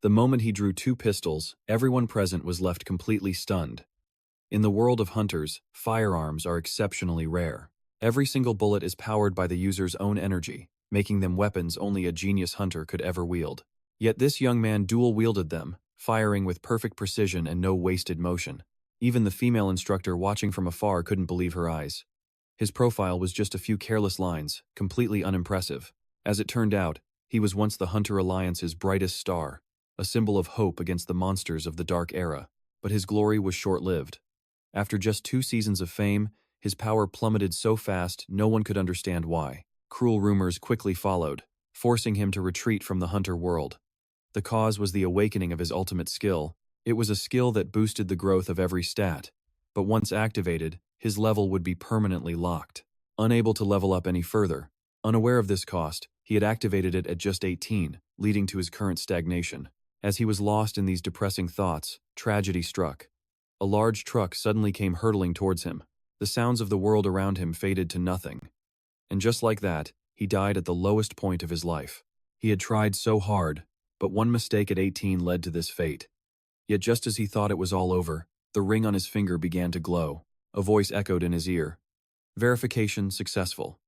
The moment he drew two pistols, everyone present was left completely stunned. In the world of hunters, firearms are exceptionally rare. Every single bullet is powered by the user's own energy, making them weapons only a genius hunter could ever wield. Yet this young man dual-wielded them, firing with perfect precision and no wasted motion. Even the female instructor watching from afar couldn't believe her eyes. His profile was just a few careless lines, completely unimpressive. As it turned out, he was once the Hunter Alliance's brightest star, a symbol of hope against the monsters of the Dark Era. But his glory was short-lived. After just 2 seasons of fame, his power plummeted so fast no one could understand why. Cruel rumors quickly followed, forcing him to retreat from the hunter world. The cause was the awakening of his ultimate skill. It was a skill that boosted the growth of every stat, but once activated, his level would be permanently locked. Unable to level up any further, unaware of this cost, he had activated it at just 18, leading to his current stagnation. As he was lost in these depressing thoughts, tragedy struck. A large truck suddenly came hurtling towards him. The sounds of the world around him faded to nothing. And just like that, he died at the lowest point of his life. He had tried so hard, but one mistake at 18 led to this fate. Yet just as he thought it was all over, the ring on his finger began to glow. A voice echoed in his ear. Verification successful.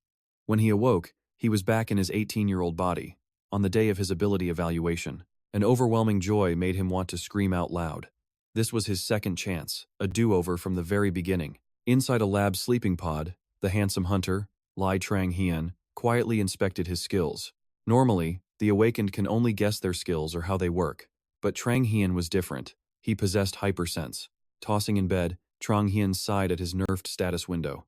When he awoke, he was back in his 18-year-old body, on the day of his ability evaluation. An overwhelming joy made him want to scream out loud. This was his second chance, a do-over from the very beginning. Inside a lab sleeping pod, the handsome hunter, Lai Trang-hien, quietly inspected his skills. Normally, the awakened can only guess their skills or how they work. But Trang-hien was different. He possessed hypersense. Tossing in bed, Trang-hien sighed at his nerfed status window.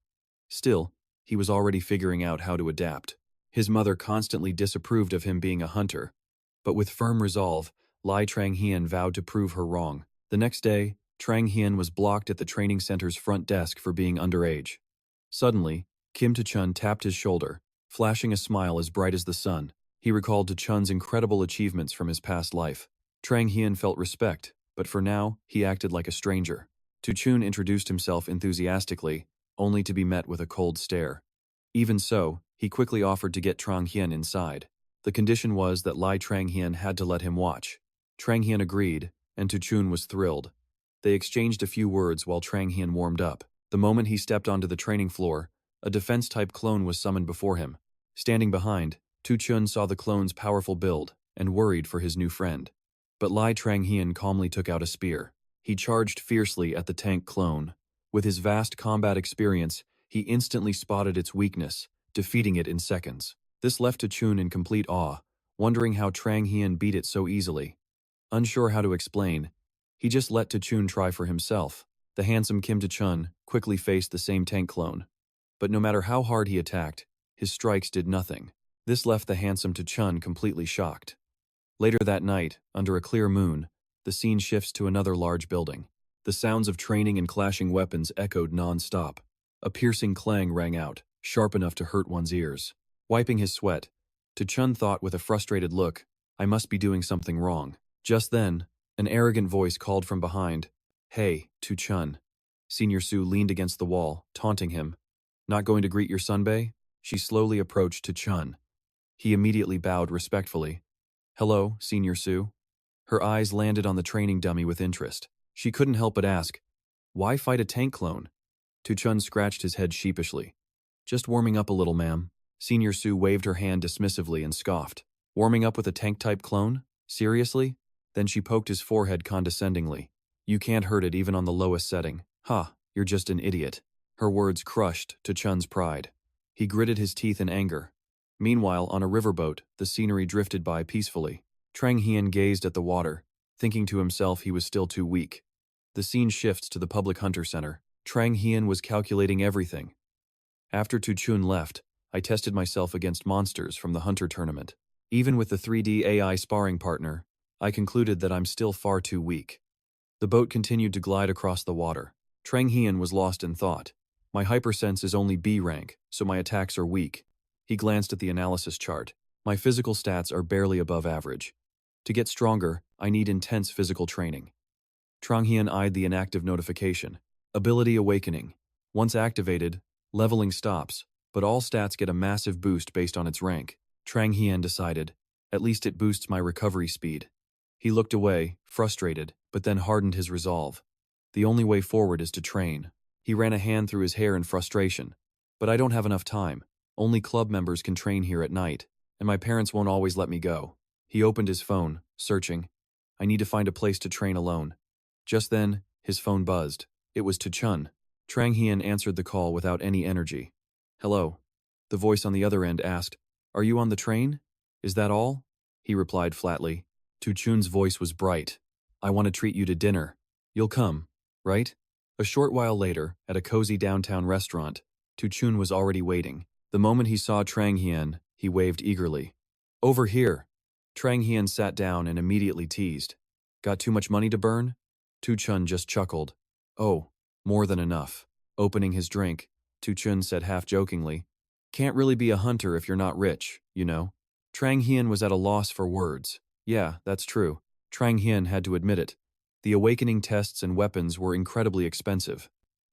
Still, he was already figuring out how to adapt. His mother constantly disapproved of him being a hunter. But with firm resolve, Lai Trang-hien vowed to prove her wrong. The next day, Trang-hien was blocked at the training center's front desk for being underage. Suddenly, Kim To-chun tapped his shoulder, flashing a smile as bright as the sun. He recalled To-chun's incredible achievements from his past life. Trang-hien felt respect, but for now, he acted like a stranger. To-chun introduced himself enthusiastically, only to be met with a cold stare. Even so, he quickly offered to get Trang-hien inside. The condition was that Lai Trang-hien had to let him watch. Trang-hien agreed, and To-chun was thrilled. They exchanged a few words while Trang-hien warmed up. The moment he stepped onto the training floor, a defense-type clone was summoned before him. Standing behind, To-chun saw the clone's powerful build and worried for his new friend. But Lai Trang-hien calmly took out a spear. He charged fiercely at the tank clone. With his vast combat experience, he instantly spotted its weakness, defeating it in seconds. This left To-chun in complete awe, wondering how Trang-hien beat it so easily. Unsure how to explain, he just let To-chun try for himself. The handsome Kim To-chun quickly faced the same tank clone. But no matter how hard he attacked, his strikes did nothing. This left the handsome To-chun completely shocked. Later that night, under a clear moon, the scene shifts to another large building. The sounds of training and clashing weapons echoed non-stop. A piercing clang rang out, sharp enough to hurt one's ears. Wiping his sweat, To-chun thought with a frustrated look, "I must be doing something wrong." Just then, an arrogant voice called from behind, "Hey, To-chun." Senior Su leaned against the wall, taunting him. "Not going to greet your sunbae?" She slowly approached To-chun. He immediately bowed respectfully. "Hello, Senior Su." Her eyes landed on the training dummy with interest. She couldn't help but ask, "Why fight a tank clone?" To-chun scratched his head sheepishly. "Just warming up a little, ma'am." Senior Su waved her hand dismissively and scoffed. "Warming up with a tank-type clone? Seriously?" Then she poked his forehead condescendingly. "You can't hurt it even on the lowest setting. Ha, you're just an idiot." Her words crushed To-chun's pride. He gritted his teeth in anger. Meanwhile, on a riverboat, the scenery drifted by peacefully. Trang-hien gazed at the water, thinking to himself he was still too weak. The scene shifts to the public hunter center. Trang-hien was calculating everything. After To-chun left, I tested myself against monsters from the hunter tournament. Even with the 3D AI sparring partner, I concluded that I'm still far too weak. The boat continued to glide across the water. Trang-hien was lost in thought. My hypersense is only B rank, so my attacks are weak. He glanced at the analysis chart. My physical stats are barely above average. To get stronger, I need intense physical training. Trang-hien eyed the inactive notification. Ability Awakening. Once activated, leveling stops, but all stats get a massive boost based on its rank. Trang-hien decided, at least it boosts my recovery speed. He looked away, frustrated, but then hardened his resolve. The only way forward is to train. He ran a hand through his hair in frustration. But I don't have enough time. Only club members can train here at night, and my parents won't always let me go. He opened his phone, searching. I need to find a place to train alone. Just then, his phone buzzed. It was to Chun. Trang Hien answered the call without any energy. Hello. The voice on the other end asked, Are you on the train? Is that all? He replied flatly. Tu Chun's voice was bright. I want to treat you to dinner. You'll come, right? A short while later, at a cozy downtown restaurant, Tu Chun was already waiting. The moment he saw Trang Hien, he waved eagerly. Over here. Trang Hien sat down and immediately teased. Got too much money to burn? Tu Chun just chuckled. Oh, more than enough. Opening his drink, Tu Chun said half-jokingly, Can't really be a hunter if you're not rich, you know. Trang Hien was at a loss for words. Yeah, that's true. Trang Hien had to admit it. The awakening tests and weapons were incredibly expensive.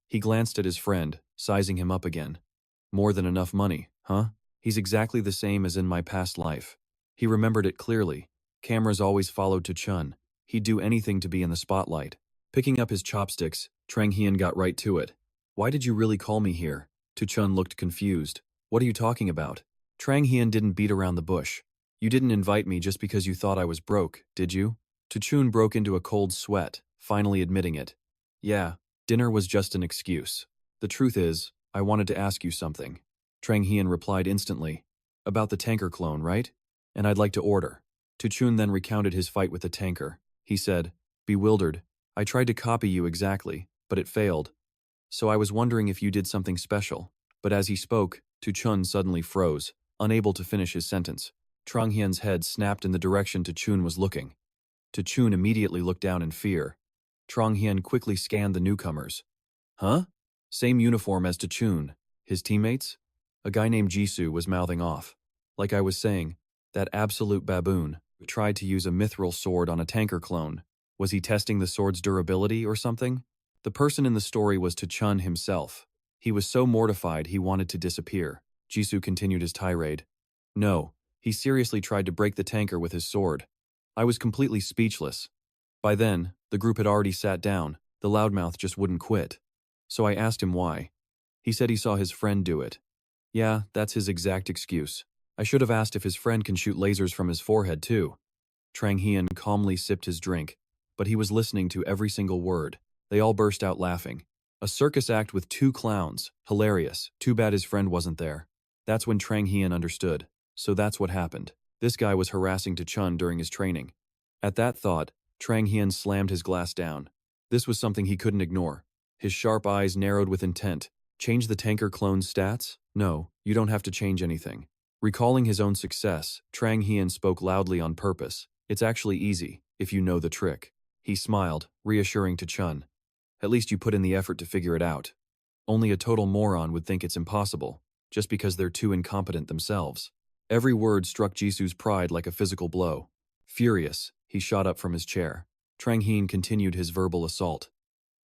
He glanced at his friend, sizing him up again. More than enough money, huh? He's exactly the same as in my past life. He remembered it clearly. Cameras always followed to Chun. He'd do anything to be in the spotlight. Picking up his chopsticks, Trang Hien got right to it. Why did you really call me here? Tu Chun looked confused. What are you talking about? Trang Hien didn't beat around the bush. You didn't invite me just because you thought I was broke, did you? Tu Chun broke into a cold sweat, finally admitting it. Yeah, dinner was just an excuse. The truth is, I wanted to ask you something. Trang Hien replied instantly. About the tanker clone, right? And I'd like to order. Tu Chun then recounted his fight with the tanker. He said, bewildered, I tried to copy you exactly, but it failed. So I was wondering if you did something special. But as he spoke, Tu Chun suddenly froze, unable to finish his sentence. Trang Hien's head snapped in the direction Tu Chun was looking. Tu Chun immediately looked down in fear. Trang Hien quickly scanned the newcomers. Huh? Same uniform as Tu Chun. His teammates? A guy named Jisoo was mouthing off. Like I was saying, that absolute baboon who tried to use a mithril sword on a tanker clone. Was he testing the sword's durability or something? The person in the story was Tu Chun himself. He was so mortified he wanted to disappear. Jisoo continued his tirade. No, he seriously tried to break the tanker with his sword. I was completely speechless. By then, the group had already sat down. The loudmouth just wouldn't quit. So I asked him why. He said he saw his friend do it. Yeah, that's his exact excuse. I should have asked if his friend can shoot lasers from his forehead too. Trang Hien calmly sipped his drink, but he was listening to every single word. They all burst out laughing. A circus act with 2 clowns. Hilarious. Too bad his friend wasn't there. That's when Trang Hien understood. So that's what happened. This guy was harassing Tu Chun during his training. At that thought, Trang Hien slammed his glass down. This was something he couldn't ignore. His sharp eyes narrowed with intent. Change the tanker clone's stats? No, you don't have to change anything. Recalling his own success, Trang Hien spoke loudly on purpose. It's actually easy, if you know the trick. He smiled, reassuring Tu Chun. At least you put in the effort to figure it out. Only a total moron would think it's impossible, just because they're too incompetent themselves. Every word struck Jisoo's pride like a physical blow. Furious, he shot up from his chair. Trang Hien continued his verbal assault.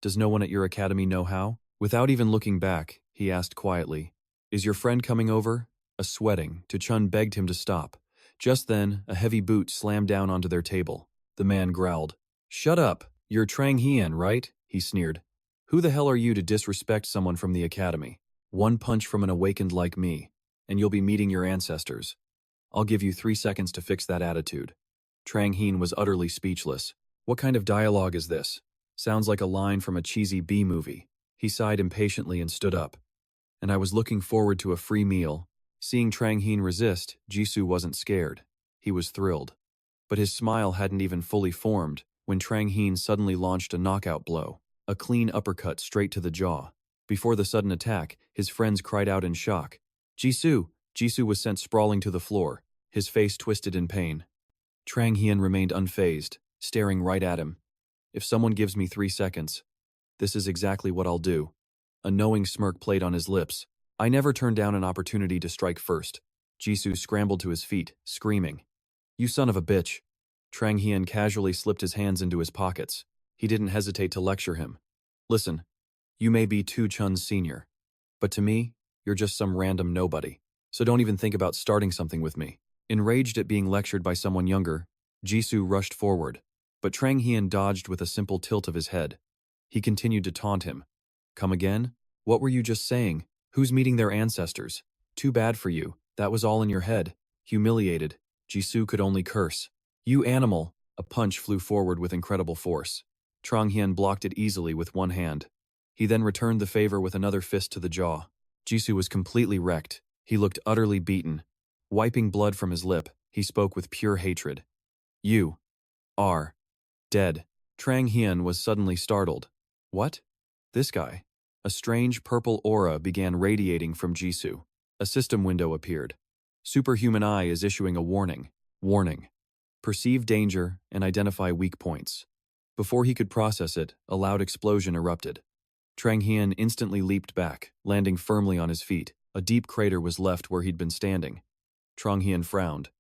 Does no one at your academy know how? Without even looking back, he asked quietly. Is your friend coming over? A sweating, Tu Chun begged him to stop. Just then, a heavy boot slammed down onto their table. The man growled. Shut up! You're Trang Hien, right? He sneered. Who the hell are you to disrespect someone from the academy? One punch from an awakened like me, and you'll be meeting your ancestors. I'll give you 3 seconds to fix that attitude. Trang Hien was utterly speechless. What kind of dialogue is this? Sounds like a line from a cheesy B-movie. He sighed impatiently and stood up. And I was looking forward to a free meal. Seeing Trang Hien resist, Jisoo wasn't scared. He was thrilled. But his smile hadn't even fully formed when Trang Hien suddenly launched a knockout blow, a clean uppercut straight to the jaw. Before the sudden attack, his friends cried out in shock. Jisoo! Jisoo was sent sprawling to the floor, his face twisted in pain. Trang Hien remained unfazed, staring right at him. If someone gives me 3 seconds, this is exactly what I'll do. A knowing smirk played on his lips. I never turned down an opportunity to strike first. Jisoo scrambled to his feet, screaming. You son of a bitch. Trang Hien casually slipped his hands into his pockets. He didn't hesitate to lecture him. Listen, you may be Tu Chun's senior, but to me, you're just some random nobody. So don't even think about starting something with me. Enraged at being lectured by someone younger, Jisoo rushed forward. But Trang Hian dodged with a simple tilt of his head. He continued to taunt him. Come again? What were you just saying? Who's meeting their ancestors? Too bad for you. That was all in your head. Humiliated, Jisoo could only curse. You animal! A punch flew forward with incredible force. Trang Hian blocked it easily with one hand. He then returned the favor with another fist to the jaw. Jisoo was completely wrecked. He looked utterly beaten. Wiping blood from his lip, he spoke with pure hatred. You are dead. Trang Hian was suddenly startled. What? This guy? A strange purple aura began radiating from Jisoo. A system window appeared. Superhuman Eye is issuing a warning. Warning. Perceive danger and identify weak points. Before he could process it, a loud explosion erupted. Trang Hian instantly leaped back, landing firmly on his feet. A deep crater was left where he'd been standing. Trang Hian frowned.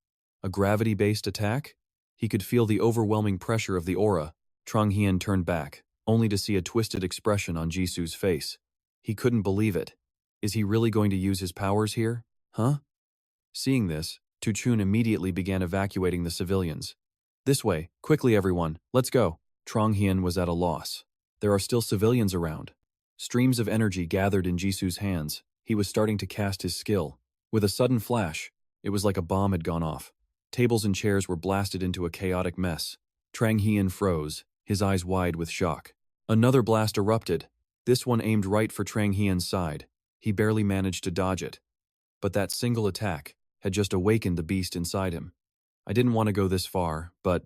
A gravity-based attack? He could feel the overwhelming pressure of the aura. Trang Hian turned back, only to see a twisted expression on Jisoo's face. He couldn't believe it. Is he really going to use his powers here? Huh? Seeing this, Tu Chun immediately began evacuating the civilians. This way, quickly everyone, let's go. Trang Hian was at a loss. There are still civilians around. Streams of energy gathered in Jisoo's hands. He was starting to cast his skill. With a sudden flash, it was like a bomb had gone off. Tables and chairs were blasted into a chaotic mess. Trang Hian froze, his eyes wide with shock. Another blast erupted, this one aimed right for Trang Hian's side. He barely managed to dodge it. But that single attack had just awakened the beast inside him. I didn't want to go this far, but…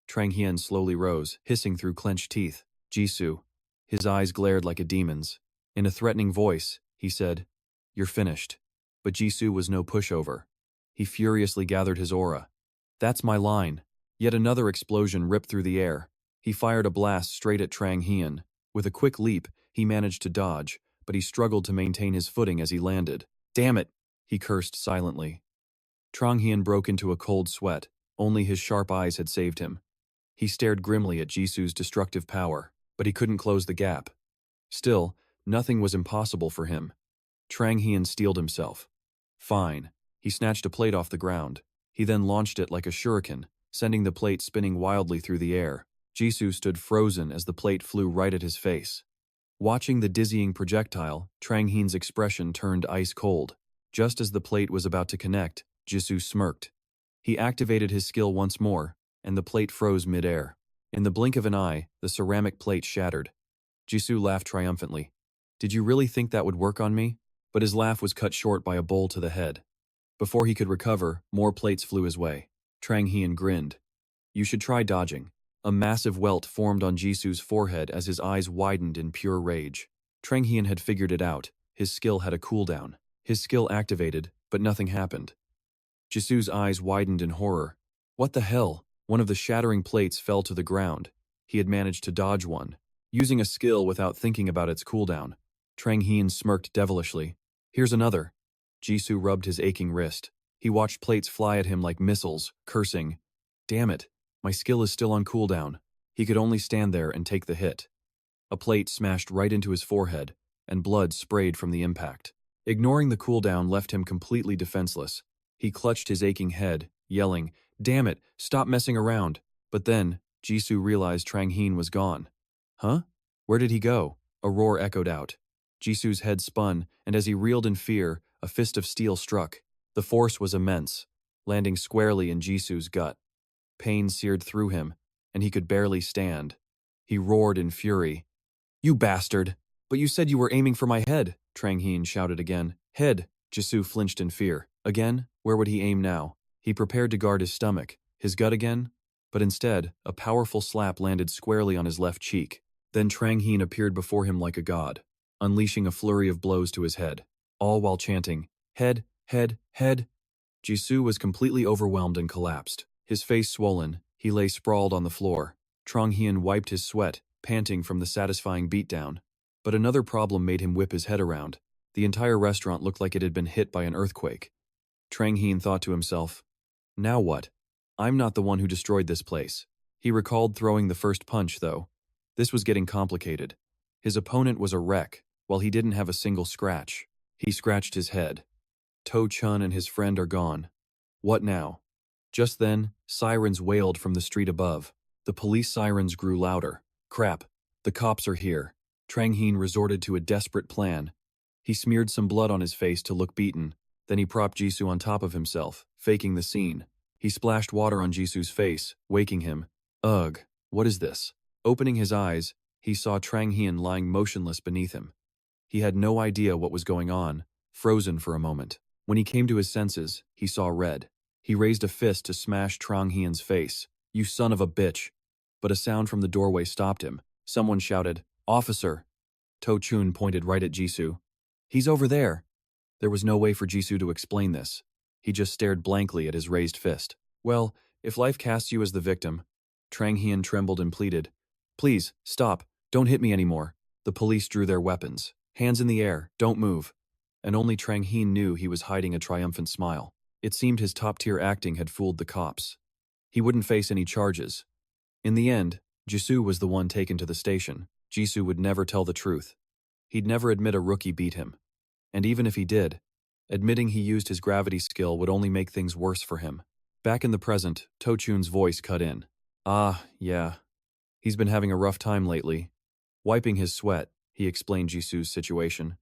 Trang Hian slowly rose, hissing through clenched teeth. Jisoo. His eyes glared like a demon's. In a threatening voice, he said, You're finished. But Jisoo was no pushover. He furiously gathered his aura. That's my line. Yet another explosion ripped through the air. He fired a blast straight at Trang Hian. With a quick leap, he managed to dodge, but he struggled to maintain his footing as he landed. Damn it! He cursed silently. Trang Hian broke into a cold sweat. Only his sharp eyes had saved him. He stared grimly at Jisoo's destructive power, but he couldn't close the gap. Still, nothing was impossible for him. Trang Hian steeled himself. Fine. He snatched a plate off the ground. He then launched it like a shuriken, sending the plate spinning wildly through the air. Jisoo stood frozen as the plate flew right at his face. Watching the dizzying projectile, Trang Hian's expression turned ice cold. Just as the plate was about to connect, Jisoo smirked. He activated his skill once more, and the plate froze mid-air. In the blink of an eye, the ceramic plate shattered. Jisoo laughed triumphantly. Did you really think that would work on me? But his laugh was cut short by a bowl to the head. Before he could recover, more plates flew his way. Trang Hian grinned. You should try dodging. A massive welt formed on Jisoo's forehead as his eyes widened in pure rage. Trang Hian had figured it out. His skill had a cooldown. His skill activated, but nothing happened. Jisoo's eyes widened in horror. What the hell? One of the shattering plates fell to the ground. He had managed to dodge one, using a skill without thinking about its cooldown. Trang Hian smirked devilishly. Here's another. Jisoo rubbed his aching wrist. He watched plates fly at him like missiles, cursing. Damn it, my skill is still on cooldown. He could only stand there and take the hit. A plate smashed right into his forehead, and blood sprayed from the impact. Ignoring the cooldown left him completely defenseless. He clutched his aching head, yelling, Damn it, stop messing around. But then, Jisoo realized Trang Hian was gone. Huh? Where did he go? A roar echoed out. Jisoo's head spun, and as he reeled in fear, a fist of steel struck. The force was immense, landing squarely in Jisoo's gut. Pain seared through him, and he could barely stand. He roared in fury. You bastard! But you said you were aiming for my head, Trang Hian shouted again. Head! Jisoo flinched in fear. Again? Where would he aim now? He prepared to guard his stomach. His gut again? But instead, a powerful slap landed squarely on his left cheek. Then Trang Hian appeared before him like a god, unleashing a flurry of blows to his head, all while chanting, Head, head, head. Jisoo was completely overwhelmed and collapsed. His face swollen, he lay sprawled on the floor. Trang Hian wiped his sweat, panting from the satisfying beatdown. But another problem made him whip his head around. The entire restaurant looked like it had been hit by an earthquake. Trang Hian thought to himself, Now what? I'm not the one who destroyed this place. He recalled throwing the first punch, though. This was getting complicated. His opponent was a wreck, while he didn't have a single scratch. He scratched his head. To Chun and his friend are gone. What now? Just then, sirens wailed from the street above. The police sirens grew louder. Crap, the cops are here. Trang Heen resorted to a desperate plan. He smeared some blood on his face to look beaten, then he propped Jisoo on top of himself, faking the scene. He splashed water on Jisoo's face, waking him. Ugh, what is this? Opening his eyes, he saw Trang Heen lying motionless beneath him. He had no idea what was going on, frozen for a moment. When he came to his senses, he saw red. He raised a fist to smash Trang Heen's face. You son of a bitch. But a sound from the doorway stopped him. Someone shouted, Officer! To Chun pointed right at Jisoo. He's over there. There was no way for Jisoo to explain this. He just stared blankly at his raised fist. Well, if life casts you as the victim, Trang Heen trembled and pleaded. Please, stop. Don't hit me anymore. The police drew their weapons. Hands in the air, don't move. And only Trang Heen knew he was hiding a triumphant smile. It seemed his top-tier acting had fooled the cops. He wouldn't face any charges. In the end, Jisoo was the one taken to the station. Jisoo would never tell the truth. He'd never admit a rookie beat him. And even if he did, admitting he used his gravity skill would only make things worse for him. Back in the present, To Chun's voice cut in. Ah, yeah. He's been having a rough time lately. Wiping his sweat, he explained Jisoo's situation.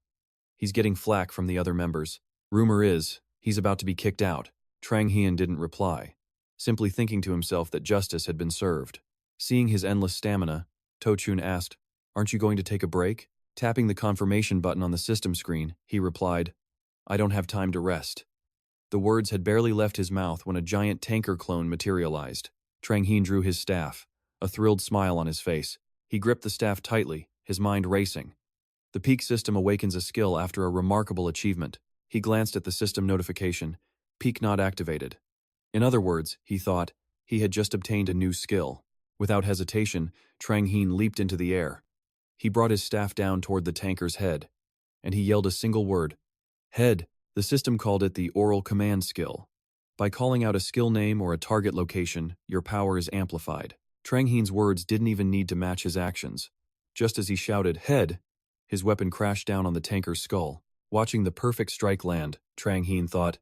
He's getting flack from the other members. Rumor is, he's about to be kicked out. Trang Heen didn't reply, simply thinking to himself that justice had been served. Seeing his endless stamina, To Chun asked, Aren't you going to take a break? Tapping the confirmation button on the system screen, he replied, I don't have time to rest. The words had barely left his mouth when a giant tanker clone materialized. Trang Heen drew his staff, a thrilled smile on his face. He gripped the staff tightly, his mind racing. The peak system awakens a skill after a remarkable achievement. He glanced at the system notification. Peak not activated. In other words, he thought, he had just obtained a new skill. Without hesitation, Trang Heen leaped into the air. He brought his staff down toward the tanker's head, and he yelled a single word. Head. The system called it the oral command skill. By calling out a skill name or a target location, your power is amplified. Trang Heen's words didn't even need to match his actions. Just as he shouted, Head, his weapon crashed down on the tanker's skull. Watching the perfect strike land, Trang Heen thought,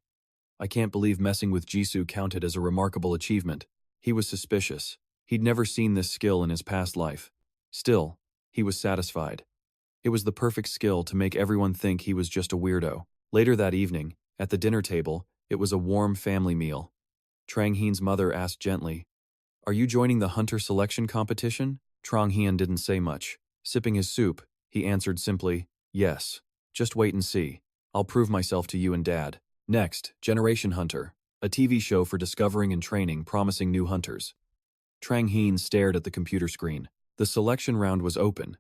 I can't believe messing with Jisoo counted as a remarkable achievement. He was suspicious. He'd never seen this skill in his past life. Still, he was satisfied. It was the perfect skill to make everyone think he was just a weirdo. Later that evening, at the dinner table, it was a warm family meal. Trang Heen's mother asked gently, Are you joining the hunter selection competition? Trang Heen didn't say much. Sipping his soup, he answered simply, Yes. Just wait and see. I'll prove myself to you and Dad. Next, Generation Hunter, a TV show for discovering and training promising new hunters. Trang Heen stared at the computer screen. The selection round was open.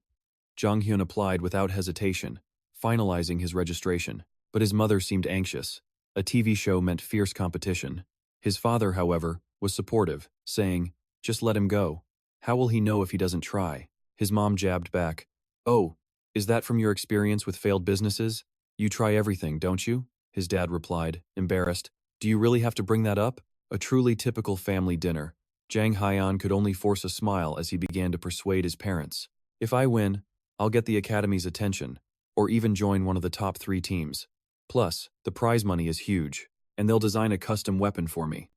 Jang Hyun applied without hesitation, finalizing his registration. But his mother seemed anxious. A TV show meant fierce competition. His father, however, was supportive, saying, Just let him go. How will he know if he doesn't try? His mom jabbed back. Oh, is that from your experience with failed businesses? You try everything, don't you? His dad replied, embarrassed. Do you really have to bring that up? A truly typical family dinner. Jang Hyun could only force a smile as he began to persuade his parents. If I win, I'll get the academy's attention, or even join one of the top 3 teams. Plus, the prize money is huge, and they'll design a custom weapon for me.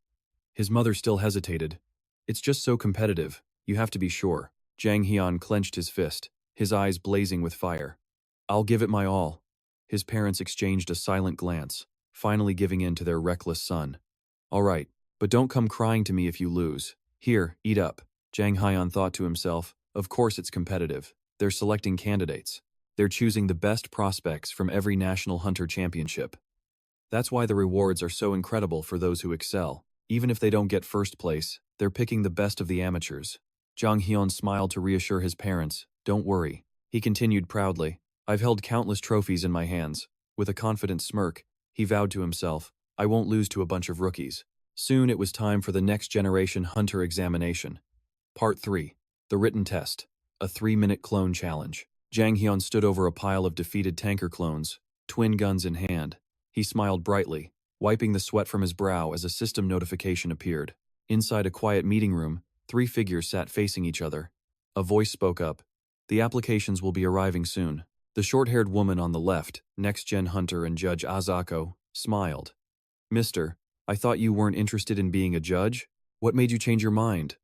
His mother still hesitated. It's just so competitive, you have to be sure. Jang Hyun clenched his fist, his eyes blazing with fire. I'll give it my all. His parents exchanged a silent glance, finally giving in to their reckless son. All right, but don't come crying to me if you lose. Here, eat up. Jang Hyun thought to himself, of course it's competitive. They're selecting candidates. They're choosing the best prospects from every national hunter championship. That's why the rewards are so incredible for those who excel. Even if they don't get first place, they're picking the best of the amateurs. Jang Hyun smiled to reassure his parents. Don't worry. He continued proudly. I've held countless trophies in my hands. With a confident smirk, he vowed to himself, I won't lose to a bunch of rookies. Soon it was time for the next generation hunter examination. Part 3. The written test. A 3-minute clone challenge. Jang Hyun stood over a pile of defeated tanker clones, twin guns in hand. He smiled brightly, wiping the sweat from his brow as a system notification appeared. Inside a quiet meeting room, 3 figures sat facing each other. A voice spoke up. The applications will be arriving soon. The short-haired woman on the left, next-gen hunter and Judge Azako, smiled. Mister, I thought you weren't interested in being a judge? What made you change your mind?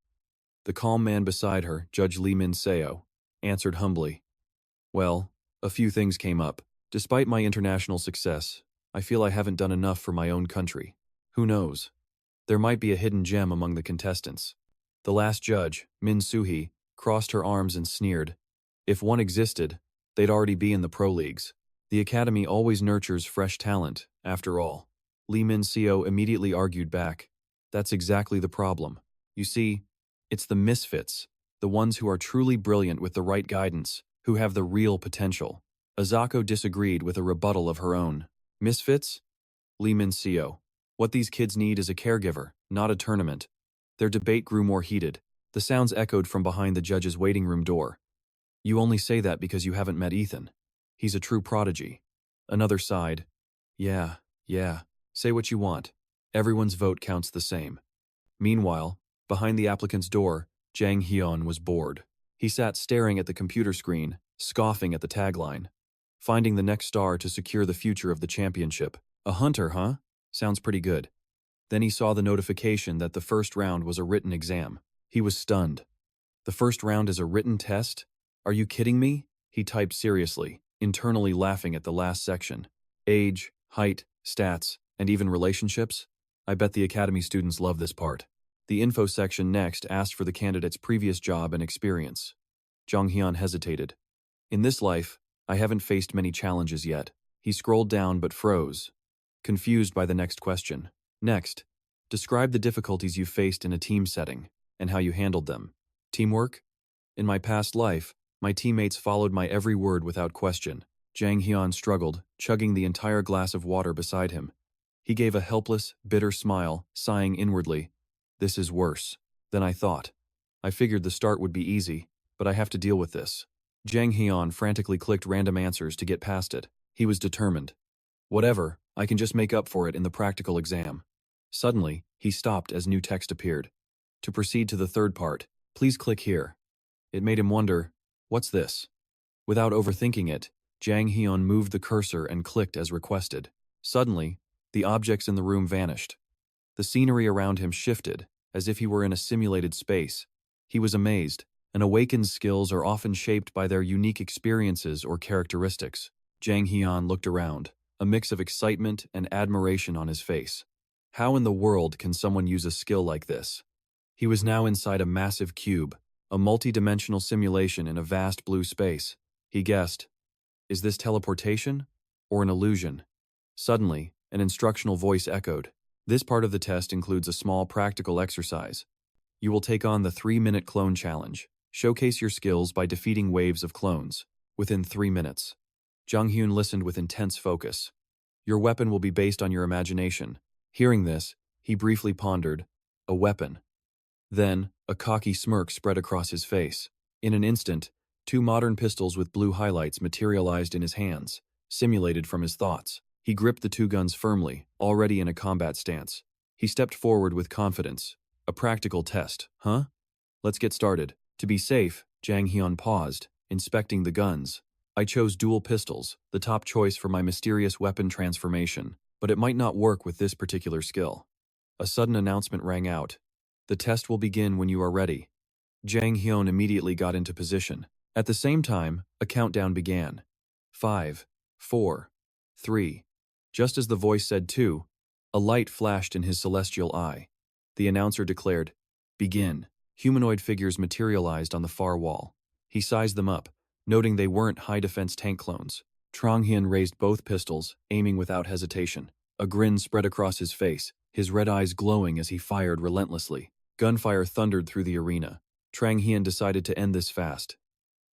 The calm man beside her, Judge Lee Min Seo, answered humbly. Well, a few things came up. Despite my international success, I feel I haven't done enough for my own country. Who knows? There might be a hidden gem among the contestants. The last judge, Min Soo-hee, crossed her arms and sneered. If one existed, they'd already be in the pro leagues. The academy always nurtures fresh talent, after all. Lee Min Seo immediately argued back. That's exactly the problem. You see, it's the misfits, the ones who are truly brilliant with the right guidance, who have the real potential. Azako disagreed with a rebuttal of her own. Misfits? Lee Min Seo. What these kids need is a caregiver, not a tournament. Their debate grew more heated. The sounds echoed from behind the judge's waiting room door. You only say that because you haven't met Ethan. He's a true prodigy. Another sighed. Yeah. Say what you want. Everyone's vote counts the same. Meanwhile, behind the applicant's door, Jang Hyun was bored. He sat staring at the computer screen, scoffing at the tagline. Finding the next star to secure the future of the championship. A hunter, huh? Sounds pretty good. Then he saw the notification that the first round was a written exam. He was stunned. The first round is a written test? Are you kidding me? He typed seriously, internally laughing at the last section. Age, height, stats, and even relationships? I bet the academy students love this part. The info section next asked for the candidate's previous job and experience. Jang Hyun hesitated. In this life, I haven't faced many challenges yet. He scrolled down but froze, confused by the next question. Next, describe the difficulties you faced in a team setting and how you handled them. Teamwork? In my past life, my teammates followed my every word without question. Jang Hyun struggled, chugging the entire glass of water beside him. He gave a helpless, bitter smile, sighing inwardly. This is worse than I thought. I figured the start would be easy, but I have to deal with this. Jang Hyun frantically clicked random answers to get past it. He was determined. Whatever, I can just make up for it in the practical exam. Suddenly, he stopped as new text appeared. To proceed to the third part, please click here. It made him wonder, what's this? Without overthinking it, Jang Hyun moved the cursor and clicked as requested. Suddenly, the objects in the room vanished. The scenery around him shifted, as if he were in a simulated space. He was amazed. An awakened skills are often shaped by their unique experiences or characteristics. Jang Hyun looked around, a mix of excitement and admiration on his face. How in the world can someone use a skill like this? He was now inside a massive cube, a multi-dimensional simulation in a vast blue space. He guessed, is this teleportation or an illusion? Suddenly, an instructional voice echoed. This part of the test includes a small practical exercise. You will take on the 3-minute clone challenge. Showcase your skills by defeating waves of clones within 3 minutes. Jang Hyun listened with intense focus. Your weapon will be based on your imagination. Hearing this, he briefly pondered, a weapon. Then, a cocky smirk spread across his face. In an instant, 2 modern pistols with blue highlights materialized in his hands, simulated from his thoughts. He gripped the 2 guns firmly, already in a combat stance. He stepped forward with confidence. A practical test, huh? Let's get started. To be safe, Jang Hyun paused, inspecting the guns. I chose dual pistols, the top choice for my mysterious weapon transformation, but it might not work with this particular skill. A sudden announcement rang out. The test will begin when you are ready. Jang Hyun immediately got into position. At the same time, a countdown began. 5, 4, 3. Just as the voice said 2, a light flashed in his celestial eye. The announcer declared, begin. Humanoid figures materialized on the far wall. He sized them up, noting they weren't high-defense tank clones. Trong Hyun raised both pistols, aiming without hesitation. A grin spread across his face, his red eyes glowing as he fired relentlessly. Gunfire thundered through the arena. Trong Hyun decided to end this fast.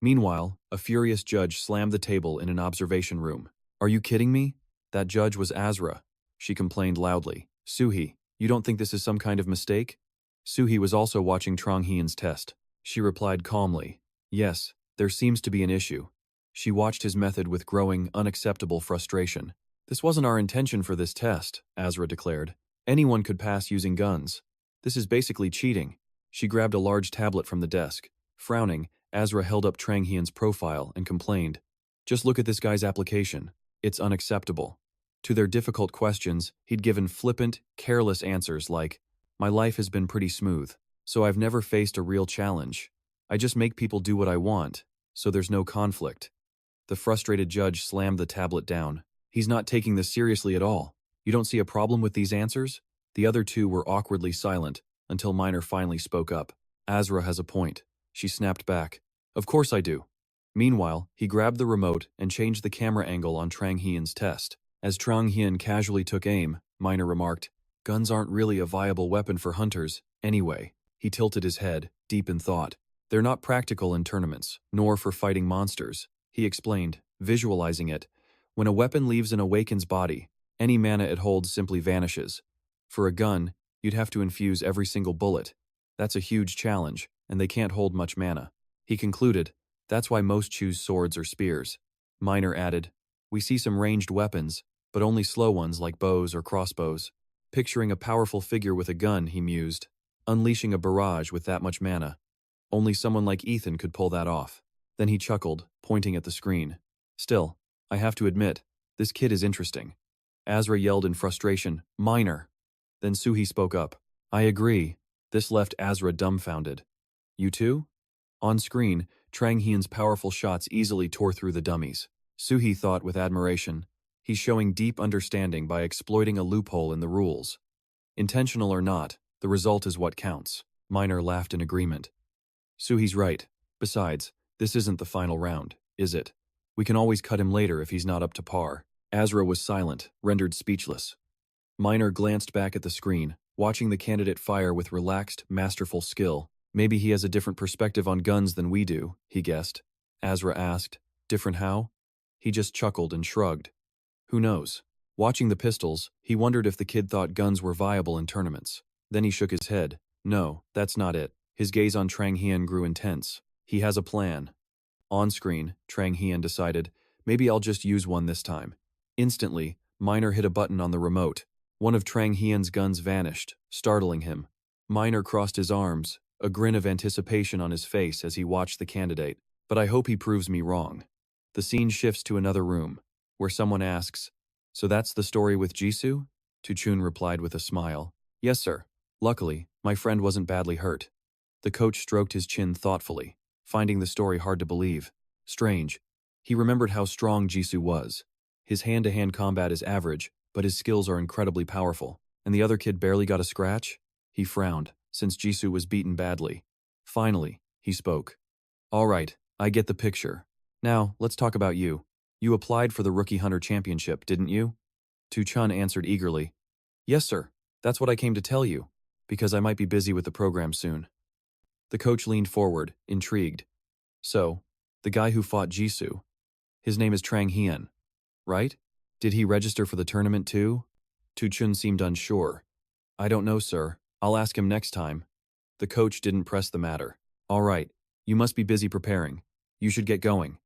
Meanwhile, a furious judge slammed the table in an observation room. Are you kidding me? That judge was Azra. She complained loudly. Soo-hee, you don't think this is some kind of mistake? Soo-hee was also watching Trong Hyun's test. She replied calmly, yes, there seems to be an issue. She watched his method with growing, unacceptable frustration. This wasn't our intention for this test, Azra declared. Anyone could pass using guns. This is basically cheating. She grabbed a large tablet from the desk. Frowning, Azra held up Trong Hyun's profile and complained. Just look at this guy's application. It's unacceptable. To their difficult questions, he'd given flippant, careless answers like, my life has been pretty smooth. So I've never faced a real challenge. I just make people do what I want, so there's no conflict. The frustrated judge slammed the tablet down. He's not taking this seriously at all. You don't see a problem with these answers? The other two were awkwardly silent, until Minor finally spoke up. Azra has a point. She snapped back. Of course I do. Meanwhile, he grabbed the remote and changed the camera angle on Trang Hien's test. As Trang Hien casually took aim, Minor remarked, "Guns aren't really a viable weapon for hunters, anyway." He tilted his head, deep in thought. "They're not practical in tournaments, nor for fighting monsters," he explained, visualizing it. When a weapon leaves an awakened's body, any mana it holds simply vanishes. For a gun, you'd have to infuse every single bullet. That's a huge challenge, and they can't hold much mana. He concluded, that's why most choose swords or spears. Minor added, "We see some ranged weapons, but only slow ones like bows or crossbows." Picturing a powerful figure with a gun, he mused, unleashing a barrage with that much mana. Only someone like Ethan could pull that off. Then he chuckled, pointing at the screen. "Still, I have to admit, this kid is interesting." Azra yelled in frustration, "Minor." Then Suhi spoke up. "I agree." This left Azra dumbfounded. "You too?" On screen, Trang Hien's powerful shots easily tore through the dummies. Suhi thought with admiration, he's showing deep understanding by exploiting a loophole in the rules. Intentional or not, the result is what counts. Minor laughed in agreement. Suhi's right. Besides, this isn't the final round, is it? We can always cut him later if he's not up to par. Azra was silent, rendered speechless. Minor glanced back at the screen, watching the candidate fire with relaxed, masterful skill. Maybe he has a different perspective on guns than we do, he guessed. Azra asked, "Different how?" He just chuckled and shrugged. Who knows? Watching the pistols, he wondered if the kid thought guns were viable in tournaments. Then he shook his head. No, that's not it. His gaze on Trang Hien grew intense. He has a plan. On screen, Trang Hien decided, maybe I'll just use one this time. Instantly, Minor hit a button on the remote. One of Trang Hien's guns vanished, startling him. Minor crossed his arms, a grin of anticipation on his face as he watched the candidate. But I hope he proves me wrong. The scene shifts to another room, where someone asks, "So that's the story with Jisoo?" Tuchun replied with a smile. "Yes, sir. Luckily, my friend wasn't badly hurt." The coach stroked his chin thoughtfully, finding the story hard to believe. Strange. He remembered how strong Jisoo was. His hand-to-hand combat is average, but his skills are incredibly powerful. And the other kid barely got a scratch? He frowned, since Jisoo was beaten badly. Finally, he spoke. "All right, I get the picture. Now, let's talk about you. You applied for the Rookie Hunter Championship, didn't you?" Tu-chun answered eagerly. "Yes, sir. That's what I came to tell you, because I might be busy with the program soon." The coach leaned forward, intrigued. "So, the guy who fought Jisoo, his name is Trang Hien, right? Did he register for the tournament too?" Tu-chun seemed unsure. "I don't know, sir. I'll ask him next time." The coach didn't press the matter. "All right, you must be busy preparing. You should get going."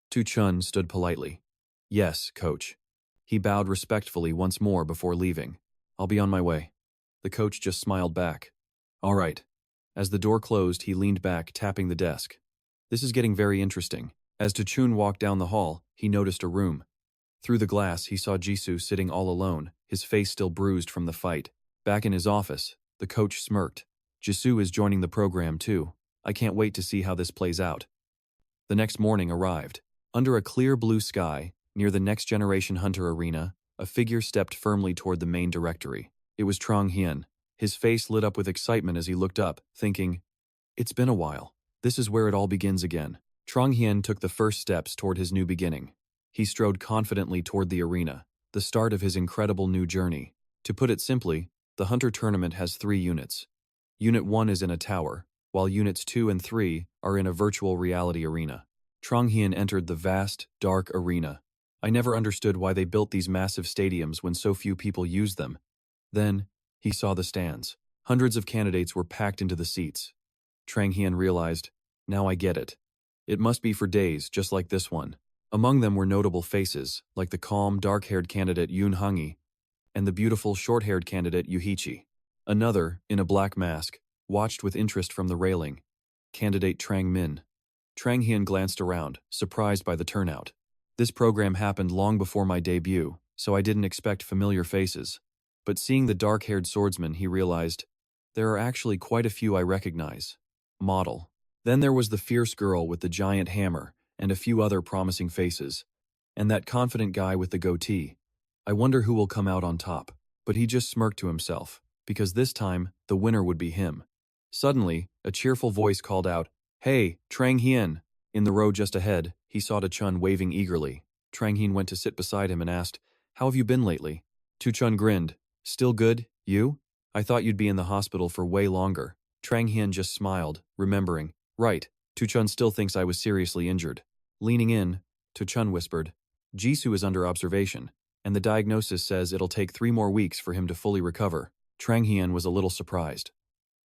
Tu-chun stood politely. "Yes, coach." He bowed respectfully once more before leaving. "I'll be on my way." The coach just smiled back. "All right." As the door closed, he leaned back, tapping the desk. "This is getting very interesting." As Tu-chun walked down the hall, he noticed a room. Through the glass, he saw Jisoo sitting all alone, his face still bruised from the fight. Back in his office, the coach smirked. "Jisoo is joining the program too. I can't wait to see how this plays out." The next morning arrived. Under a clear blue sky, near the Next Generation Hunter Arena, a figure stepped firmly toward the main directory. It was Trang Hien. His face lit up with excitement as he looked up, thinking, "It's been a while. This is where it all begins again." Trang Hien took the first steps toward his new beginning. He strode confidently toward the arena, the start of his incredible new journey. To put it simply, the Hunter Tournament has 3 units. Unit 1 is in a tower, while Units 2 and 3 are in a virtual reality arena. Trang Hien entered the vast, dark arena. I never understood why they built these massive stadiums when so few people used them. Then, he saw the stands. Hundreds of candidates were packed into the seats. Trang Hien realized, now I get it. It must be for days, just like this one. Among them were notable faces, like the calm, dark-haired candidate Yoon Hangyi and the beautiful, short-haired candidate Yuhichi. Another, in a black mask, watched with interest from the railing. Candidate Trang Min. Trang Hien glanced around, surprised by the turnout. This program happened long before my debut, so I didn't expect familiar faces. But seeing the dark-haired swordsman, he realized, There are actually quite a few I recognize. Model. Then there was the fierce girl with the giant hammer, and a few other promising faces. And that confident guy with the goatee. I wonder who will come out on top. But he just smirked to himself, because this time, the winner would be him. Suddenly, a cheerful voice called out, "Hey, Trang Hien!" In the row just ahead, he saw Chun waving eagerly. Trang Hien went to sit beside him and asked, "How have you been lately?" Chun grinned. "Still good, you? I thought you'd be in the hospital for way longer." Trang Hien just smiled, remembering. "Right, Chun still thinks I was seriously injured." Leaning in, Chun whispered, "Jisoo is under observation, and the diagnosis says it'll take 3 more weeks for him to fully recover." Trang Hien was a little surprised.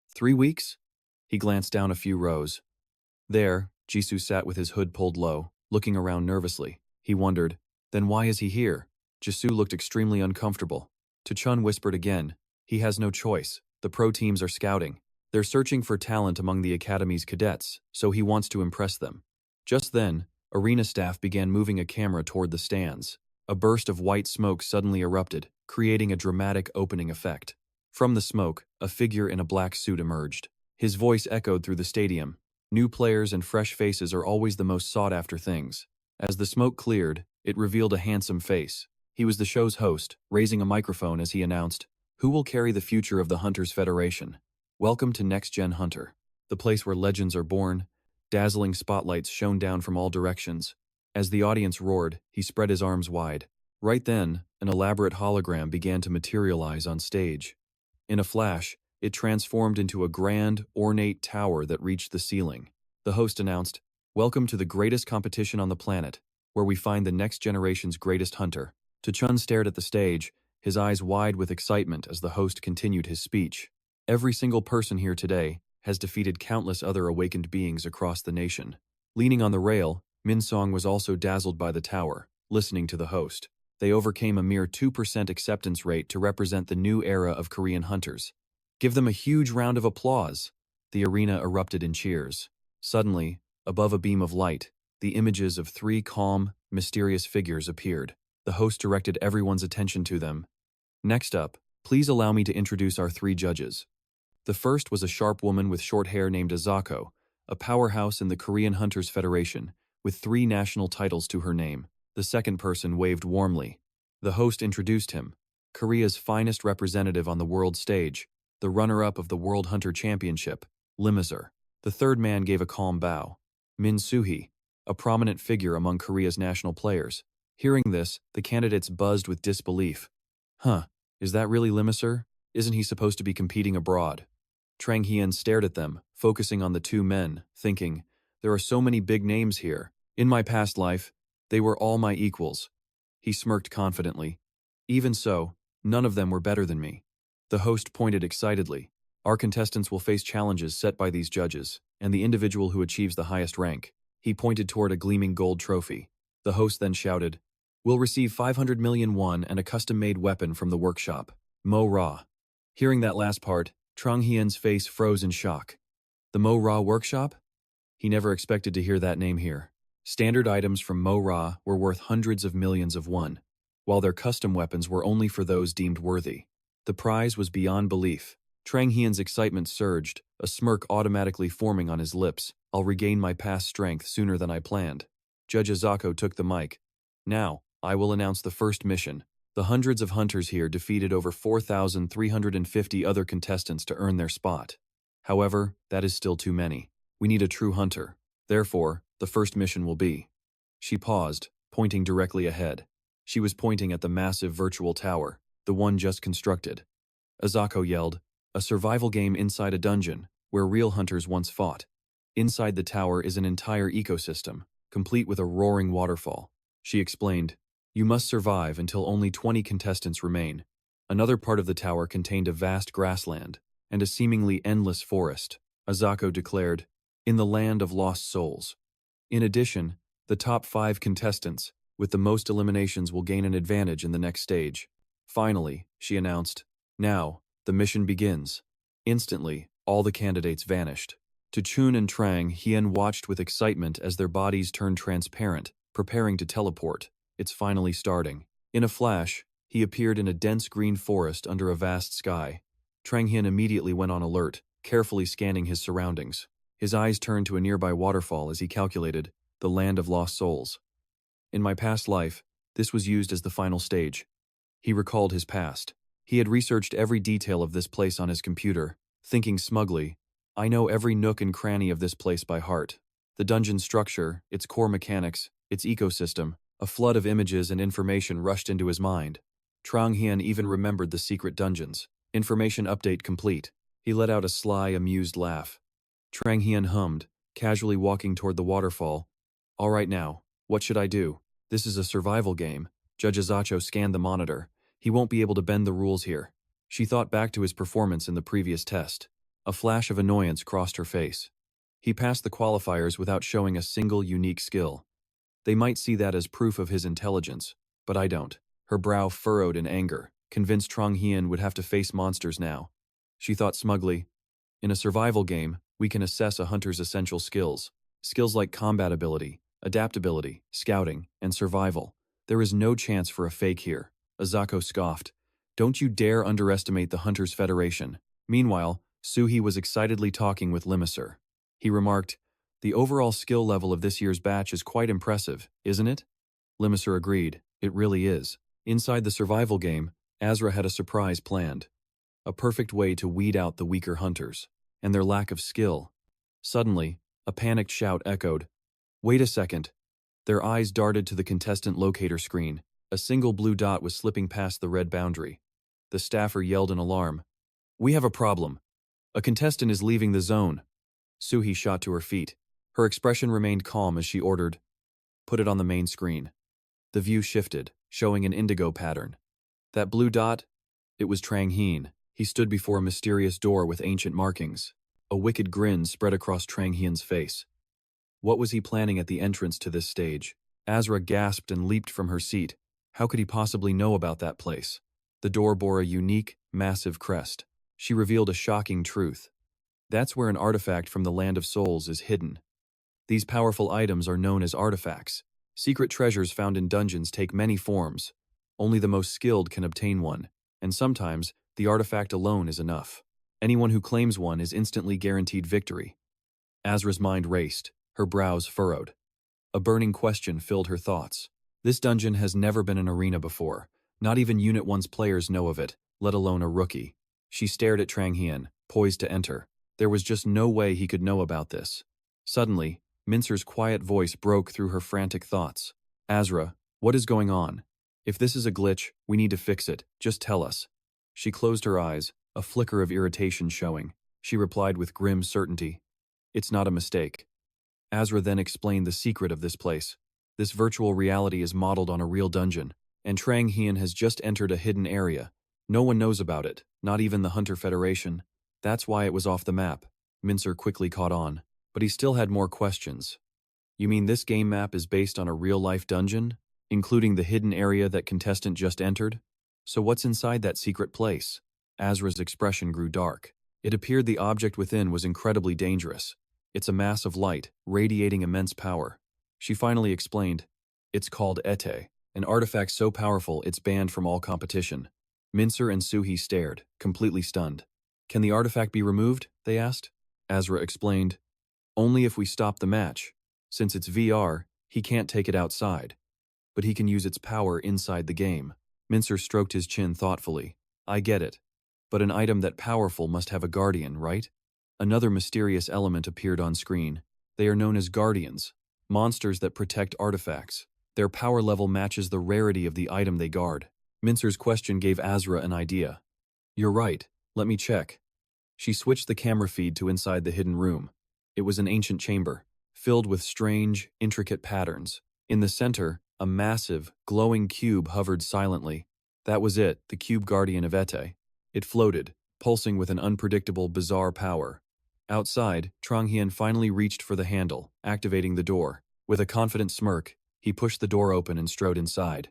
3 weeks? He glanced down a few rows. There, Jisoo sat with his hood pulled low, looking around nervously. He wondered, then why is he here? Jisoo looked extremely uncomfortable. Chun whispered again, "He has no choice. The pro teams are scouting. They're searching for talent among the academy's cadets, so he wants to impress them." Just then, arena staff began moving a camera toward the stands. A burst of white smoke suddenly erupted, creating a dramatic opening effect. From the smoke, a figure in a black suit emerged. His voice echoed through the stadium. New players and fresh faces are always the most sought-after things. As the smoke cleared, it revealed a handsome face. He was the show's host, raising a microphone as he announced, "Who will carry the future of the Hunters Federation? Welcome to Next Gen Hunter, the place where legends are born." Dazzling spotlights shone down from all directions. As the audience roared, he spread his arms wide. Right then, an elaborate hologram began to materialize on stage. In a flash, it transformed into a grand, ornate tower that reached the ceiling. The host announced, "Welcome to the greatest competition on the planet, where we find the next generation's greatest hunter." Chun stared at the stage, his eyes wide with excitement as the host continued his speech. "Every single person here today has defeated countless other awakened beings across the nation." Leaning on the rail, Min Song was also dazzled by the tower, listening to the host. They overcame a mere 2% acceptance rate to represent the new era of Korean hunters. "Give them a huge round of applause." The arena erupted in cheers. Suddenly, above a beam of light, the images of 3 calm, mysterious figures appeared. The host directed everyone's attention to them. "Next up, please allow me to introduce our 3 judges." The first was a sharp woman with short hair named Azako, a powerhouse in the Korean Hunters Federation, with 3 national titles to her name. The second person waved warmly. The host introduced him, Korea's finest representative on the world stage, the runner-up of the World Hunter Championship, Limazur. The third man gave a calm bow. Min Soo-hee, a prominent figure among Korea's national players. Hearing this, the candidates buzzed with disbelief. Is that really Limazur? Isn't he supposed to be competing abroad? Trang Hien stared at them, focusing on the 2 men, thinking, there are so many big names here. In my past life, they were all my equals. He smirked confidently. Even so, none of them were better than me. The host pointed excitedly. Our contestants will face challenges set by these judges, and the individual who achieves the highest rank. He pointed toward a gleaming gold trophy. The host then shouted, "Will receive 500 million won and a custom-made weapon from the workshop. Mo Ra." Hearing that last part, Trang Hien's face froze in shock. The Mo Ra workshop? He never expected to hear that name here. Standard items from Mo Ra were worth hundreds of millions of won, while their custom weapons were only for those deemed worthy. The prize was beyond belief. Trang Hien's excitement surged, a smirk automatically forming on his lips. "I'll regain my past strength sooner than I planned." Judge Azako took the mic. "Now, I will announce the first mission. The hundreds of hunters here defeated over 4,350 other contestants to earn their spot. However, that is still too many. We need a true hunter. Therefore, the first mission will be..." She paused, pointing directly ahead. She was pointing at the massive virtual tower, the one just constructed. Azako yelled, "A survival game inside a dungeon, where real hunters once fought. Inside the tower is an entire ecosystem, complete with a roaring waterfall." She explained, "You must survive until only 20 contestants remain." Another part of the tower contained a vast grassland and a seemingly endless forest. Azako declared, "In the land of lost souls." In addition, the top 5 contestants, with the most eliminations, will gain an advantage in the next stage. Finally, she announced, "Now, the mission begins." Instantly, all the candidates vanished. Chun and Trang Hien watched with excitement as their bodies turned transparent, preparing to teleport. It's finally starting. In a flash, he appeared in a dense green forest under a vast sky. Trang Hyun immediately went on alert, carefully scanning his surroundings. His eyes turned to a nearby waterfall as he calculated, the land of lost souls. In my past life, this was used as the final stage. He recalled his past. He had researched every detail of this place on his computer, thinking smugly, I know every nook and cranny of this place by heart. The dungeon structure, its core mechanics, its ecosystem, a flood of images and information rushed into his mind. Trang Hyun even remembered the secret dungeons. Information update complete. He let out a sly, amused laugh. Trang Hyun hummed, casually walking toward the waterfall. All right now, what should I do? This is a survival game. Judge Azacho scanned the monitor. He won't be able to bend the rules here. She thought back to his performance in the previous test. A flash of annoyance crossed her face. He passed the qualifiers without showing a single unique skill. They might see that as proof of his intelligence, but I don't. Her brow furrowed in anger, convinced Trang Hyun would have to face monsters now. She thought smugly, in a survival game, we can assess a hunter's essential skills. Skills like combat ability, adaptability, scouting, and survival. There is no chance for a fake here. Azako scoffed. Don't you dare underestimate the Hunters Federation. Meanwhile, Suhi was excitedly talking with Limaser. He remarked, the overall skill level of this year's batch is quite impressive, isn't it? Limaser agreed, it really is. Inside the survival game, Azra had a surprise planned. A perfect way to weed out the weaker hunters, and their lack of skill. Suddenly, a panicked shout echoed. Wait a second. Their eyes darted to the contestant locator screen. A single blue dot was slipping past the red boundary. The staffer yelled in alarm. We have a problem. A contestant is leaving the zone. Suhi shot to her feet. Her expression remained calm as she ordered, put it on the main screen. The view shifted, showing an indigo pattern. That blue dot? It was Trang Hyun. He stood before a mysterious door with ancient markings. A wicked grin spread across Trang Hyun's face. What was he planning at the entrance to this stage? Azra gasped and leaped from her seat. How could he possibly know about that place? The door bore a unique, massive crest. She revealed a shocking truth. That's where an artifact from the Land of Souls is hidden. These powerful items are known as artifacts. Secret treasures found in dungeons take many forms. Only the most skilled can obtain one, and sometimes the artifact alone is enough. Anyone who claims one is instantly guaranteed victory. Azra's mind raced, her brows furrowed. A burning question filled her thoughts. This dungeon has never been an arena before. Not even Unit 1's players know of it, let alone a rookie. She stared at Trang Hyun, poised to enter. There was just no way he could know about this. Suddenly, Mincer's quiet voice broke through her frantic thoughts. Azra, what is going on? If this is a glitch, we need to fix it. Just tell us. She closed her eyes, a flicker of irritation showing. She replied with grim certainty. It's not a mistake. Azra then explained the secret of this place. This virtual reality is modeled on a real dungeon, and Trang Hyun has just entered a hidden area. No one knows about it, not even the Hunter Federation. That's why it was off the map. Mincer quickly caught on, but he still had more questions. You mean this game map is based on a real-life dungeon, including the hidden area that contestant just entered? So what's inside that secret place? Azra's expression grew dark. It appeared the object within was incredibly dangerous. It's a mass of light, radiating immense power. She finally explained, it's called Ete, an artifact so powerful it's banned from all competition. Mincer and Suhi stared, completely stunned. Can the artifact be removed? They asked. Azra explained, only if we stop the match. Since it's VR, he can't take it outside. But he can use its power inside the game. Mincer stroked his chin thoughtfully. I get it. But an item that powerful must have a guardian, right? Another mysterious element appeared on screen. They are known as guardians, monsters that protect artifacts. Their power level matches the rarity of the item they guard. Mincer's question gave Azra an idea. You're right, let me check. She switched the camera feed to inside the hidden room. It was an ancient chamber, filled with strange, intricate patterns. In the center, a massive, glowing cube hovered silently. That was it, the cube guardian of Ete. It floated, pulsing with an unpredictable, bizarre power. Outside, Trang Hyun finally reached for the handle, activating the door. With a confident smirk, he pushed the door open and strode inside.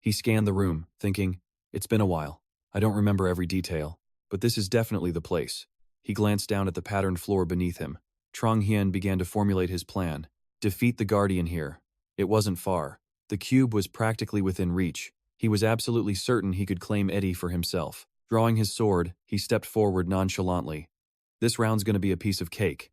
He scanned the room, thinking, it's been a while. I don't remember every detail, but this is definitely the place. He glanced down at the patterned floor beneath him. Trang Hyun began to formulate his plan. Defeat the Guardian here. It wasn't far. The cube was practically within reach. He was absolutely certain he could claim Eddie for himself. Drawing his sword, he stepped forward nonchalantly. This round's gonna be a piece of cake.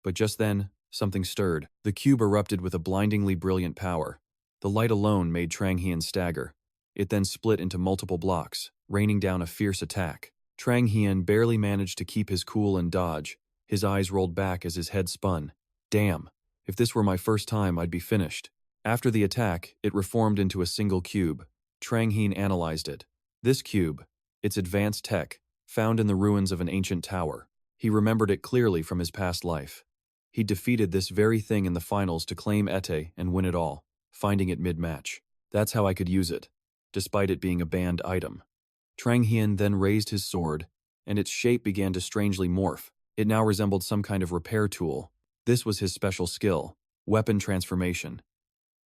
But just then, something stirred. The cube erupted with a blindingly brilliant power. The light alone made Trang Hian stagger. It then split into multiple blocks, raining down a fierce attack. Trang Hian barely managed to keep his cool and dodge. His eyes rolled back as his head spun. Damn, if this were my first time, I'd be finished. After the attack, it reformed into a single cube. Trang Hian analyzed it. This cube, its advanced tech, found in the ruins of an ancient tower. He remembered it clearly from his past life. He defeated this very thing in the finals to claim Ete and win it all, finding it mid-match. That's how I could use it, despite it being a banned item. Trang Hian then raised his sword, and its shape began to strangely morph. It now resembled some kind of repair tool. This was his special skill, weapon transformation.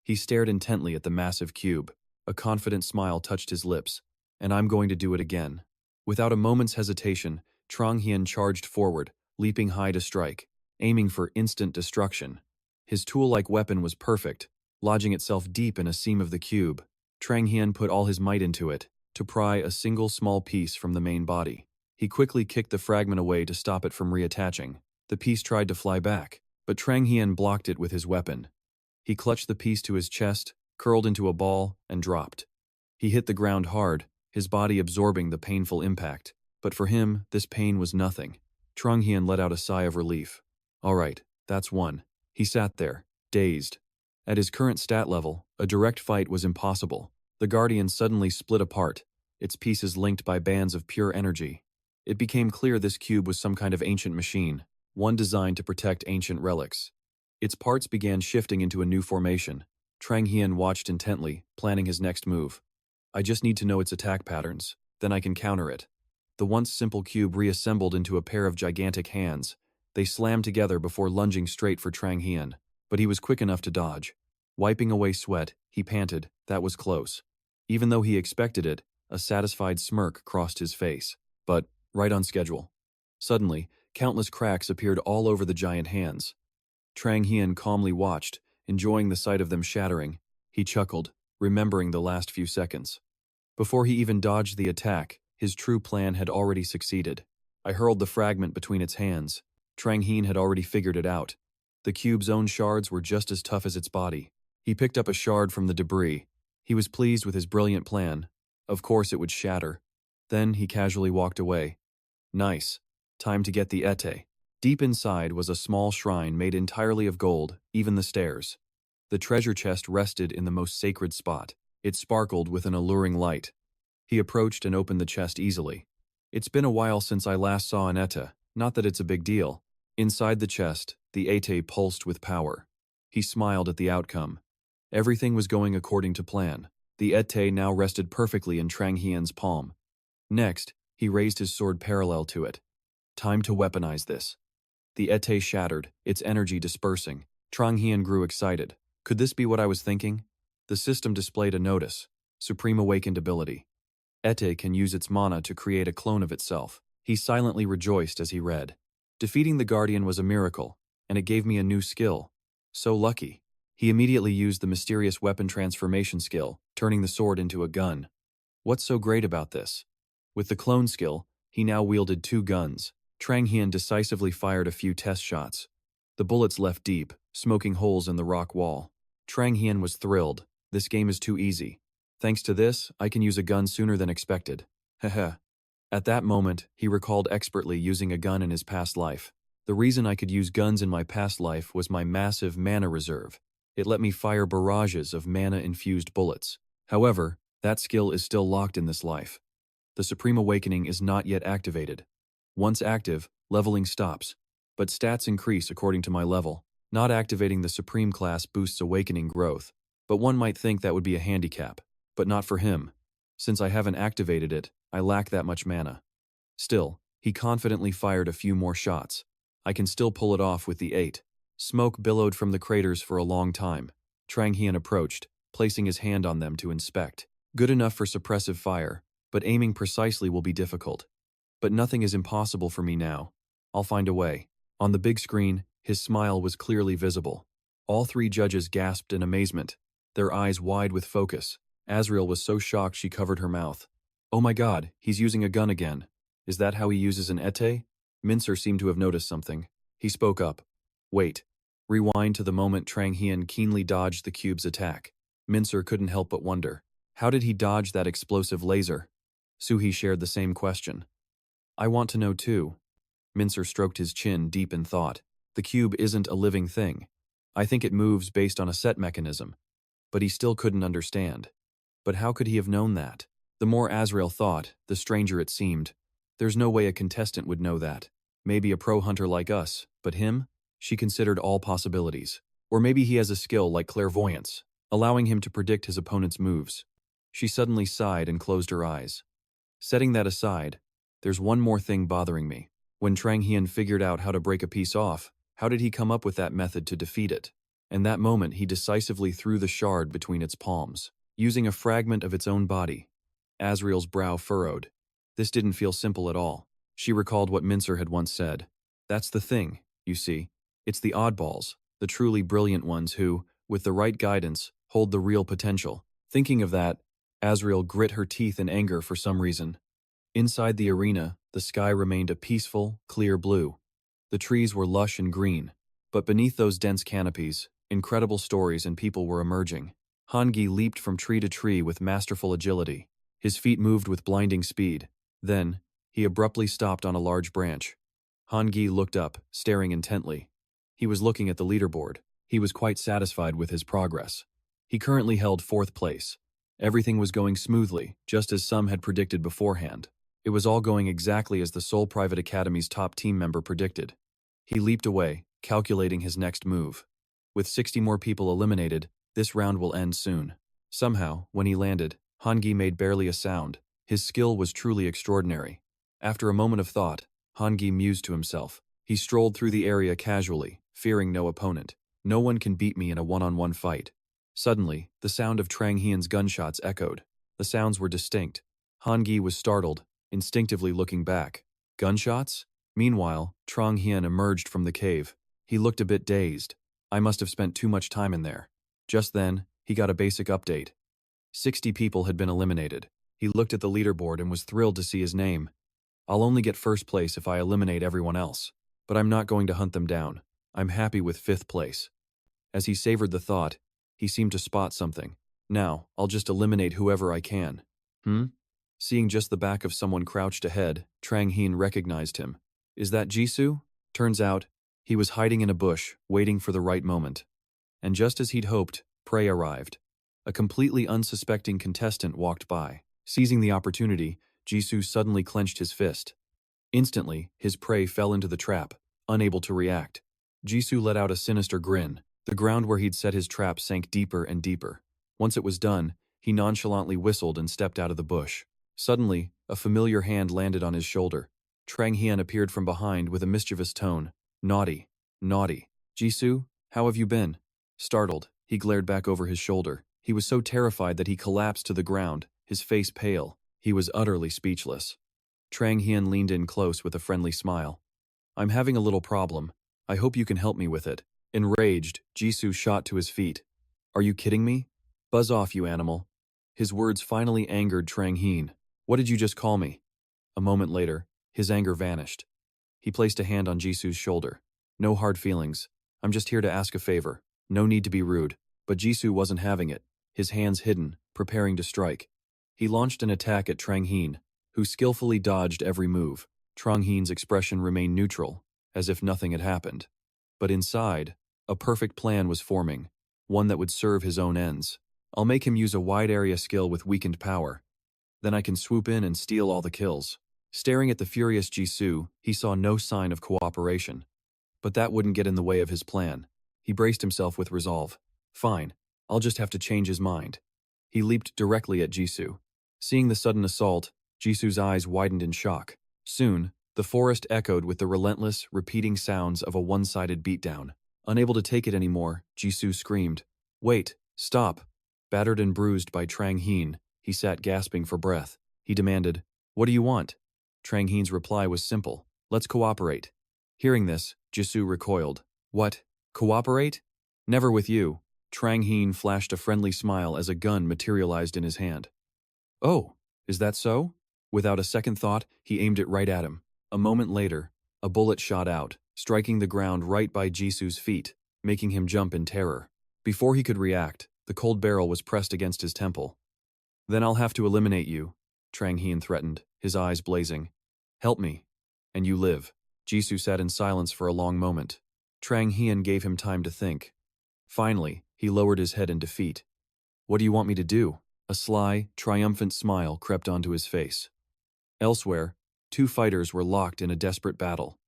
He stared intently at the massive cube. A confident smile touched his lips. And I'm going to do it again. Without a moment's hesitation, Trang Hian charged forward, leaping high to strike, aiming for instant destruction. His tool-like weapon was perfect, lodging itself deep in a seam of the cube. Trang Hian put all his might into it, to pry a single small piece from the main body. He quickly kicked the fragment away to stop it from reattaching. The piece tried to fly back, but Trang Hian blocked it with his weapon. He clutched the piece to his chest, curled into a ball, and dropped. He hit the ground hard, his body absorbing the painful impact. But for him, this pain was nothing. Trang Hian let out a sigh of relief. All right, that's one. He sat there, dazed. At his current stat level, a direct fight was impossible. The Guardian suddenly split apart, its pieces linked by bands of pure energy. It became clear this cube was some kind of ancient machine, one designed to protect ancient relics. Its parts began shifting into a new formation. Trang Hian watched intently, planning his next move. I just need to know its attack patterns, then I can counter it. The once simple cube reassembled into a pair of gigantic hands. They slammed together before lunging straight for Trang Hian, but he was quick enough to dodge. Wiping away sweat, he panted, that was close. Even though he expected it, a satisfied smirk crossed his face. But, right on schedule. Suddenly, countless cracks appeared all over the giant hands. Trang Hian calmly watched, enjoying the sight of them shattering. He chuckled, remembering the last few seconds. Before he even dodged the attack, his true plan had already succeeded. I hurled the fragment between its hands. Trang Hian had already figured it out. The cube's own shards were just as tough as its body. He picked up a shard from the debris. He was pleased with his brilliant plan. Of course it would shatter. Then he casually walked away. Nice. Time to get the Ete. Deep inside was a small shrine made entirely of gold, even the stairs. The treasure chest rested in the most sacred spot. It sparkled with an alluring light. He approached and opened the chest easily. It's been a while since I last saw an Ete, not that it's a big deal. Inside the chest, the Ete pulsed with power. He smiled at the outcome. Everything was going according to plan. The Ete now rested perfectly in Trang Hian's palm. Next, he raised his sword parallel to it. Time to weaponize this. The Ete shattered, its energy dispersing. Trang Hian grew excited. Could this be what I was thinking? The system displayed a notice. Supreme Awakened ability. Ete can use its mana to create a clone of itself. He silently rejoiced as he read. Defeating the Guardian was a miracle, and it gave me a new skill. So lucky. He immediately used the mysterious weapon transformation skill, turning the sword into a gun. What's so great about this? With the clone skill, he now wielded two guns. Trang Hian decisively fired a few test shots. The bullets left deep, smoking holes in the rock wall. Trang Hian was thrilled. This game is too easy. Thanks to this, I can use a gun sooner than expected. Heh. At that moment, he recalled expertly using a gun in his past life. The reason I could use guns in my past life was my massive mana reserve. It let me fire barrages of mana-infused bullets. However, that skill is still locked in this life. The Supreme Awakening is not yet activated. Once active, leveling stops, but stats increase according to my level. Not activating the Supreme class boosts Awakening growth, but one might think that would be a handicap. But not for him. Since I haven't activated it, I lack that much mana. Still, he confidently fired a few more shots. I can still pull it off with the 8. Smoke billowed from the craters for a long time. Trang Hian approached, placing his hand on them to inspect. Good enough for suppressive fire, but aiming precisely will be difficult. But nothing is impossible for me now. I'll find a way. On the big screen, his smile was clearly visible. All three judges gasped in amazement, their eyes wide with focus. Azriel was so shocked she covered her mouth. Oh my god, he's using a gun again. Is that how he uses an ete? Mincer seemed to have noticed something. He spoke up. Wait. Rewind to the moment Trang Hien keenly dodged the cube's attack. Mincer couldn't help but wonder. How did he dodge that explosive laser? Suhi shared the same question. I want to know too. Mincer stroked his chin deep in thought. The cube isn't a living thing. I think it moves based on a set mechanism. But he still couldn't understand. But how could he have known that? The more Azrael thought, the stranger it seemed. There's no way a contestant would know that. Maybe a pro hunter like us, but him? She considered all possibilities. Or maybe he has a skill like clairvoyance, allowing him to predict his opponent's moves. She suddenly sighed and closed her eyes. Setting that aside, there's one more thing bothering me. When Trang Hien figured out how to break a piece off, how did he come up with that method to defeat it? In that moment, he decisively threw the shard between its palms, using a fragment of its own body. Azrael's brow furrowed. This didn't feel simple at all. She recalled what Mincer had once said. That's the thing, you see. It's the oddballs, the truly brilliant ones who, with the right guidance, hold the real potential. Thinking of that, Azrael grit her teeth in anger for some reason. Inside the arena, the sky remained a peaceful, clear blue. The trees were lush and green, but beneath those dense canopies, incredible stories and people were emerging. Hangi leaped from tree to tree with masterful agility. His feet moved with blinding speed. Then, he abruptly stopped on a large branch. Hangi looked up, staring intently. He was looking at the leaderboard. He was quite satisfied with his progress. He currently held 4th place. Everything was going smoothly, just as some had predicted beforehand. It was all going exactly as the Seoul Private Academy's top team member predicted. He leaped away, calculating his next move. With 60 more people eliminated, this round will end soon. Somehow, when he landed, Hangi made barely a sound. His skill was truly extraordinary. After a moment of thought, Hangi mused to himself. He strolled through the area casually, fearing no opponent. No one can beat me in a one-on-one fight. Suddenly, the sound of Trang Hien's gunshots echoed. The sounds were distinct. Hangi was startled, instinctively looking back. Gunshots? Meanwhile, Trang Hien emerged from the cave. He looked a bit dazed. I must have spent too much time in there. Just then, he got a basic update. 60 people had been eliminated. He looked at the leaderboard and was thrilled to see his name. I'll only get 1st place if I eliminate everyone else. But I'm not going to hunt them down. I'm happy with 5th place. As he savored the thought, he seemed to spot something. Now, I'll just eliminate whoever I can. Seeing just the back of someone crouched ahead, Trang Hien recognized him. Is that Jisoo? Turns out, he was hiding in a bush, waiting for the right moment. And just as he'd hoped, prey arrived. A completely unsuspecting contestant walked by. Seizing the opportunity, Jisoo suddenly clenched his fist. Instantly, his prey fell into the trap, unable to react. Jisoo let out a sinister grin. The ground where he'd set his trap sank deeper and deeper. Once it was done, he nonchalantly whistled and stepped out of the bush. Suddenly, a familiar hand landed on his shoulder. Trang Hien appeared from behind with a mischievous tone. Naughty. Naughty. Jisoo, how have you been? Startled, he glared back over his shoulder. He was so terrified that he collapsed to the ground, his face pale. He was utterly speechless. Trang Hien leaned in close with a friendly smile. I'm having a little problem. I hope you can help me with it. Enraged, Jisoo shot to his feet. Are you kidding me? Buzz off, you animal. His words finally angered Trang Hien. What did you just call me? A moment later, his anger vanished. He placed a hand on Jisoo's shoulder. No hard feelings. I'm just here to ask a favor. No need to be rude. But Jisoo wasn't having it, his hands hidden, preparing to strike. He launched an attack at Trang Hien, who skillfully dodged every move. Trang Hien's expression remained neutral, as if nothing had happened. But inside, a perfect plan was forming, one that would serve his own ends. I'll make him use a wide area skill with weakened power. Then I can swoop in and steal all the kills. Staring at the furious Jisoo, he saw no sign of cooperation. But that wouldn't get in the way of his plan. He braced himself with resolve. Fine, I'll just have to change his mind. He leaped directly at Jisoo. Seeing the sudden assault, Jisoo's eyes widened in shock. Soon, the forest echoed with the relentless, repeating sounds of a one-sided beatdown. Unable to take it anymore, Jisoo screamed. Wait, stop. Battered and bruised by Trang Hien, he sat gasping for breath. He demanded, What do you want? Trang Hien's reply was simple. Let's cooperate. Hearing this, Jisoo recoiled. What? Cooperate? Never with you. Trang Hien flashed a friendly smile as a gun materialized in his hand. Oh, is that so? Without a second thought, he aimed it right at him. A moment later, a bullet shot out, striking the ground right by Jisu's feet, making him jump in terror. Before he could react, the cold barrel was pressed against his temple. "Then I'll have to eliminate you," Trang Hien threatened, his eyes blazing. "Help me, and you live." Jisoo sat in silence for a long moment. Trang Hien gave him time to think. Finally, he lowered his head in defeat. "What do you want me to do?" A sly, triumphant smile crept onto his face. Elsewhere, two fighters were locked in a desperate battle.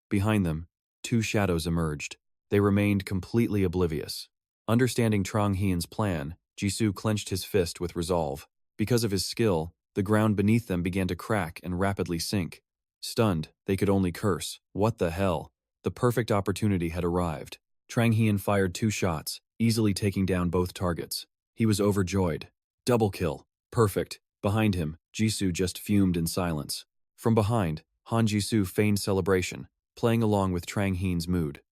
Behind them, two shadows emerged. They remained completely oblivious. Understanding Trang Hien's plan, Jisoo clenched his fist with resolve. Because of his skill, the ground beneath them began to crack and rapidly sink. Stunned, they could only curse. What the hell? The perfect opportunity had arrived. Trang Hien fired 2 shots, easily taking down both targets. He was overjoyed. Double kill. Perfect. Behind him, Jisoo just fumed in silence. From behind, Han Jisoo feigned celebration, playing along with Trang Hien's mood.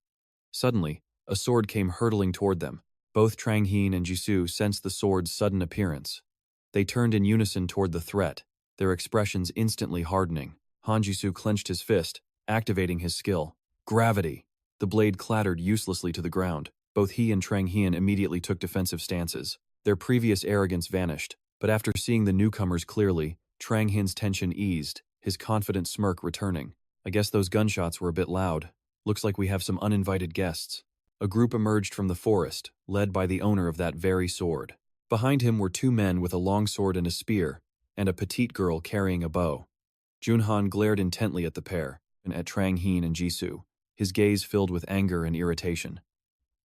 Suddenly, a sword came hurtling toward them. Both Trang Hien and Jisoo sensed the sword's sudden appearance. They turned in unison toward the threat, their expressions instantly hardening. Han Jisoo clenched his fist, activating his skill. Gravity! The blade clattered uselessly to the ground. Both he and Trang Hien immediately took defensive stances. Their previous arrogance vanished, but after seeing the newcomers clearly, Trang Hien's tension eased, his confident smirk returning. "I guess those gunshots were a bit loud. Looks like we have some uninvited guests." A group emerged from the forest, led by the owner of that very sword. Behind him were 2 men with a long sword and a spear, and a petite girl carrying a bow. Junhan glared intently at the pair, and at Trang Hien and Jisoo, his gaze filled with anger and irritation.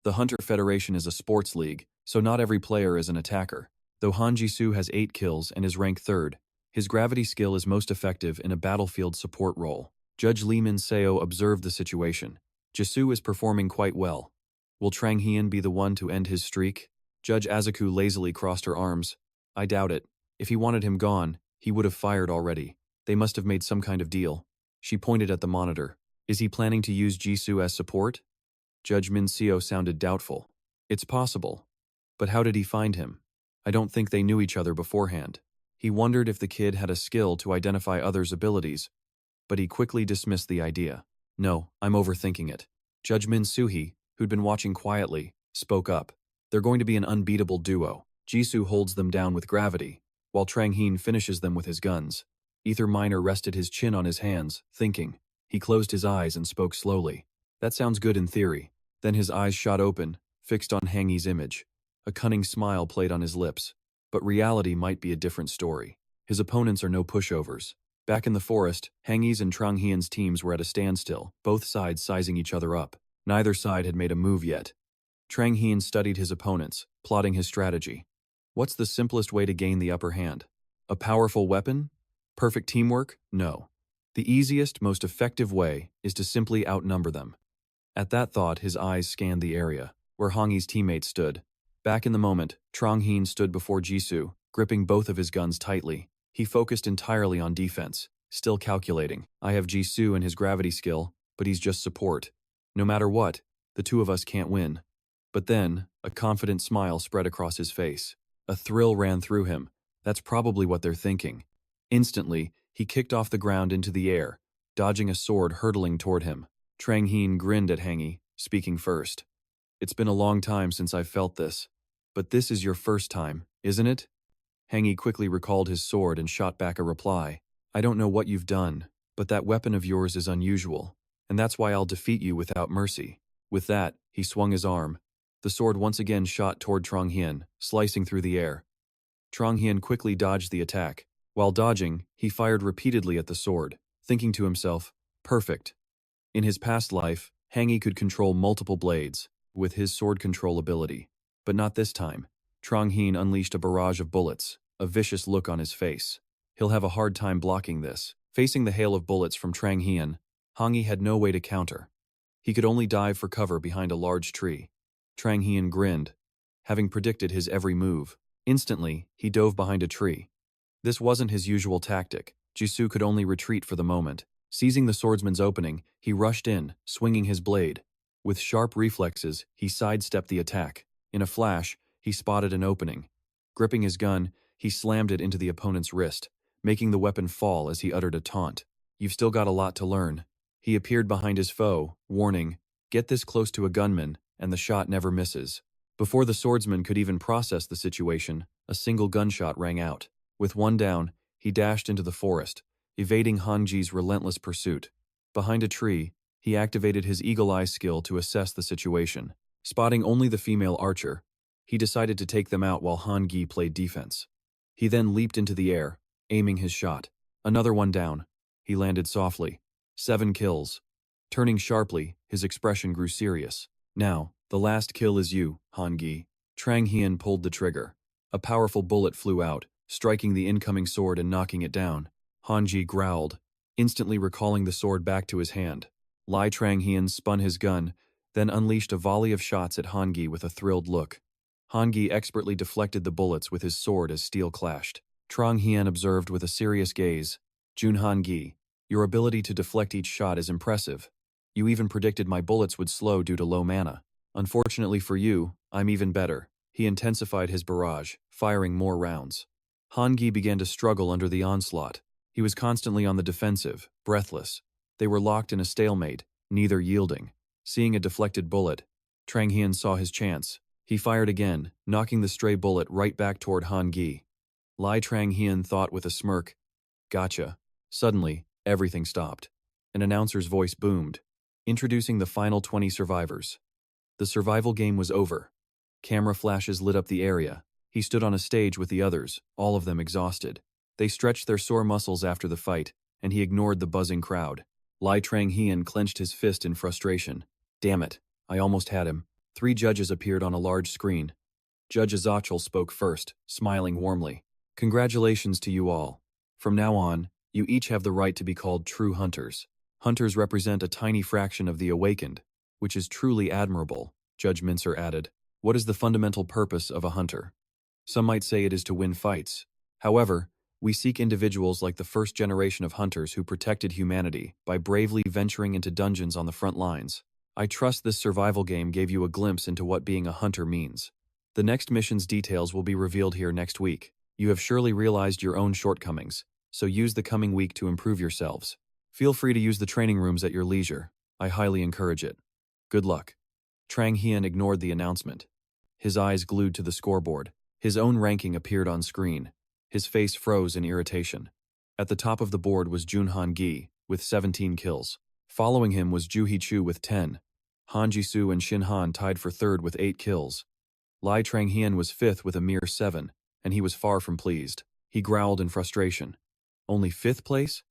The Hunter Federation is a sports league, so not every player is an attacker. Though Han Jisoo has 8 kills and is ranked 3rd, his gravity skill is most effective in a battlefield support role. Judge Lee Min Seo observed the situation. Jisoo is performing quite well. Will Trang Hien be the one to end his streak? Judge Azuku lazily crossed her arms. "I doubt it. If he wanted him gone, he would have fired already. They must have made some kind of deal." She pointed at the monitor. "Is he planning to use Jisoo as support?" Judge Min Seo sounded doubtful. "It's possible. But how did he find him? I don't think they knew each other beforehand." He wondered if the kid had a skill to identify others' abilities, but he quickly dismissed the idea. "No, I'm overthinking it." Judge Min Soo-hee, who'd been watching quietly, spoke up. "They're going to be an unbeatable duo. Jisoo holds them down with gravity, while Trang Hien finishes them with his guns." Ether Minor rested his chin on his hands, thinking. He closed his eyes and spoke slowly. "That sounds good in theory." Then his eyes shot open, fixed on Hangi's image. A cunning smile played on his lips. But reality might be a different story. His opponents are no pushovers. Back in the forest, Hangi's and Trang Hien's teams were at a standstill, both sides sizing each other up. Neither side had made a move yet. Trang Hien studied his opponents, plotting his strategy. What's the simplest way to gain the upper hand? A powerful weapon? Perfect teamwork? No. The easiest, most effective way is to simply outnumber them. At that thought, his eyes scanned the area, where Hangi's teammates stood. Back in the moment, Trang Hien stood before Jisoo, gripping both of his guns tightly. He focused entirely on defense, still calculating. "I have Jisoo and his gravity skill, but he's just support. No matter what, the two of us can't win." But then, a confident smile spread across his face. A thrill ran through him. That's probably what they're thinking. Instantly, he kicked off the ground into the air, dodging a sword hurtling toward him. Trang Hien grinned at Hangi, speaking first. "It's been a long time since I've felt this. But this is your first time, isn't it?" Hangi quickly recalled his sword and shot back a reply. "I don't know what you've done, but that weapon of yours is unusual, and that's why I'll defeat you without mercy." With that, he swung his arm. The sword once again shot toward Trang Hien, slicing through the air. Trang Hien quickly dodged the attack. While dodging, he fired repeatedly at the sword, thinking to himself, "Perfect." In his past life, Hangi could control multiple blades, with his sword control ability. But not this time. Trang Hien unleashed a barrage of bullets, a vicious look on his face. He'll have a hard time blocking this. Facing the hail of bullets from Trang Hien, Hangi had no way to counter. He could only dive for cover behind a large tree. Trang Hien grinned, having predicted his every move. Instantly, he dove behind a tree. This wasn't his usual tactic. Jisoo could only retreat for the moment. Seizing the swordsman's opening, he rushed in, swinging his blade. With sharp reflexes, he sidestepped the attack. In a flash, he spotted an opening. Gripping his gun, he slammed it into the opponent's wrist, making the weapon fall as he uttered a taunt. "You've still got a lot to learn." He appeared behind his foe, warning, "Get this close to a gunman, and the shot never misses." Before the swordsman could even process the situation, a single gunshot rang out. With one down, he dashed into the forest, evading Hanji's relentless pursuit. Behind a tree, he activated his eagle eye skill to assess the situation. Spotting only the female archer, he decided to take them out while Han-gi played defense. He then leaped into the air, aiming his shot. Another one down. He landed softly. 7 kills. Turning sharply, his expression grew serious. "Now, the last kill is you, Han-gi." Trang Hien pulled the trigger. A powerful bullet flew out, striking the incoming sword and knocking it down. Han-gi growled, instantly recalling the sword back to his hand. Lai Trang Hien spun his gun, then unleashed a volley of shots at Han-gi with a thrilled look. Han-gi expertly deflected the bullets with his sword as steel clashed. Trang Hien observed with a serious gaze, "Jun Han-gi, your ability to deflect each shot is impressive. You even predicted my bullets would slow due to low mana. Unfortunately for you, I'm even better." He intensified his barrage, firing more rounds. Han-gi began to struggle under the onslaught. He was constantly on the defensive, breathless. They were locked in a stalemate, neither yielding. Seeing a deflected bullet, Trang Hien saw his chance. He fired again, knocking the stray bullet right back toward Han-gi. Lai Trang Hien thought with a smirk, "Gotcha." Suddenly, everything stopped. An announcer's voice boomed, introducing the final 20 survivors. The survival game was over. Camera flashes lit up the area. He stood on a stage with the others, all of them exhausted. They stretched their sore muscles after the fight, and he ignored the buzzing crowd. Lai Trang Hien clenched his fist in frustration. "Damn it, I almost had him." 3 judges appeared on a large screen. Judge Azachel spoke first, smiling warmly. "Congratulations to you all. From now on, you each have the right to be called true hunters. Hunters represent a tiny fraction of the awakened, which is truly admirable," Judge Mincer added. "What is the fundamental purpose of a hunter? Some might say it is to win fights. However, we seek individuals like the first generation of hunters who protected humanity by bravely venturing into dungeons on the front lines. I trust this survival game gave you a glimpse into what being a hunter means. The next mission's details will be revealed here next week. You have surely realized your own shortcomings, so use the coming week to improve yourselves. Feel free to use the training rooms at your leisure. I highly encourage it. Good luck." Trang Hien ignored the announcement. His eyes glued to the scoreboard. His own ranking appeared on screen. His face froze in irritation. At the top of the board was Jun Han-gi, with 17 kills. Following him was Ju Hee-chu with 10. Han Ji-soo and Shin Han tied for third with 8 kills. Lai Trang Hien was fifth with a mere 7, and he was far from pleased. He growled in frustration. Only 5th place?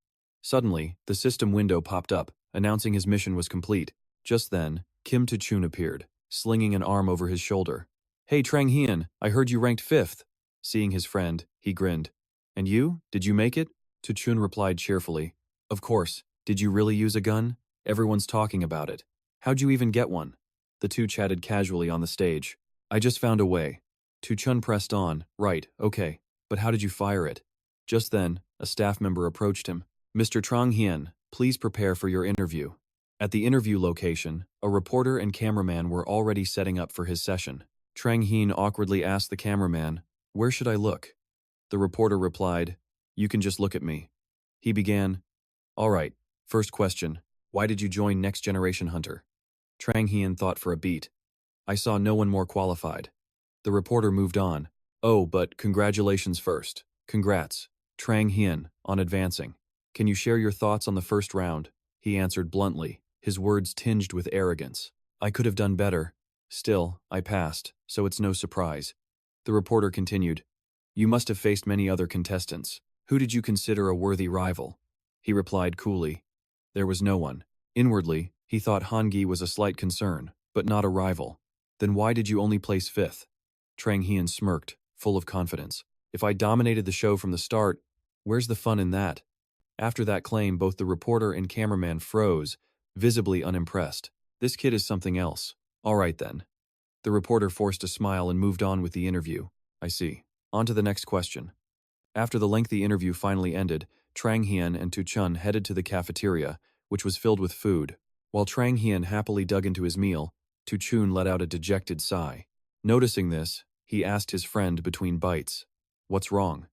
Suddenly, the system window popped up, announcing his mission was complete. Just then, Kim Tu-chun appeared, slinging an arm over his shoulder. "Hey Trang Hien, I heard you ranked 5th. Seeing his friend, he grinned. "And you? Did you make it?" Tu-chun replied cheerfully. "Of course. Did you really use a gun? Everyone's talking about it. How'd you even get one?" The two chatted casually on the stage. "I just found a way." Tu-chun pressed on. "Right, okay. But how did you fire it?" Just then, a staff member approached him. "Mr. Trang Hien, please prepare for your interview." At the interview location, a reporter and cameraman were already setting up for his session. Trang Hien awkwardly asked the cameraman, "Where should I look?" The reporter replied, "You can just look at me." He began, "All right, first question, why did you join Next Generation Hunter?" Trang Hien thought for a beat. "I saw no one more qualified." The reporter moved on. "Oh, but congratulations first. Congrats, Trang Hien, on advancing. Can you share your thoughts on the first round?" He answered bluntly, his words tinged with arrogance. "I could have done better. Still, I passed, so it's no surprise." The reporter continued, "You must have faced many other contestants. Who did you consider a worthy rival?" He replied coolly, "There was no one." Inwardly, he thought Han-gi was a slight concern, but not a rival. "Then why did you only place 5th? Trang Hien smirked, full of confidence. "If I dominated the show from the start, where's the fun in that?" After that claim, both the reporter and cameraman froze, visibly unimpressed. "This kid is something else. All right then." The reporter forced a smile and moved on with the interview. "I see. On to the next question." After the lengthy interview finally ended, Trang Hien and Tu-chun headed to the cafeteria, which was filled with food. While Trang Hien happily dug into his meal, Tu-chun let out a dejected sigh. Noticing this, he asked his friend between bites, "What's wrong?"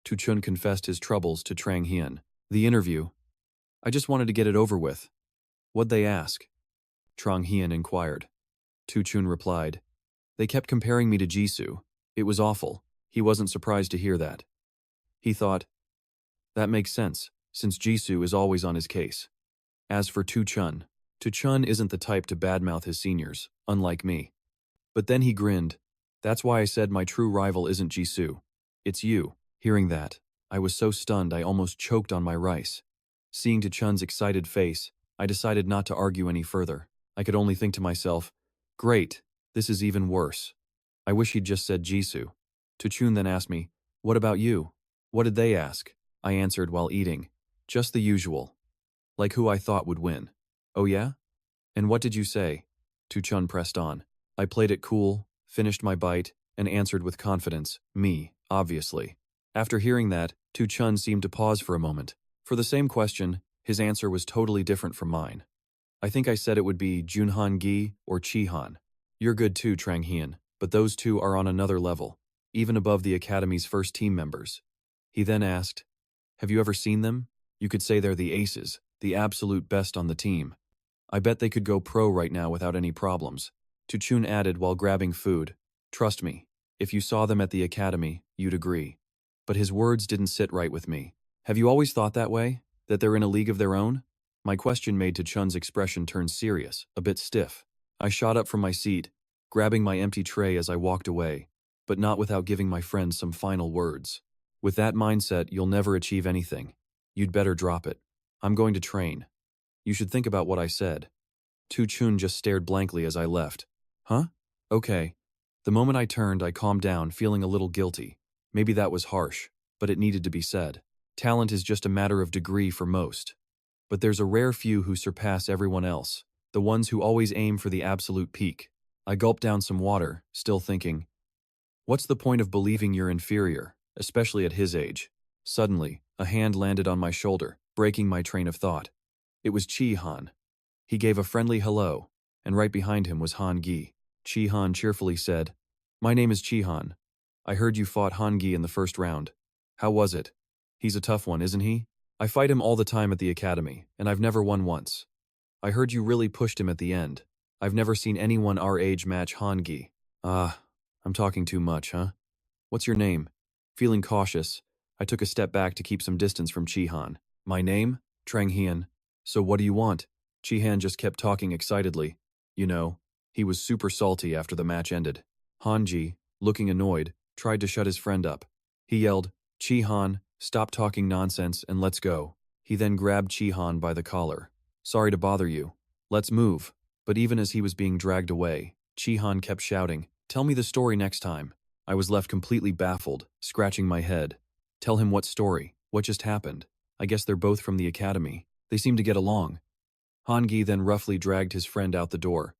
Tu Chun confessed his troubles to Trang Hian. The interview. I just wanted to get it over with. What'd they ask? Trang Hian inquired. Tu Chun replied. They kept comparing me to Jisoo. It was awful. He wasn't surprised to hear that. He thought, that makes sense, since Jisoo is always on his case. As for Tu Chun isn't the type to badmouth his seniors, unlike me. But then he grinned. That's why I said my true rival isn't Jisoo. It's you. Hearing that, I was so stunned I almost choked on my rice. Seeing Tu Chun's excited face, I decided not to argue any further. I could only think to myself, great, this is even worse. I wish he'd just said Jisoo. Tu Chun then asked me, what about you? What did they ask? I answered while eating. Just the usual. Like who I thought would win. Oh yeah? And what did you say? Tu Chun pressed on. I played it cool, finished my bite, and answered with confidence, me, obviously. After hearing that, Tu Chun seemed to pause for a moment. For the same question, his answer was totally different from mine. I think I said it would be Junhan Gi or Chihan. You're good too, Trang Hian, but those two are on another level, even above the Academy's first team members. He then asked, have you ever seen them? You could say they're the aces, the absolute best on the team. I bet they could go pro right now without any problems. Tu Chun added while grabbing food, trust me, if you saw them at the Academy, you'd agree. But his words didn't sit right with me. Have you always thought that way? That they're in a league of their own? My question made Tu Chun's expression turn serious, a bit stiff. I shot up from my seat, grabbing my empty tray as I walked away, but not without giving my friend some final words. With that mindset, you'll never achieve anything. You'd better drop it. I'm going to train. You should think about what I said. Tu Chun just stared blankly as I left. Huh? Okay. The moment I turned, I calmed down, feeling a little guilty. Maybe that was harsh, but it needed to be said. Talent is just a matter of degree for most. But there's a rare few who surpass everyone else, the ones who always aim for the absolute peak. I gulped down some water, still thinking, what's the point of believing you're inferior, especially at his age? Suddenly, a hand landed on my shoulder, breaking my train of thought. It was Chi Han. He gave a friendly hello, and right behind him was Han Gi. Chi Han cheerfully said, my name is Chi Han. I heard you fought Han Gi in the first round. How was it? He's a tough one, isn't he? I fight him all the time at the Academy, and I've never won once. I heard you really pushed him at the end. I've never seen anyone our age match Han Gi. I'm talking too much, huh? What's your name? Feeling cautious, I took a step back to keep some distance from Chi Han. My name? Trang Hian. So what do you want? Chi Han just kept talking excitedly. You know, he was super salty after the match ended. Han Ji, looking annoyed, tried to shut his friend up. He yelled, Chi Han, stop talking nonsense and let's go. He then grabbed Chi Han by the collar. Sorry to bother you. Let's move. But even as he was being dragged away, Chi Han kept shouting, tell me the story next time. I was left completely baffled, scratching my head. Tell him what story? What just happened? I guess they're both from the Academy. They seem to get along. Han Gi then roughly dragged his friend out the door.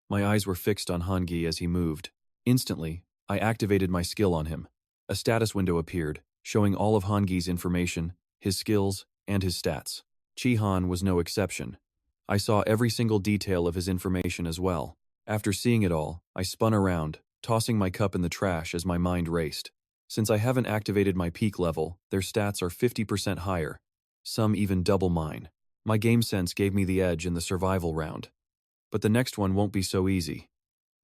My eyes were fixed on Han Gi as he moved. Instantly, I activated my skill on him. A status window appeared, showing all of Han Gi's information, his skills, and his stats. Chi Han was no exception. I saw every single detail of his information as well. After seeing it all, I spun around, tossing my cup in the trash as my mind raced. Since I haven't activated my peak level, their stats are 50% higher, some even double mine. My game sense gave me the edge in the survival round. But the next one won't be so easy.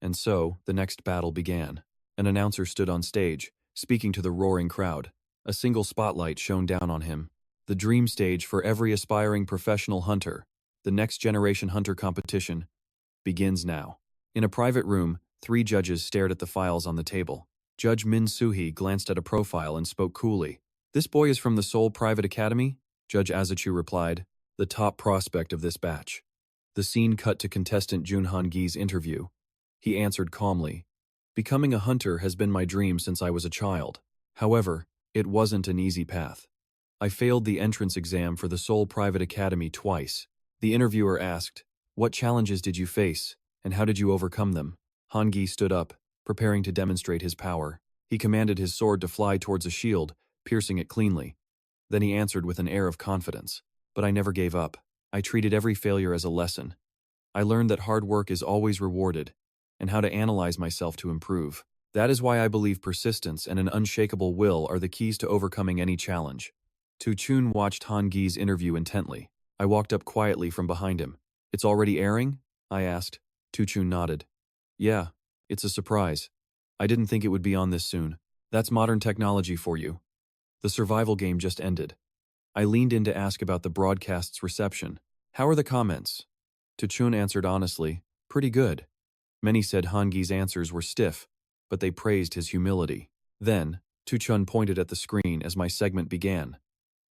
And so, the next battle began. An announcer stood on stage, speaking to the roaring crowd. A single spotlight shone down on him. The dream stage for every aspiring professional hunter, the Next Generation Hunter competition, begins now. In a private room, 3 judges stared at the files on the table. Judge Min Soo-hee glanced at a profile and spoke coolly. This boy is from the Seoul Private Academy? Judge Azachu replied, the top prospect of this batch. The scene cut to contestant Junhan Gi's interview. He answered calmly, becoming a hunter has been my dream since I was a child. However, it wasn't an easy path. I failed the entrance exam for the Seoul Private Academy twice. The interviewer asked, what challenges did you face, and how did you overcome them? Han Gi stood up, preparing to demonstrate his power. He commanded his sword to fly towards a shield, piercing it cleanly. Then he answered with an air of confidence. But I never gave up. I treated every failure as a lesson. I learned that hard work is always rewarded, and how to analyze myself to improve. That is why I believe persistence and an unshakable will are the keys to overcoming any challenge. Tu Chun watched Han Gi's interview intently. I walked up quietly from behind him. It's already airing? I asked. Tu Chun nodded. Yeah, it's a surprise. I didn't think it would be on this soon. That's modern technology for you. The survival game just ended. I leaned in to ask about the broadcast's reception. How are the comments? Tu Chun answered honestly, pretty good. Many said Han Gi's answers were stiff, but they praised his humility. Then, Tu Chun pointed at the screen as my segment began.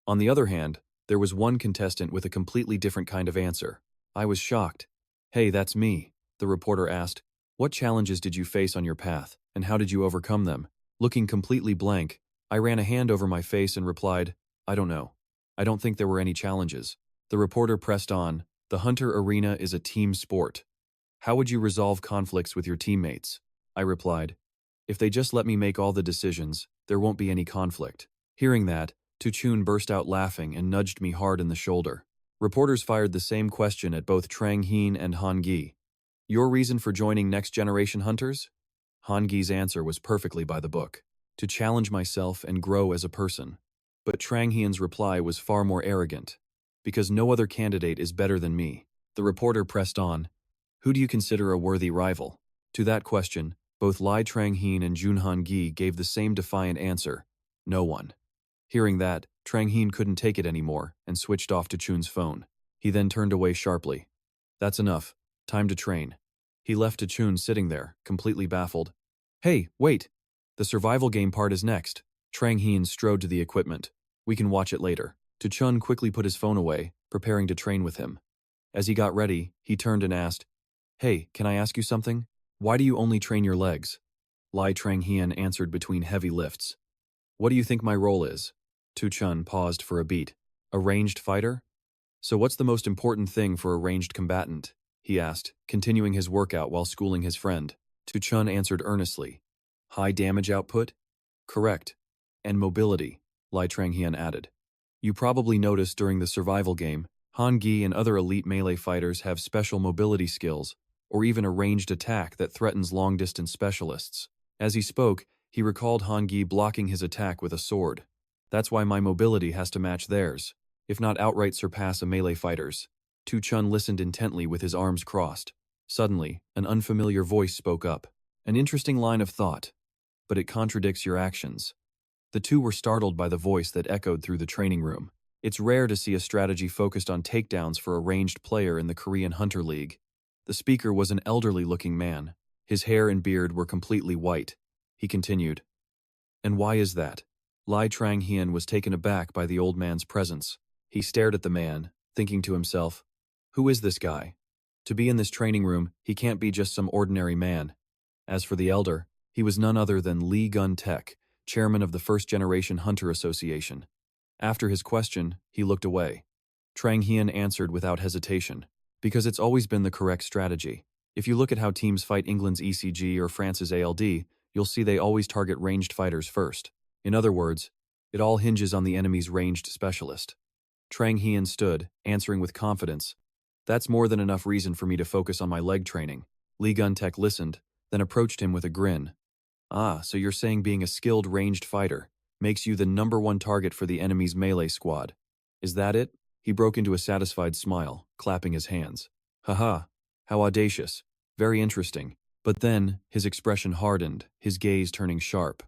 On the other hand, there was one contestant with a completely different kind of answer. I was shocked. Hey, that's me, the reporter asked. What challenges did you face on your path, and how did you overcome them? Looking completely blank, I ran a hand over my face and replied, I don't know. I don't think there were any challenges. The reporter pressed on, the hunter arena is a team sport. How would you resolve conflicts with your teammates? I replied, if they just let me make all the decisions, there won't be any conflict. Hearing that, Tu Chun burst out laughing and nudged me hard in the shoulder. Reporters fired the same question at both Trang Hien and Han Gi. Your reason for joining Next Generation Hunters? Han Gi's answer was perfectly by the book. To challenge myself and grow as a person. But Trang Hien's reply was far more arrogant. Because no other candidate is better than me. The reporter pressed on. Who do you consider a worthy rival? To that question, both Lai Trang Hien and Jun Han Gi gave the same defiant answer. No one. Hearing that, Trang Hien couldn't take it anymore and switched off to Chun's phone. He then turned away sharply. That's enough. Time to train. He left to Chun sitting there, completely baffled. Hey, wait! The survival game part is next. Trang Hien strode to the equipment. We can watch it later. Tu Chun quickly put his phone away, preparing to train with him. As he got ready, he turned and asked, Hey, can I ask you something? Why do you only train your legs? Lai Trang Hien answered between heavy lifts. What do you think my role is? Tu Chun paused for a beat. A ranged fighter? So what's the most important thing for a ranged combatant? He asked, continuing his workout while schooling his friend. Tu Chun answered earnestly. High damage output? Correct. And mobility, Lai Trang Hien added. You probably noticed during the survival game, Han Gi and other elite melee fighters have special mobility skills, or even a ranged attack that threatens long-distance specialists. As he spoke, he recalled Han Gi blocking his attack with a sword. That's why my mobility has to match theirs, if not outright surpass a melee fighter's. Tu Chun listened intently with his arms crossed. Suddenly, an unfamiliar voice spoke up. An interesting line of thought, but it contradicts your actions. The two were startled by the voice that echoed through the training room. It's rare to see a strategy focused on takedowns for a ranged player in the Korean Hunter League. The speaker was an elderly-looking man. His hair and beard were completely white. He continued. And why is that? Lai Trang Hien was taken aback by the old man's presence. He stared at the man, thinking to himself, who is this guy? To be in this training room, he can't be just some ordinary man. As for the elder, he was none other than Lee Gun Tek, chairman of the First Generation Hunter Association. After his question, he looked away. Trang Hien answered without hesitation, because it's always been the correct strategy. If you look at how teams fight England's ECG or France's ALD, you'll see they always target ranged fighters first. In other words, it all hinges on the enemy's ranged specialist. Trang Hien stood, answering with confidence. That's more than enough reason for me to focus on my leg training. Lee Gun Tek listened, then approached him with a grin. Ah, so you're saying being a skilled ranged fighter makes you the #1 target for the enemy's melee squad. Is that it? He broke into a satisfied smile, clapping his hands. Haha, how audacious. Very interesting. But then, his expression hardened, his gaze turning sharp.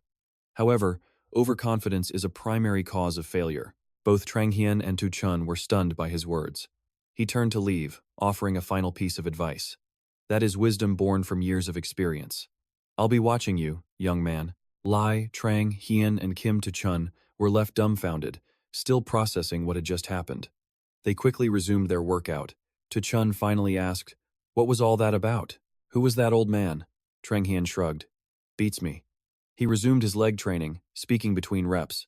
However, overconfidence is a primary cause of failure. Both Trang Hien and Tu Chun were stunned by his words. He turned to leave, offering a final piece of advice. That is wisdom born from years of experience. I'll be watching you, young man. Lai, Trang, Hien, and Kim Tu Chun were left dumbfounded, still processing what had just happened. They quickly resumed their workout. Tu Chun finally asked, what was all that about? Who was that old man? Trang Hien shrugged. Beats me. He resumed his leg training, speaking between reps.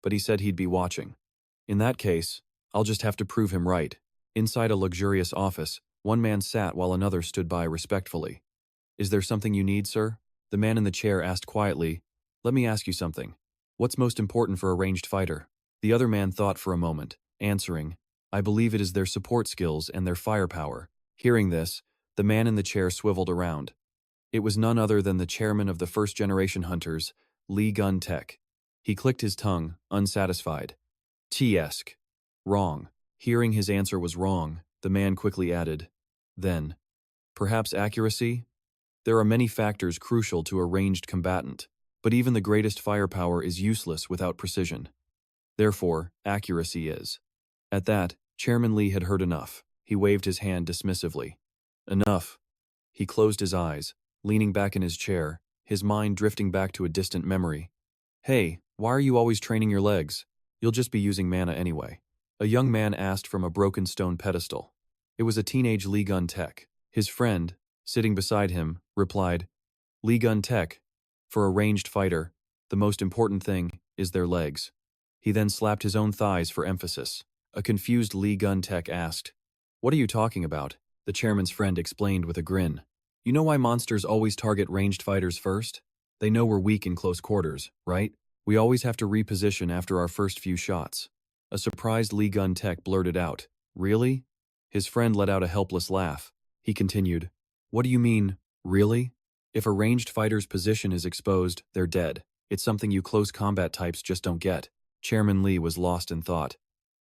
But he said he'd be watching. In that case, I'll just have to prove him right. Inside a luxurious office, one man sat while another stood by respectfully. Is there something you need, sir? The man in the chair asked quietly. Let me ask you something. What's most important for a ranged fighter? The other man thought for a moment, answering, I believe it is their support skills and their firepower. Hearing this, the man in the chair swiveled around. It was none other than the chairman of the first-generation hunters, Lee Gun-tek. He clicked his tongue, unsatisfied. T-esque. Wrong. Hearing his answer was wrong, the man quickly added, then, perhaps accuracy? There are many factors crucial to a ranged combatant, but even the greatest firepower is useless without precision. Therefore, accuracy is. At that, Chairman Lee had heard enough. He waved his hand dismissively. Enough. He closed his eyes, leaning back in his chair, his mind drifting back to a distant memory. Hey, why are you always training your legs? You'll just be using mana anyway. A young man asked from a broken stone pedestal. It was a teenage Lee Gun-tek. His friend, sitting beside him, replied, Lee Gun-tek, for a ranged fighter, the most important thing is their legs. He then slapped his own thighs for emphasis. A confused Lee Gun-tek asked, What are you talking about? The chairman's friend explained with a grin. You know why monsters always target ranged fighters first? They know we're weak in close quarters, right? We always have to reposition after our first few shots. A surprised Lee Gun-tek blurted out, Really? His friend let out a helpless laugh. He continued, What do you mean, really? If a ranged fighter's position is exposed, they're dead. It's something you close combat types just don't get. Chairman Lee was lost in thought.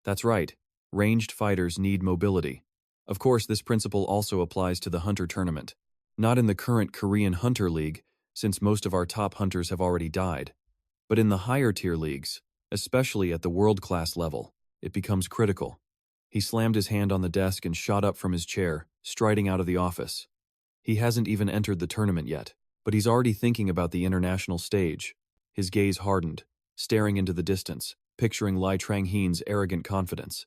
That's right. Ranged fighters need mobility. Of course, this principle also applies to the Hunter tournament. Not in the current Korean Hunter League, since most of our top hunters have already died. But in the higher-tier leagues, especially at the world-class level, it becomes critical. He slammed his hand on the desk and shot up from his chair, striding out of the office. He hasn't even entered the tournament yet, but he's already thinking about the international stage. His gaze hardened, staring into the distance, picturing Lai Trang-heen's arrogant confidence.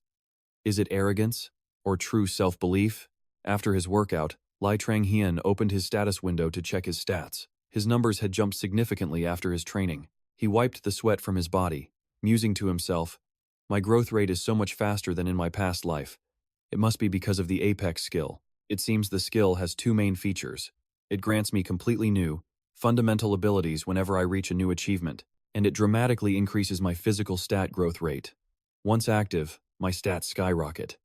Is it arrogance, or true self-belief? After his workout, Lai Trang-heen opened his status window to check his stats. His numbers had jumped significantly after his training. He wiped the sweat from his body, musing to himself, My growth rate is so much faster than in my past life. It must be because of the Apex skill. It seems the skill has two main features. It grants me completely new, fundamental abilities whenever I reach a new achievement, and it dramatically increases my physical stat growth rate. Once active, my stats skyrocket.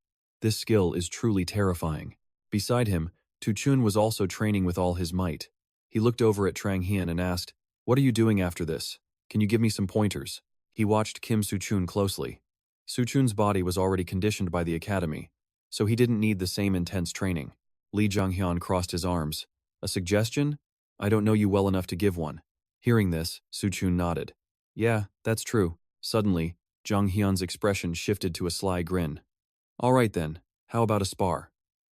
This skill is truly terrifying. Beside him, Tu Chun was also training with all his might. He looked over at Trang Hien and asked, What are you doing after this? Can you give me some pointers? He watched Kim Soo-chun closely. Soo-chun's body was already conditioned by the academy, so he didn't need the same intense training. Lee Jong-hyun crossed his arms. A suggestion? I don't know you well enough to give one. Hearing this, Soo-chun nodded. Yeah, that's true. Suddenly, Jong-hyun's expression shifted to a sly grin. All right then, how about a spar?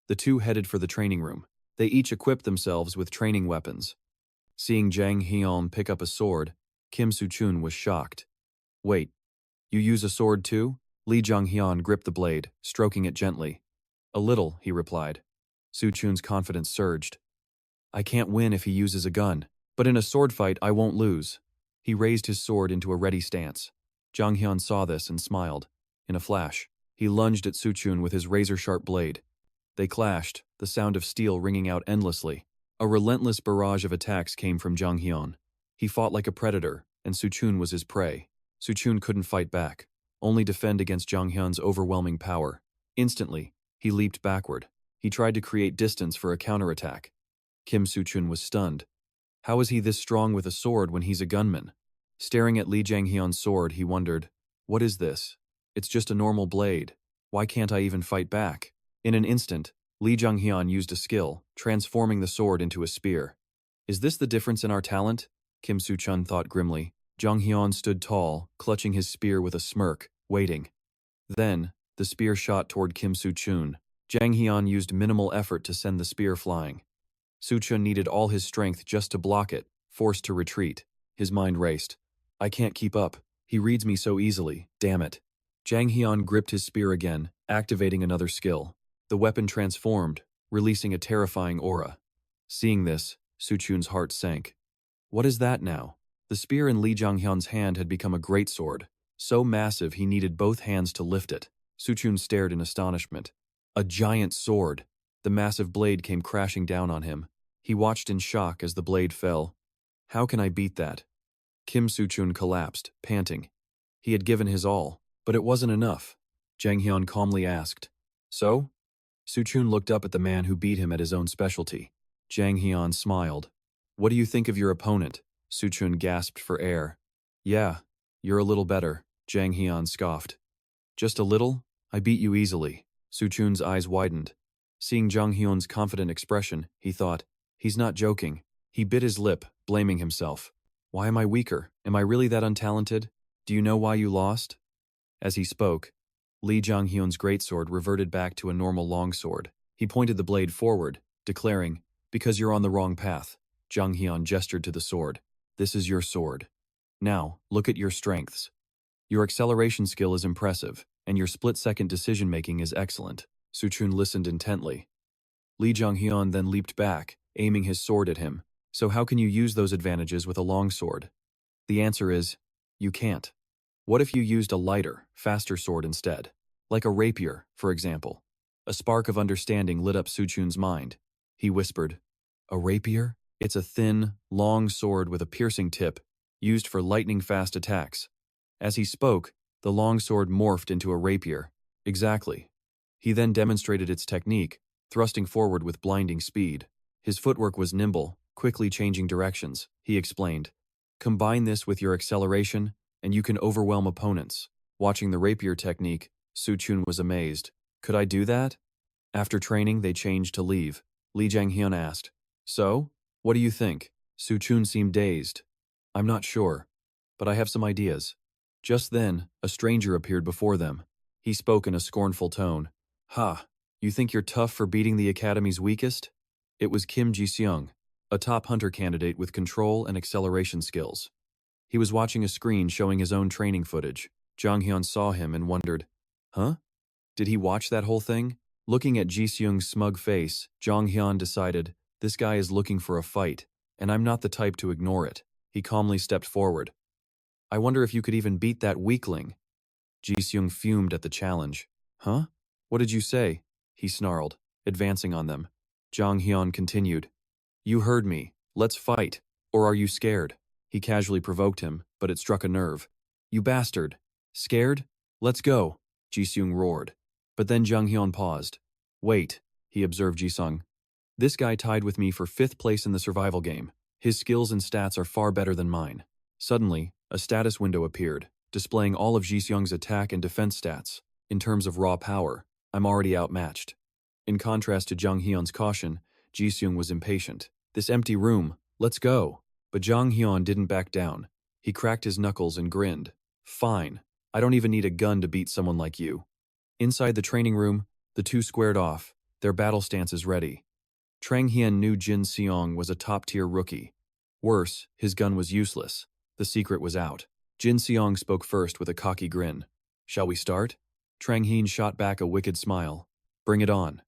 The two headed for the training room. They each equipped themselves with training weapons. Seeing Jang Hyun pick up a sword, Kim Soo-chun was shocked. Wait, you use a sword too? Lee Jong-hyun gripped the blade, stroking it gently. A little, he replied. Soo-chun's confidence surged. I can't win if he uses a gun, but in a sword fight I won't lose. He raised his sword into a ready stance. Jong-hyun saw this and smiled. In a flash, he lunged at Soo-chun with his razor-sharp blade. They clashed, the sound of steel ringing out endlessly. A relentless barrage of attacks came from Jong-hyun. He fought like a predator, and Soo-chun was his prey. Soo-chun couldn't fight back, only defend against Jong-hyun's overwhelming power. Instantly, he leaped backward. He tried to create distance for a counterattack. Kim Soo-chun was stunned. How is he this strong with a sword when he's a gunman? Staring at Lee Jang-hyun's sword, he wondered, What is this? It's just a normal blade. Why can't I even fight back? In an instant, Lee Jong-hyun used a skill, transforming the sword into a spear. Is this the difference in our talent? Kim Soo-chun thought grimly. Jong-hyun stood tall, clutching his spear with a smirk, waiting. Then, the spear shot toward Kim Soo-chun. Jang-hyun used minimal effort to send the spear flying. Soo-chun needed all his strength just to block it, forced to retreat. His mind raced. I can't keep up. He reads me so easily, damn it. Jang-hyun gripped his spear again, activating another skill. The weapon transformed, releasing a terrifying aura. Seeing this, Soo-chun's heart sank. What is that now? The spear in Lee Jong-hyun's hand had become a greatsword, so massive he needed both hands to lift it. Soo-chun stared in astonishment. A giant sword. The massive blade came crashing down on him. He watched in shock as the blade fell. How can I beat that? Kim Soo-chun collapsed, panting. He had given his all, but it wasn't enough. Jang-hyun calmly asked. So? Soo-chun looked up at the man who beat him at his own specialty. Jang-hyun smiled. What do you think of your opponent? Suchun gasped for air. Yeah, you're a little better, Jang Hyun scoffed. Just a little? I beat you easily. Suchun's eyes widened. Seeing Jang Hyun's confident expression, he thought, he's not joking. He bit his lip, blaming himself. Why am I weaker? Am I really that untalented? Do you know why you lost? As he spoke, Lee Jang Hyun's greatsword reverted back to a normal longsword. He pointed the blade forward, declaring, because you're on the wrong path. Jang Hyun gestured to the sword. This is your sword. Now, look at your strengths. Your acceleration skill is impressive, and your split-second decision-making is excellent. Suchun listened intently. Lee Jang Hyun then leaped back, aiming his sword at him. So how can you use those advantages with a longsword? The answer is, you can't. What if you used a lighter, faster sword instead? Like a rapier, for example. A spark of understanding lit up Suchun's mind. He whispered, a rapier? It's a thin, long sword with a piercing tip, used for lightning-fast attacks. As he spoke, the long sword morphed into a rapier. Exactly. He then demonstrated its technique, thrusting forward with blinding speed. His footwork was nimble, quickly changing directions, he explained. Combine this with your acceleration, and you can overwhelm opponents. Watching the rapier technique, Suchun was amazed. Could I do that? After training, they changed to leave. Lee Jang Hyun asked, so, what do you think? Suchun seemed dazed. I'm not sure, but I have some ideas. Just then, a stranger appeared before them. He spoke in a scornful tone. Ha, you think you're tough for beating the Academy's weakest? It was Kim Ji-seung, a top hunter candidate with control and acceleration skills. He was watching a screen showing his own training footage. Jang Hyun saw him and wondered, huh? Did he watch that whole thing? Looking at Ji-seung's smug face, Jang Hyun decided, this guy is looking for a fight, and I'm not the type to ignore it. He calmly stepped forward. I wonder if you could even beat that weakling. Ji-seung fumed at the challenge. Huh? What did you say? He snarled, advancing on them. Jang Hyun continued. You heard me. Let's fight. Or are you scared? He casually provoked him, but it struck a nerve. You bastard. Scared? Let's go, Ji-seung roared. But then Jang Hyun paused. Wait, he observed Ji-seung. This guy tied with me for 5th place in the survival game. His skills and stats are far better than mine. Suddenly, a status window appeared, displaying all of Ji-seung's attack and defense stats. In terms of raw power, I'm already outmatched. In contrast to Jang Hyun's caution, Ji-seung was impatient. This empty room, let's go. But Jang Hyun didn't back down. He cracked his knuckles and grinned. Fine, I don't even need a gun to beat someone like you. Inside the training room, the two squared off, their battle stances ready. Trang Hien knew Jin Seong was a top-tier rookie. Worse, his gun was useless. The secret was out. Jin Seong spoke first with a cocky grin. Shall we start? Trang Hien shot back a wicked smile. Bring it on.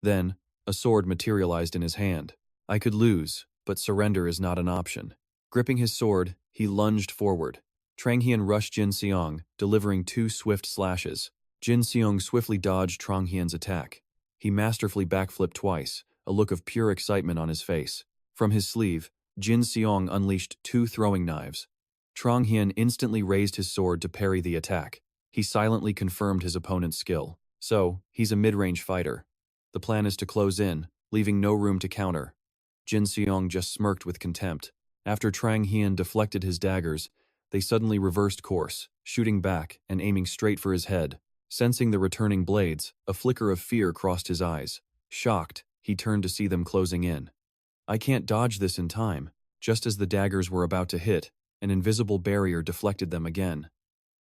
Then, a sword materialized in his hand. I could lose, but surrender is not an option. Gripping his sword, he lunged forward. Trang Hien rushed Jin Seong, delivering 2 swift slashes. Jin Seong swiftly dodged Trang Hien's attack. He masterfully backflipped twice, a look of pure excitement on his face. From his sleeve, Jin Seong unleashed 2 throwing knives. Trang Hien instantly raised his sword to parry the attack. He silently confirmed his opponent's skill. So, he's a mid-range fighter. The plan is to close in, leaving no room to counter. Jin Seong just smirked with contempt. After Trang Hien deflected his daggers, they suddenly reversed course, shooting back and aiming straight for his head. Sensing the returning blades, a flicker of fear crossed his eyes. Shocked, he turned to see them closing in. I can't dodge this in time. Just as the daggers were about to hit, an invisible barrier deflected them again.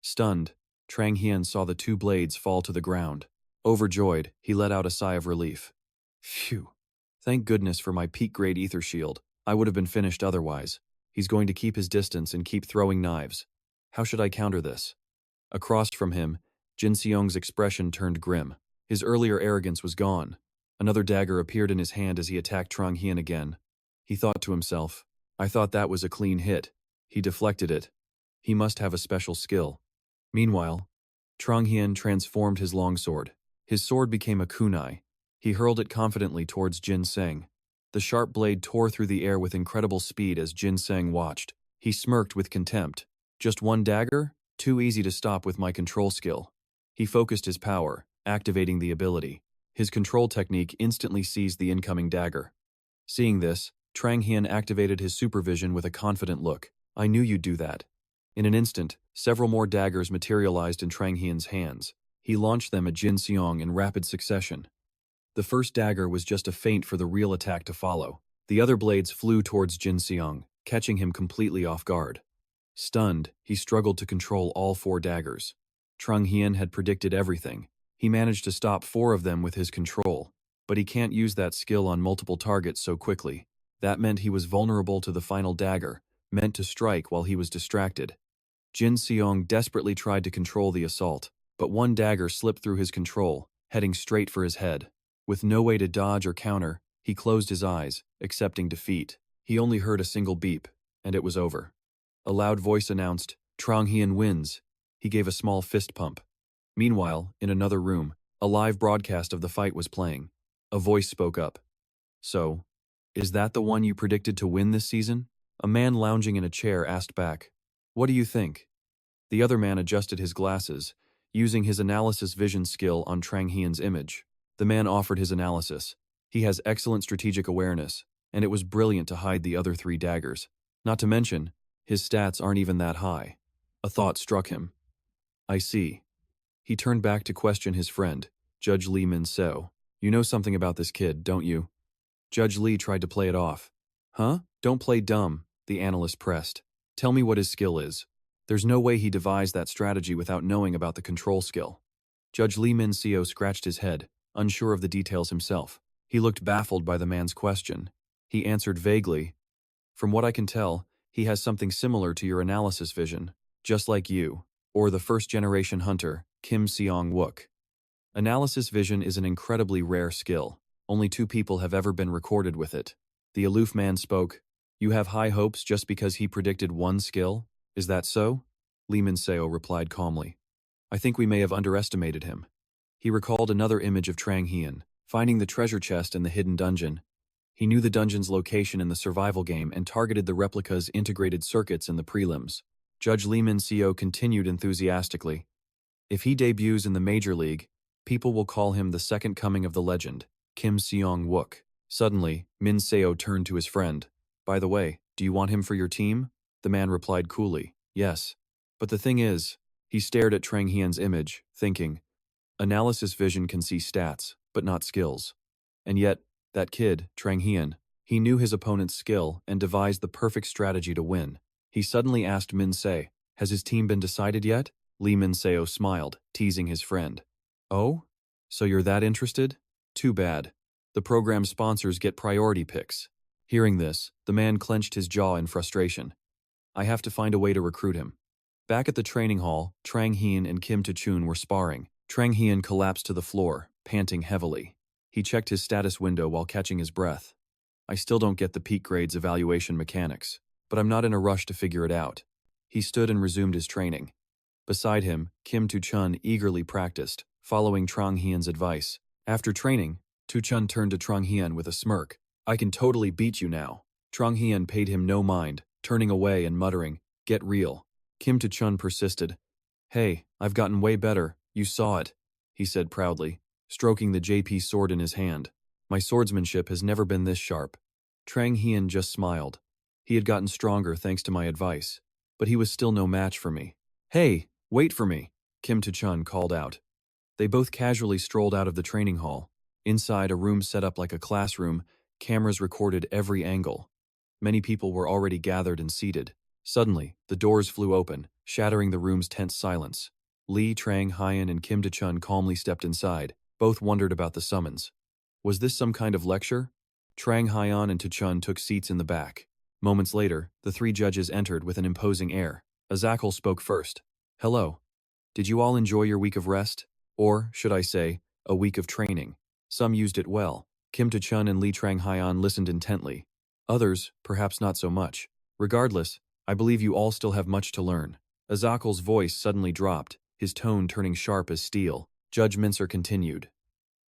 Stunned, Trang Hien saw the 2 blades fall to the ground. Overjoyed, he let out a sigh of relief. Phew. Thank goodness for my peak-grade ether shield. I would have been finished otherwise. He's going to keep his distance and keep throwing knives. How should I counter this? Across from him, Jin Seong's expression turned grim. His earlier arrogance was gone. Another dagger appeared in his hand as he attacked Trang Hien again. He thought to himself, I thought that was a clean hit. He deflected it. He must have a special skill. Meanwhile, Trang Hien transformed his longsword. His sword became a kunai. He hurled it confidently towards Jin Seng. The sharp blade tore through the air with incredible speed as Jin Seng watched. He smirked with contempt. Just 1 dagger? Too easy to stop with my control skill. He focused his power, activating the ability. His control technique instantly seized the incoming dagger. Seeing this, Trang Hian activated his supervision with a confident look. I knew you'd do that. In an instant, several more daggers materialized in Trang Hian's hands. He launched them at Jin Seong in rapid succession. The first dagger was just a feint for the real attack to follow. The other blades flew towards Jin Seong, catching him completely off guard. Stunned, he struggled to control all 4 daggers. Trang Hian had predicted everything. He managed to stop 4 of them with his control, but he can't use that skill on multiple targets so quickly. That meant he was vulnerable to the final dagger, meant to strike while he was distracted. Jin Seong desperately tried to control the assault, but one dagger slipped through his control, heading straight for his head. With no way to dodge or counter, he closed his eyes, accepting defeat. He only heard a single beep, and it was over. A loud voice announced, Trang Hian wins. He gave a small fist pump. Meanwhile, in another room, a live broadcast of the fight was playing. A voice spoke up. So, is that the one you predicted to win this season? A man lounging in a chair asked back. What do you think? The other man adjusted his glasses, using his analysis vision skill on Trang Hian's image. The man offered his analysis. He has excellent strategic awareness, and it was brilliant to hide the other 3 daggers. Not to mention, his stats aren't even that high. A thought struck him. I see. He turned back to question his friend, Judge Lee Min-seo. You know something about this kid, don't you? Judge Lee tried to play it off. Huh? Don't play dumb, the analyst pressed. Tell me what his skill is. There's no way he devised that strategy without knowing about the control skill. Judge Lee Min-seo scratched his head, unsure of the details himself. He looked baffled by the man's question. He answered vaguely. From what I can tell, he has something similar to your analysis vision, just like you, or the first-generation hunter, Kim Seong-wook. Analysis vision is an incredibly rare skill. Only 2 people have ever been recorded with it. The aloof man spoke. You have high hopes just because he predicted one skill? Is that so? Lee Min-seo replied calmly. I think we may have underestimated him. He recalled another image of Trang Hian, finding the treasure chest in the hidden dungeon. He knew the dungeon's location in the survival game and targeted the replica's integrated circuits in the prelims. Judge Lee Min-seo continued enthusiastically. If he debuts in the Major League, people will call him the second coming of the legend, Kim Seong-wook. Suddenly, Min-seo turned to his friend. By the way, do you want him for your team? The man replied coolly, yes. But the thing is, he stared at Trang Hian's image, thinking, analysis vision can see stats, but not skills. And yet, that kid, Trang Hian, he knew his opponent's skill and devised the perfect strategy to win. He suddenly asked Min-se, has his team been decided yet? Lee Min-seo smiled, teasing his friend. Oh? So you're that interested? Too bad. The program's sponsors get priority picks. Hearing this, the man clenched his jaw in frustration. I have to find a way to recruit him. Back at the training hall, Trang Hian and Kim To-chun were sparring. Trang Hian collapsed to the floor, panting heavily. He checked his status window while catching his breath. I still don't get the peak grades evaluation mechanics, but I'm not in a rush to figure it out. He stood and resumed his training. Beside him, Kim To-chun eagerly practiced, following Trang Hian's advice. After training, To-chun turned to Trang Hian with a smirk. I can totally beat you now. Trang Hian paid him no mind, turning away and muttering, get real. Kim To-chun persisted. Hey, I've gotten way better, you saw it, he said proudly, stroking the JP sword in his hand. My swordsmanship has never been this sharp. Trang Hian just smiled. He had gotten stronger thanks to my advice, but he was still no match for me. Hey, wait for me, Kim To-chun called out. They both casually strolled out of the training hall. Inside, a room set up like a classroom, cameras recorded every angle. Many people were already gathered and seated. Suddenly, the doors flew open, shattering the room's tense silence. Lee, Trang Hian, and Kim To-chun calmly stepped inside. Both wondered about the summons. Was this some kind of lecture? Trang Hian and To-chun took seats in the back. Moments later, the 3 judges entered with an imposing air. Azakal spoke first. Hello. Did you all enjoy your week of rest? Or, should I say, a week of training? Some used it well. Kim To-chun and Lee Trang Hian listened intently. Others, perhaps not so much. Regardless, I believe you all still have much to learn. Azakal's voice suddenly dropped, his tone turning sharp as steel. Judge Mincer continued.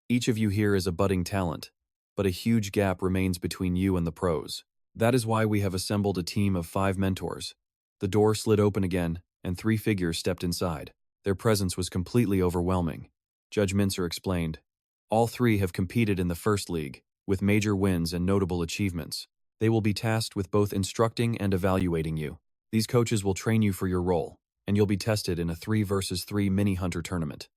Each of you here is a budding talent, but a huge gap remains between you and the pros. That is why we have assembled a team of 5 mentors. The door slid open again, and 3 figures stepped inside. Their presence was completely overwhelming. Judge Mincer explained. All 3 have competed in the first league, with major wins and notable achievements. They will be tasked with both instructing and evaluating you. These coaches will train you for your role, and you'll be tested in a 3 versus 3 mini-hunter tournament.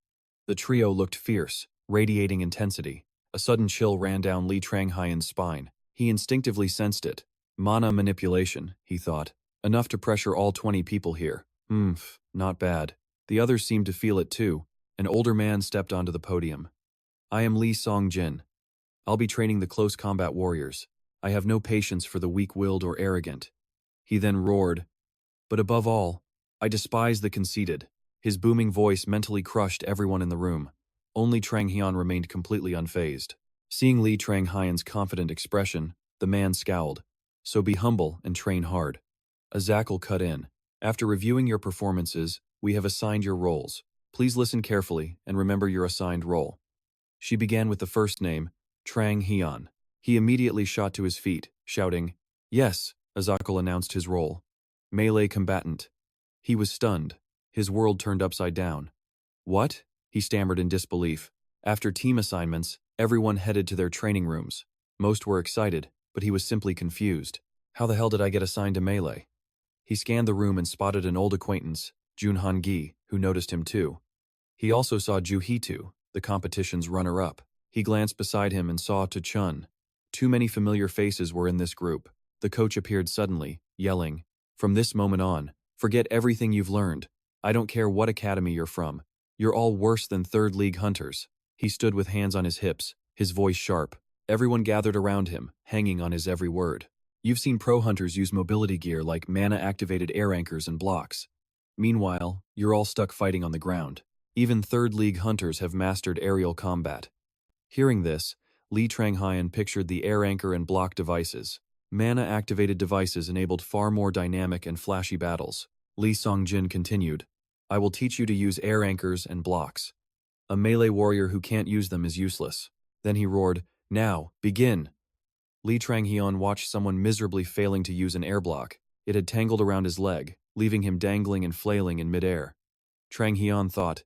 The trio looked fierce, radiating intensity. A sudden chill ran down Li Tranghayan's spine. He instinctively sensed it. Mana manipulation, he thought. Enough to pressure all 20 people here. Not bad. The others seemed to feel it too. An older man stepped onto the podium. I am Lee Song-jin. I'll be training the close combat warriors. I have no patience for the weak-willed or arrogant. He then roared. But above all, I despise the conceited. His booming voice mentally crushed everyone in the room. Only Trang Hyun remained completely unfazed. Seeing Lee Tranghayan's confident expression, the man scowled. So be humble and train hard. A Zackle cut in. After reviewing your performances, we have assigned your roles. Please listen carefully and remember your assigned role. She began with the first name, Trang Hyun. He immediately shot to his feet, shouting, Yes, Zackle announced his role. Melee combatant. He was stunned. His world turned upside down. What? He stammered in disbelief. After team assignments, everyone headed to their training rooms. Most were excited, but he was simply confused. How the hell did I get assigned to Melee? He scanned the room and spotted an old acquaintance, Junhan Gi, who noticed him too. He also saw Ju Hee-tu, the competition's runner-up. He glanced beside him and saw Tu Chun. Too many familiar faces were in this group. The coach appeared suddenly, yelling, From this moment on, forget everything you've learned. I don't care what academy you're from. You're all worse than third league hunters. He stood with hands on his hips, his voice sharp. Everyone gathered around him, hanging on his every word. You've seen pro hunters use mobility gear like mana-activated air anchors and blocks. Meanwhile, you're all stuck fighting on the ground. Even third league hunters have mastered aerial combat. Hearing this, Lee Tranghayan pictured the air anchor and block devices. Mana-activated devices enabled far more dynamic and flashy battles. Lee Song-jin continued, I will teach you to use air anchors and blocks. A melee warrior who can't use them is useless. Then he roared, Now, begin! Lee Tranghyun watched someone miserably failing to use an air block. It had tangled around his leg, leaving him dangling and flailing in midair. Tranghyun thought,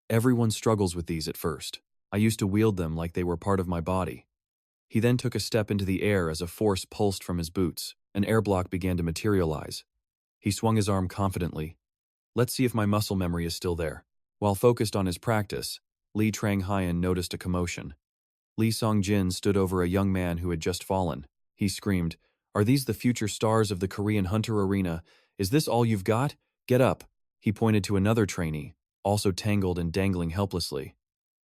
Everyone struggles with these at first. I used to wield them like they were part of my body. He then took a step into the air as a force pulsed from his boots. An air block began to materialize. He swung his arm confidently. Let's see if my muscle memory is still there. While focused on his practice, Lee Tranghayan noticed a commotion. Lee Song-jin stood over a young man who had just fallen. He screamed, Are these the future stars of the Korean hunter arena? Is this all you've got? Get up! He pointed to another trainee, also tangled and dangling helplessly.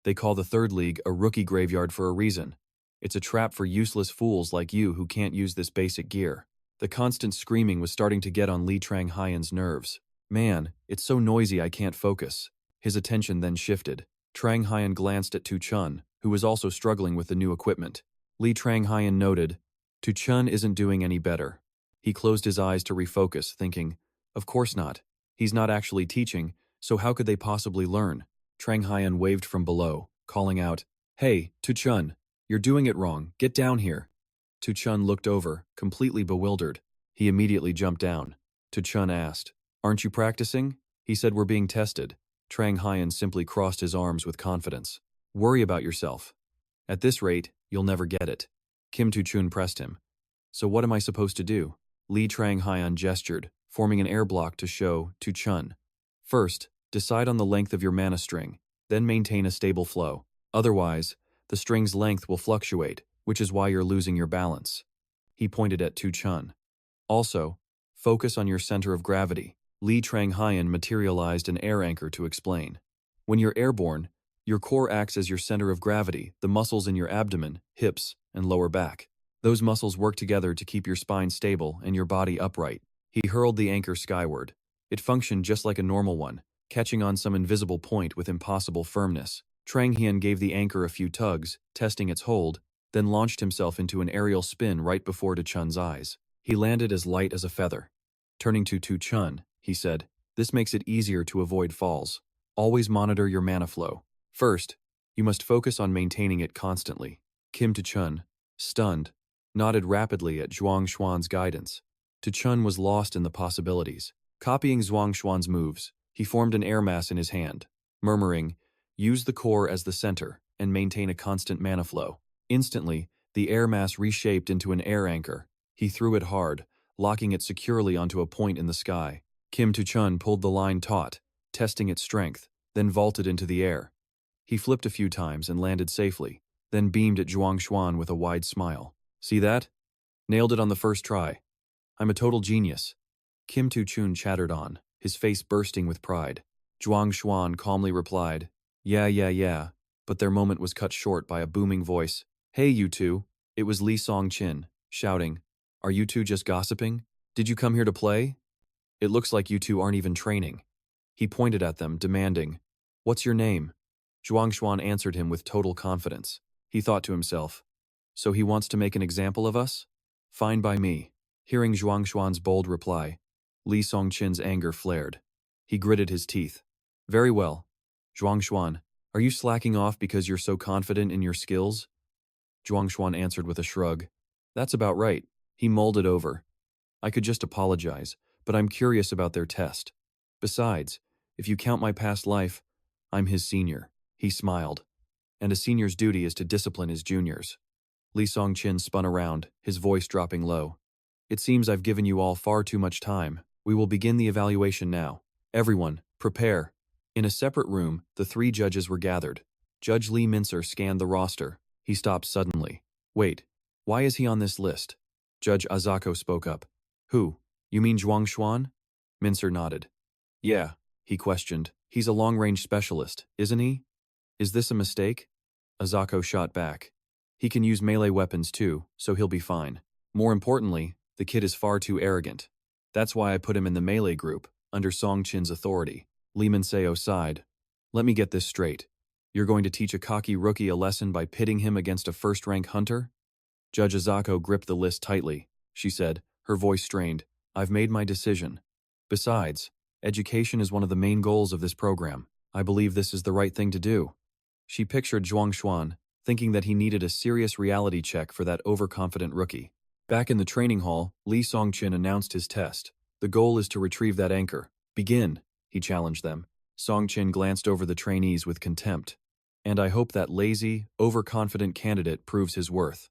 They call the third league a rookie graveyard for a reason. It's a trap for useless fools like you who can't use this basic gear. The constant screaming was starting to get on Lee Tranghayan's nerves. Man, it's so noisy I can't focus. His attention then shifted. Tranghayan glanced at Tu Chun, who was also struggling with the new equipment. Lee Tranghayan noted, Tu Chun isn't doing any better. He closed his eyes to refocus, thinking, Of course not. He's not actually teaching, so how could they possibly learn? Tranghayan waved from below, calling out, Hey, Tu Chun, you're doing it wrong. Get down here. Tu Chun looked over, completely bewildered. He immediately jumped down. Tu Chun asked, Aren't you practicing? He said, We're being tested. Tranghayan simply crossed his arms with confidence. Worry about yourself. At this rate, you'll never get it. Kim Tu Chun pressed him. So what am I supposed to do? Lee Tranghayan gestured, forming an air block to show Tu Chun. First, decide on the length of your mana string, then maintain a stable flow. Otherwise, the string's length will fluctuate, which is why you're losing your balance. He pointed at Tu Chun. Also, focus on your center of gravity. Lee Tranghayan materialized an air anchor to explain. When you're airborne, your core acts as your center of gravity, the muscles in your abdomen, hips, and lower back. Those muscles work together to keep your spine stable and your body upright. He hurled the anchor skyward. It functioned just like a normal one, catching on some invisible point with impossible firmness. Tranghayan gave the anchor a few tugs, testing its hold, then launched himself into an aerial spin right before Tu Chun's eyes. He landed as light as a feather. Turning to Tu Chun, he said, This makes it easier to avoid falls. Always monitor your mana flow. First, you must focus on maintaining it constantly. Kim Tu Chun, stunned, nodded rapidly at Zhuang Xuan's guidance. Tu Chun was lost in the possibilities. Copying Zhuang Xuan's moves, he formed an air mass in his hand, murmuring, Use the core as the center and maintain a constant mana flow. Instantly, the air mass reshaped into an air anchor. He threw it hard, locking it securely onto a point in the sky. Kim Tu-chun pulled the line taut, testing its strength, then vaulted into the air. He flipped a few times and landed safely, then beamed at Zhuang Xuan with a wide smile. See that? Nailed it on the first try. I'm a total genius. Kim Tu-chun chattered on, his face bursting with pride. Zhuang Xuan calmly replied, yeah, but their moment was cut short by a booming voice. Hey, you two. It was Li Song-chin, shouting, Are you two just gossiping? Did you come here to play? It looks like you two aren't even training. He pointed at them, demanding, What's your name? Zhuang Xuan answered him with total confidence. He thought to himself, So he wants to make an example of us? Fine by me. Hearing Zhuang Xuan's bold reply, Li Song-chin's anger flared. He gritted his teeth. Very well. Zhuang Xuan, are you slacking off because you're so confident in your skills? Zhuang Xuan answered with a shrug. That's about right. He mulled it over. I could just apologize, but I'm curious about their test. Besides, if you count my past life, I'm his senior. He smiled. And a senior's duty is to discipline his juniors. Li Song-chin spun around, his voice dropping low. It seems I've given you all far too much time. We will begin the evaluation now. Everyone, prepare. In a separate room, the three judges were gathered. Judge Lee Mincer scanned the roster. He stopped suddenly. Wait, why is he on this list? Judge Azako spoke up. Who? You mean Zhuang Xuan? Mincer nodded. Yeah, he questioned. He's a long-range specialist, isn't he? Is this a mistake? Azako shot back. He can use melee weapons too, so he'll be fine. More importantly, the kid is far too arrogant. That's why I put him in the melee group, under Song-chin's authority. Lee Minseo sighed. Let me get this straight. You're going to teach a cocky rookie a lesson by pitting him against a first-rank hunter? Judge Azako gripped the list tightly. She said, her voice strained. I've made my decision. Besides, education is one of the main goals of this program. I believe this is the right thing to do. She pictured Zhuang Xuan, thinking that he needed a serious reality check for that overconfident rookie. Back in the training hall, Li Song-chin announced his test. The goal is to retrieve that anchor. Begin, he challenged them. Song-chin glanced over the trainees with contempt. And I hope that lazy, overconfident candidate proves his worth.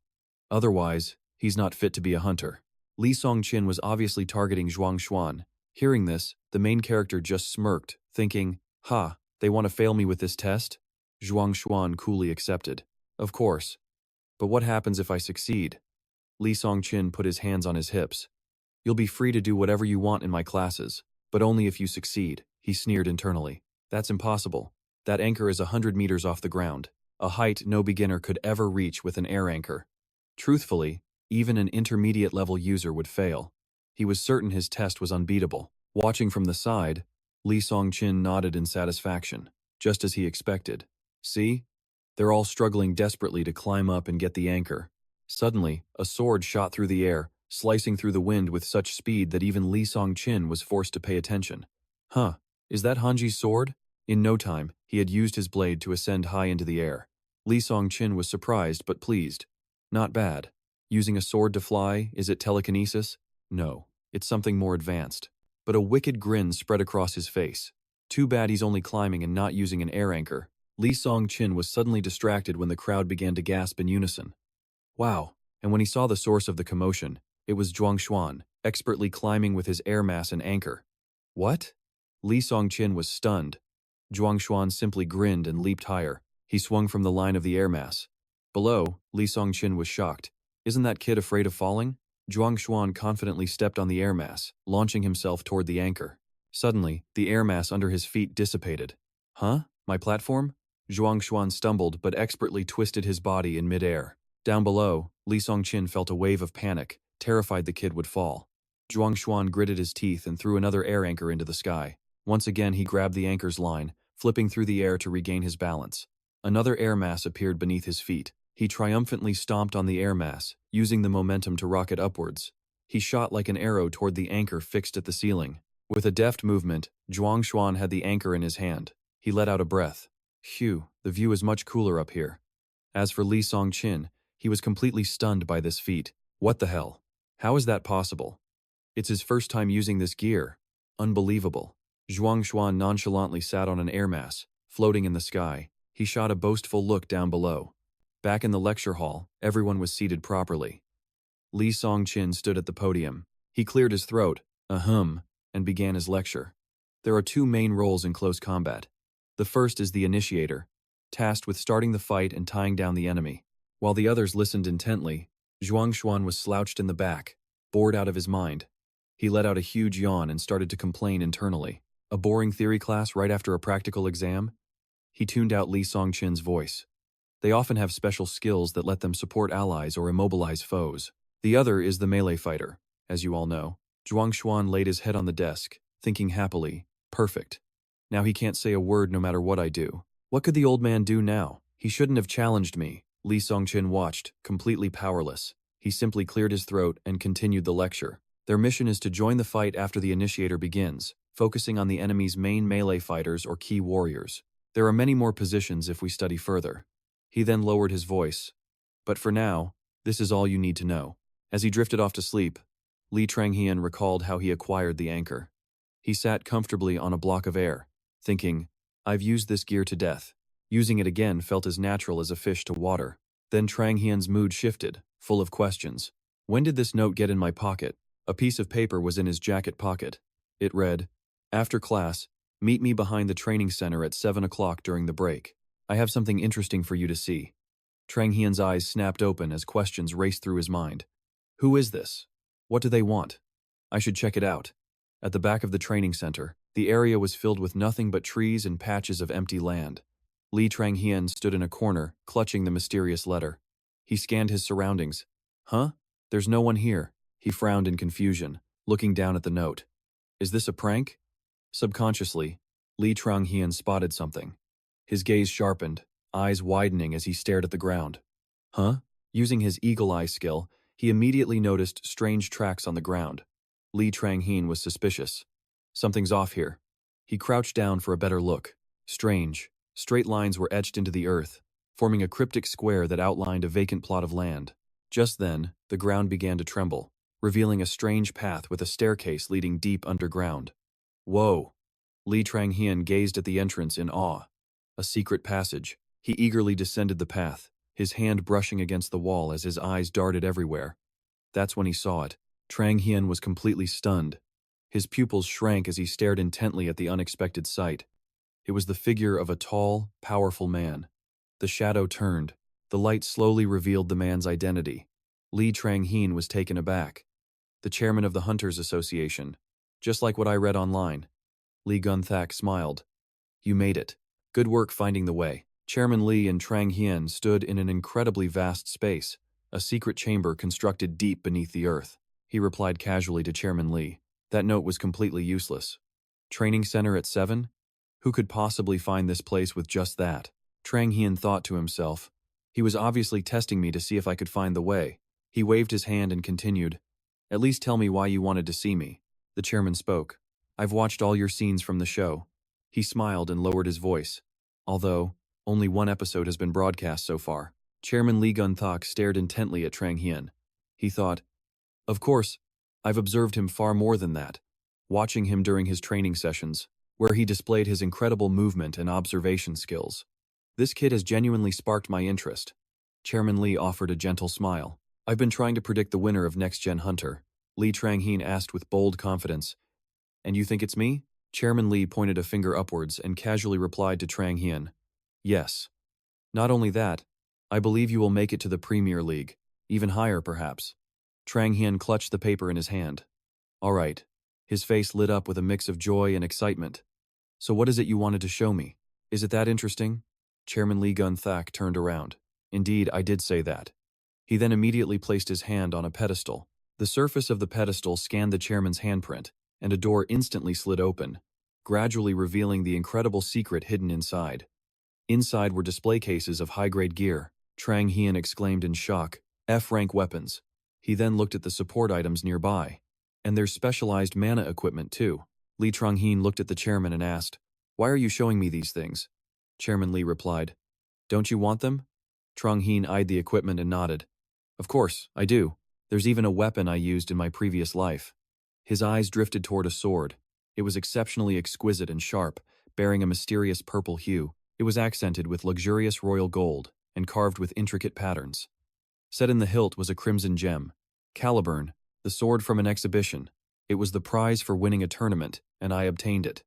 Otherwise, he's not fit to be a hunter. Li Song-chin was obviously targeting Zhuang Xuan. Hearing this, the main character just smirked, thinking, they want to fail me with this test? Zhuang Xuan coolly accepted. Of course. But what happens if I succeed? Li Song-chin put his hands on his hips. You'll be free to do whatever you want in my classes, but only if you succeed, he sneered internally. That's impossible. That anchor is 100 meters off the ground, a height no beginner could ever reach with an air anchor. Truthfully, even an intermediate-level user would fail. He was certain his test was unbeatable. Watching from the side, Li Song-chin nodded in satisfaction, just as he expected. See? They're all struggling desperately to climb up and get the anchor. Suddenly, a sword shot through the air, slicing through the wind with such speed that even Li Song-chin was forced to pay attention. Is that Hanji's sword? In no time, he had used his blade to ascend high into the air. Li Song-chin was surprised but pleased. Not bad. Using a sword to fly, is it telekinesis? No, it's something more advanced. But a wicked grin spread across his face. Too bad he's only climbing and not using an air anchor. Li Song-chin was suddenly distracted when the crowd began to gasp in unison. Wow, and when he saw the source of the commotion, it was Zhuang Xuan, expertly climbing with his air mass and anchor. What? Li Song-chin was stunned. Zhuang Xuan simply grinned and leaped higher. He swung from the line of the air mass. Below, Li Song-chin was shocked. Isn't that kid afraid of falling? Zhuang Xuan confidently stepped on the air mass, launching himself toward the anchor. Suddenly, the air mass under his feet dissipated. My platform? Zhuang Xuan stumbled but expertly twisted his body in midair. Down below, Li Song-chin felt a wave of panic, terrified the kid would fall. Zhuang Xuan gritted his teeth and threw another air anchor into the sky. Once again he grabbed the anchor's line, flipping through the air to regain his balance. Another air mass appeared beneath his feet. He triumphantly stomped on the air mass, using the momentum to rocket upwards. He shot like an arrow toward the anchor fixed at the ceiling. With a deft movement, Zhuang Xuan had the anchor in his hand. He let out a breath. Phew, the view is much cooler up here. As for Li Song-chin, he was completely stunned by this feat. What the hell? How is that possible? It's his first time using this gear. Unbelievable. Zhuang Xuan nonchalantly sat on an air mass, floating in the sky. He shot a boastful look down below. Back in the lecture hall, everyone was seated properly. Li Songqin stood at the podium. He cleared his throat, ahem, and began his lecture. There are two main roles in close combat. The first is the initiator, tasked with starting the fight and tying down the enemy. While the others listened intently, Zhuang Xuan was slouched in the back, bored out of his mind. He let out a huge yawn and started to complain internally. A boring theory class right after a practical exam? He tuned out Li Songqin's voice. They often have special skills that let them support allies or immobilize foes. The other is the melee fighter, as you all know. Zhuang Xuan laid his head on the desk, thinking happily, perfect. Now he can't say a word no matter what I do. What could the old man do now? He shouldn't have challenged me. Li Songqin watched, completely powerless. He simply cleared his throat and continued the lecture. Their mission is to join the fight after the initiator begins, focusing on the enemy's main melee fighters or key warriors. There are many more positions if we study further. He then lowered his voice. But for now, this is all you need to know. As he drifted off to sleep, Li Tranghian recalled how he acquired the anchor. He sat comfortably on a block of air, thinking, I've used this gear to death. Using it again felt as natural as a fish to water. Then Tranghian's mood shifted, full of questions. When did this note get in my pocket? A piece of paper was in his jacket pocket. It read, After class, meet me behind the training center at 7 o'clock during the break. I have something interesting for you to see. Tranghian's eyes snapped open as questions raced through his mind. Who is this? What do they want? I should check it out. At the back of the training center, the area was filled with nothing but trees and patches of empty land. Li Tranghian stood in a corner, clutching the mysterious letter. He scanned his surroundings. Huh? There's no one here. He frowned in confusion, looking down at the note. Is this a prank? Subconsciously, Li Tranghian spotted something. His gaze sharpened, eyes widening as he stared at the ground. Huh? Using his eagle eye skill, he immediately noticed strange tracks on the ground. Li Tranghian was suspicious. Something's off here. He crouched down for a better look. Strange. Straight lines were etched into the earth, forming a cryptic square that outlined a vacant plot of land. Just then, the ground began to tremble, revealing a strange path with a staircase leading deep underground. Whoa! Li Tranghian gazed at the entrance in awe. A secret passage. He eagerly descended the path, his hand brushing against the wall as his eyes darted everywhere. That's when he saw it. Tranghian was completely stunned. His pupils shrank as he stared intently at the unexpected sight. It was the figure of a tall, powerful man. The shadow turned. The light slowly revealed the man's identity. Li Tranghian was taken aback. The chairman of the Hunters Association. Just like what I read online. Li Gunthak smiled. You made it. Good work finding the way. Chairman Li and Tranghian stood in an incredibly vast space, a secret chamber constructed deep beneath the earth. He replied casually to Chairman Li. That note was completely useless. Training center at 7? Who could possibly find this place with just that? Tranghian thought to himself. He was obviously testing me to see if I could find the way. He waved his hand and continued. At least tell me why you wanted to see me. The chairman spoke. I've watched all your scenes from the show. He smiled and lowered his voice. Although, only one episode has been broadcast so far. Chairman Li Gunthak stared intently at Tranghian. He thought, of course, I've observed him far more than that, watching him during his training sessions, where he displayed his incredible movement and observation skills. This kid has genuinely sparked my interest. Chairman Li offered a gentle smile. I've been trying to predict the winner of Next Gen Hunter, Li Tranghian asked with bold confidence. And you think it's me? Chairman Li pointed a finger upwards and casually replied to Tranghian. Yes. Not only that, I believe you will make it to the Premier League, even higher perhaps. Tranghian clutched the paper in his hand. All right. His face lit up with a mix of joy and excitement. So what is it you wanted to show me? Is it that interesting? Chairman Li Gunthak turned around. Indeed, I did say that. He then immediately placed his hand on a pedestal. The surface of the pedestal scanned the chairman's handprint, and a door instantly slid open, gradually revealing the incredible secret hidden inside. Inside were display cases of high-grade gear. Tranghian exclaimed in shock, F-rank weapons. He then looked at the support items nearby. And there's specialized mana equipment too. Li Tranghian looked at the chairman and asked, why are you showing me these things? Chairman Li replied, don't you want them? Tranghian eyed the equipment and nodded. Of course, I do. There's even a weapon I used in my previous life. His eyes drifted toward a sword. It was exceptionally exquisite and sharp, bearing a mysterious purple hue. It was accented with luxurious royal gold and carved with intricate patterns. Set in the hilt was a crimson gem. Caliburn, the sword from an exhibition. It was the prize for winning a tournament, and I obtained it.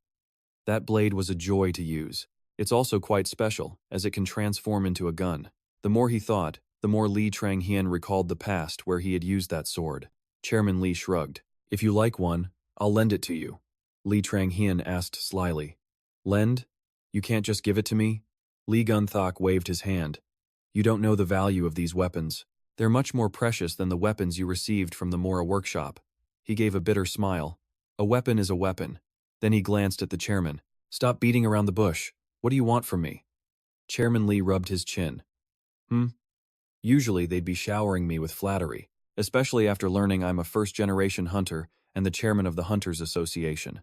That blade was a joy to use. It's also quite special, as it can transform into a gun. The more he thought, the more Li Tranghian recalled the past where he had used that sword. Chairman Li shrugged. If you like one, I'll lend it to you. Li Tranghian asked slyly. Lend? You can't just give it to me? Li Gunthok waved his hand. You don't know the value of these weapons. They're much more precious than the weapons you received from the Mora workshop. He gave a bitter smile. A weapon is a weapon. Then he glanced at the chairman. Stop beating around the bush. What do you want from me? Chairman Li rubbed his chin. Usually they'd be showering me with flattery, especially after learning I'm a first-generation hunter and the chairman of the Hunters Association.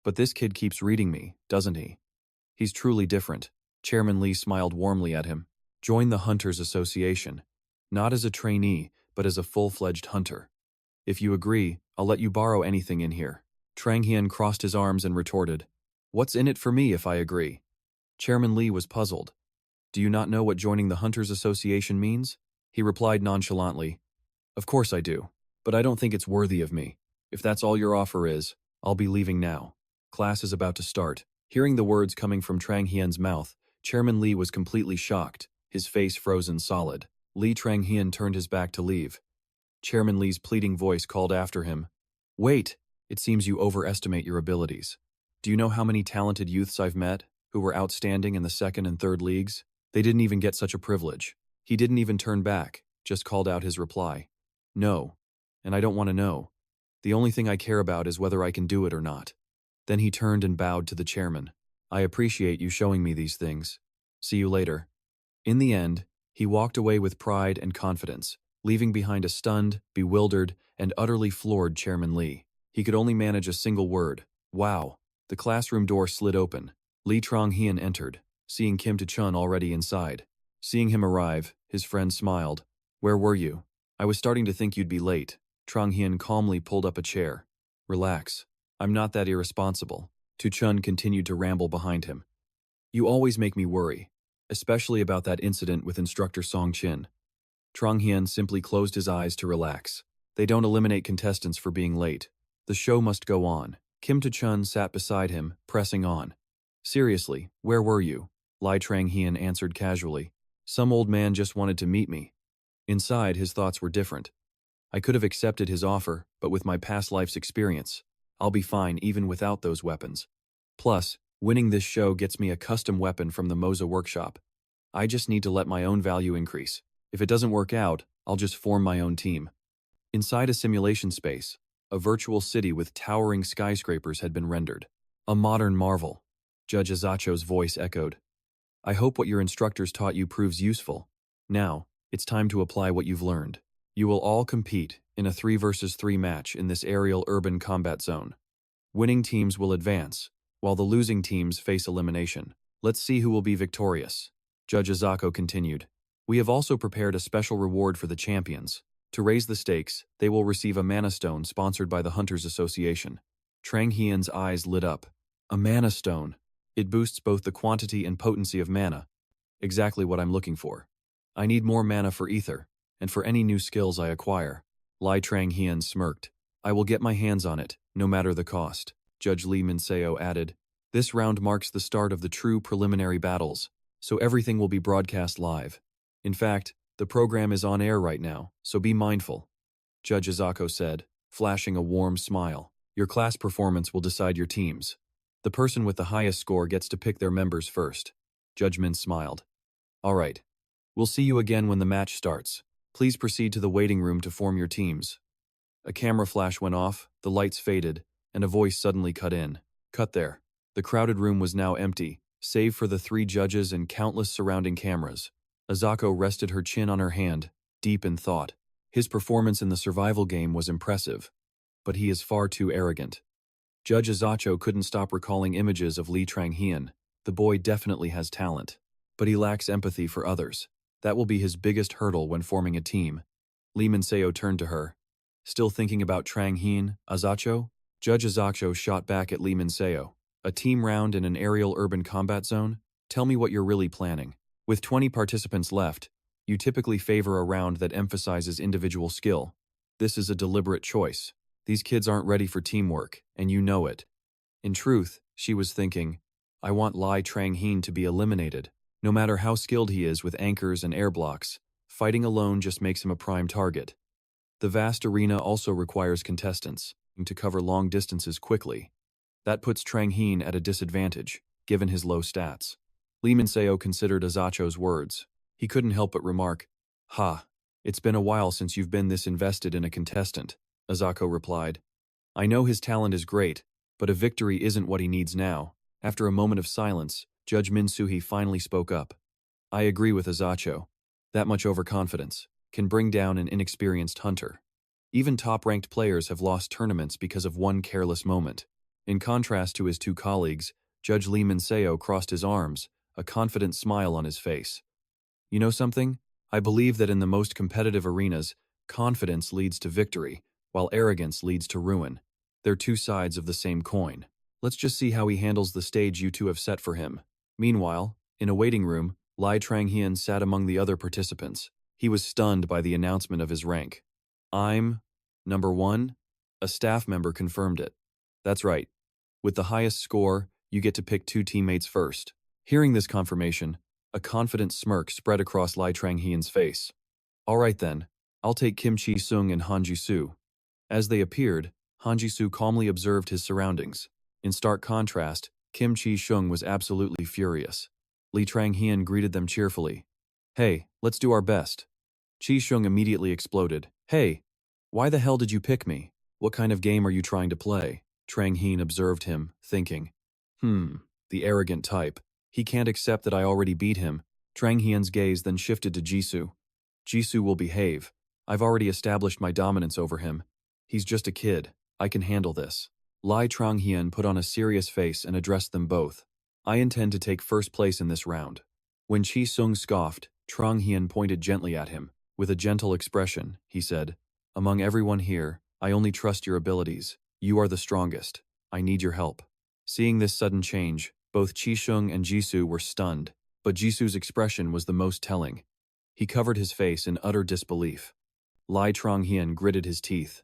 But this kid keeps reading me, doesn't he? He's truly different. Chairman Li smiled warmly at him. Join the Hunters Association. Not as a trainee, but as a full-fledged hunter. If you agree, I'll let you borrow anything in here. Tranghian crossed his arms and retorted. What's in it for me if I agree? Chairman Li was puzzled. Do you not know what joining the Hunters Association means? He replied nonchalantly. Of course I do, but I don't think it's worthy of me. If that's all your offer is, I'll be leaving now. Class is about to start. Hearing the words coming from Tranghian's mouth, Chairman Li was completely shocked, his face frozen solid. Li Tranghian turned his back to leave. Chairman Li's pleading voice called after him. Wait, it seems you overestimate your abilities. Do you know how many talented youths I've met who were outstanding in the second and third leagues? They didn't even get such a privilege. He didn't even turn back, just called out his reply. No, and I don't want to know. The only thing I care about is whether I can do it or not. Then he turned and bowed to the chairman. I appreciate you showing me these things. See you later. In the end, he walked away with pride and confidence, leaving behind a stunned, bewildered, and utterly floored Chairman Li. He could only manage a single word. Wow. The classroom door slid open. Li Tranghian entered, seeing Kim To-chun already inside. Seeing him arrive, his friend smiled. Where were you? I was starting to think you'd be late. Tranghian calmly pulled up a chair. Relax. I'm not that irresponsible. To-chun continued to ramble behind him. You always make me worry, especially about that incident with instructor Song Chin. Tranghian simply closed his eyes to relax. They don't eliminate contestants for being late. The show must go on. Kim To-chun sat beside him, pressing on. Seriously, where were you? Li Tranghian answered casually. Some old man just wanted to meet me. Inside, his thoughts were different. I could have accepted his offer, but with my past life's experience, I'll be fine even without those weapons. Plus, winning this show gets me a custom weapon from the Moza workshop. I just need to let my own value increase. If it doesn't work out, I'll just form my own team. Inside a simulation space, a virtual city with towering skyscrapers had been rendered. A modern marvel. Judge Azacho's voice echoed. I hope what your instructors taught you proves useful. Now, it's time to apply what you've learned. You will all compete in a 3 versus 3 match in this aerial urban combat zone. Winning teams will advance, while the losing teams face elimination. Let's see who will be victorious. Judge Azako continued. We have also prepared a special reward for the champions. To raise the stakes, they will receive a mana stone sponsored by the Hunters Association. Tranghian's eyes lit up. A mana stone. It boosts both the quantity and potency of mana. Exactly what I'm looking for. I need more mana for ether, and for any new skills I acquire. Li Tranghian smirked. I will get my hands on it, no matter the cost. Judge Lee Minseo added. This round marks the start of the true preliminary battles, so everything will be broadcast live. In fact, the program is on air right now, so be mindful. Judge Azako said, flashing a warm smile. Your class performance will decide your teams. The person with the highest score gets to pick their members first. Judge Min smiled. All right. We'll see you again when the match starts. Please proceed to the waiting room to form your teams. A camera flash went off, the lights faded, and a voice suddenly cut in. Cut there. The crowded room was now empty, save for the 3 judges and countless surrounding cameras. Azako rested her chin on her hand, deep in thought. His performance in the survival game was impressive, but he is far too arrogant. Judge Azacho couldn't stop recalling images of Li Tranghian. The boy definitely has talent, but he lacks empathy for others. That will be his biggest hurdle when forming a team. Lee Minseo turned to her. Still thinking about Tranghian, Azacho? Judge Azacho shot back at Lee Minseo. A team round in an aerial urban combat zone? Tell me what you're really planning. With 20 participants left, you typically favor a round that emphasizes individual skill. This is a deliberate choice. These kids aren't ready for teamwork, and you know it. In truth, she was thinking, I want Lai Trang-heen to be eliminated. No matter how skilled he is with anchors and air blocks, fighting alone just makes him a prime target. The vast arena also requires contestants to cover long distances quickly. That puts Trang-heen at a disadvantage, given his low stats. Lee Min-seo considered Azacho's words. He couldn't help but remark, "Ha, it's been a while since you've been this invested in a contestant," Azako replied. "I know his talent is great, but a victory isn't what he needs now." After a moment of silence, Judge Min Soo-hee finally spoke up. "I agree with Azacho. That much overconfidence can bring down an inexperienced hunter. Even top-ranked players have lost tournaments because of one careless moment." In contrast to his two colleagues, Judge Lee Min-seo crossed his arms, a confident smile on his face. "You know something? I believe that in the most competitive arenas, confidence leads to victory, while arrogance leads to ruin. They're two sides of the same coin. Let's just see how he handles the stage you two have set for him." Meanwhile, in a waiting room, Lai Trang-heen sat among the other participants. He was stunned by the announcement of his rank. "I'm number 1? A staff member confirmed it. "That's right. With the highest score, you get to pick 2 teammates first." Hearing this confirmation, a confident smirk spread across Lai Trang-heen's face. "All right then, I'll take Kim Chi-sung and Han Ji-soo." As they appeared, Han Ji-soo calmly observed his surroundings. In stark contrast, Kim Chi-sung was absolutely furious. Lee Trang-heen greeted them cheerfully. "Hey, let's do our best." Chi-sung immediately exploded. "Hey, why the hell did you pick me? What kind of game are you trying to play?" Trang-heen observed him, thinking. The arrogant type. He can't accept that I already beat him." Trang-heen's gaze then shifted to Jisoo. "Jisoo will behave. I've already established my dominance over him. He's just a kid. I can handle this." Lai Trang-heen put on a serious face and addressed them both. "I intend to take first place in this round." When Chi-sung scoffed, Trang-heen pointed gently at him. With a gentle expression, he said, "Among everyone here, I only trust your abilities. You are the strongest. I need your help." Seeing this sudden change, both Chi-sung and Jisoo were stunned, but Jisoo's expression was the most telling. He covered his face in utter disbelief. Lai Trang-heen gritted his teeth.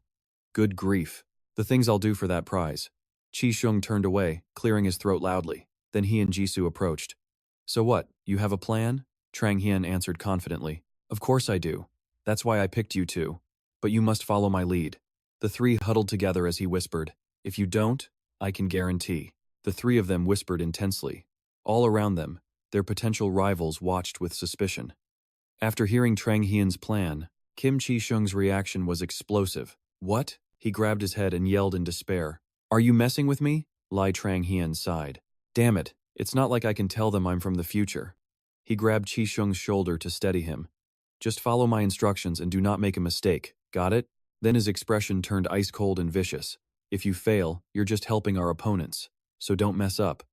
"Good grief. The things I'll do for that prize." Chi-sung turned away, clearing his throat loudly. Then he and Jisoo approached. "So what, you have a plan?" Trang-heen answered confidently. "Of course I do. That's why I picked you two. But you must follow my lead." The three huddled together as he whispered, "If you don't, I can guarantee." The three of them whispered intensely. All around them, their potential rivals watched with suspicion. After hearing Trang-heen's plan, Kim Chi-sung's reaction was explosive. "What?" He grabbed his head and yelled in despair. "Are you messing with me?" Lai Trang-heen sighed. "Damn it, it's not like I can tell them I'm from the future." He grabbed Chi-sung's shoulder to steady him. "Just follow my instructions and do not make a mistake, got it?" Then his expression turned ice-cold and vicious. "If you fail, you're just helping our opponents, so don't mess up."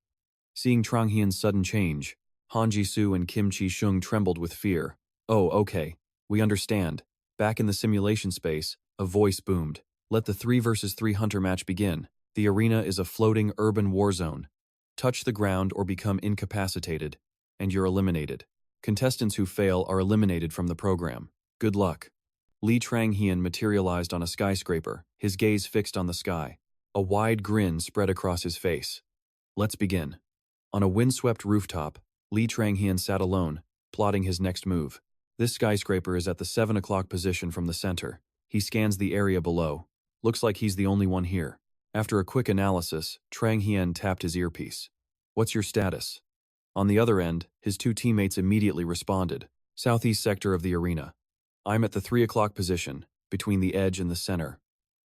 Seeing Trang-heen's sudden change, Han Ji-soo and Kim Chi-sung trembled with fear. "Oh, okay. We understand." Back in the simulation space, a voice boomed. "Let the 3 versus 3 hunter match begin. The arena is a floating urban war zone. Touch the ground or become incapacitated, and you're eliminated. Contestants who fail are eliminated from the program. Good luck." Lee Trang-heen materialized on a skyscraper, his gaze fixed on the sky. A wide grin spread across his face. "Let's begin." On a windswept rooftop, Lee Trang-heen sat alone, plotting his next move. This skyscraper is at the 7 o'clock position from the center. He scans the area below. Looks like he's the only one here. After a quick analysis, Trang-heen tapped his earpiece. "What's your status?" On the other end, his two teammates immediately responded. "Southeast sector of the arena. I'm at the 3 o'clock position, between the edge and the center."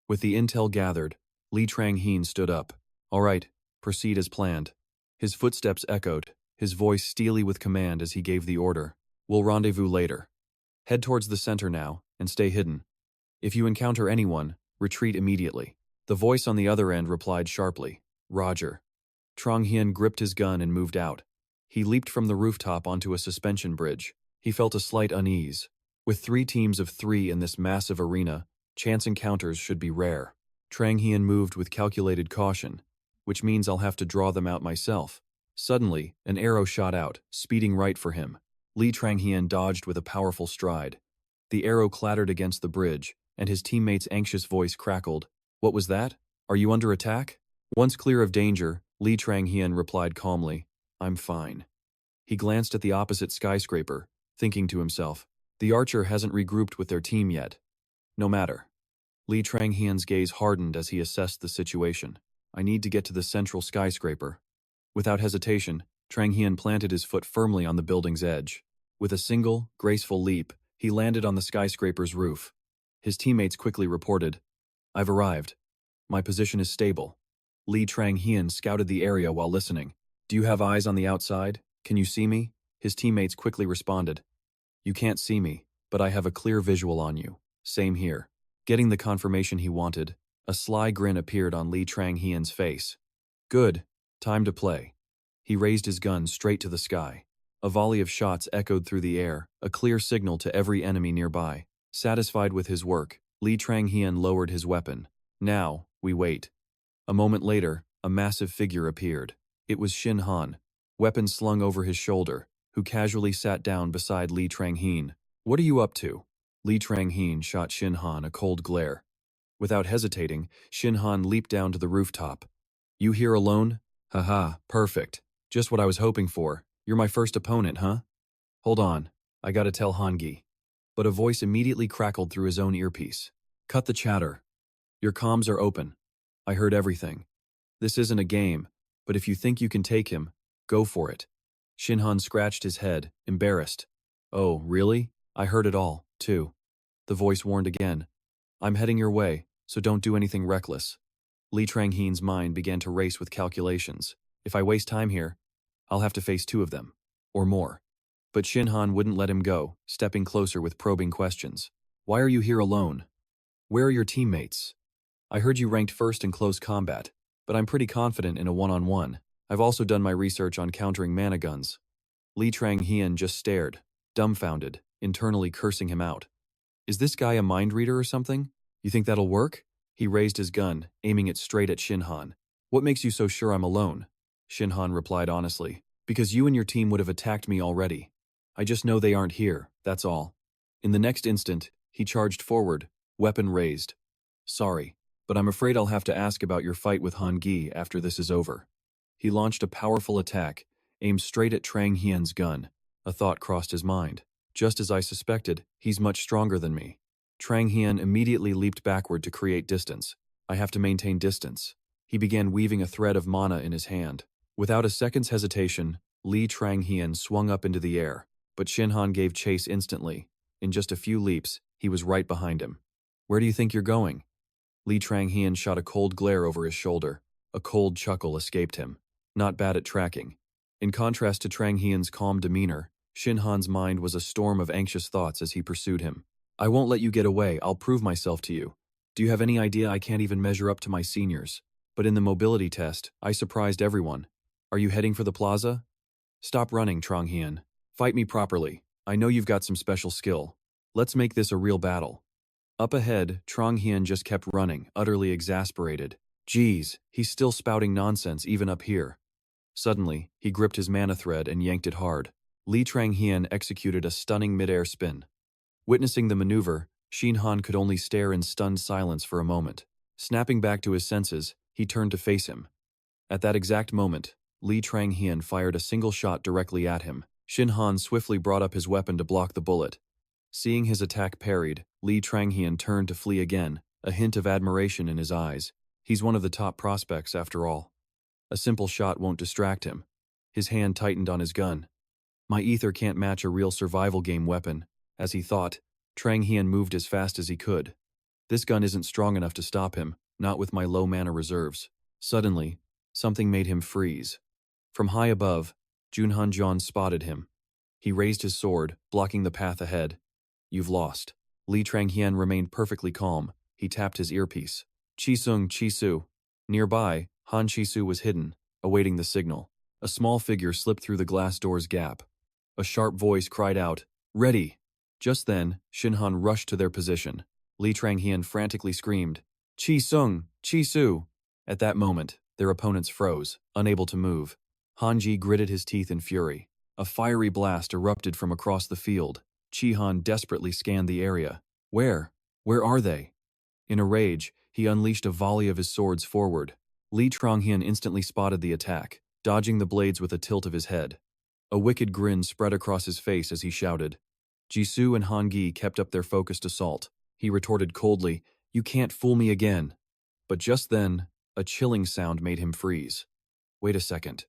With the intel gathered, Lee Trang-heen stood up. "All right, proceed as planned." His footsteps echoed, his voice steely with command as he gave the order. "We'll rendezvous later. Head towards the center now, and stay hidden. If you encounter anyone, retreat immediately." The voice on the other end replied sharply, "Roger." Trang-heen gripped his gun and moved out. He leaped from the rooftop onto a suspension bridge. He felt a slight unease. With 3 teams of 3 in this massive arena, chance encounters should be rare. Trang-heen moved with calculated caution, which means I'll have to draw them out myself. Suddenly, an arrow shot out, speeding right for him. Lee Trang-heen dodged with a powerful stride. The arrow clattered against the bridge, and his teammate's anxious voice crackled. What was that? Are you under attack? Once clear of danger, Li Tranghian replied calmly, I'm fine. He glanced at the opposite skyscraper, thinking to himself, the archer hasn't regrouped with their team yet. No matter. Li Tranghian's gaze hardened as he assessed the situation. I need to get to the central skyscraper. Without hesitation, Tranghian planted his foot firmly on the building's edge. With a single, graceful leap, he landed on the skyscraper's roof. His teammates quickly reported, I've arrived. My position is stable. Li Tranghian scouted the area while listening. Do you have eyes on the outside? Can you see me? His teammates quickly responded. You can't see me, but I have a clear visual on you. Same here. Getting the confirmation he wanted, a sly grin appeared on Li Tranghian's face. Good. Time to play. He raised his gun straight to the sky. A volley of shots echoed through the air, a clear signal to every enemy nearby. Satisfied with his work, Li Tranghian lowered his weapon. Now, we wait. A moment later, a massive figure appeared. It was Shin Han, weapon slung over his shoulder, who casually sat down beside Li Tranghian. What are you up to? Li Tranghian shot Shin Han a cold glare. Without hesitating, Shin Han leaped down to the rooftop. You here alone? Haha, perfect. Just what I was hoping for. You're my first opponent, huh? Hold on, I gotta tell Hangi. But a voice immediately crackled through his own earpiece. Cut the chatter. Your comms are open. I heard everything. This isn't a game, but if you think you can take him, go for it. Shinhan scratched his head, embarrassed. Oh, really? I heard it all, too. The voice warned again. I'm heading your way, so don't do anything reckless. Li Tranghian's mind began to race with calculations. If I waste time here, I'll have to face two of them, or more. But Shinhan wouldn't let him go, stepping closer with probing questions. Why are you here alone? Where are your teammates? I heard you ranked first in close combat, but I'm pretty confident in a one-on-one. I've also done my research on countering mana guns. Li Tranghian just stared, dumbfounded, internally cursing him out. Is this guy a mind reader or something? You think that'll work? He raised his gun, aiming it straight at Shinhan. What makes you so sure I'm alone? Shinhan replied honestly. Because you and your team would have attacked me already. I just know they aren't here, that's all. In the next instant, he charged forward, weapon raised. Sorry, but I'm afraid I'll have to ask about your fight with Han Gi after this is over. He launched a powerful attack, aimed straight at Tranghian's gun. A thought crossed his mind. Just as I suspected, he's much stronger than me. Tranghian immediately leaped backward to create distance. I have to maintain distance. He began weaving a thread of mana in his hand. Without a second's hesitation, Li Tranghian swung up into the air, but Shinhan gave chase instantly. In just a few leaps, he was right behind him. Where do you think you're going? Li Tranghian shot a cold glare over his shoulder. A cold chuckle escaped him. Not bad at tracking. In contrast to Tranghian's calm demeanor, Shinhan's mind was a storm of anxious thoughts as he pursued him. I won't let you get away, I'll prove myself to you. Do you have any idea I can't even measure up to my seniors? But in the mobility test, I surprised everyone. Are you heading for the plaza? Stop running, Tranghian. Fight me properly. I know you've got some special skill. Let's make this a real battle. Up ahead, Tranghian just kept running, utterly exasperated. Geez, he's still spouting nonsense even up here. Suddenly, he gripped his mana thread and yanked it hard. Li Tranghian executed a stunning mid-air spin. Witnessing the maneuver, Shinhan could only stare in stunned silence for a moment. Snapping back to his senses, he turned to face him. At that exact moment, Li Tranghian fired a single shot directly at him. Shinhan swiftly brought up his weapon to block the bullet. Seeing his attack parried, Li Tranghian turned to flee again, a hint of admiration in his eyes. He's one of the top prospects, after all. A simple shot won't distract him. His hand tightened on his gun. My ether can't match a real survival game weapon. As he thought, Tranghian moved as fast as he could. This gun isn't strong enough to stop him, not with my low mana reserves. Suddenly, something made him freeze. From high above, Junhan John spotted him. He raised his sword, blocking the path ahead. You've lost. Li Tranghian remained perfectly calm. He tapped his earpiece. Chisung Chisu. Nearby, Han Chisu was hidden, awaiting the signal. A small figure slipped through the glass door's gap. A sharp voice cried out, Ready! Just then, Shinhan rushed to their position. Li Tranghian frantically screamed, Chisung! Chisu! At that moment, their opponents froze, unable to move. Hanji gritted his teeth in fury. A fiery blast erupted from across the field. Chihan desperately scanned the area. Where Where are they? In a rage, he unleashed a volley of his swords forward. Li Tronghian instantly spotted the attack, dodging the blades with a tilt of his head. A wicked grin spread across his face as he shouted. Jisoo and Han Gi kept up their focused assault. He retorted coldly, "You can't fool me again." But just then, a chilling sound made him freeze. Wait a second.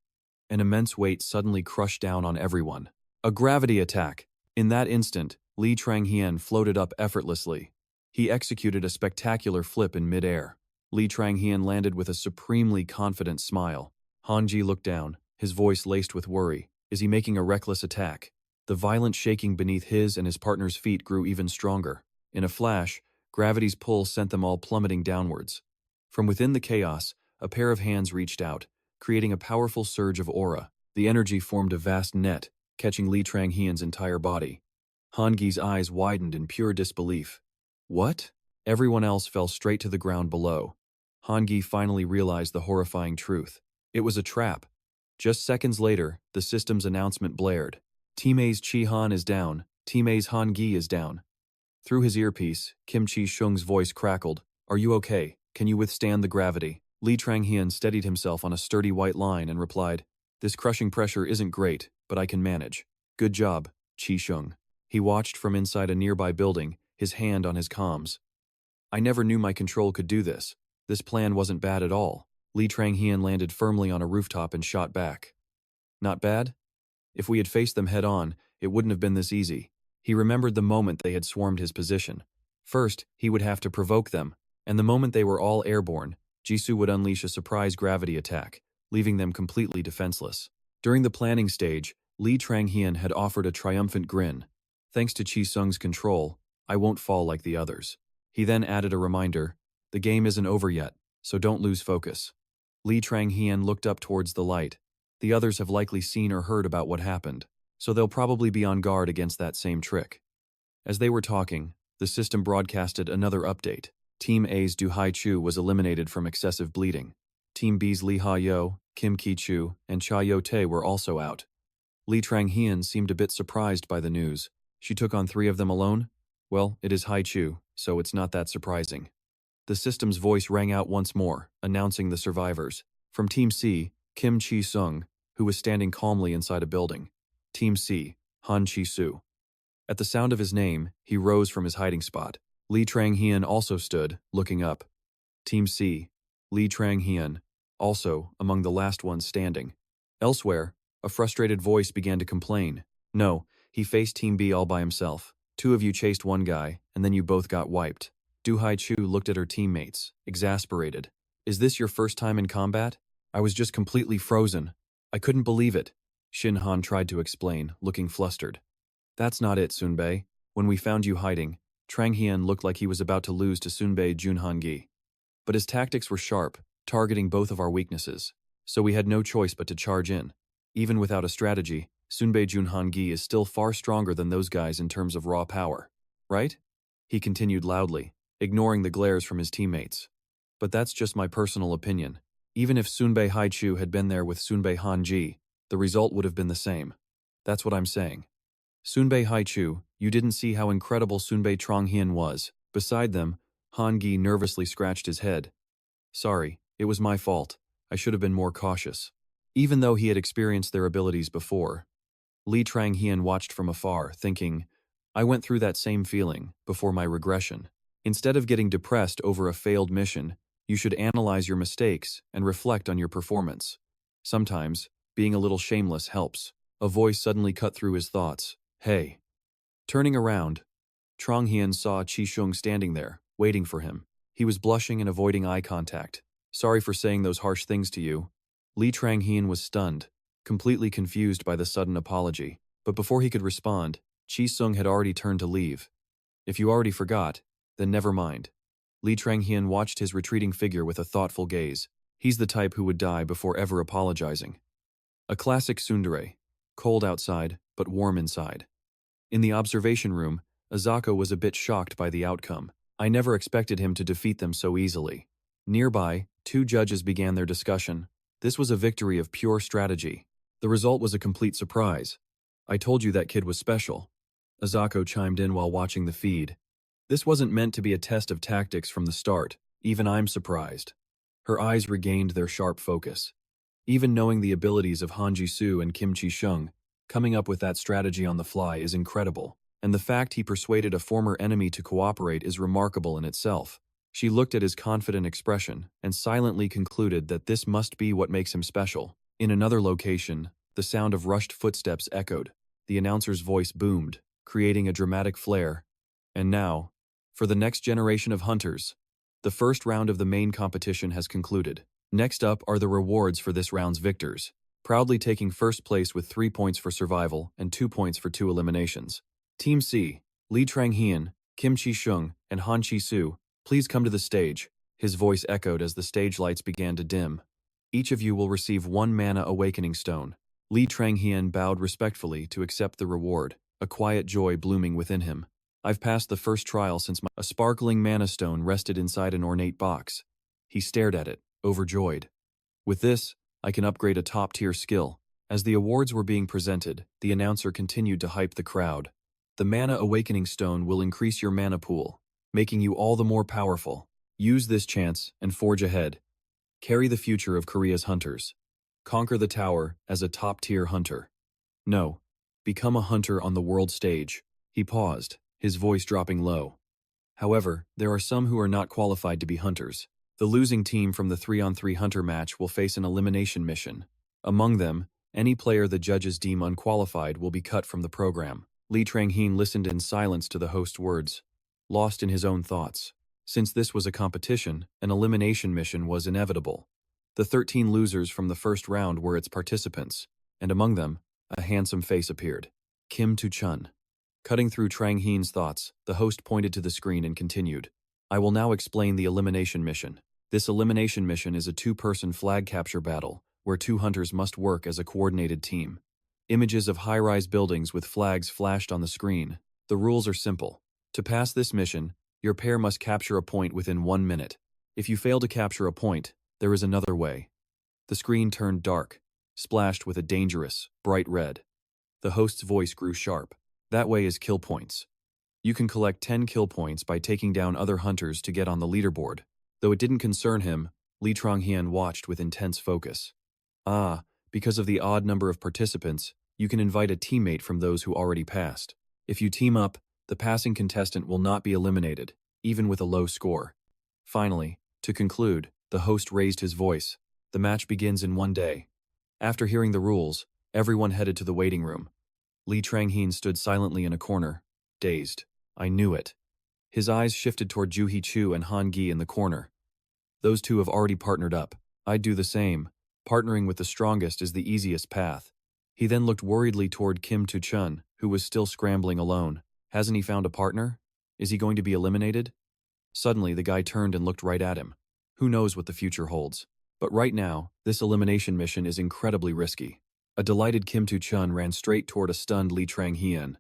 An immense weight suddenly crushed down on everyone. A gravity attack. In that instant, Li Tronghian floated up effortlessly. He executed a spectacular flip in midair. Li Tronghian landed with a supremely confident smile. Han Ji looked down, his voice laced with worry. Is he making a reckless attack? The violent shaking beneath his and his partner's feet grew even stronger. In a flash, gravity's pull sent them all plummeting downwards. From within the chaos, a pair of hands reached out, creating a powerful surge of aura. The energy formed a vast net, catching Li Tronghian's entire body. Han Gi's eyes widened in pure disbelief. What? Everyone else fell straight to the ground below. Han Gi finally realized the horrifying truth. It was a trap. Just seconds later, the system's announcement blared. Team A's Chi Han is down. Team A's Han Gi is down. Through his earpiece, Kim Chi Shung's voice crackled. Are you okay? Can you withstand the gravity? Li Tronghian steadied himself on a sturdy white line and replied, This crushing pressure isn't great, but I can manage. Good job, Chi Shung. He watched from inside a nearby building, his hand on his comms. I never knew my control could do this. This plan wasn't bad at all. Li Tronghian landed firmly on a rooftop and shot back. Not bad? If we had faced them head-on, it wouldn't have been this easy. He remembered the moment they had swarmed his position. First, he would have to provoke them, and the moment they were all airborne, Jisoo would unleash a surprise gravity attack, leaving them completely defenseless. During the planning stage, Li Tronghian had offered a triumphant grin. Thanks to Chi Sung's control, I won't fall like the others. He then added a reminder, the game isn't over yet, so don't lose focus. Li Tronghian looked up towards the light. The others have likely seen or heard about what happened, so they'll probably be on guard against that same trick. As they were talking, the system broadcasted another update. Team A's Du Haichu was eliminated from excessive bleeding. Team B's Li Ha-yo, Kim Ki-chu, and Cha Yo-tae were also out. Li Tronghian seemed a bit surprised by the news. She took on 3 of them alone? Well, it is Haichu, so it's not that surprising. The system's voice rang out once more, announcing the survivors. From Team C, Kim Chi-sung, who was standing calmly inside a building. Team C, Han Chi-soo. At the sound of his name, he rose from his hiding spot. Li Tronghian also stood, looking up. Team C, Li Tronghian, also among the last ones standing. Elsewhere, a frustrated voice began to complain. No, he faced Team B all by himself. 2 of you chased one guy, and then you both got wiped. Du Haichu looked at her teammates, exasperated. Is this your first time in combat? I was just completely frozen. I couldn't believe it. Shin Han tried to explain, looking flustered. That's not it, Sunbae. When we found you hiding, Tronghian looked like he was about to lose to Sunbae Junhangi. But his tactics were sharp, targeting both of our weaknesses. So we had no choice but to charge in. Even without a strategy, Sunbae Junhangi is still far stronger than those guys in terms of raw power. Right? He continued loudly, ignoring the glares from his teammates. But that's just my personal opinion. Even if Sunbae Haichu had been there with Sunbae Hanji, the result would have been the same. That's what I'm saying. Sunbae Haichu, you didn't see how incredible Sunbae Tronghian was. Beside them, Han Gi nervously scratched his head. Sorry, it was my fault. I should have been more cautious. Even though he had experienced their abilities before, Li Tronghian watched from afar, thinking, I went through that same feeling before my regression. Instead of getting depressed over a failed mission, you should analyze your mistakes and reflect on your performance. Sometimes, being a little shameless helps. A voice suddenly cut through his thoughts. Hey. Turning around, Tronghian saw Chi Shung standing there, waiting for him. He was blushing and avoiding eye contact. Sorry for saying those harsh things to you. Li Tronghian was stunned, completely confused by the sudden apology. But before he could respond, Chi Sung had already turned to leave. If you already forgot, then never mind. Li Tronghian watched his retreating figure with a thoughtful gaze. He's the type who would die before ever apologizing. A classic tsundere, cold outside, but warm inside. In the observation room, Azako was a bit shocked by the outcome. I never expected him to defeat them so easily. Nearby, 2 judges began their discussion. This was a victory of pure strategy. The result was a complete surprise. I told you that kid was special. Azako chimed in while watching the feed. This wasn't meant to be a test of tactics from the start, even I'm surprised. Her eyes regained their sharp focus. Even knowing the abilities of Han Ji-soo and Kim Chi-shung, coming up with that strategy on the fly is incredible, and the fact he persuaded a former enemy to cooperate is remarkable in itself. She looked at his confident expression and silently concluded that this must be what makes him special. In another location, the sound of rushed footsteps echoed. The announcer's voice boomed, creating a dramatic flare. And now, for the next generation of hunters, the first round of the main competition has concluded. Next up are the rewards for this round's victors, proudly taking first place with 3 points for survival and 2 points for 2 eliminations. Team C, Lee Trang-hyun, Kim Chi-shung, and Han Chi-soo, please come to the stage. His voice echoed as the stage lights began to dim. Each of you will receive 1 mana awakening stone. Lee Trang-hyun bowed respectfully to accept the reward, a quiet joy blooming within him. I've passed the first trial since a sparkling mana stone rested inside an ornate box. He stared at it, overjoyed. With this, I can upgrade a top-tier skill. As the awards were being presented, the announcer continued to hype the crowd. The Mana Awakening Stone will increase your mana pool, making you all the more powerful. Use this chance and forge ahead. Carry the future of Korea's hunters. Conquer the tower as a top-tier hunter. No, become a hunter on the world stage. He paused, his voice dropping low. However, there are some who are not qualified to be hunters. The losing team from the 3-on-3 hunter match will face an elimination mission. Among them, any player the judges deem unqualified will be cut from the program. Lee Trang-hyun listened in silence to the host's words, lost in his own thoughts. Since this was a competition, an elimination mission was inevitable. The 13 losers from the first round were its participants, and among them, a handsome face appeared. Kim Tu-chun. Cutting through Trang-hyun's thoughts, the host pointed to the screen and continued. I will now explain the elimination mission. This elimination mission is a 2-person flag capture battle, where 2 hunters must work as a coordinated team. Images of high-rise buildings with flags flashed on the screen. The rules are simple. To pass this mission, your pair must capture a point within 1 minute. If you fail to capture a point, there is another way. The screen turned dark, splashed with a dangerous, bright red. The host's voice grew sharp. That way is kill points. You can collect 10 kill points by taking down other hunters to get on the leaderboard. Though it didn't concern him, Lee Trang-hyun watched with intense focus. Because of the odd number of participants, you can invite a teammate from those who already passed. If you team up, the passing contestant will not be eliminated, even with a low score. Finally, to conclude, the host raised his voice. The match begins in 1 day. After hearing the rules, everyone headed to the waiting room. Lee Trang-hyun stood silently in a corner, dazed. I knew it. His eyes shifted toward Joo Hee-chu and Han Gi in the corner. Those two have already partnered up. I'd do the same. Partnering with the strongest is the easiest path. He then looked worriedly toward Kim Tu-chun, who was still scrambling alone. Hasn't he found a partner? Is he going to be eliminated? Suddenly, the guy turned and looked right at him. Who knows what the future holds? But right now, this elimination mission is incredibly risky. A delighted Kim Tu-chun ran straight toward a stunned Lee Trang-hyun.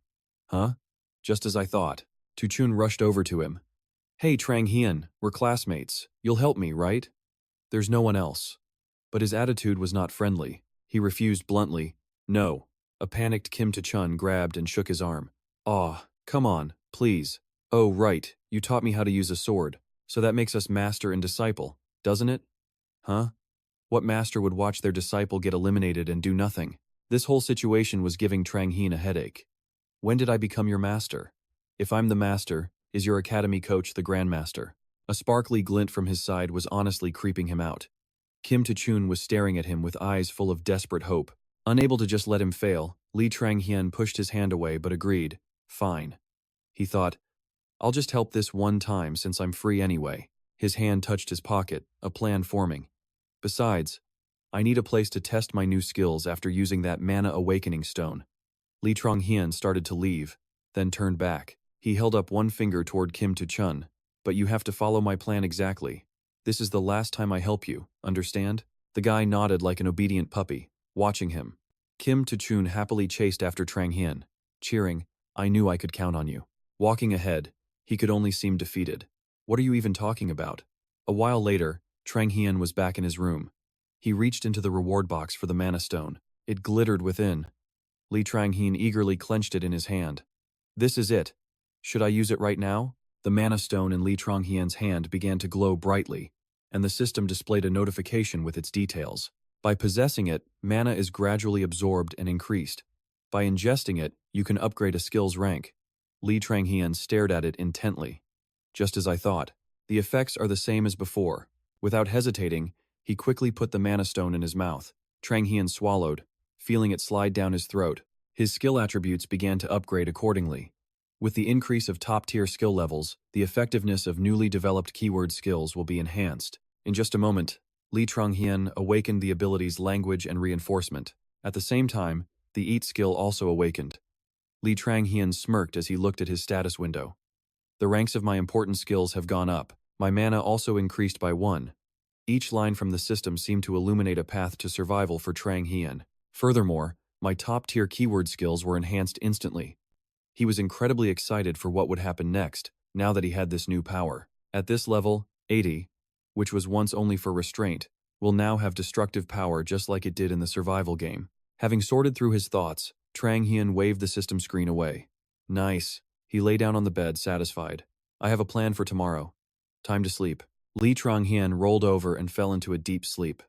Huh? Just as I thought. Tu-chun rushed over to him. Hey Trang-hyun, we're classmates. You'll help me, right? There's no one else. But his attitude was not friendly. He refused bluntly. No. A panicked Kim Tu-chun grabbed and shook his arm. Aw, come on, please. Oh, right, you taught me how to use a sword. So that makes us master and disciple, doesn't it? Huh? What master would watch their disciple get eliminated and do nothing? This whole situation was giving Trang-hyun a headache. When did I become your master? If I'm the master, is your academy coach the grandmaster? A sparkly glint from his side was honestly creeping him out. Kim Tu-chun was staring at him with eyes full of desperate hope. Unable to just let him fail, Lee Trang-hyun pushed his hand away but agreed. Fine. He thought, I'll just help this one time since I'm free anyway. His hand touched his pocket, a plan forming. Besides, I need a place to test my new skills after using that Mana Awakening Stone. Lee Trang-hyun started to leave, then turned back. He held up one finger toward Kim Tu-chun. But you have to follow my plan exactly. This is the last time I help you, understand? The guy nodded like an obedient puppy, watching him. Kim Tu-chun happily chased after Trang-hyun, cheering, I knew I could count on you. Walking ahead, he could only seem defeated. What are you even talking about? A while later, Trang-hyun was back in his room. He reached into the reward box for the Mana Stone. It glittered within. Lee Trang-hyun eagerly clenched it in his hand. This is it. Should I use it right now? The mana stone in Li Tronghian's hand began to glow brightly, and the system displayed a notification with its details. By possessing it, mana is gradually absorbed and increased. By ingesting it, you can upgrade a skill's rank. Li Tronghian stared at it intently. Just as I thought, the effects are the same as before. Without hesitating, he quickly put the mana stone in his mouth. Tronghian swallowed, feeling it slide down his throat. His skill attributes began to upgrade accordingly. With the increase of top-tier skill levels, the effectiveness of newly developed keyword skills will be enhanced. In just a moment, Li Tronghian awakened the abilities language and reinforcement. At the same time, the eat skill also awakened. Li Tronghian smirked as he looked at his status window. The ranks of my important skills have gone up. My mana also increased by 1. Each line from the system seemed to illuminate a path to survival for Tronghian. Furthermore, my top-tier keyword skills were enhanced instantly. He was incredibly excited for what would happen next, now that he had this new power. At this level, 80, which was once only for restraint, will now have destructive power just like it did in the survival game. Having sorted through his thoughts, Tronghian waved the system screen away. Nice. He lay down on the bed, satisfied. I have a plan for tomorrow. Time to sleep. Li Tronghian rolled over and fell into a deep sleep.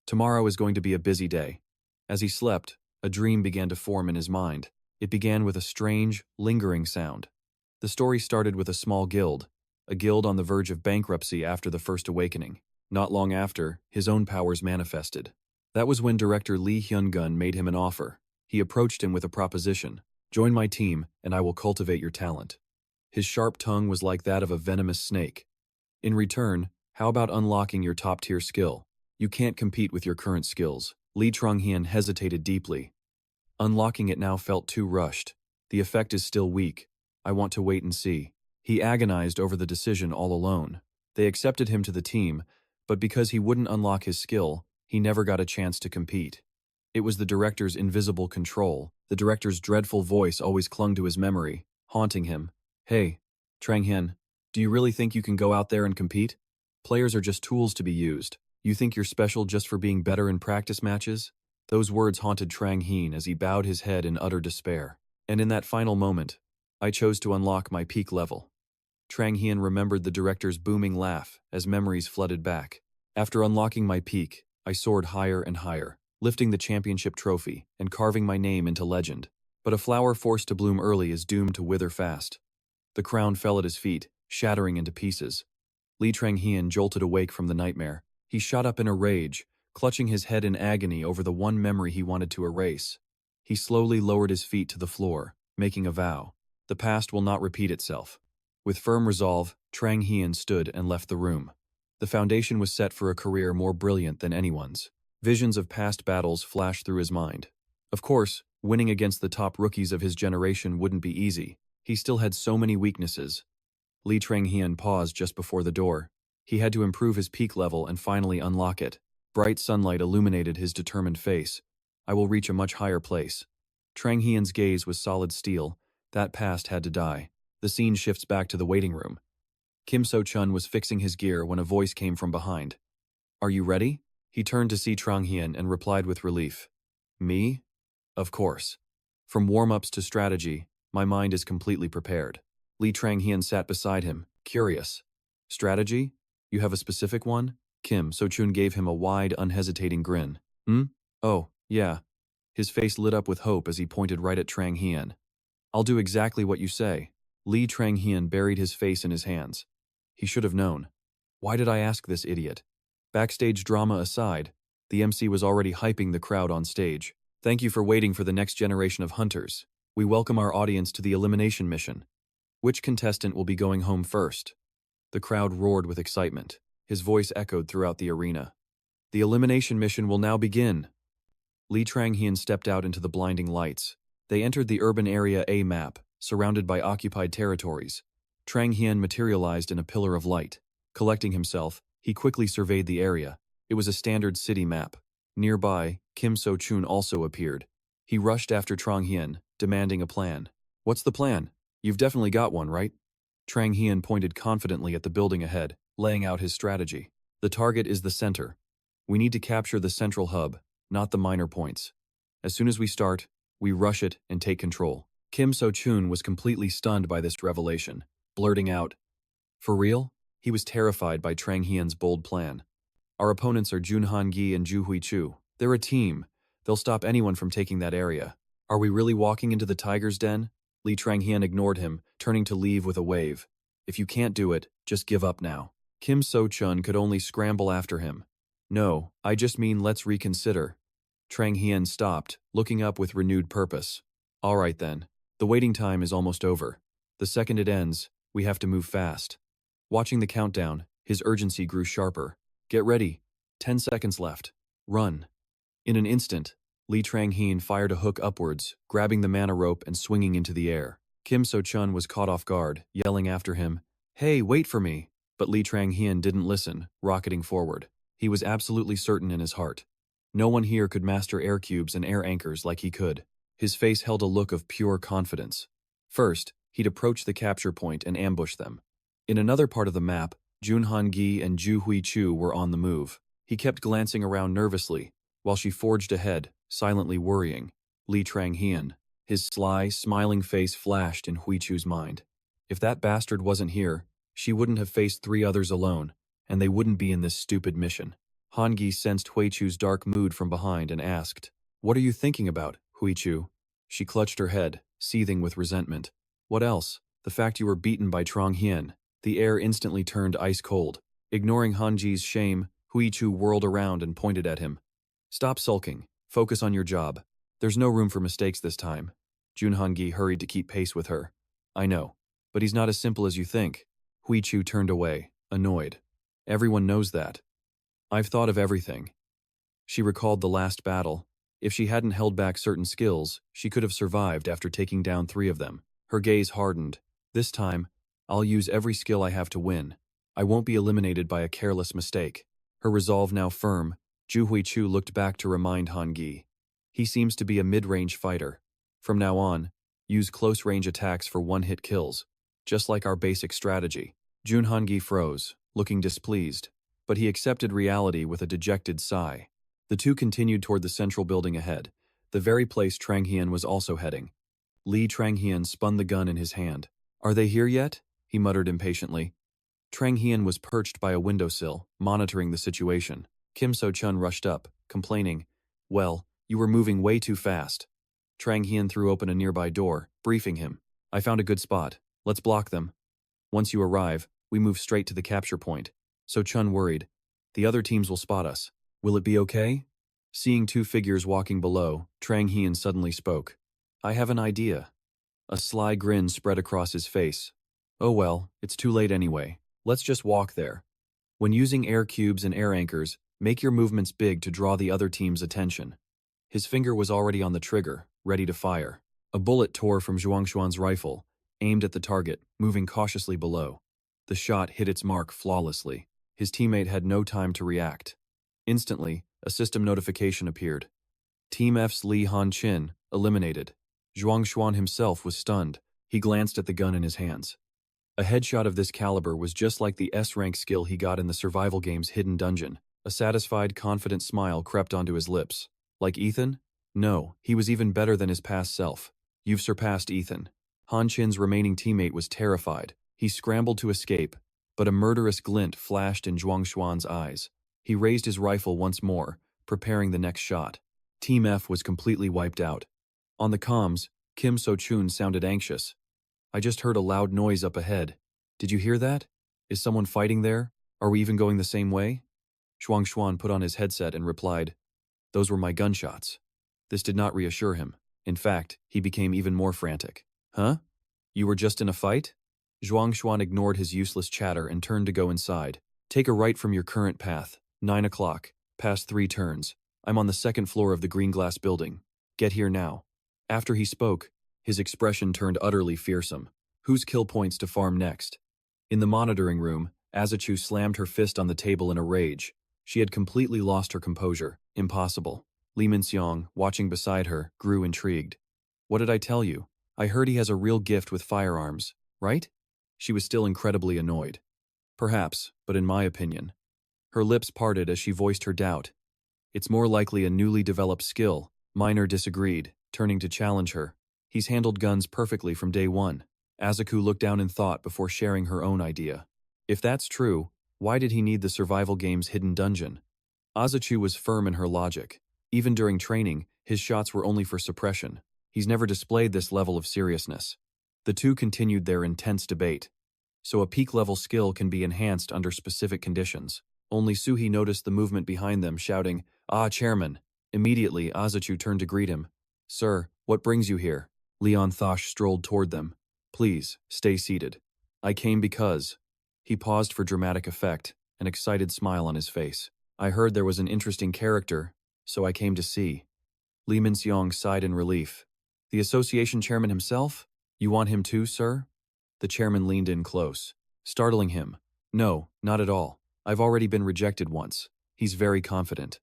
Tomorrow is going to be a busy day. As he slept, a dream began to form in his mind. It began with a strange, lingering sound. The story started with a small guild, a guild on the verge of bankruptcy after the First Awakening. Not long after, his own powers manifested. That was when director Lee Hyun-gun made him an offer. He approached him with a proposition. Join my team, and I will cultivate your talent. His sharp tongue was like that of a venomous snake. In return, how about unlocking your top-tier skill? You can't compete with your current skills. Li Tronghian hesitated deeply. Unlocking it now felt too rushed. The effect is still weak. I want to wait and see. He agonized over the decision all alone. They accepted him to the team, but because he wouldn't unlock his skill, he never got a chance to compete. It was the director's invisible control. The director's dreadful voice always clung to his memory, haunting him. Hey, Tronghian, do you really think you can go out there and compete? Players are just tools to be used. You think you're special just for being better in practice matches? Those words haunted Tronghian as he bowed his head in utter despair. And in that final moment, I chose to unlock my peak level. Tronghian remembered the director's booming laugh as memories flooded back. After unlocking my peak, I soared higher and higher, lifting the championship trophy and carving my name into legend. But a flower forced to bloom early is doomed to wither fast. The crown fell at his feet, shattering into pieces. Li Tronghian jolted awake from the nightmare. He shot up in a rage, clutching his head in agony over the one memory he wanted to erase. He slowly lowered his feet to the floor, making a vow. The past will not repeat itself. With firm resolve, Tronghian stood and left the room. The foundation was set for a career more brilliant than anyone's. Visions of past battles flashed through his mind. Of course, winning against the top rookies of his generation wouldn't be easy. He still had so many weaknesses. Li Tronghian paused just before the door. He had to improve his peak level and finally unlock it. Bright sunlight illuminated his determined face. I will reach a much higher place. Tronghian's gaze was solid steel. That past had to die. The scene shifts back to the waiting room. Kim So-chun was fixing his gear when a voice came from behind. Are you ready? He turned to see Tronghian and replied with relief. Me? Of course. From warm-ups to strategy, my mind is completely prepared. Li Tronghian sat beside him, curious. Strategy? You have a specific one? Kim So-chun gave him a wide, unhesitating grin. Oh, yeah. His face lit up with hope as he pointed right at Tronghian. I'll do exactly what you say. Li Tronghian buried his face in his hands. He should have known. Why did I ask this idiot? Backstage drama aside, the MC was already hyping the crowd on stage. Thank you for waiting for the next generation of hunters. We welcome our audience to the elimination mission. Which contestant will be going home first? The crowd roared with excitement. His voice echoed throughout the arena. The elimination mission will now begin. Li Tronghian stepped out into the blinding lights. They entered the urban area A map, surrounded by occupied territories. Tronghian materialized in a pillar of light. Collecting himself, he quickly surveyed the area. It was a standard city map. Nearby, Kim So-chun also appeared. He rushed after Tronghian, demanding a plan. What's the plan? You've definitely got one, right? Tronghian pointed confidently at the building ahead, laying out his strategy. The target is the center. We need to capture the central hub, not the minor points. As soon as we start, we rush it and take control. Kim So-chun was completely stunned by this revelation, blurting out, For real? He was terrified by Trang Hian's bold plan. Our opponents are Jun Han Gi and Ju Hui Chu. They're a team. They'll stop anyone from taking that area. Are we really walking into the tiger's den? Li Tranghian ignored him, turning to leave with a wave. If you can't do it, just give up now. Kim So-chun could only scramble after him. No, I just mean let's reconsider. Tranghian stopped, looking up with renewed purpose. All right then. The waiting time is almost over. The second it ends, we have to move fast. Watching the countdown, his urgency grew sharper. Get ready. 10 seconds left. Run. In an instant, Li Tranghian fired a hook upwards, grabbing the mana rope and swinging into the air. Kim So-chun was caught off guard, yelling after him, "Hey, wait for me!" But Li Tranghian didn't listen, rocketing forward. He was absolutely certain in his heart. No one here could master air cubes and air anchors like he could. His face held a look of pure confidence. First, he'd approach the capture point and ambush them. In another part of the map, Jun Han Gi and Ju Hui Chu were on the move. He kept glancing around nervously, while she forged ahead, silently worrying. Li Tranghian. His sly, smiling face flashed in Hui Chu's mind. If that bastard wasn't here, she wouldn't have faced 3 others alone, and they wouldn't be in this stupid mission. Han Gi sensed Hui Chu's dark mood from behind and asked, "What are you thinking about, Hui Chu?" She clutched her head, seething with resentment. "What else? The fact you were beaten by Trong Hien." The air instantly turned ice cold. Ignoring Han Ji's shame, Hui Chu whirled around and pointed at him. "Stop sulking. Focus on your job. There's no room for mistakes this time." Jun Han Gi hurried to keep pace with her. "I know, but he's not as simple as you think." Hui Chu turned away, annoyed. "Everyone knows that. I've thought of everything." She recalled the last battle. If she hadn't held back certain skills, she could have survived after taking down 3 of them. Her gaze hardened. "This time, I'll use every skill I have to win. I won't be eliminated by a careless mistake." Her resolve now firm, Ju Hui Chu looked back to remind Han Gi. "He seems to be a mid-range fighter. From now on, use close-range attacks for one-hit kills, just like our basic strategy." Jun Han Gi froze, looking displeased, but he accepted reality with a dejected sigh. The two continued toward the central building ahead, the very place Tranghian was also heading. Li Tranghian spun the gun in his hand. "Are they here yet?" he muttered impatiently. Tranghian was perched by a windowsill, monitoring the situation. Kim So-chun rushed up, complaining, "Well, you were moving way too fast." Tranghian threw open a nearby door, briefing him. "I found a good spot. Let's block them. Once you arrive, we move straight to the capture point." So-chun worried. "The other teams will spot us. Will it be okay?" Seeing 2 figures walking below, Tranghian suddenly spoke. "I have an idea." A sly grin spread across his face. "Oh well, it's too late anyway. Let's just walk there. When using air cubes and air anchors, make your movements big to draw the other team's attention." His finger was already on the trigger, ready to fire. A bullet tore from Zhuangshuan's rifle, aimed at the target, moving cautiously below. The shot hit its mark flawlessly. His teammate had no time to react. Instantly, a system notification appeared. Team F's Li Han-chin, eliminated. Zhuangshuan himself was stunned. He glanced at the gun in his hands. A headshot of this caliber was just like the S-rank skill he got in the survival game's hidden dungeon. A satisfied, confident smile crept onto his lips. Like Ethan? No, he was even better than his past self. "You've surpassed Ethan." Han-chin's remaining teammate was terrified. He scrambled to escape, but a murderous glint flashed in Zhuangshuan's eyes. He raised his rifle once more, preparing the next shot. Team F was completely wiped out. On the comms, Kim So-chun sounded anxious. "I just heard a loud noise up ahead. Did you hear that? Is someone fighting there? Are we even going the same way?" Zhuangshuan put on his headset and replied, "Those were my gunshots." This did not reassure him. In fact, he became even more frantic. "Huh? You were just in a fight?" Zhuangshuan ignored his useless chatter and turned to go inside. "Take a right from your current path. 9 o'clock. Past 3 turns. I'm on the 2nd floor of the green glass building. Get here now." After he spoke, his expression turned utterly fearsome. Whose kill points to farm next? In the monitoring room, Azachu slammed her fist on the table in a rage. She had completely lost her composure. Impossible. Li Minxiong, watching beside her, grew intrigued. "What did I tell you? I heard he has a real gift with firearms, right?" She was still incredibly annoyed. "Perhaps, but in my opinion." Her lips parted as she voiced her doubt. "It's more likely a newly developed skill." Minor disagreed, turning to challenge her. "He's handled guns perfectly from day one." Azaku looked down in thought before sharing her own idea. If that's true, why did he need the survival game's hidden dungeon? Azuchu was firm in her logic. Even during training, his shots were only for suppression. He's never displayed this level of seriousness. The two continued their intense debate. So a peak-level skill can be enhanced under specific conditions. Only Suhi noticed the movement behind them, shouting, "Ah, Chairman!" Immediately, Azuchu turned to greet him. "Sir, what brings you here?" Leon Thosh strolled toward them. "Please, stay seated." "I came because—" He paused for dramatic effect, an excited smile on his face. "I heard there was an interesting character, so I came to see." Li Minxiong sighed in relief. "The association chairman himself? You want him too, sir?" The chairman leaned in close, startling him. "No, not at all. I've already been rejected once." He's very confident.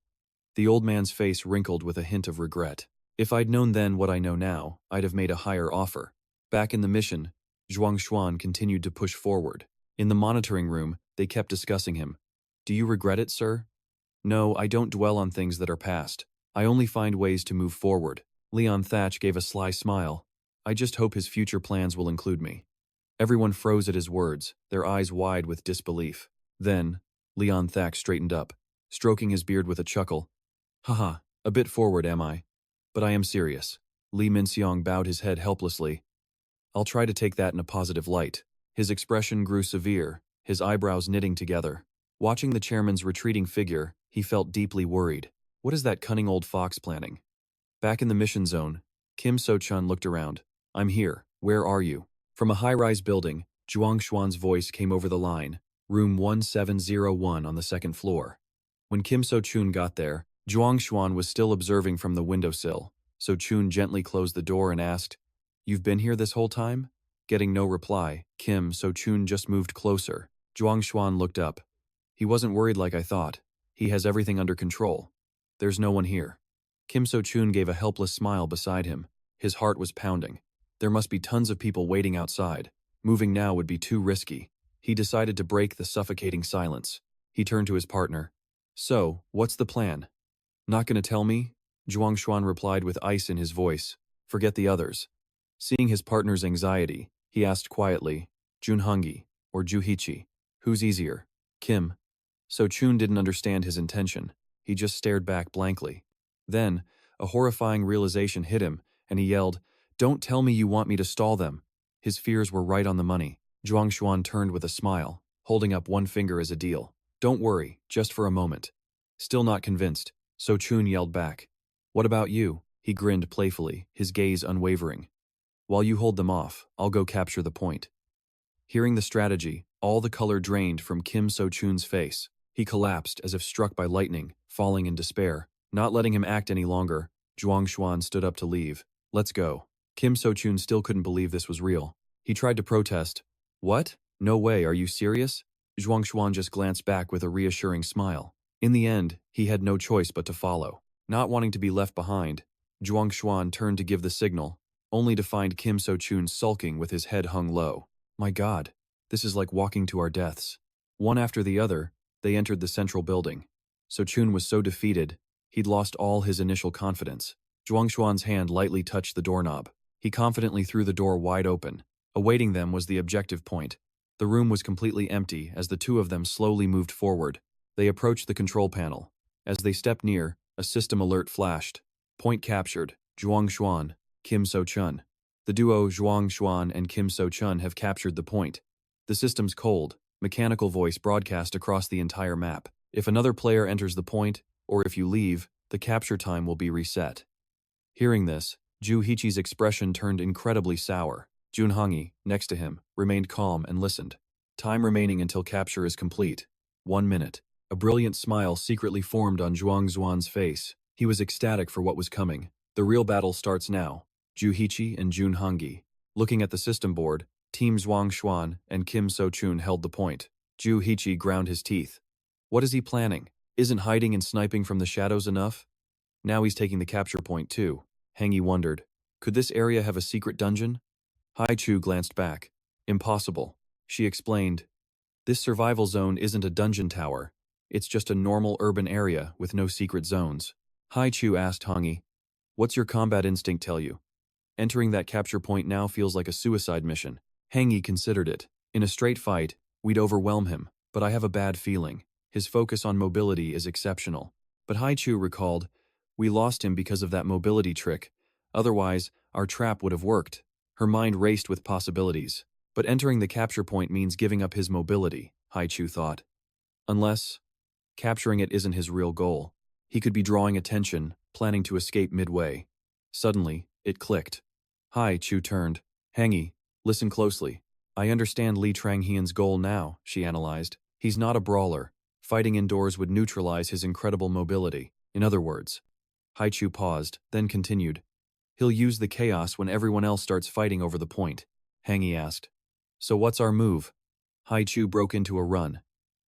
The old man's face wrinkled with a hint of regret. "If I'd known then what I know now, I'd have made a higher offer." Back in the mission, Zhuang Xuan continued to push forward. In the monitoring room, they kept discussing him. "Do you regret it, sir?" "No, I don't dwell on things that are past. I only find ways to move forward." Leon Thatch gave a sly smile. "I just hope his future plans will include me." Everyone froze at his words, their eyes wide with disbelief. Then, Leon Thatch straightened up, stroking his beard with a chuckle. "Haha, a bit forward, am I? But I am serious." Li Minxiong bowed his head helplessly. "I'll try to take that in a positive light." His expression grew severe, his eyebrows knitting together. Watching the chairman's retreating figure, he felt deeply worried. What is that cunning old fox planning? Back in the mission zone, Kim So-chun looked around. "I'm here. Where are you?" From a high-rise building, Zhuang Xuan's voice came over the line, room 1701 on the second floor. When Kim So-chun got there, Zhuang Xuan was still observing from the windowsill. So-chun gently closed the door and asked, "You've been here this whole time?" Getting no reply, Kim So-chun just moved closer. Zhuang Xuan looked up. "He wasn't worried like I thought. He has everything under control. There's no one here." Kim So-chun gave a helpless smile beside him. His heart was pounding. There must be tons of people waiting outside. Moving now would be too risky. He decided to break the suffocating silence. He turned to his partner. "So, what's the plan?" "Not gonna tell me?" Zhuang Xuan replied with ice in his voice. "Forget the others." Seeing his partner's anxiety, he asked quietly, "Junhongi or Juhichi? Who's easier?" "Kim." So-chun didn't understand his intention. He just stared back blankly. Then, a horrifying realization hit him, and he yelled, "Don't tell me you want me to stall them." His fears were right on the money. Zhuang Xuan turned with a smile, holding up one finger as a deal. "Don't worry, just for a moment." Still not convinced, So-chun yelled back, "What about you?" He grinned playfully, his gaze unwavering. "While you hold them off, I'll go capture the point." Hearing the strategy, all the color drained from Kim So-chun's face. He collapsed as if struck by lightning, falling in despair. Not letting him act any longer, Zhuang Xuan stood up to leave. "Let's go." Kim So-chun still couldn't believe this was real. He tried to protest. "What? No way, are you serious?" Zhuang Xuan just glanced back with a reassuring smile. In the end, he had no choice but to follow. Not wanting to be left behind, Zhuang Xuan turned to give the signal, only to find Kim So-chun sulking with his head hung low. My God, this is like walking to our deaths. One after the other, they entered the central building. So-chun was so defeated, he'd lost all his initial confidence. Zhuang Xuan's hand lightly touched the doorknob. He confidently threw the door wide open. Awaiting them was the objective point. The room was completely empty as the two of them slowly moved forward. They approached the control panel. As they stepped near, a system alert flashed. Point captured, Zhuang Xuan, Kim So-chun. The duo Zhuang Xuan and Kim So-chun have captured the point. The system's cold, mechanical voice broadcast across the entire map. If another player enters the point, or if you leave, the capture time will be reset. Hearing this, Juhichi's expression turned incredibly sour. Junhongi, next to him, remained calm and listened. Time remaining until capture is complete. 1 minute. A brilliant smile secretly formed on Zhuang Xuan's face. He was ecstatic for what was coming. The real battle starts now. Juhichi and Junhongi. Looking at the system board, Team Zhuang Xuan and Kim So-chun held the point. Juhichi ground his teeth. What is he planning? Isn't hiding and sniping from the shadows enough? Now he's taking the capture point too. Hangi wondered. Could this area have a secret dungeon? Haichu glanced back. Impossible. She explained. This survival zone isn't a dungeon tower. It's just a normal urban area with no secret zones. Haichu asked Hangi, "What's your combat instinct tell you?" "Entering that capture point now feels like a suicide mission." Hangi considered it. In a straight fight, We'd overwhelm him, but I have a bad feeling. His focus on mobility is exceptional. But Haichu recalled, we lost him because of that mobility trick. Otherwise, our trap would have worked. Her mind raced with possibilities. But entering the capture point means giving up his mobility, Haichu thought. Unless capturing it isn't his real goal. He could be drawing attention, planning to escape midway. Suddenly, it clicked. Haichu turned. Hangi, listen closely. I understand Li Tranghian's goal now, she analyzed. He's not a brawler. Fighting indoors would neutralize his incredible mobility. In other words, Haichu paused, then continued. He'll use the chaos when everyone else starts fighting over the point. Hangi asked. So what's our move? Haichu broke into a run.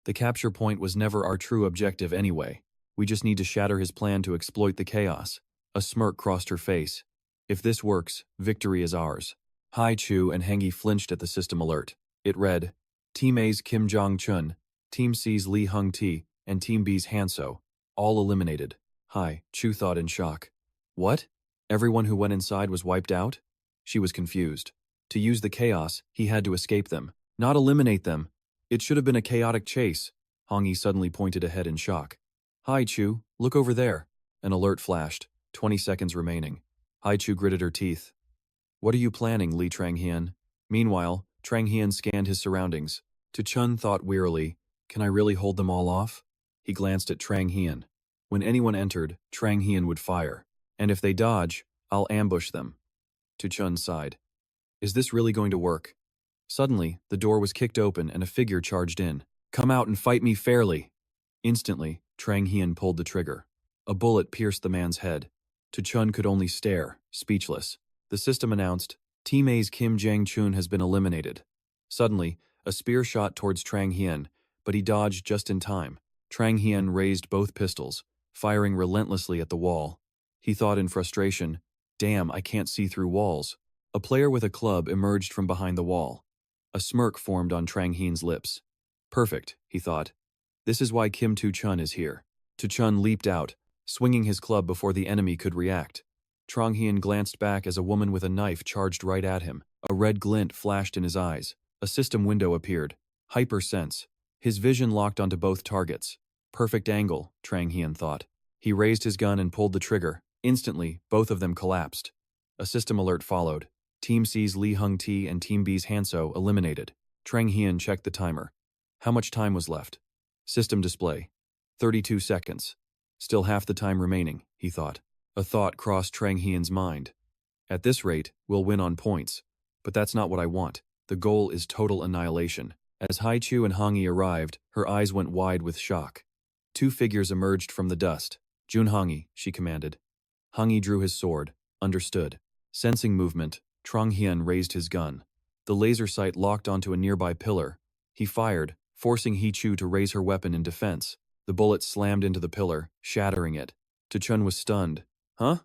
The capture point was never our true objective anyway. We just need to shatter his plan to exploit the chaos. A smirk crossed her face. If this works, victory is ours. Haichu and Hangi flinched at the system alert. It read, Team A's Kim Jong-chun, Team C's Lee Hung-ti, and Team B's Hanso. All eliminated. Haichu thought in shock. What? Everyone who went inside was wiped out? She was confused. To use the chaos, he had to escape them, not eliminate them. It should have been a chaotic chase. Hangi suddenly pointed ahead in shock. Haichu, look over there. An alert flashed. 20 seconds remaining. Haichu gritted her teeth. What are you planning, Li Tranghian? Meanwhile, Tranghian scanned his surroundings. Chun thought wearily, can I really hold them all off? He glanced at Tranghian. When anyone entered, Tranghian would fire. And if they dodge, I'll ambush them. Chun sighed. Is this really going to work? Suddenly, the door was kicked open and a figure charged in. Come out and fight me fairly. Instantly, Tranghian pulled the trigger. A bullet pierced the man's head. Chun could only stare, speechless. The system announced, Team A's Kim Jang-chun has been eliminated. Suddenly, a spear shot towards Tranghian, but he dodged just in time. Tranghian raised both pistols, firing relentlessly at the wall. He thought in frustration, damn, I can't see through walls. A player with a club emerged from behind the wall. A smirk formed on Tranghian's lips. Perfect, he thought. This is why Kim Tu-chun is here. Tu-chun leaped out, swinging his club before the enemy could react. Tranghian glanced back as a woman with a knife charged right at him. A red glint flashed in his eyes. A system window appeared. Hypersense. His vision locked onto both targets. Perfect angle, Tranghian thought. He raised his gun and pulled the trigger. Instantly, both of them collapsed. A system alert followed. Team C's Lee Hung-ti and Team B's Hanso eliminated. Tranghian checked the timer. How much time was left? System display. 32 seconds. Still half the time remaining, he thought. A thought crossed Tranghian's mind. At this rate, we'll win on points. But that's not what I want. The goal is total annihilation. As Haichu and Hangi arrived, her eyes went wide with shock. Two figures emerged from the dust. Jun Hangi, she commanded. Hangi drew his sword. Understood. Sensing movement, Tranghian raised his gun. The laser sight locked onto a nearby pillar. He fired, forcing Haichu to raise her weapon in defense. The bullet slammed into the pillar, shattering it. Chun was stunned. Huh?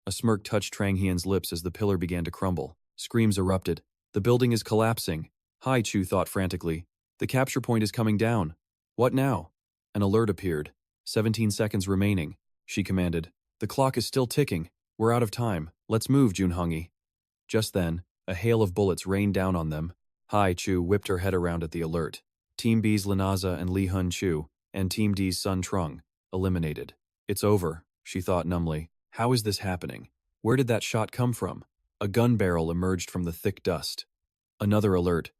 A smirk touched Tranghian's lips as the pillar began to crumble. Screams erupted. The building is collapsing. Haichu thought frantically. The capture point is coming down. What now? An alert appeared. 17 seconds remaining, she commanded. The clock is still ticking. We're out of time. Let's move, Junhangi. Just then, a hail of bullets rained down on them. Haichu whipped her head around at the alert. Team B's Linaza and Li Hun-chu, and Team D's Sun Trung, eliminated. It's over, she thought numbly. How is this happening? Where did that shot come from? A gun barrel emerged from the thick dust. Another alert.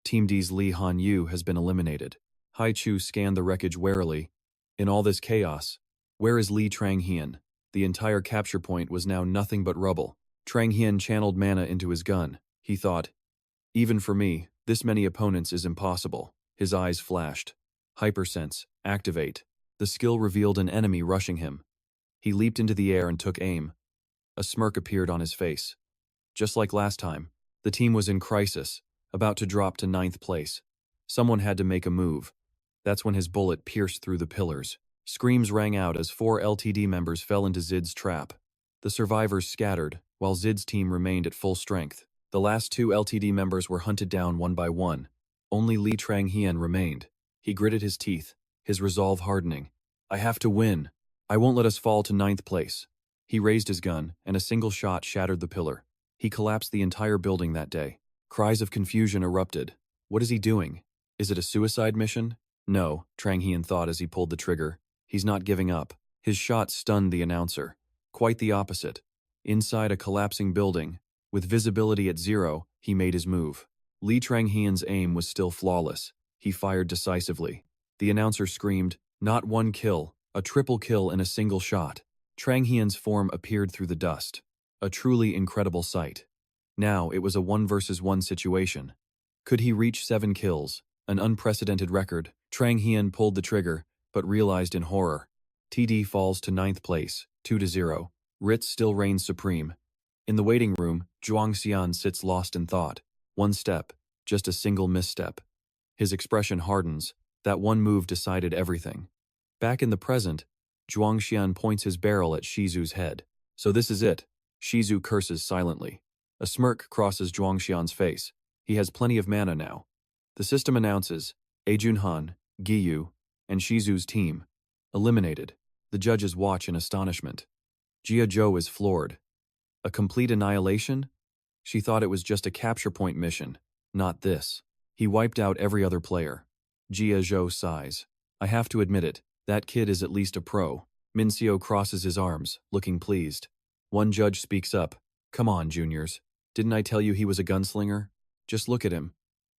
Team D's Li Han-yu has been eliminated. Haichu scanned the wreckage warily. In all this chaos, where is Li Tranghian? The entire capture point was now nothing but rubble. Tranghian channeled mana into his gun. He thought, even for me, this many opponents is impossible. His eyes flashed. Hypersense, activate. The skill revealed an enemy rushing him. He leaped into the air and took aim. A smirk appeared on his face. Just like last time, the team was in crisis, about to drop to 9th place. Someone had to make a move. That's when his bullet pierced through the pillars. Screams rang out as 4 LTD members fell into Zid's trap. The survivors scattered, while Zid's team remained at full strength. The last 2 LTD members were hunted down one by one. Only Li Tranghian remained. He gritted his teeth, his resolve hardening. I have to win. I won't let us fall to 9th place. He raised his gun, and a single shot shattered the pillar. He collapsed the entire building that day. Cries of confusion erupted. What is he doing? Is it a suicide mission? No, Trang Hian thought as he pulled the trigger. He's not giving up. His shot stunned the announcer. Quite the opposite. Inside a collapsing building, with visibility at 0, he made his move. Li Tranghian's aim was still flawless. He fired decisively. The announcer screamed, "Not one kill, a triple kill in a single shot." Tranghian's form appeared through the dust. A truly incredible sight. Now it was a 1 versus 1 situation. Could he reach 7 kills? An unprecedented record. Tranghian pulled the trigger, but realized in horror. TD falls to 9th place, 2-0. Ritz still reigns supreme. In the waiting room, Zhuang Xian sits lost in thought. One step, just a single misstep. His expression hardens. That one move decided everything. Back in the present, Zhuang Xian points his barrel at Shizu's head. So this is it. Shizu curses silently. A smirk crosses Zhuang Xian's face. He has plenty of mana now. The system announces, Junhan, Giyu, and Shizu's team eliminated. The judges watch in astonishment. Jia Zhou is floored. A complete annihilation? She thought it was just a capture point mission. Not this. He wiped out every other player. Jia Zhou sighs. I have to admit it, that kid is at least a pro. Mincio crosses his arms, looking pleased. One judge speaks up. Come on, juniors. Didn't I tell you he was a gunslinger? Just look at him.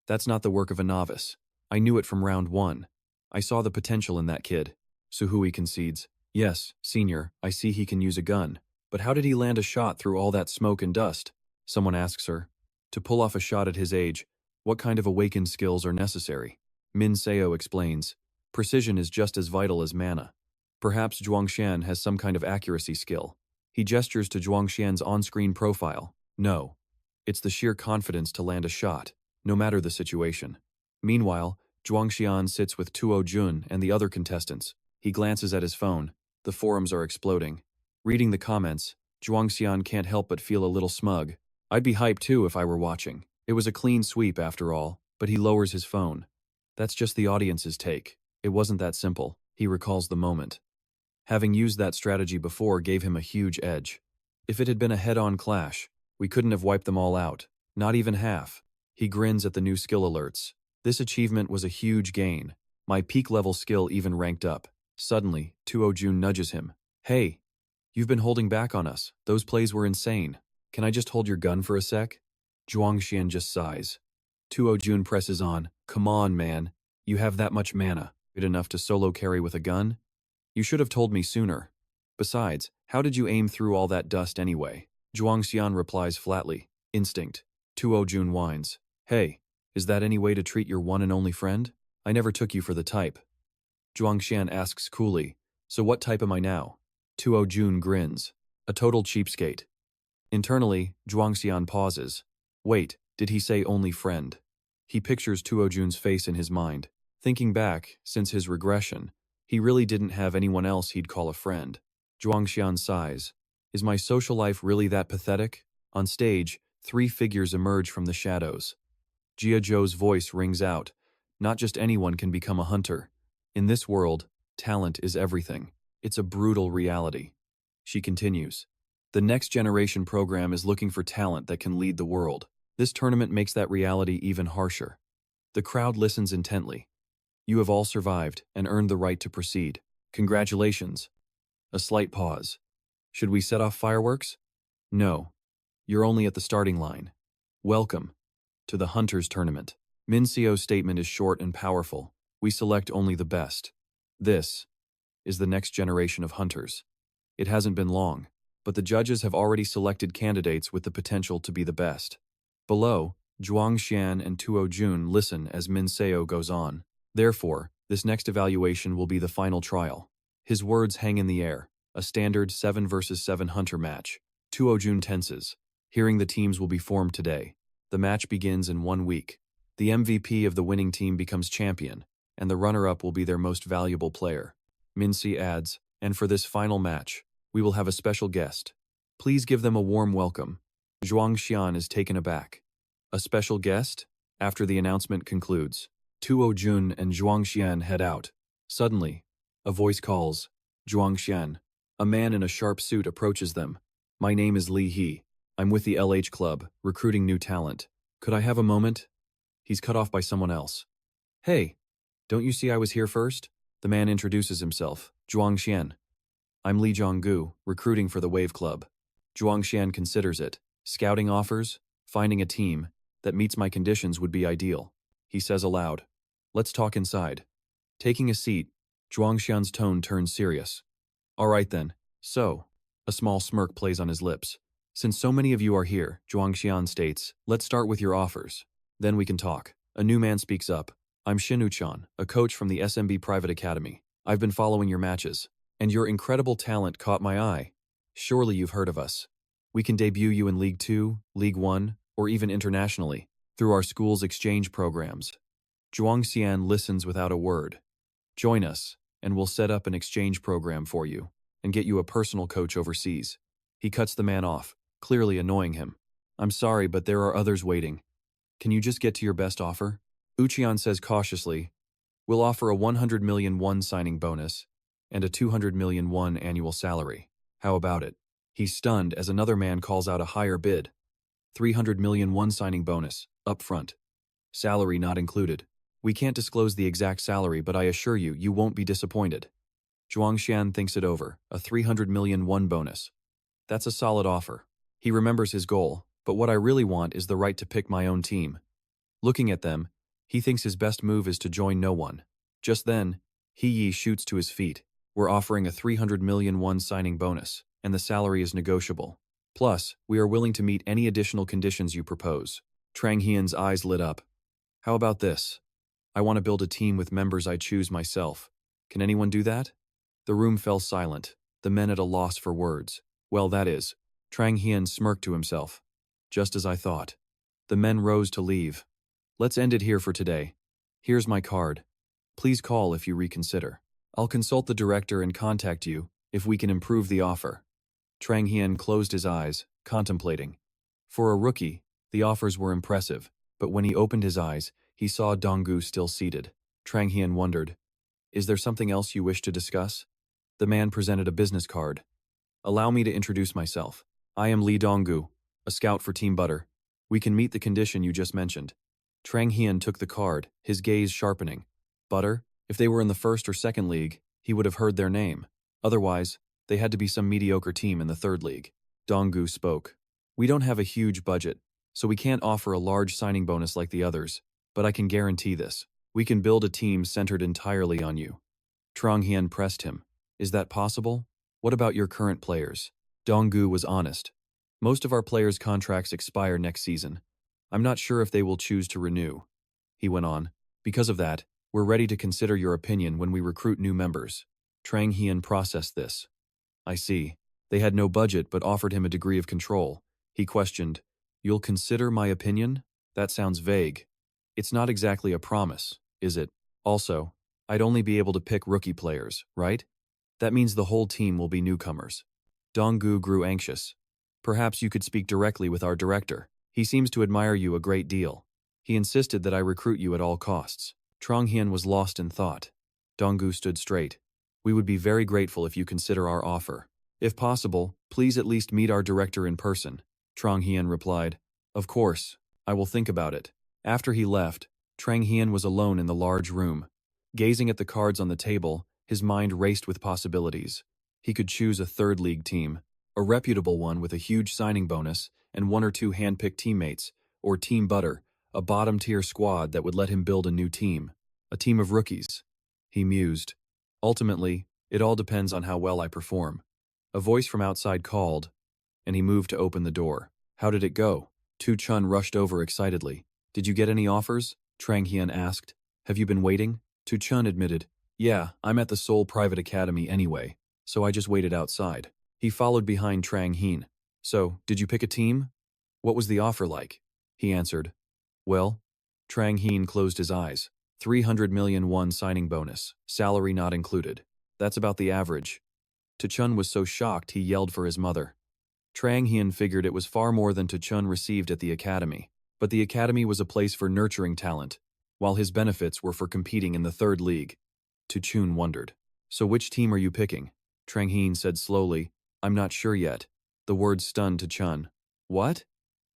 That's not the work of a novice. I knew it from round 1. I saw the potential in that kid. Suhui concedes. Yes, senior, I see he can use a gun. But how did he land a shot through all that smoke and dust? Someone asks her. To pull off a shot at his age, what kind of awakened skills are necessary? Min Seo explains. Precision is just as vital as mana. Perhaps Zhuangshan has some kind of accuracy skill. He gestures to Zhuangshan's on-screen profile. No. It's the sheer confidence to land a shot, no matter the situation. Meanwhile, Zhuangxian sits with Tuo Jun and the other contestants. He glances at his phone. The forums are exploding. Reading the comments, Zhuangxian can't help but feel a little smug. I'd be hyped too if I were watching. It was a clean sweep after all, but he lowers his phone. That's just the audience's take. It wasn't that simple. He recalls the moment. Having used that strategy before gave him a huge edge. If it had been a head-on clash, we couldn't have wiped them all out. Not even half. He grins at the new skill alerts. This achievement was a huge gain. My peak-level skill even ranked up. Suddenly, Tuo Jun nudges him. Hey, you've been holding back on us. Those plays were insane. Can I just hold your gun for a sec? Zhuangxian just sighs. Tuo Jun presses on. Come on, man. You have that much mana. Good enough to solo carry with a gun? You should have told me sooner. Besides, how did you aim through all that dust anyway? Zhuangxian replies flatly. Instinct. Tuo Jun whines. Hey, is that any way to treat your one and only friend? I never took you for the type. Zhuangxian asks coolly. So what type am I now? Tuo Jun grins. A total cheapskate. Internally, Zhuangxian pauses. Wait, did he say only friend? He pictures Tuo Jun's face in his mind. Thinking back, since his regression, he really didn't have anyone else he'd call a friend. Zhuangxian sighs. Is my social life really that pathetic? On stage, 3 figures emerge from the shadows. Jia Zhou's voice rings out. Not just anyone can become a hunter. In this world, talent is everything. It's a brutal reality. She continues. The next generation program is looking for talent that can lead the world. This tournament makes that reality even harsher. The crowd listens intently. You have all survived and earned the right to proceed. Congratulations. A slight pause. Should we set off fireworks? No. You're only at the starting line. Welcome to the Hunters Tournament. Minceo's statement is short and powerful. We select only the best. This is the next generation of hunters. It hasn't been long, but the judges have already selected candidates with the potential to be the best. Below, Zhuangxian and Tuo Jun listen as Minceo goes on. Therefore, this next evaluation will be the final trial. His words hang in the air, a standard 7 versus 7 hunter match. Tuo Jun tenses. Hearing the teams will be formed today. The match begins in 1 week. The MVP of the winning team becomes champion, and the runner-up will be their most valuable player. Minci adds, and for this final match, we will have a special guest. Please give them a warm welcome. Zhuangxian is taken aback. A special guest? After the announcement concludes, Tuo Jun and Zhuangxian head out. Suddenly, a voice calls, Zhuangxian. A man in a sharp suit approaches them. My name is Li He. I'm with the LH Club, recruiting new talent. Could I have a moment? He's cut off by someone else. Hey, don't you see I was here first? The man introduces himself. Zhuangxian. I'm Li Zhonggu, recruiting for the Wave Club. Zhuangxian considers it. Scouting offers, finding a team that meets my conditions would be ideal. He says aloud. Let's talk inside. Taking a seat, Zhuangxian's tone turns serious. All right then, so. A small smirk plays on his lips. Since so many of you are here, Zhuangxian states, let's start with your offers. Then we can talk. A new man speaks up. I'm Shin-Uchan, a coach from the SMB Private Academy. I've been following your matches, and your incredible talent caught my eye. Surely you've heard of us. We can debut you in League 2, League 1, or even internationally, through our school's exchange programs. Zhuangxian listens without a word. Join us, and we'll set up an exchange program for you, and get you a personal coach overseas. He cuts the man off, clearly annoying him. I'm sorry, but there are others waiting. Can you just get to your best offer? Uchian says cautiously, we'll offer a 100 million won signing bonus and a 200 million won annual salary. How about it? He's stunned as another man calls out a higher bid. 300 million won signing bonus, up front. Salary not included. We can't disclose the exact salary, but I assure you, you won't be disappointed. Zhuangxian thinks it over, a 300 million won bonus. That's a solid offer. He remembers his goal, but what I really want is the right to pick my own team. Looking at them, he thinks his best move is to join no one. Just then, He Yi shoots to his feet. We're offering a 300 million won signing bonus, and the salary is negotiable. Plus, we are willing to meet any additional conditions you propose. Trang Hian's eyes lit up. How about this? I want to build a team with members I choose myself. Can anyone do that? The room fell silent, the men at a loss for words. Well, that is. Trang Hian smirked to himself. Just as I thought. The men rose to leave. Let's end it here for today. Here's my card. Please call if you reconsider. I'll consult the director and contact you if we can improve the offer. Trang Hian closed his eyes, contemplating. For a rookie, the offers were impressive, but when he opened his eyes, he saw Donggu still seated. Trang Hian wondered, is there something else you wish to discuss? The man presented a business card. Allow me to introduce myself. I am Li Donggu, a scout for Team Butter. We can meet the condition you just mentioned. Trang Hian took the card, his gaze sharpening. Butter? If they were in the first or second league, he would have heard their name. Otherwise, they had to be some mediocre team in the third league. Donggu spoke. We don't have a huge budget, so we can't offer a large signing bonus like the others, but I can guarantee this. We can build a team centered entirely on you. Trang Hian pressed him. Is that possible? What about your current players? Donggu was honest. Most of our players' contracts expire next season. I'm not sure if they will choose to renew. He went on. Because of that, we're ready to consider your opinion when we recruit new members. Trang Hian processed this. I see. They had no budget but offered him a degree of control. He questioned, you'll consider my opinion? That sounds vague. It's not exactly a promise, is it? Also, I'd only be able to pick rookie players, right? That means the whole team will be newcomers. Donggu grew anxious. Perhaps you could speak directly with our director. He seems to admire you a great deal. He insisted that I recruit you at all costs. Trang Hian was lost in thought. Donggu stood straight. We would be very grateful if you consider our offer. If possible, please at least meet our director in person. Trang Hian replied. Of course, I will think about it. After he left, Trang Hian was alone in the large room. Gazing at the cards on the table, his mind raced with possibilities. He could choose a third league team, a reputable one with a huge signing bonus and one or two hand-picked teammates, or Team Butter, a bottom-tier squad that would let him build a new team, a team of rookies. He mused. Ultimately, it all depends on how well I perform. A voice from outside called, and he moved to open the door. How did it go? Tu Chun rushed over excitedly. Did you get any offers? Trang Hian asked. Have you been waiting? Tu Chun admitted. Yeah, I'm at the Seoul Private Academy anyway, so I just waited outside. He followed behind Trang Hian. So, did you pick a team? What was the offer like? He answered. Well, Trang Hian closed his eyes. 300 million won signing bonus, salary not included. That's about the average. Tu Chun was so shocked he yelled for his mother. Trang Hian figured it was far more than Tu Chun received at the academy, but the academy was a place for nurturing talent, while his benefits were for competing in the third league. Tu Chun wondered. So which team are you picking? Trang Hian said slowly, I'm not sure yet. The words stunned Tu Chun. What?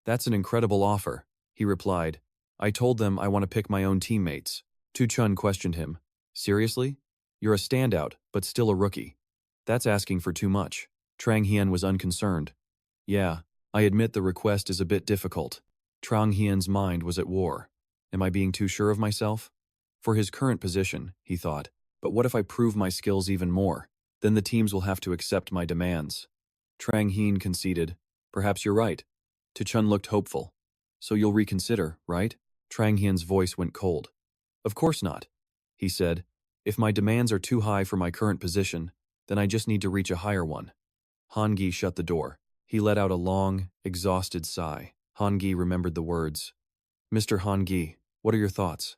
That's an incredible offer, he replied. I told them I want to pick my own teammates. Tu Chun questioned him. Seriously? You're a standout, but still a rookie. That's asking for too much. Trang Hien was unconcerned. Yeah, I admit the request is a bit difficult. Trang Hien's mind was at war. Am I being too sure of myself? For his current position, he thought, but what if I prove my skills even more? Then the teams will have to accept my demands. Trang Hien conceded. Perhaps you're right. Tu Chun looked hopeful. So you'll reconsider, right? Trang Hien's voice went cold. Of course not, he said. If my demands are too high for my current position, then I just need to reach a higher one. Han Gi shut the door. He let out a long, exhausted sigh. Han Gi remembered the words. Mr. Han Gi, what are your thoughts?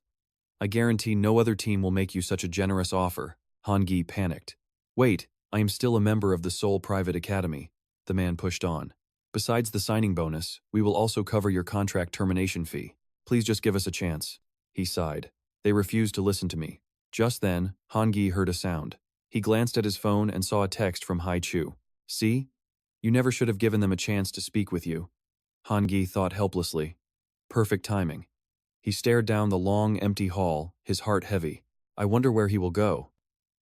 I guarantee no other team will make you such a generous offer. Han Gi panicked. Wait, I am still a member of the Seoul Private Academy. The man pushed on. Besides the signing bonus, we will also cover your contract termination fee. Please just give us a chance. He sighed. They refused to listen to me. Just then, Han Gi heard a sound. He glanced at his phone and saw a text from Hai Chu. See? You never should have given them a chance to speak with you. Han Gi thought helplessly. Perfect timing. He stared down the long, empty hall, his heart heavy. I wonder where he will go.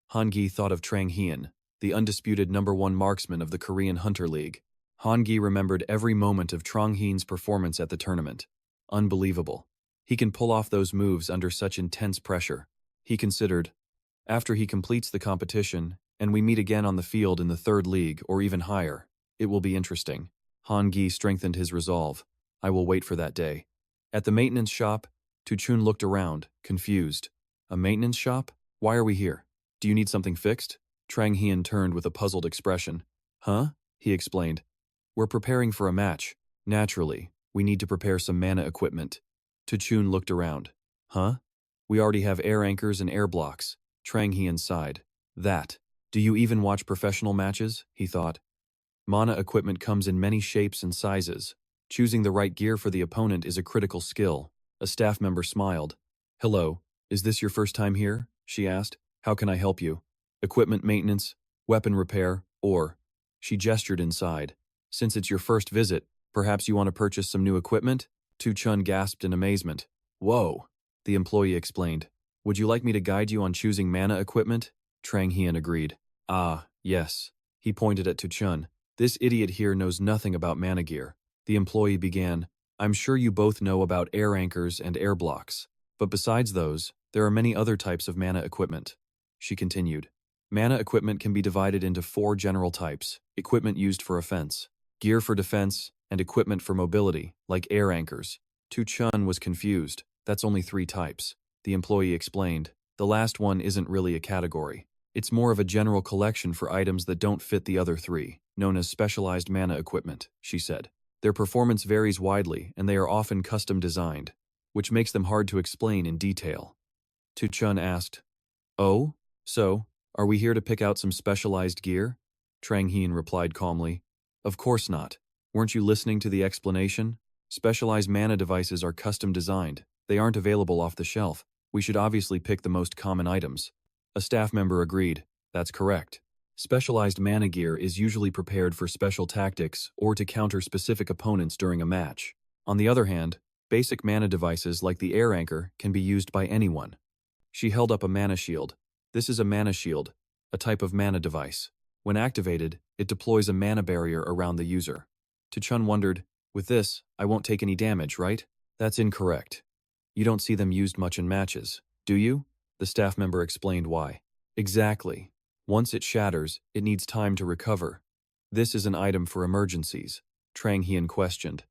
Han Gi thought of Trang Hien, the undisputed #1 marksman of the Korean Hunter League. Han Gi remembered every moment of Trang Hien's performance at the tournament. Unbelievable. He can pull off those moves under such intense pressure. He considered, after he completes the competition, and we meet again on the field in the 3rd league or even higher, it will be interesting. Han Gi strengthened his resolve. I will wait for that day. At the maintenance shop, Tu Chun looked around, confused. A maintenance shop? Why are we here? Do you need something fixed? Trang Hien turned with a puzzled expression. Huh? He explained. We're preparing for a match. Naturally, we need to prepare some mana equipment. Tu Chun looked around. Huh? We already have air anchors and air blocks. Trang Hien sighed. That. Do you even watch professional matches? He thought. Mana equipment comes in many shapes and sizes. Choosing the right gear for the opponent is a critical skill. A staff member smiled. Hello, is this your first time here? She asked. How can I help you? Equipment maintenance, weapon repair, or... She gestured inside. Since it's your first visit, perhaps you want to purchase some new equipment? Tu Chun gasped in amazement. Whoa, the employee explained. Would you like me to guide you on choosing mana equipment? Trang Hien agreed. Ah, yes. He pointed at Tu Chun. This idiot here knows nothing about mana gear. The employee began. I'm sure you both know about air anchors and air blocks. But besides those, there are many other types of mana equipment. She continued. Mana equipment can be divided into 4 general types. Equipment used for offense, gear for defense, and equipment for mobility, like air anchors. Tu Chun was confused. That's only 3 types. The employee explained. The last one isn't really a category. It's more of a general collection for items that don't fit the other 3, known as specialized mana equipment, she said. Their performance varies widely, and they are often custom designed, which makes them hard to explain in detail. Tu Chun asked, Oh? So, are we here to pick out some specialized gear? Trang Hien replied calmly. Of course not. Weren't you listening to the explanation? Specialized mana devices are custom designed. They aren't available off the shelf. We should obviously pick the most common items. A staff member agreed. That's correct. Specialized mana gear is usually prepared for special tactics or to counter specific opponents during a match. On the other hand, basic mana devices like the air anchor can be used by anyone. She held up a mana shield. This is a mana shield, a type of mana device. When activated, it deploys a mana barrier around the user. Tu Chun wondered, with this, I won't take any damage, right? That's incorrect. You don't see them used much in matches, do you? The staff member explained why. Exactly. Once it shatters, it needs time to recover. This is an item for emergencies. Trang Hien questioned.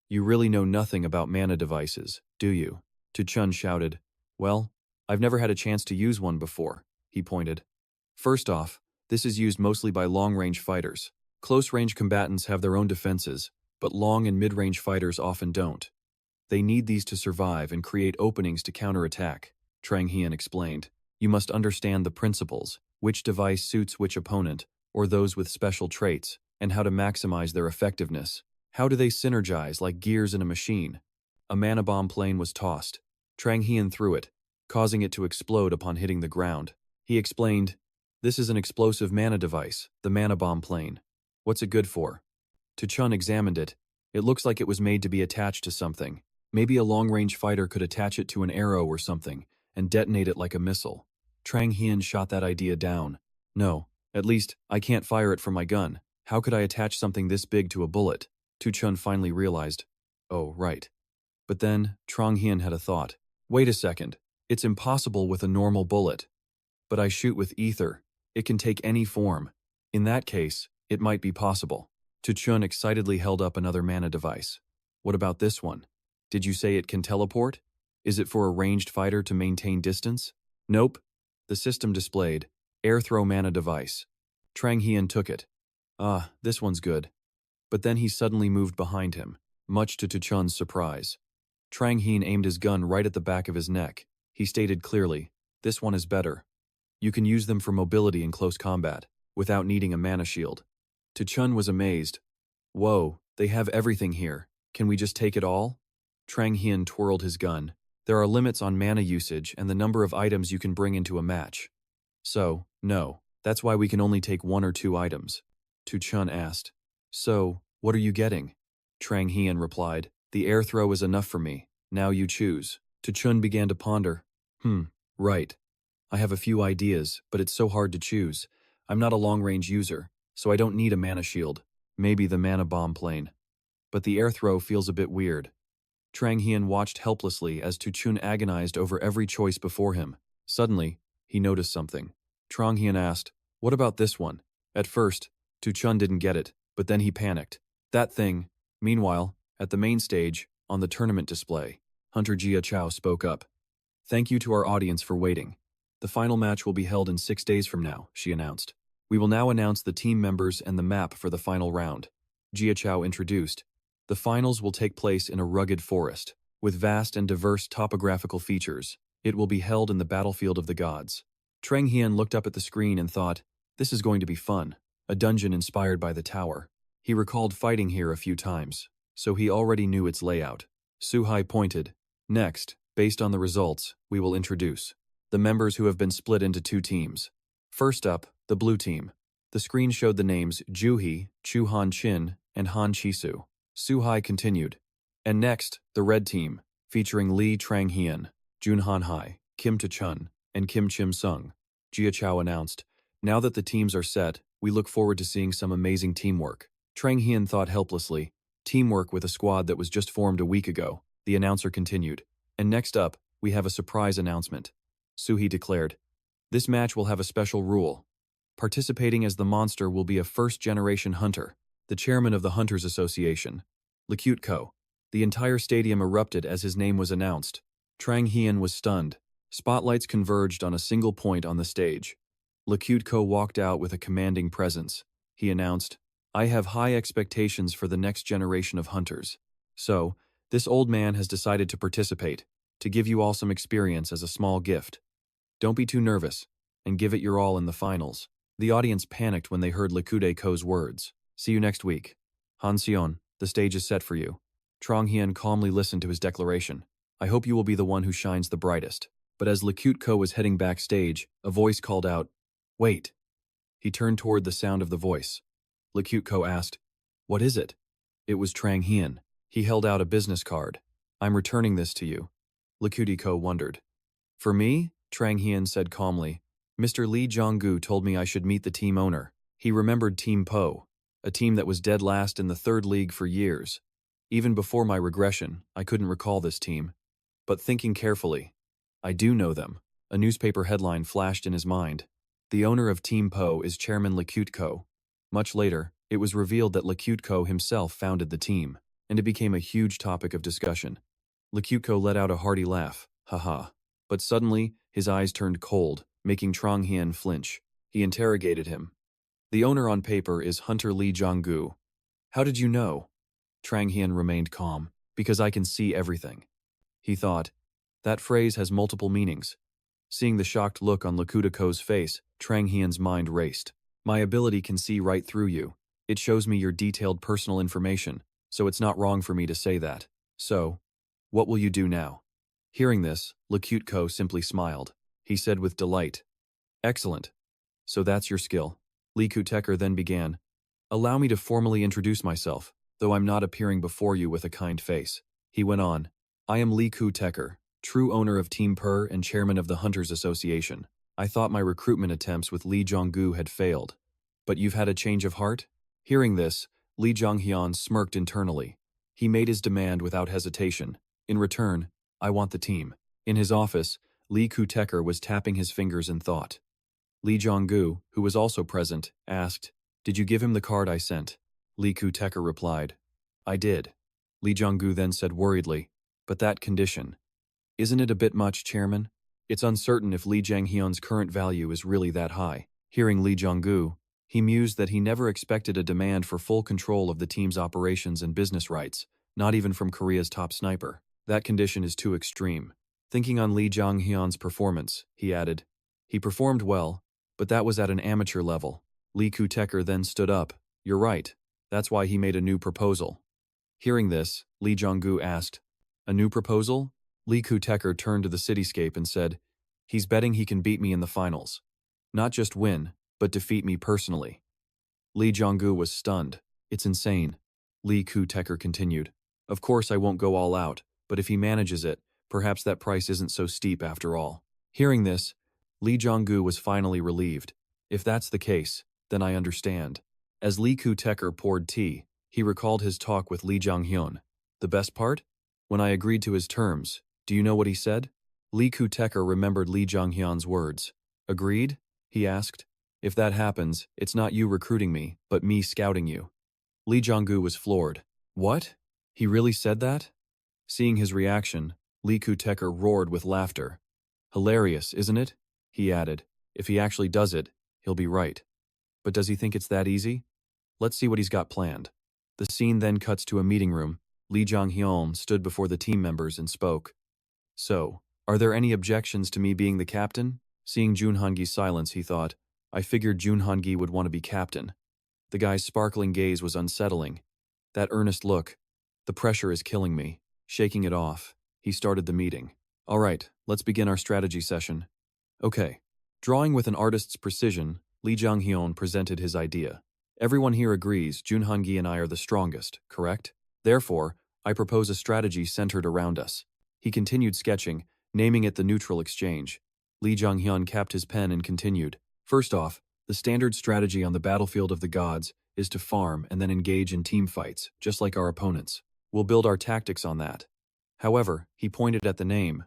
You really know nothing about mana devices, do you? Tu Chun shouted. Well, I've never had a chance to use one before, he pointed. First off, this is used mostly by long-range fighters. Close-range combatants have their own defenses, but long and mid-range fighters often don't. They need these to survive and create openings to counterattack, Trang Hien explained. You must understand the principles, which device suits which opponent, or those with special traits, and how to maximize their effectiveness. How do they synergize like gears in a machine? A mana bomb plane was tossed. Trang Hien threw it, causing it to explode upon hitting the ground. He explained, This is an explosive mana device, the mana bomb plane. What's it good for? Tu Chun examined it. It looks like it was made to be attached to something. Maybe a long-range fighter could attach it to an arrow or something, and detonate it like a missile. Trang Hian shot that idea down. No, at least, I can't fire it from my gun. How could I attach something this big to a bullet? Tu Chun finally realized. Oh, right. But then, Trang Hian had a thought. Wait a second. It's impossible with a normal bullet. But I shoot with ether. It can take any form. In that case, it might be possible. Tu Chun excitedly held up another mana device. What about this one? Did you say it can teleport? Is it for a ranged fighter to maintain distance? Nope. The system displayed. Air throw mana device. Trang Hian took it. Ah, this one's good. But then he suddenly moved behind him, much to Tu Chun's surprise. Trang Hian aimed his gun right at the back of his neck. He stated clearly, this one is better. You can use them for mobility in close combat, without needing a mana shield. Tu Chun was amazed. Whoa, they have everything here. Can we just take it all? Trang Hian twirled his gun. There are limits on mana usage and the number of items you can bring into a match. So, no, that's why we can only take 1 or 2 items. Tu Chun asked. So, what are you getting? Trang Hian replied, the air throw is enough for me. Now you choose. Tu Chun began to ponder. Right. I have a few ideas, but it's so hard to choose. I'm not a long-range user, so I don't need a mana shield. Maybe the mana bomb plane. But the air throw feels a bit weird. Trang Hian watched helplessly as Tu Chun agonized over every choice before him. Suddenly, he noticed something. Trang Hian asked, what about this one? At first, Tu Chun didn't get it, but then he panicked. That thing. Meanwhile, at the main stage, on the tournament display, Hunter Jia Chao spoke up. Thank you to our audience for waiting. The final match will be held in 6 days from now, she announced. We will now announce the team members and the map for the final round. Jia Chao introduced. The finals will take place in a rugged forest, with vast and diverse topographical features. It will be held in the battlefield of the gods. Trang Hian looked up at the screen and thought, this is going to be fun, a dungeon inspired by the tower. He recalled fighting here a few times, so he already knew its layout. Suhai pointed. Next, based on the results, we will introduce the members who have been split into 2 teams. First up, the blue team. The screen showed the names Juhi, Chu Han Chin, and Han Chisu. Suhai continued. And next, the red team, featuring Li Trang Hian, Jun Han Hai, Kim Tu Chun, and Kim Chim Sung. Jia Chao announced. Now that the teams are set, we look forward to seeing some amazing teamwork. Trang Hian thought helplessly. Teamwork with a squad that was just formed a week ago. The announcer continued. And next up, we have a surprise announcement. Suhi declared. This match will have a special rule. Participating as the monster will be a first-generation hunter, the chairman of the Hunters Association, Recruitment Co. The entire stadium erupted as his name was announced. Trang Hian was stunned. Spotlights converged on a single point on the stage. Recruitment Co walked out with a commanding presence. He announced, I have high expectations for the next generation of hunters. So, this old man has decided to participate, to give you all some experience as a small gift. Don't be too nervous, and give it your all in the finals. The audience panicked when they heard Recruitment Co's words. See you next week. Han Sion, the stage is set for you. Trang Hian calmly listened to his declaration. I hope you will be the one who shines the brightest. But as Recruitment Co was heading backstage, a voice called out, Wait. He turned toward the sound of the voice. Recruitment Co asked, What is it? It was Trang Hian. He held out a business card. I'm returning this to you. Recruitment Co wondered. For me? Trang Hian said calmly. Mr. Lee Jonggu told me I should meet the team owner. He remembered Team Po, a team that was dead last in the 3rd league for years. Even before my regression, I couldn't recall this team. But thinking carefully, I do know them. A newspaper headline flashed in his mind. The owner of Team Po is Chairman Recruitment Co. Much later, it was revealed that Recruitment Co himself founded the team, and it became a huge topic of discussion. Recruitment Co let out a hearty laugh, haha. But suddenly, his eyes turned cold, making Trang Hian flinch. He interrogated him. The owner on paper is Hunter Lee Jonggu. How did you know? Trang Hian remained calm. Because I can see everything. He thought. That phrase has multiple meanings. Seeing the shocked look on Recruitment Co's face, Trang Hian's mind raced. My ability can see right through you. It shows me your detailed personal information, so it's not wrong for me to say that. So, what will you do now? Hearing this, Recruitment Co simply smiled. He said with delight. Excellent. So that's your skill. Lee Kuteker then began. Allow me to formally introduce myself, though I'm not appearing before you with a kind face. He went on. I am Lee Kuteker, true owner of Team Per and chairman of the Hunters Association. I thought my recruitment attempts with Lee Jong-gu had failed. But you've had a change of heart? Hearing this, Lee Jong-hyun smirked internally. He made his demand without hesitation. In return, I want the team. In his office, Lee Koo-taeker was tapping his fingers in thought. Lee Jong-gu, who was also present, asked, "Did you give him the card I sent?" Lee Koo-taeker replied, "I did." Lee Jong-gu then said worriedly, "But that condition. Isn't it a bit much, Chairman? It's uncertain if Lee Jang-hyun's current value is really that high." Hearing Lee Jong-gu, he mused that he never expected a demand for full control of the team's operations and business rights, not even from Korea's top sniper. That condition is too extreme. Thinking on Lee Jang-hyun's performance, he added, "He performed well, but that was at an amateur level." Lee Koo-taeker then stood up. "You're right. That's why he made a new proposal." Hearing this, Lee Jong-gu asked, "A new proposal?" Lee Koo-taeker turned to the cityscape and said, "He's betting he can beat me in the finals. Not just win, but defeat me personally." Lee Jong-gu was stunned. "It's insane." Lee Koo-taeker continued, "Of course I won't go all out, but if he manages it, perhaps that price isn't so steep after all." Hearing this, Lee Jong-gu was finally relieved. "If that's the case, then I understand." As Lee Koo-taeker poured tea, he recalled his talk with Lee Jong-hyun. "The best part? When I agreed to his terms, do you know what he said?" Lee Koo-taeker remembered Lee Jong-hyun's words. "Agreed?" he asked. "If that happens, it's not you recruiting me, but me scouting you." Lee Jong-gu was floored. "What? He really said that?" Seeing his reaction, Lee Koo-taeker roared with laughter. "Hilarious, isn't it?" he added. "If he actually does it, he'll be right. But does he think it's that easy? Let's see what he's got planned." The scene then cuts to a meeting room. Lee Jong-hyun stood before the team members and spoke. "So, are there any objections to me being the captain?" Seeing Jun Han-gi's silence, he thought, "I figured Jun Han-gi would want to be captain." The guy's sparkling gaze was unsettling. That earnest look. "The pressure is killing me." Shaking it off, he started the meeting. "All right, let's begin our strategy session." "Okay." Drawing with an artist's precision, Lee Jong-hyun presented his idea. "Everyone here agrees Jun Han-gi and I are the strongest, correct? Therefore, I propose a strategy centered around us." He continued sketching, naming it the neutral exchange. Lee Jong-hyun capped his pen and continued. "First off, the standard strategy on the battlefield of the gods is to farm and then engage in team fights, just like our opponents. We'll build our tactics on that. However," he pointed at the name,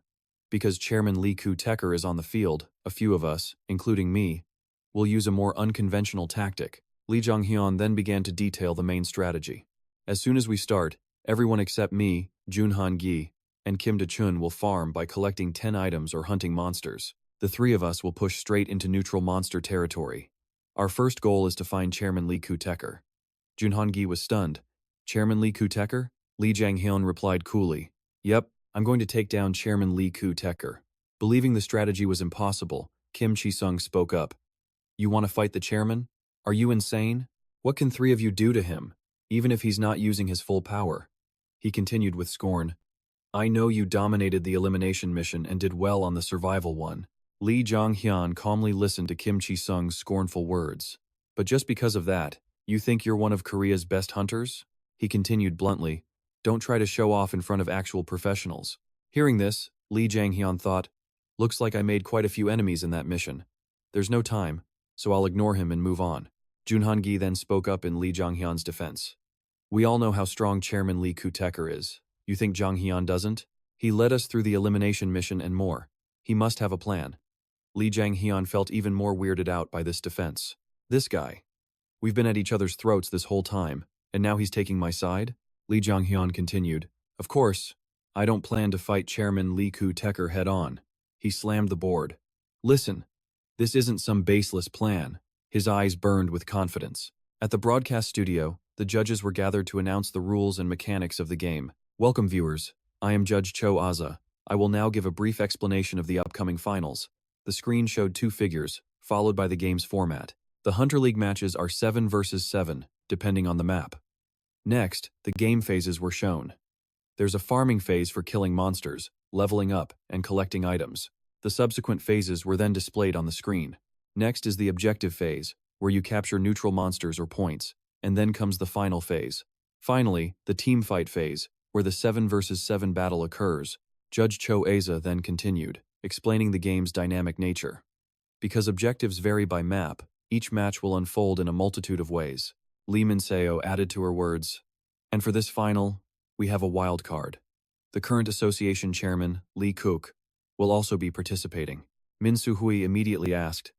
"because Chairman Lee Koo-taeker is on the field, a few of us, including me, will use a more unconventional tactic." Lee Jong-hyun then began to detail the main strategy. "As soon as we start, everyone except me, Jun Han-gi, and Kim Da-chun will farm by collecting 10 items or hunting monsters. The three of us will push straight into neutral monster territory. Our first goal is to find Chairman Lee Koo-taeker." Jun Han-gi was stunned. "Chairman Lee Koo-taeker?" Lee Jang-hyun replied coolly. "Yep, I'm going to take down Chairman Lee Koo-taeker." Believing the strategy was impossible, Kim Chi-sung spoke up. "You want to fight the chairman? Are you insane? What can three of you do to him, even if he's not using his full power?" He continued with scorn. "I know you dominated the elimination mission and did well on the survival one." Lee Jong-hyun calmly listened to Kim Chi-sung's scornful words. "But just because of that, you think you're one of Korea's best hunters?" He continued bluntly. "Don't try to show off in front of actual professionals." Hearing this, Lee Jang-hyun thought, "Looks like I made quite a few enemies in that mission. There's no time, so I'll ignore him and move on." Jun Han-gi then spoke up in Lee Jong-hyun's defense. "We all know how strong Chairman Lee Koo-taeker is. You think Jong-hyun doesn't? He led us through the elimination mission and more. He must have a plan." Lee Jang-hyun felt even more weirded out by this defense. "This guy. We've been at each other's throats this whole time, and now he's taking my side?" Lee Jong-hyun continued. "Of course, I don't plan to fight Chairman Lee Koo-taeker head-on." He slammed the board. "Listen, this isn't some baseless plan." His eyes burned with confidence. At the broadcast studio, the judges were gathered to announce the rules and mechanics of the game. "Welcome, viewers. I am Judge Cho Aza. I will now give a brief explanation of the upcoming finals." The screen showed two figures, followed by the game's format. The Hunter League matches are 7 versus 7, depending on the map. Next, the game phases were shown. There's a farming phase for killing monsters, leveling up, and collecting items. The subsequent phases were then displayed on the screen. Next is the objective phase, where you capture neutral monsters or points, and then comes the final phase. Finally, the team fight phase, where the 7 versus 7 battle occurs. Judge Cho Aza then continued, explaining the game's dynamic nature. Because objectives vary by map, each match will unfold in a multitude of ways. Lee Min-seo added to her words. And for this final, we have a wild card. The current association chairman, Lee Kook, will also be participating. Min Soo-hui immediately asked,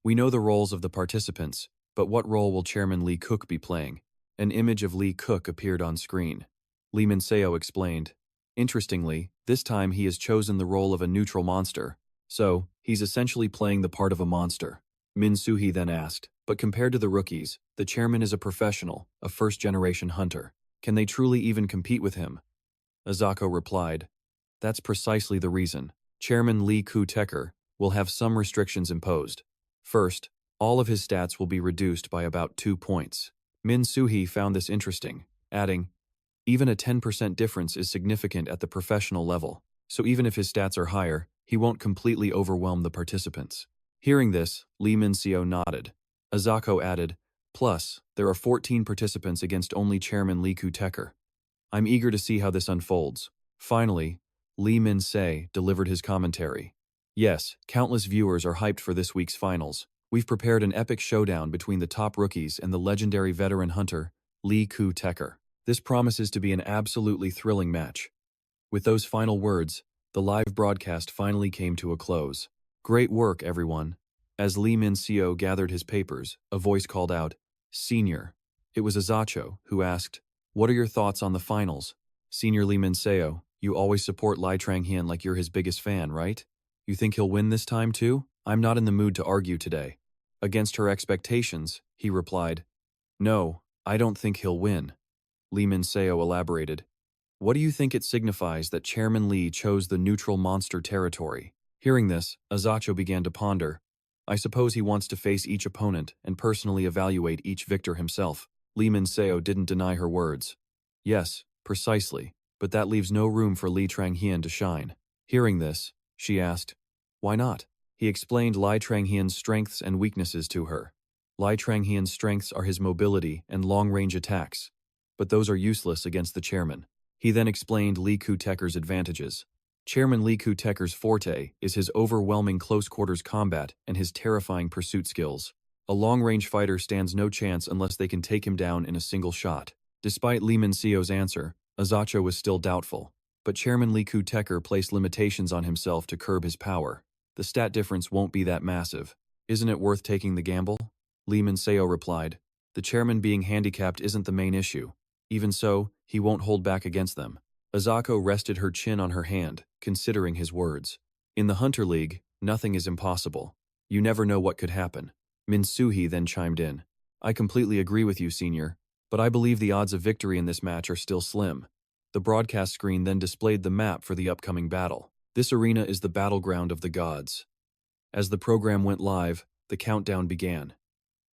"We know the roles of the participants, but what role will Chairman Lee Kook be playing?" An image of Lee Kook appeared on screen. Lee Min-seo explained, "Interestingly, this time he has chosen the role of a neutral monster, so he's essentially playing the part of a monster." Min Soo-hee then asked, "But compared to the rookies, the chairman is a professional, a first-generation hunter. Can they truly even compete with him?" Azako replied, "That's precisely the reason. Chairman Lee Koo-tecker will have some restrictions imposed. First, all of his stats will be reduced by about 2 points." Min Soo-hee found this interesting, adding, "Even a 10% difference is significant at the professional level, so even if his stats are higher, he won't completely overwhelm the participants." Hearing this, Lee Min-seo nodded. Azako added, "Plus, there are 14 participants against only Chairman Lee Koo-tecker. I'm eager to see how this unfolds." Finally, Lee Min-se delivered his commentary. "Yes, countless viewers are hyped for this week's finals. We've prepared an epic showdown between the top rookies and the legendary veteran hunter, Lee Koo-tecker. This promises to be an absolutely thrilling match." With those final words, the live broadcast finally came to a close. "Great work, everyone." As Lee Min-seo gathered his papers, a voice called out, "Senior." It was Azacho, who asked, "What are your thoughts on the finals?" "Senior Lee Min-seo, you always support Lai Trang-hyun like you're his biggest fan, right? You think he'll win this time too?" "I'm not in the mood to argue today." Against her expectations, he replied, "No, I don't think he'll win." Lee Min-seo elaborated, "What do you think it signifies that Chairman Lee chose the neutral monster territory?" Hearing this, Azacho began to ponder. "I suppose he wants to face each opponent and personally evaluate each victor himself." Lee Min-seo didn't deny her words. "Yes, precisely, but that leaves no room for Lee Trang-hyun to shine." Hearing this, she asked, "Why not?" He explained Lai Trang-hyun's strengths and weaknesses to her. Lai Trang-hyun's strengths are his mobility and long-range attacks, but those are useless against the chairman. He then explained Lee Koo-tecker's advantages. Chairman Lee Koo-tecker's forte is his overwhelming close-quarters combat and his terrifying pursuit skills. A long-range fighter stands no chance unless they can take him down in a single shot. Despite Lee Min-seo's answer, Azacho was still doubtful, but Chairman Lee Koo-tecker placed limitations on himself to curb his power. "The stat difference won't be that massive. Isn't it worth taking the gamble?" Lee Min-seo replied, "The chairman being handicapped isn't the main issue. Even so, he won't hold back against them." Azako rested her chin on her hand, considering his words. "In the Hunter League, nothing is impossible. You never know what could happen." Min Soo-hee then chimed in. "I completely agree with you, Senior, but I believe the odds of victory in this match are still slim." The broadcast screen then displayed the map for the upcoming battle. This arena is the battleground of the gods. As the program went live, the countdown began.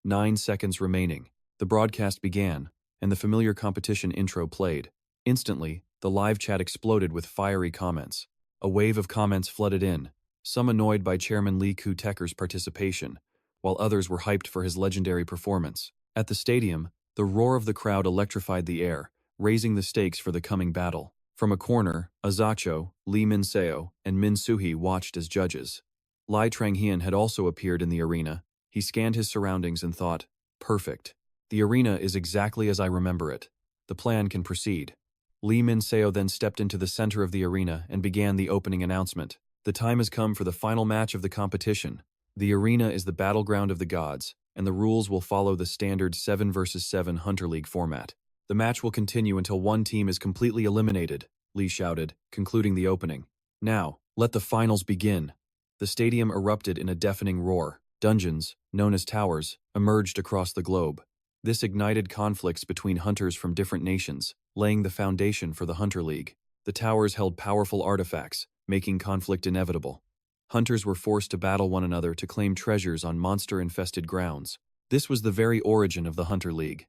9 seconds remaining. The broadcast began, and the familiar competition intro played. Instantly, the live chat exploded with fiery comments. A wave of comments flooded in, some annoyed by Chairman Lee Koo-tecker's participation, while others were hyped for his legendary performance. At the stadium, the roar of the crowd electrified the air, raising the stakes for the coming battle. From a corner, Azacho, Lee Min-seo, and Min Soo-hee watched as judges. Lai Trang-hyun had also appeared in the arena. He scanned his surroundings and thought, "Perfect. The arena is exactly as I remember it. The plan can proceed." Lee Min-seo then stepped into the center of the arena and began the opening announcement. "The time has come for the final match of the competition. The arena is the battleground of the gods, and the rules will follow the standard 7 vs 7 Hunter League format. The match will continue until one team is completely eliminated," Lee shouted, concluding the opening. "Now, let the finals begin." The stadium erupted in a deafening roar. Dungeons, known as towers, emerged across the globe. This ignited conflicts between hunters from different nations, laying the foundation for the Hunter League. The towers held powerful artifacts, making conflict inevitable. Hunters were forced to battle one another to claim treasures on monster-infested grounds. This was the very origin of the Hunter League.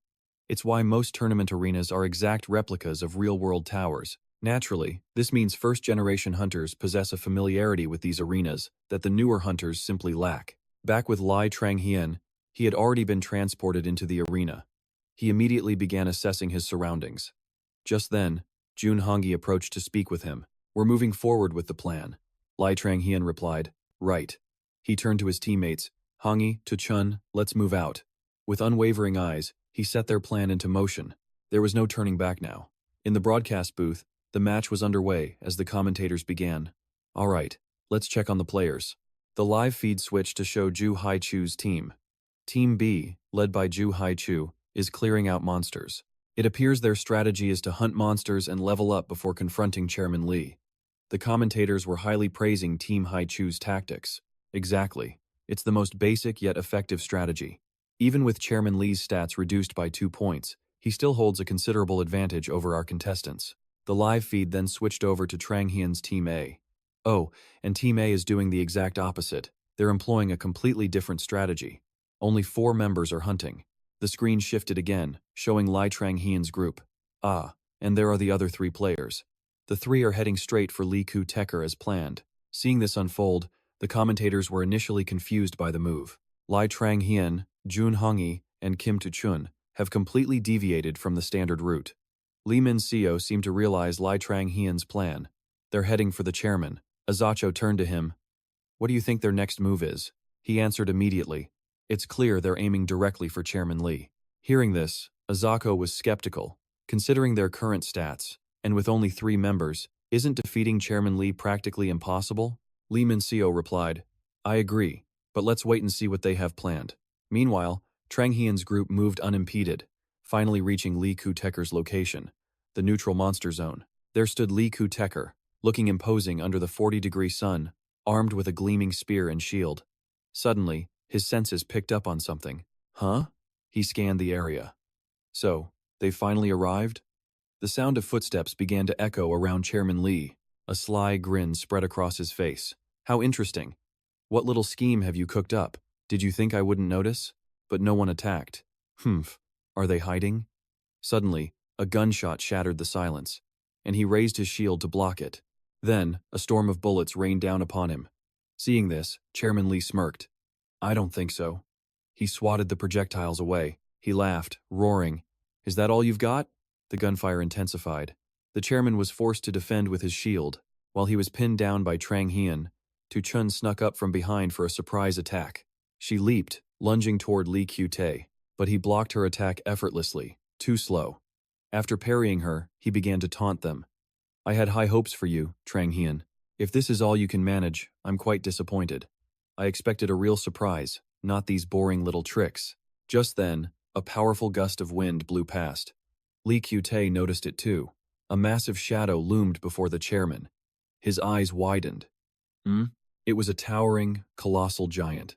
It's why most tournament arenas are exact replicas of real-world towers. Naturally, this means first-generation hunters possess a familiarity with these arenas that the newer hunters simply lack. Back with Lai Trang-hyun, he had already been transported into the arena. He immediately began assessing his surroundings. Just then, Jun Hongyi approached to speak with him. We're moving forward with the plan. Lai Trang-hian replied, right. He turned to his teammates, Hangi, to Chun, let's move out. With unwavering eyes, he set their plan into motion. There was no turning back now. In the broadcast booth, the match was underway as the commentators began. All right, let's check on the players. The live feed switched to show Ju Haichu's team. Team B, led by Ju Haichu, is clearing out monsters. It appears their strategy is to hunt monsters and level up before confronting Chairman Li. The commentators were highly praising Team Haichu's tactics. Exactly. It's the most basic yet effective strategy. Even with Chairman Li's stats reduced by 2 points, he still holds a considerable advantage over our contestants. The live feed then switched over to Trang-hian's Team A. Oh, and Team A is doing the exact opposite. They're employing a completely different strategy. Only 4 members are hunting. The screen shifted again, showing Lai Trang-hian's group. Ah, and there are the other 3 players. The 3 are heading straight for Li Ku-teker as planned. Seeing this unfold, the commentators were initially confused by the move. Lai Trang-hian, Jun Hongyi, and Kim Tu-chun have completely deviated from the standard route. Li Min-seo seemed to realize Lai Trang-hian's plan. They're heading for the chairman. Azacho turned to him. What do you think their next move is? He answered immediately. It's clear they're aiming directly for Chairman Li. Hearing this, Azako was skeptical. Considering their current stats, and with only 3 members, isn't defeating Chairman Li practically impossible? Li Min-seo replied, I agree, but let's wait and see what they have planned. Meanwhile, Trang-hian's group moved unimpeded, finally reaching Li Ku-teker's location, the neutral monster zone. There stood Li Ku-teker, looking imposing under the 40-degree sun, armed with a gleaming spear and shield. Suddenly, his senses picked up on something. Huh? He scanned the area. So, they finally arrived? The sound of footsteps began to echo around Chairman Li. A sly grin spread across his face. How interesting. What little scheme have you cooked up? Did you think I wouldn't notice? But no one attacked. Humph. Are they hiding? Suddenly, a gunshot shattered the silence, and he raised his shield to block it. Then, a storm of bullets rained down upon him. Seeing this, Chairman Li smirked. I don't think so. He swatted the projectiles away. He laughed, roaring. Is that all you've got? The gunfire intensified. The chairman was forced to defend with his shield. While he was pinned down by Trang-hian, Tu-chun snuck up from behind for a surprise attack. She leaped, lunging toward Li Ku-te, but he blocked her attack effortlessly, too slow. After parrying her, he began to taunt them. I had high hopes for you, Trang-hian. If this is all you can manage, I'm quite disappointed. I expected a real surprise, not these boring little tricks. Just then, a powerful gust of wind blew past. Li Ku-te noticed it too. A massive shadow loomed before the chairman. His eyes widened. It was a towering, colossal giant.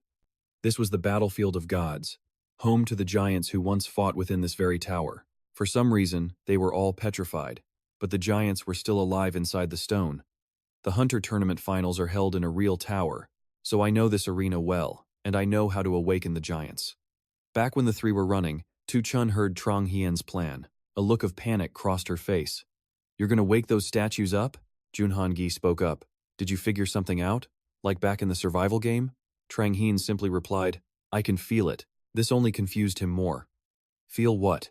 This was the battlefield of gods, home to the giants who once fought within this very tower. For some reason, they were all petrified, but the giants were still alive inside the stone. The Hunter Tournament finals are held in a real tower, so I know this arena well, and I know how to awaken the giants. Back when the 3 were running, Tu-chun heard Trang-hian's plan. A look of panic crossed her face. You're gonna wake those statues up? Jun Han-gi spoke up. Did you figure something out? Like back in the survival game? Trang-hian simply replied, I can feel it. This only confused him more. Feel what?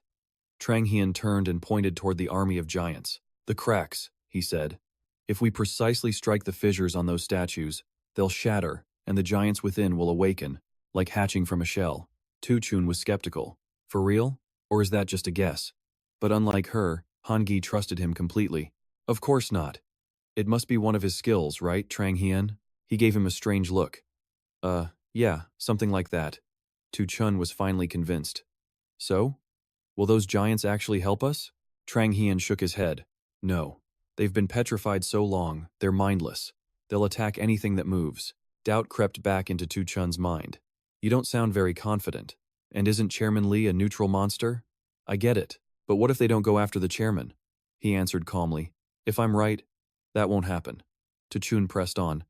Trang-hian turned and pointed toward the army of giants. The cracks, he said. If we precisely strike the fissures on those statues, they'll shatter, and the giants within will awaken, like hatching from a shell. Tu-chun was skeptical. For real? Or is that just a guess? But unlike her, Han-gi trusted him completely. Of course not. It must be one of his skills, right, Trang-hian? He gave him a strange look. Yeah, something like that. Tu-chun was finally convinced. So? Will those giants actually help us? Trang-hian shook his head. No. They've been petrified so long, they're mindless. They'll attack anything that moves. Doubt crept back into Tu-chun's mind. You don't sound very confident. And isn't Chairman Li a neutral monster? I get it. But what if they don't go after the chairman? He answered calmly. If I'm right, that won't happen. Tu-chun pressed on.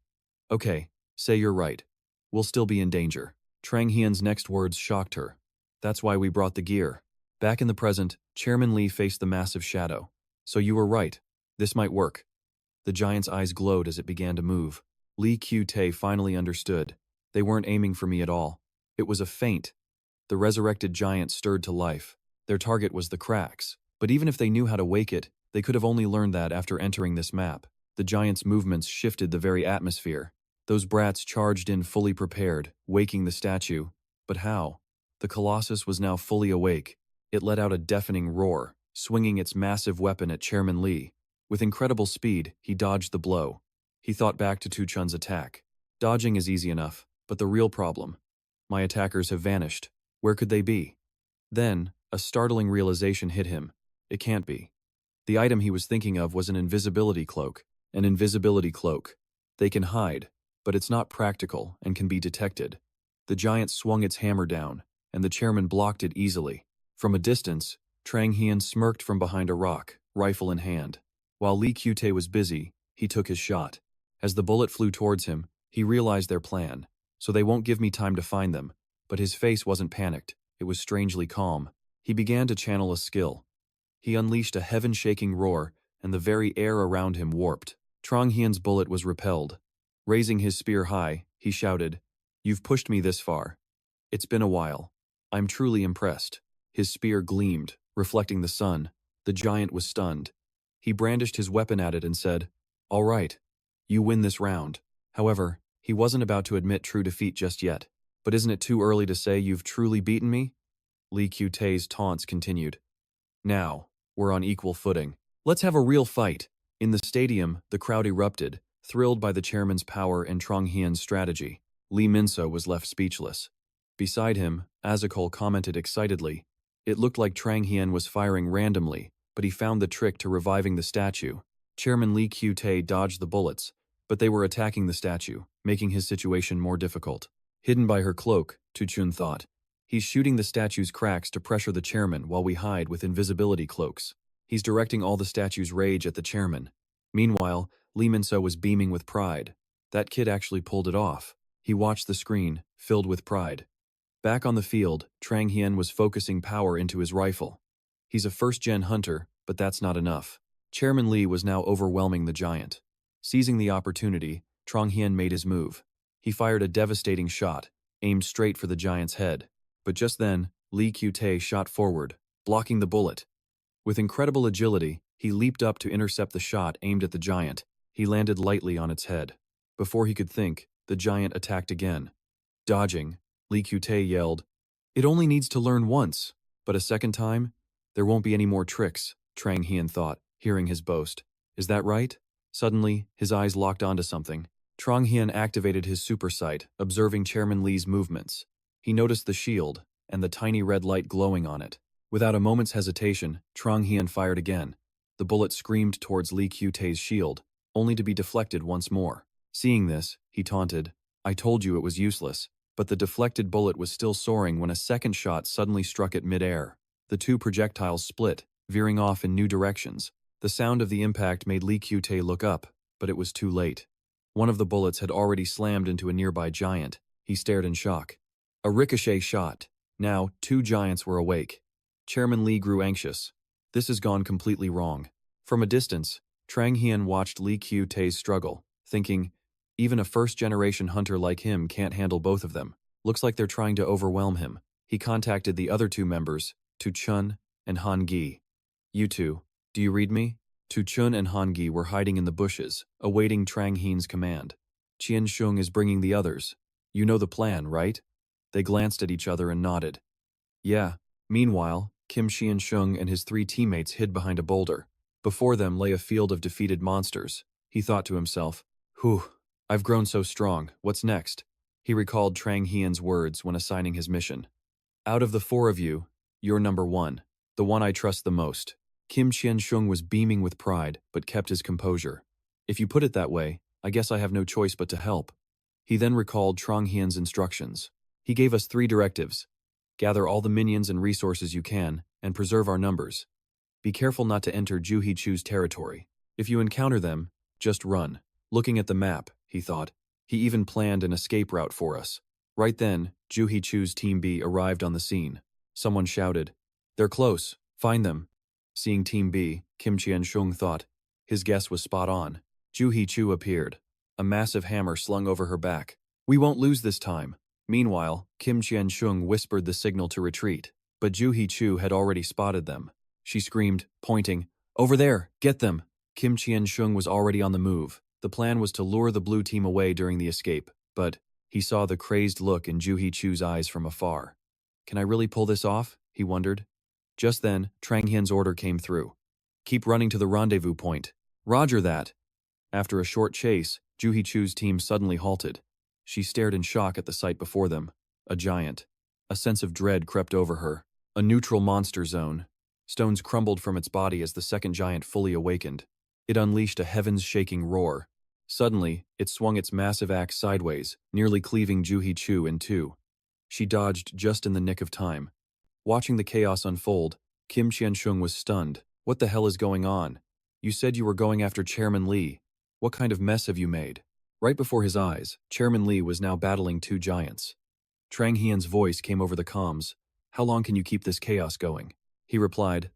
Okay, say you're right. We'll still be in danger. Trang-hian's next words shocked her. That's why we brought the gear. Back in the present, Chairman Li faced the massive shadow. So you were right. This might work. The giant's eyes glowed as it began to move. Li Ku-te finally understood. They weren't aiming for me at all. It was a feint. The resurrected giant stirred to life. Their target was the cracks. But even if they knew how to wake it, they could have only learned that after entering this map. The giant's movements shifted the very atmosphere. Those brats charged in fully prepared, waking the statue. But how? The Colossus was now fully awake. It let out a deafening roar, swinging its massive weapon at Chairman Li. With incredible speed, he dodged the blow. He thought back to Tu Chun's attack. Dodging is easy enough, but the real problem. My attackers have vanished. Where could they be? Then, a startling realization hit him. It can't be. The item he was thinking of was an invisibility cloak. An invisibility cloak. They can hide, but it's not practical and can be detected. The giant swung its hammer down, and the chairman blocked it easily. From a distance, Trang Hian smirked from behind a rock, rifle in hand. While Li Qute was busy, he took his shot. As the bullet flew towards him, he realized their plan. So they won't give me time to find them. But his face wasn't panicked. It was strangely calm. He began to channel a skill. He unleashed a heaven-shaking roar, and the very air around him warped. Trang Hian's bullet was repelled. Raising his spear high, he shouted, "You've pushed me this far. It's been a while. I'm truly impressed." His spear gleamed, reflecting the sun. The giant was stunned. He brandished his weapon at it and said, "All right, you win this round." However, he wasn't about to admit true defeat just yet. "But isn't it too early to say you've truly beaten me?" Li Qute's taunts continued. "Now, we're on equal footing. Let's have a real fight." In the stadium, the crowd erupted, thrilled by the chairman's power and Trang Hian's strategy. Li Minso was left speechless. Beside him, Azekol commented excitedly. It looked like Trang Hian was firing randomly, but he found the trick to reviving the statue. Chairman Li Qute dodged the bullets, but they were attacking the statue, making his situation more difficult. Hidden by her cloak, Tu Chun thought. He's shooting the statue's cracks to pressure the chairman while we hide with invisibility cloaks. He's directing all the statue's rage at the chairman. Meanwhile, Li Minso was beaming with pride. That kid actually pulled it off. He watched the screen, filled with pride. Back on the field, Trang Hian was focusing power into his rifle. He's a first-gen hunter, but that's not enough. Chairman Li was now overwhelming the giant. Seizing the opportunity, Trang Hian made his move. He fired a devastating shot, aimed straight for the giant's head. But just then, Li Qute shot forward, blocking the bullet. With incredible agility, he leaped up to intercept the shot aimed at the giant. He landed lightly on its head. Before he could think, the giant attacked again. Dodging, Li Qute yelled, "It only needs to learn once, but a second time, there won't be any more tricks," Trang Hian thought, hearing his boast. "Is that right?" Suddenly, his eyes locked onto something. Trang Hian activated his super sight, observing Chairman Li's movements. He noticed the shield, and the tiny red light glowing on it. Without a moment's hesitation, Trang Hian fired again. The bullet screamed towards Li Qute's shield, only to be deflected once more. Seeing this, he taunted, "I told you it was useless." But the deflected bullet was still soaring when a second shot suddenly struck it mid-air. The two projectiles split, veering off in new directions. The sound of the impact made Li Qute look up, but it was too late. One of the bullets had already slammed into a nearby giant. He stared in shock. A ricochet shot. Now, two giants were awake. Chairman Li grew anxious. This has gone completely wrong. From a distance, Trang Hian watched Li Qute's struggle, thinking, even a first-generation hunter like him can't handle both of them. Looks like they're trying to overwhelm him. He contacted the other two members, Tu Chun and Han Gi. "You two, do you read me?" Tu Chun and Han Gi were hiding in the bushes, awaiting Trang Hian's command. "Qian Shung is bringing the others. You know the plan, right?" They glanced at each other and nodded. "Yeah." Meanwhile, Kim Qian Shung and his three teammates hid behind a boulder. Before them lay a field of defeated monsters. He thought to himself, "Whew, I've grown so strong. What's next?" He recalled Trang Hian's words when assigning his mission. "Out of the four of you, you're number one, the one I trust the most." Kim Qian Shung was beaming with pride, but kept his composure. "If you put it that way, I guess I have no choice but to help." He then recalled Trang Hian's instructions. "He gave us 3 directives. Gather all the minions and resources you can, and preserve our numbers. Be careful not to enter Juhi Chu's territory. If you encounter them, just run." Looking at the map, he thought, he even planned an escape route for us. Right then, Juhi Chu's Team B arrived on the scene. Someone shouted, "They're close, find them." Seeing Team B, Kim Qian Shung thought, his guess was spot on. Juhi Chu appeared, a massive hammer slung over her back. "We won't lose this time." Meanwhile, Kim Qian Shung whispered the signal to retreat, but Juhi Chu had already spotted them. She screamed, pointing, "Over there, get them!" Kim Chien-shung was already on the move. The plan was to lure the blue team away during the escape, but he saw the crazed look in Ju Hee-chu's eyes from afar. Can I really pull this off? He wondered. Just then, Trang Hien's order came through. Keep running to the rendezvous point. Roger that. After a short chase, Ju Hee-chu's team suddenly halted. She stared in shock at the sight before them. A giant. A sense of dread crept over her. A neutral monster zone. Stones crumbled from its body as the second giant fully awakened. It unleashed a heavens-shaking roar. Suddenly, it swung its massive axe sideways, nearly cleaving Ju Hee-chu in two. She dodged just in the nick of time. Watching the chaos unfold, Kim Chien-shung was stunned. What the hell is going on? You said you were going after Chairman Lee. What kind of mess have you made? Right before his eyes, Chairman Lee was now battling two giants. Trang Hien's voice came over the comms. How long can you keep this chaos going? He replied,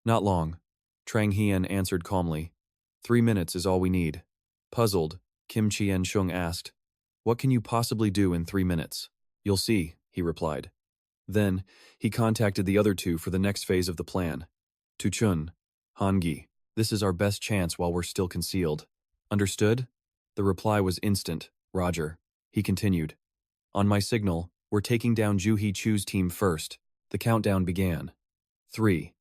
Not long. Trang Hien answered calmly. 3 minutes is all we need. Puzzled, Kim Chien-shung asked, What can you possibly do in 3 minutes? You'll see, he replied. Then, he contacted the other two for the next phase of the plan. Tu Chun, Han Gi, this is our best chance while we're still concealed. Understood? The reply was instant. Roger. He continued. On my signal, we're taking down Ju Hee-chu's team first. The countdown began. 3.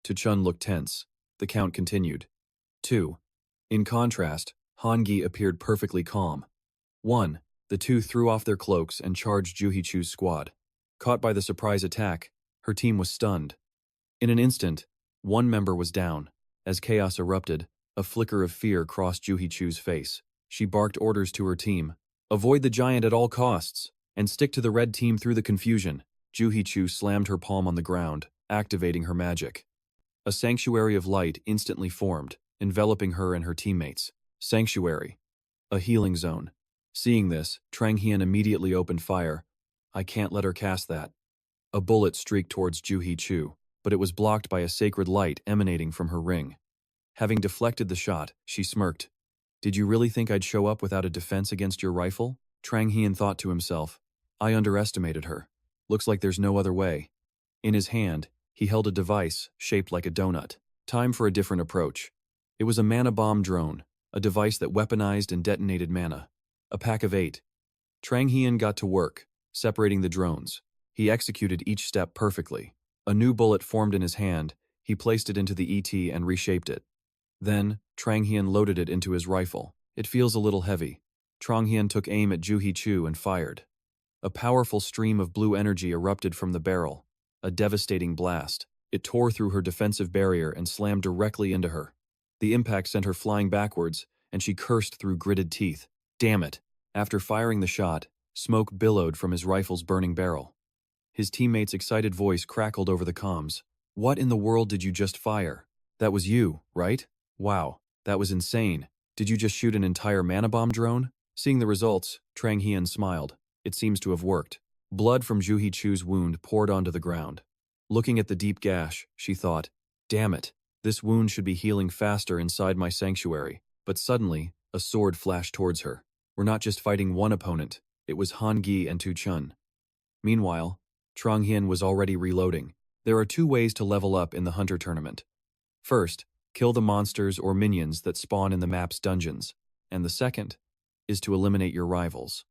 Tu Chun looked tense. The count continued. 2. In contrast, Han Gi appeared perfectly calm. 1. The two threw off their cloaks and charged Ju Hee-chu's squad. Caught by the surprise attack, her team was stunned. In an instant, one member was down. As chaos erupted, a flicker of fear crossed Ju Hee-chu's face. She barked orders to her team. Avoid the giant at all costs, and stick to the red team through the confusion. Ju Hee-chu slammed her palm on the ground, activating her magic. A sanctuary of light instantly formed, enveloping her and her teammates. Sanctuary. A healing zone. Seeing this, Trang Hien immediately opened fire. I can't let her cast that. A bullet streaked towards Ju Hee-chu, but it was blocked by a sacred light emanating from her ring. Having deflected the shot, she smirked. Did you really think I'd show up without a defense against your rifle? Trang Hien thought to himself. I underestimated her. Looks like there's no other way. In his hand, he held a device shaped like a donut. Time for a different approach. It was a mana bomb drone, a device that weaponized and detonated mana. A pack of 8. Trang Hien got to work, separating the drones. He executed each step perfectly. A new bullet formed in his hand. He placed it into the ET and reshaped it. Then, Trang Hien loaded it into his rifle. It feels a little heavy. Trang Hien took aim at Ju Hee-chu and fired. A powerful stream of blue energy erupted from the barrel. A devastating blast. It tore through her defensive barrier and slammed directly into her. The impact sent her flying backwards, and she cursed through gritted teeth. Damn it! After firing the shot, smoke billowed from his rifle's burning barrel. His teammate's excited voice crackled over the comms. What in the world did you just fire? That was you, right? Wow, that was insane. Did you just shoot an entire mana bomb drone? Seeing the results, Trang Hien smiled. It seems to have worked. Blood from Ju Hee-chu's wound poured onto the ground. Looking at the deep gash, she thought, damn it, this wound should be healing faster inside my sanctuary. But suddenly, a sword flashed towards her. We're not just fighting one opponent, it was Han Gi and Tu Chun. Meanwhile, Trang Hien was already reloading. There are 2 ways to level up in the Hunter tournament. First, kill the monsters or minions that spawn in the map's dungeons. And the second is to eliminate your rivals.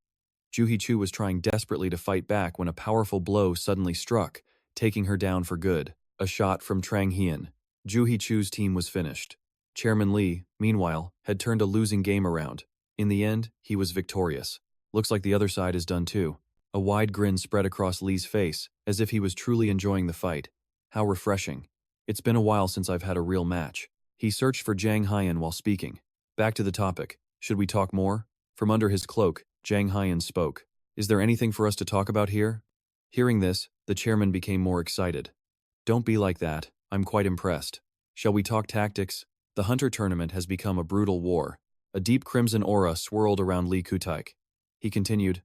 Ju Hee-chu was trying desperately to fight back when a powerful blow suddenly struck, taking her down for good. A shot from Trang Hien. Ju Hee-chu's team was finished. Chairman Lee, meanwhile, had turned a losing game around. In the end, he was victorious. Looks like the other side is done too. A wide grin spread across Lee's face, as if he was truly enjoying the fight. How refreshing. It's been a while since I've had a real match. He searched for Jang Hien while speaking. Back to the topic. Should we talk more? From under his cloak, Jang Hien spoke. Is there anything for us to talk about here? Hearing this, the chairman became more excited. Don't be like that. I'm quite impressed. Shall we talk tactics? The Hunter tournament has become a brutal war. A deep crimson aura swirled around Lee Kutaik. He continued,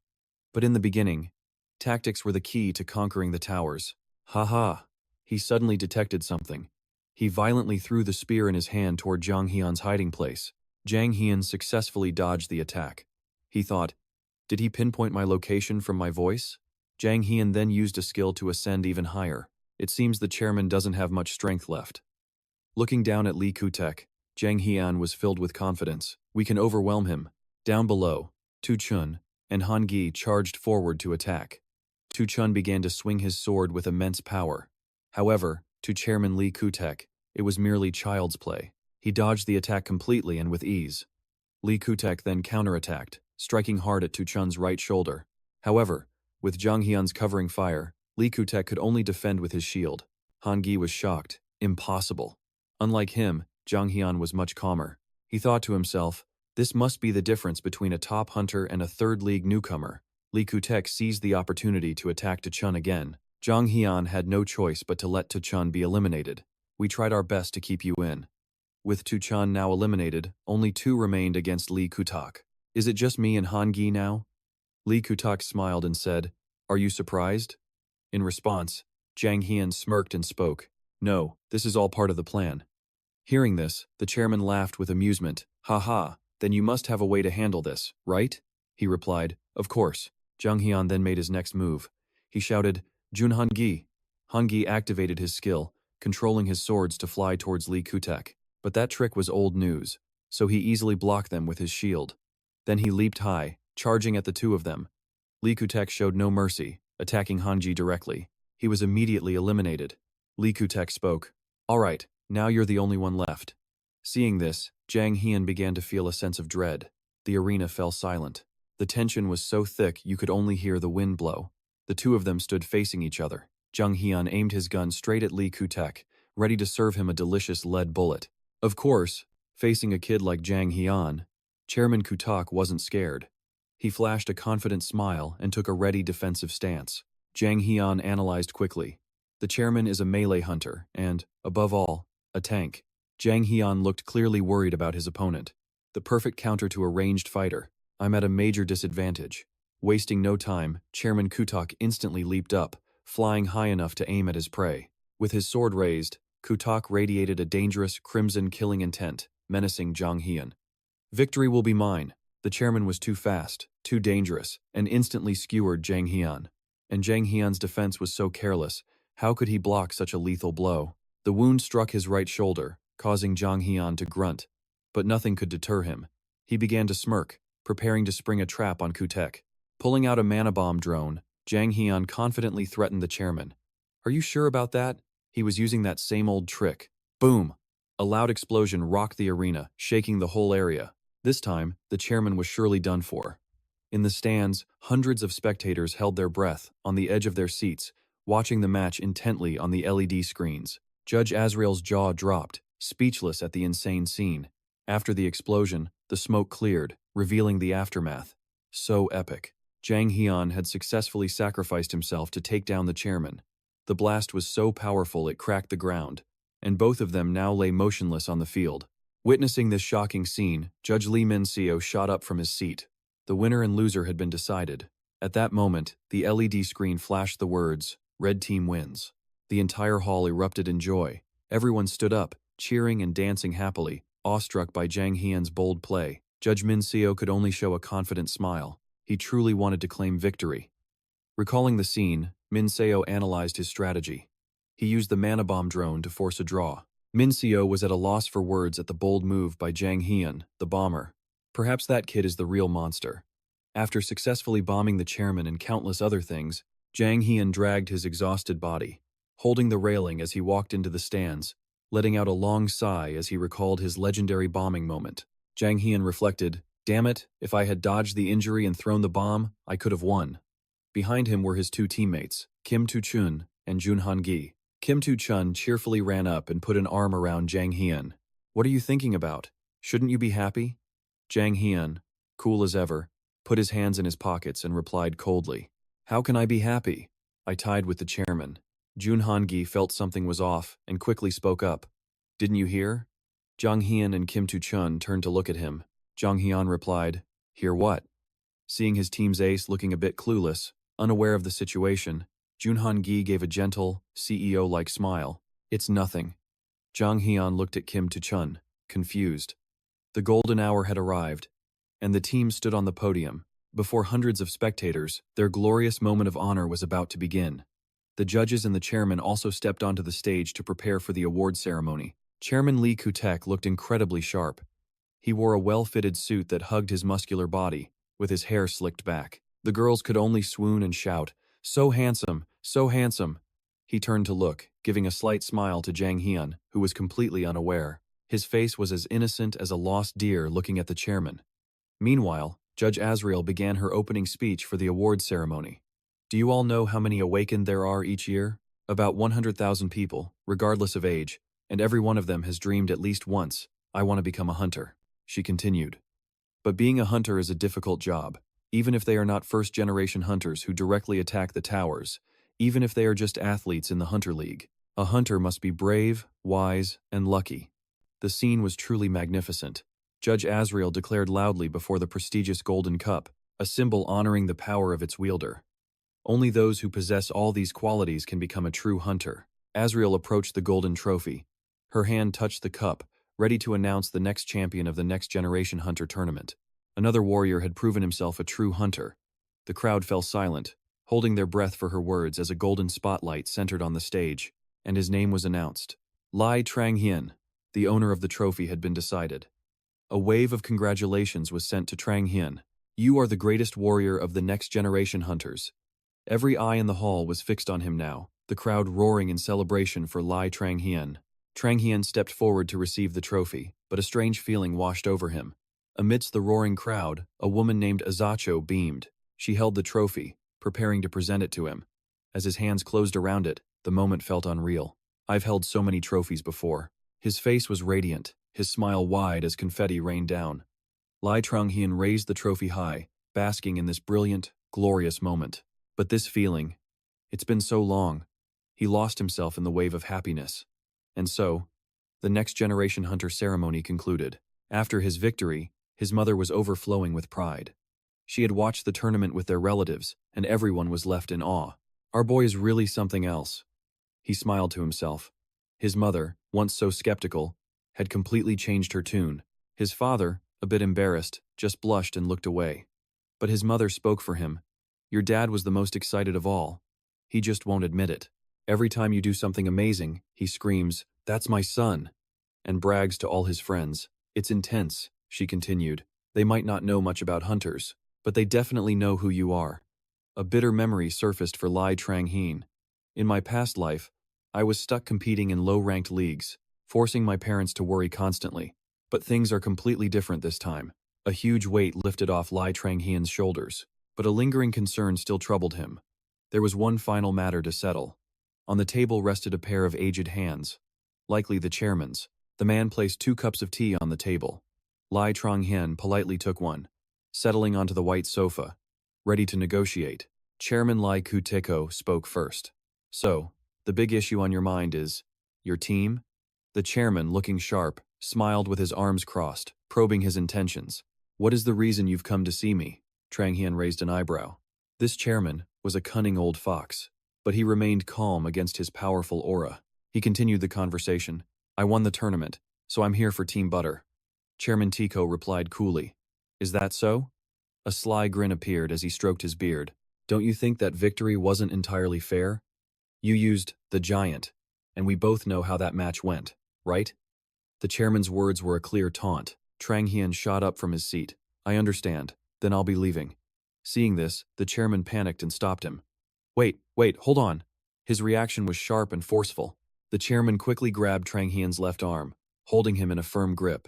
but in the beginning, tactics were the key to conquering the towers. Ha. He suddenly detected something. He violently threw the spear in his hand toward Jang Hien's hiding place. Jang Hien successfully dodged the attack. He thought, did he pinpoint my location from my voice? Jang Hien then used a skill to ascend even higher. It seems the chairman doesn't have much strength left. Looking down at Lee Kutek, Jang Hyun was filled with confidence. We can overwhelm him. Down below, Tu Chun and Han Gi charged forward to attack. Tu Chun began to swing his sword with immense power. However, to Chairman Lee Kutek, it was merely child's play. He dodged the attack completely and with ease. Lee Kutek then counterattacked, striking hard at Tu Chun's right shoulder. However, with Jang Hyun's covering fire, Lee Kutek could only defend with his shield. Han Gi was shocked. Impossible. Unlike him, Jang Hyun was much calmer. He thought to himself, this must be the difference between a top hunter and a third-league newcomer. Lee Kutek seized the opportunity to attack Tu Chun again. Jang Hyun had no choice but to let Tu Chun be eliminated. We tried our best to keep you in. With Tu Chun now eliminated, only 2 remained against Lee Kutek. Is it just me and Han Gi now? Lee Kutek smiled and said, are you surprised? In response, Jang Hyun smirked and spoke, no, this is all part of the plan. Hearing this, the chairman laughed with amusement. Ha ha, then you must have a way to handle this, right? He replied, of course. Jang Hyun then made his next move. He shouted, Jun Han Gi. Han Gi activated his skill, controlling his swords to fly towards Lee Kutek. But that trick was old news, so he easily blocked them with his shield. Then he leaped high, charging at the 2 of them. Lee Kutek showed no mercy, attacking Han Gi directly. He was immediately eliminated. Lee Kutek spoke, all right, now you're the only one left. Seeing this, Jang Hyun began to feel a sense of dread. The arena fell silent. The tension was so thick you could only hear the wind blow. The 2 of them stood facing each other. Jang Hyun aimed his gun straight at Lee Kutek, ready to serve him a delicious lead bullet. Of course, facing a kid like Jang Hyun, Chairman Kutek wasn't scared. He flashed a confident smile and took a ready defensive stance. Jang Hyun analyzed quickly. The chairman is a melee hunter and, above all, a tank. Jang Hyun looked clearly worried about his opponent. The perfect counter to a ranged fighter. I'm at a major disadvantage. Wasting no time, Chairman Kutek instantly leaped up, flying high enough to aim at his prey. With his sword raised, Kutek radiated a dangerous, crimson killing intent, menacing Jang Hyun. Victory will be mine. The chairman was too fast, too dangerous, and instantly skewered Jang Hyun. And Jang Hyun's defense was so careless, how could he block such a lethal blow? The wound struck his right shoulder, causing Jang Hyun to grunt. But nothing could deter him. He began to smirk, preparing to spring a trap on Kutek. Pulling out a mana bomb drone, Jang Hyun confidently threatened the chairman. Are you sure about that? He was using that same old trick. Boom! A loud explosion rocked the arena, shaking the whole area. This time, the chairman was surely done for. In the stands, hundreds of spectators held their breath, on the edge of their seats, watching the match intently on the LED screens. Judge Azrael's jaw dropped, speechless at the insane scene. After the explosion, the smoke cleared, revealing the aftermath. So epic. Jang Hyun had successfully sacrificed himself to take down the chairman. The blast was so powerful it cracked the ground, and both of them now lay motionless on the field. Witnessing this shocking scene, Judge Lee Min-seo shot up from his seat. The winner and loser had been decided. At that moment, the LED screen flashed the words, "Red Team wins." The entire hall erupted in joy. Everyone stood up, cheering and dancing happily, awestruck by Jang Hyun's bold play. Judge Min-seo could only show a confident smile. He truly wanted to claim victory. Recalling the scene, Min-seo analyzed his strategy. He used the mana bomb drone to force a draw. Min-seo was at a loss for words at the bold move by Jang Hyun, the bomber. Perhaps that kid is the real monster. After successfully bombing the chairman and countless other things, Jang Hyun dragged his exhausted body, holding the railing as he walked into the stands, letting out a long sigh as he recalled his legendary bombing moment. Jang Hyun reflected, "Damn it, if I had dodged the injury and thrown the bomb, I could have won." Behind him were his 2 teammates, Kim Tu-chun and Jun Han-gi. Kim Tu-chun cheerfully ran up and put an arm around Jang Hyun. "What are you thinking about? Shouldn't you be happy?" Jang Hyun, cool as ever, put his hands in his pockets and replied coldly, "How can I be happy? I tied with the chairman." Jun Han-gi felt something was off and quickly spoke up. "Didn't you hear?" Jang Hyun and Kim Tu-chun turned to look at him. Jang Hyun replied, "Hear what?" Seeing his team's ace looking a bit clueless, unaware of the situation, Jun Han-gi gave a gentle, CEO-like smile. "It's nothing." Jang Hyun looked at Kim Tu-chun, confused. The golden hour had arrived, and the team stood on the podium. Before hundreds of spectators, their glorious moment of honor was about to begin. The judges and the chairman also stepped onto the stage to prepare for the award ceremony. Chairman Lee Kutek looked incredibly sharp. He wore a well-fitted suit that hugged his muscular body, with his hair slicked back. The girls could only swoon and shout, "So handsome, so handsome." He turned to look, giving a slight smile to Jang Hyun, who was completely unaware. His face was as innocent as a lost deer looking at the chairman. Meanwhile, Judge Azrael began her opening speech for the award ceremony. Do you all know how many awakened there are each year? About 100,000 people, regardless of age, and every one of them has dreamed at least once, "I want to become a hunter," she continued. But being a hunter is a difficult job, even if they are not first-generation hunters who directly attack the towers, even if they are just athletes in the Hunter League. A hunter must be brave, wise, and lucky. The scene was truly magnificent. Judge Azrael declared loudly before the prestigious Golden Cup, a symbol honoring the power of its wielder. Only those who possess all these qualities can become a true hunter. Azrael approached the golden trophy. Her hand touched the cup, ready to announce the next champion of the Next Generation Hunter tournament. Another warrior had proven himself a true hunter. The crowd fell silent, holding their breath for her words as a golden spotlight centered on the stage, and his name was announced. Lai Trang-hyun, the owner of the trophy, had been decided. A wave of congratulations was sent to Trang-hyun. "You are the greatest warrior of the Next Generation Hunters." Every eye in the hall was fixed on him now, the crowd roaring in celebration for Lai Trang-hyun. Trang-hyun stepped forward to receive the trophy, but a strange feeling washed over him. Amidst the roaring crowd, a woman named Azacho beamed. She held the trophy, preparing to present it to him. As his hands closed around it, the moment felt unreal. "I've held so many trophies before." His face was radiant, his smile wide as confetti rained down. Lai Trang-hyun raised the trophy high, basking in this brilliant, glorious moment. But this feeling, it's been so long. He lost himself in the wave of happiness. And so, the Next Generation Hunter ceremony concluded. After his victory, his mother was overflowing with pride. She had watched the tournament with their relatives, and everyone was left in awe. "Our boy is really something else." He smiled to himself. His mother, once so skeptical, had completely changed her tune. His father, a bit embarrassed, just blushed and looked away. But his mother spoke for him. "Your dad was the most excited of all. He just won't admit it. Every time you do something amazing, he screams, 'That's my son,' and brags to all his friends. It's intense," she continued. "They might not know much about hunters, but they definitely know who you are." A bitter memory surfaced for Lai Trang-hyun. "In my past life, I was stuck competing in low-ranked leagues, forcing my parents to worry constantly. But things are completely different this time." A huge weight lifted off Lai Trang-hyun's shoulders, but a lingering concern still troubled him. There was one final matter to settle. On the table rested a pair of aged hands, likely the chairman's. The man placed 2 cups of tea on the table. Lai Trang-hyun politely took one, settling onto the white sofa, ready to negotiate. Chairman Lai Kuteko spoke first. "So, the big issue on your mind is your team?" The chairman, looking sharp, smiled with his arms crossed, probing his intentions. "What is the reason you've come to see me?" Trang-hyun raised an eyebrow. This chairman was a cunning old fox, but he remained calm against his powerful aura. He continued the conversation. "I won the tournament, so I'm here for Team Butter." Chairman Tico replied coolly. "Is that so?" A sly grin appeared as he stroked his beard. "Don't you think that victory wasn't entirely fair? You used the giant, and we both know how that match went, right?" The chairman's words were a clear taunt. Trang-hyun shot up from his seat. "I understand. Then I'll be leaving." Seeing this, the chairman panicked and stopped him. Wait, hold on." His reaction was sharp and forceful. The chairman quickly grabbed Trang-hyun's left arm, holding him in a firm grip.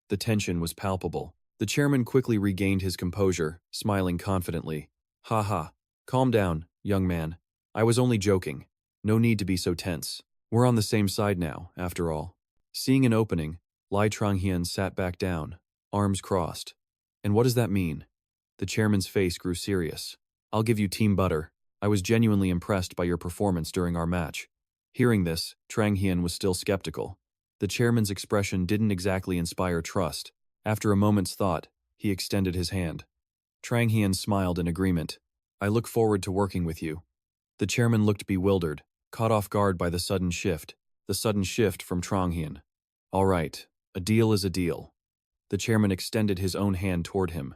The tension was palpable. The chairman quickly regained his composure, smiling confidently. "Ha ha. Calm down, young man. I was only joking. No need to be so tense. We're on the same side now, after all." Seeing an opening, Lai Trang-hyun sat back down, arms crossed. "And what does that mean?" The chairman's face grew serious. "I'll give you Team Butter. I was genuinely impressed by your performance during our match." Hearing this, Trang-hyun was still skeptical. The chairman's expression didn't exactly inspire trust. After a moment's thought, he extended his hand. Trang-hyun smiled in agreement. "I look forward to working with you." The chairman looked bewildered, caught off guard by the sudden shift from Trang-hyun. "All right, a deal is a deal." The chairman extended his own hand toward him.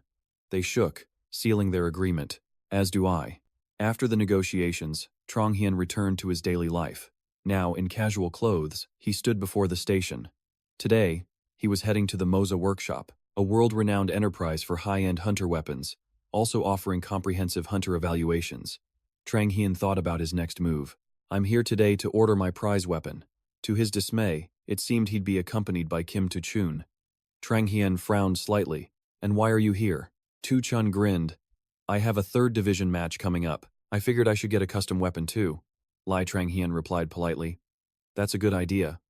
They shook, sealing their agreement. "As do I." After the negotiations, Trang-hyun returned to his daily life. Now, in casual clothes, he stood before the station, Today, he was heading to the Moza workshop, a world-renowned enterprise for high-end hunter weapons, also offering comprehensive hunter evaluations. Trang Hian thought about his next move. I'm here today to order my prize weapon. To his dismay, it seemed he'd be accompanied by Kim Tu-chun. Trang Hian frowned slightly. And why are you here? Tu-chun grinned. I have a 3rd division match coming up. I figured I should get a custom weapon too. Lai Trang Hian replied politely. That's a good idea.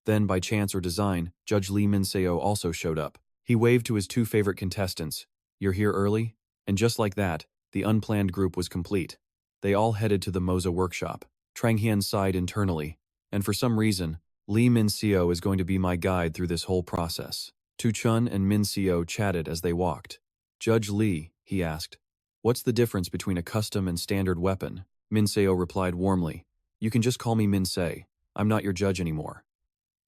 Then, by chance or design, Judge Lee Min-seo also showed up. He waved to his 2 favorite contestants. You're here early? And just like that, the unplanned group was complete. They all headed to the Moza workshop. Trang Hian sighed internally. And for some reason, Lee Min-seo is going to be my guide through this whole process. Tu-chun and Min-seo chatted as they walked. Judge Lee, he asked, what's the difference between a custom and standard weapon? Min-seo replied warmly. You can just call me Min-se. I'm not your judge anymore.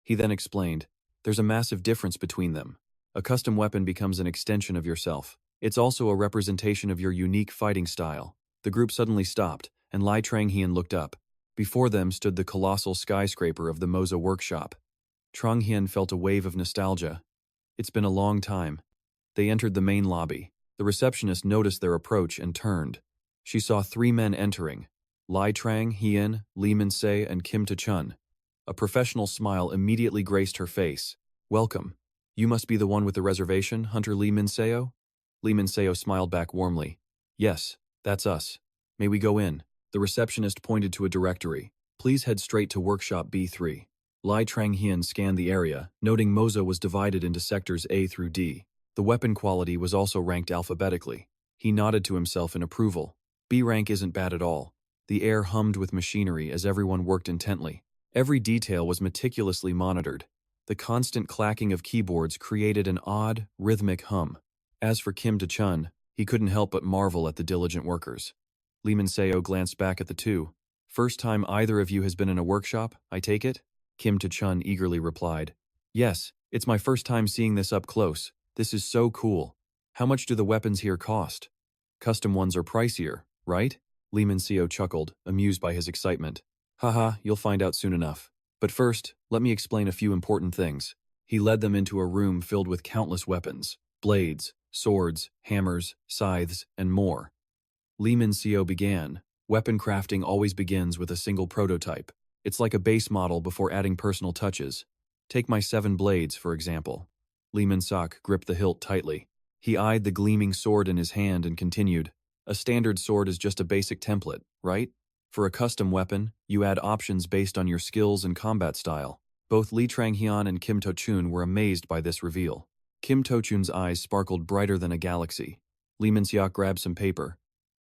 He then explained, there's a massive difference between them. A custom weapon becomes an extension of yourself. It's also a representation of your unique fighting style. The group suddenly stopped, and Lai Trang Hian looked up. Before them stood the colossal skyscraper of the Moza workshop. Trang Hian felt a wave of nostalgia. It's been a long time. They entered the main lobby. The receptionist noticed their approach and turned. She saw 3 men entering. Lai Trang Hian, Lee Min-se, and Kim Tu-chun. A professional smile immediately graced her face. Welcome. You must be the one with the reservation, Hunter Lee Min-seo? Lee Min-seo smiled back warmly. Yes, that's us. May we go in? The receptionist pointed to a directory. Please head straight to workshop B3. Lai Trang Hian scanned the area, noting Moza was divided into sectors A through D. The weapon quality was also ranked alphabetically. He nodded to himself in approval. B rank isn't bad at all. The air hummed with machinery as everyone worked intently. Every detail was meticulously monitored. The constant clacking of keyboards created an odd, rhythmic hum. As for Kim Tu-chun, he couldn't help but marvel at the diligent workers. Lee Min-seo glanced back at the 2. First time either of you has been in a workshop, I take it? Kim Tu-chun eagerly replied. Yes, it's my first time seeing this up close. This is so cool. How much do the weapons here cost? Custom ones are pricier, right? Lee Min-seo chuckled, amused by his excitement. Haha, you'll find out soon enough. But first, let me explain a few important things. He led them into a room filled with countless weapons, blades, swords, hammers, scythes, and more. Lee Min-seo began. Weapon crafting always begins with a single prototype. It's like a base model before adding personal touches. Take my 7 blades, for example. Lee Min-seo gripped the hilt tightly. He eyed the gleaming sword in his hand and continued. A standard sword is just a basic template, right? For a custom weapon, you add options based on your skills and combat style. Both Lee Trang Hian and Kim Tu-chun were amazed by this reveal. Kim Tu-chun's eyes sparkled brighter than a galaxy. Lee Min-seo grabbed some paper.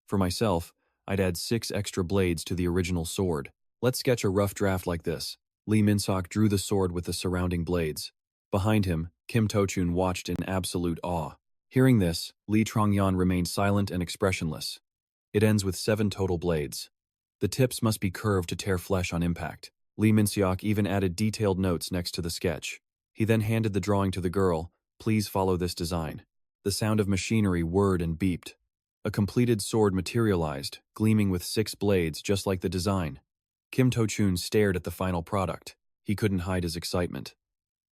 For myself, I'd add 6 extra blades to the original sword. Let's sketch a rough draft like this. Lee Min-seo drew the sword with the surrounding blades. Behind him, Kim Tu-chun watched in absolute awe. Hearing this, Lee Trang Hian remained silent and expressionless. It ends with 7 total blades. The tips must be curved to tear flesh on impact. Lee Min-seo even added detailed notes next to the sketch. He then handed the drawing to the girl. Please follow this design. The sound of machinery whirred and beeped. A completed sword materialized, gleaming with 6 blades just like the design. Kim Tu-chun stared at the final product. He couldn't hide his excitement.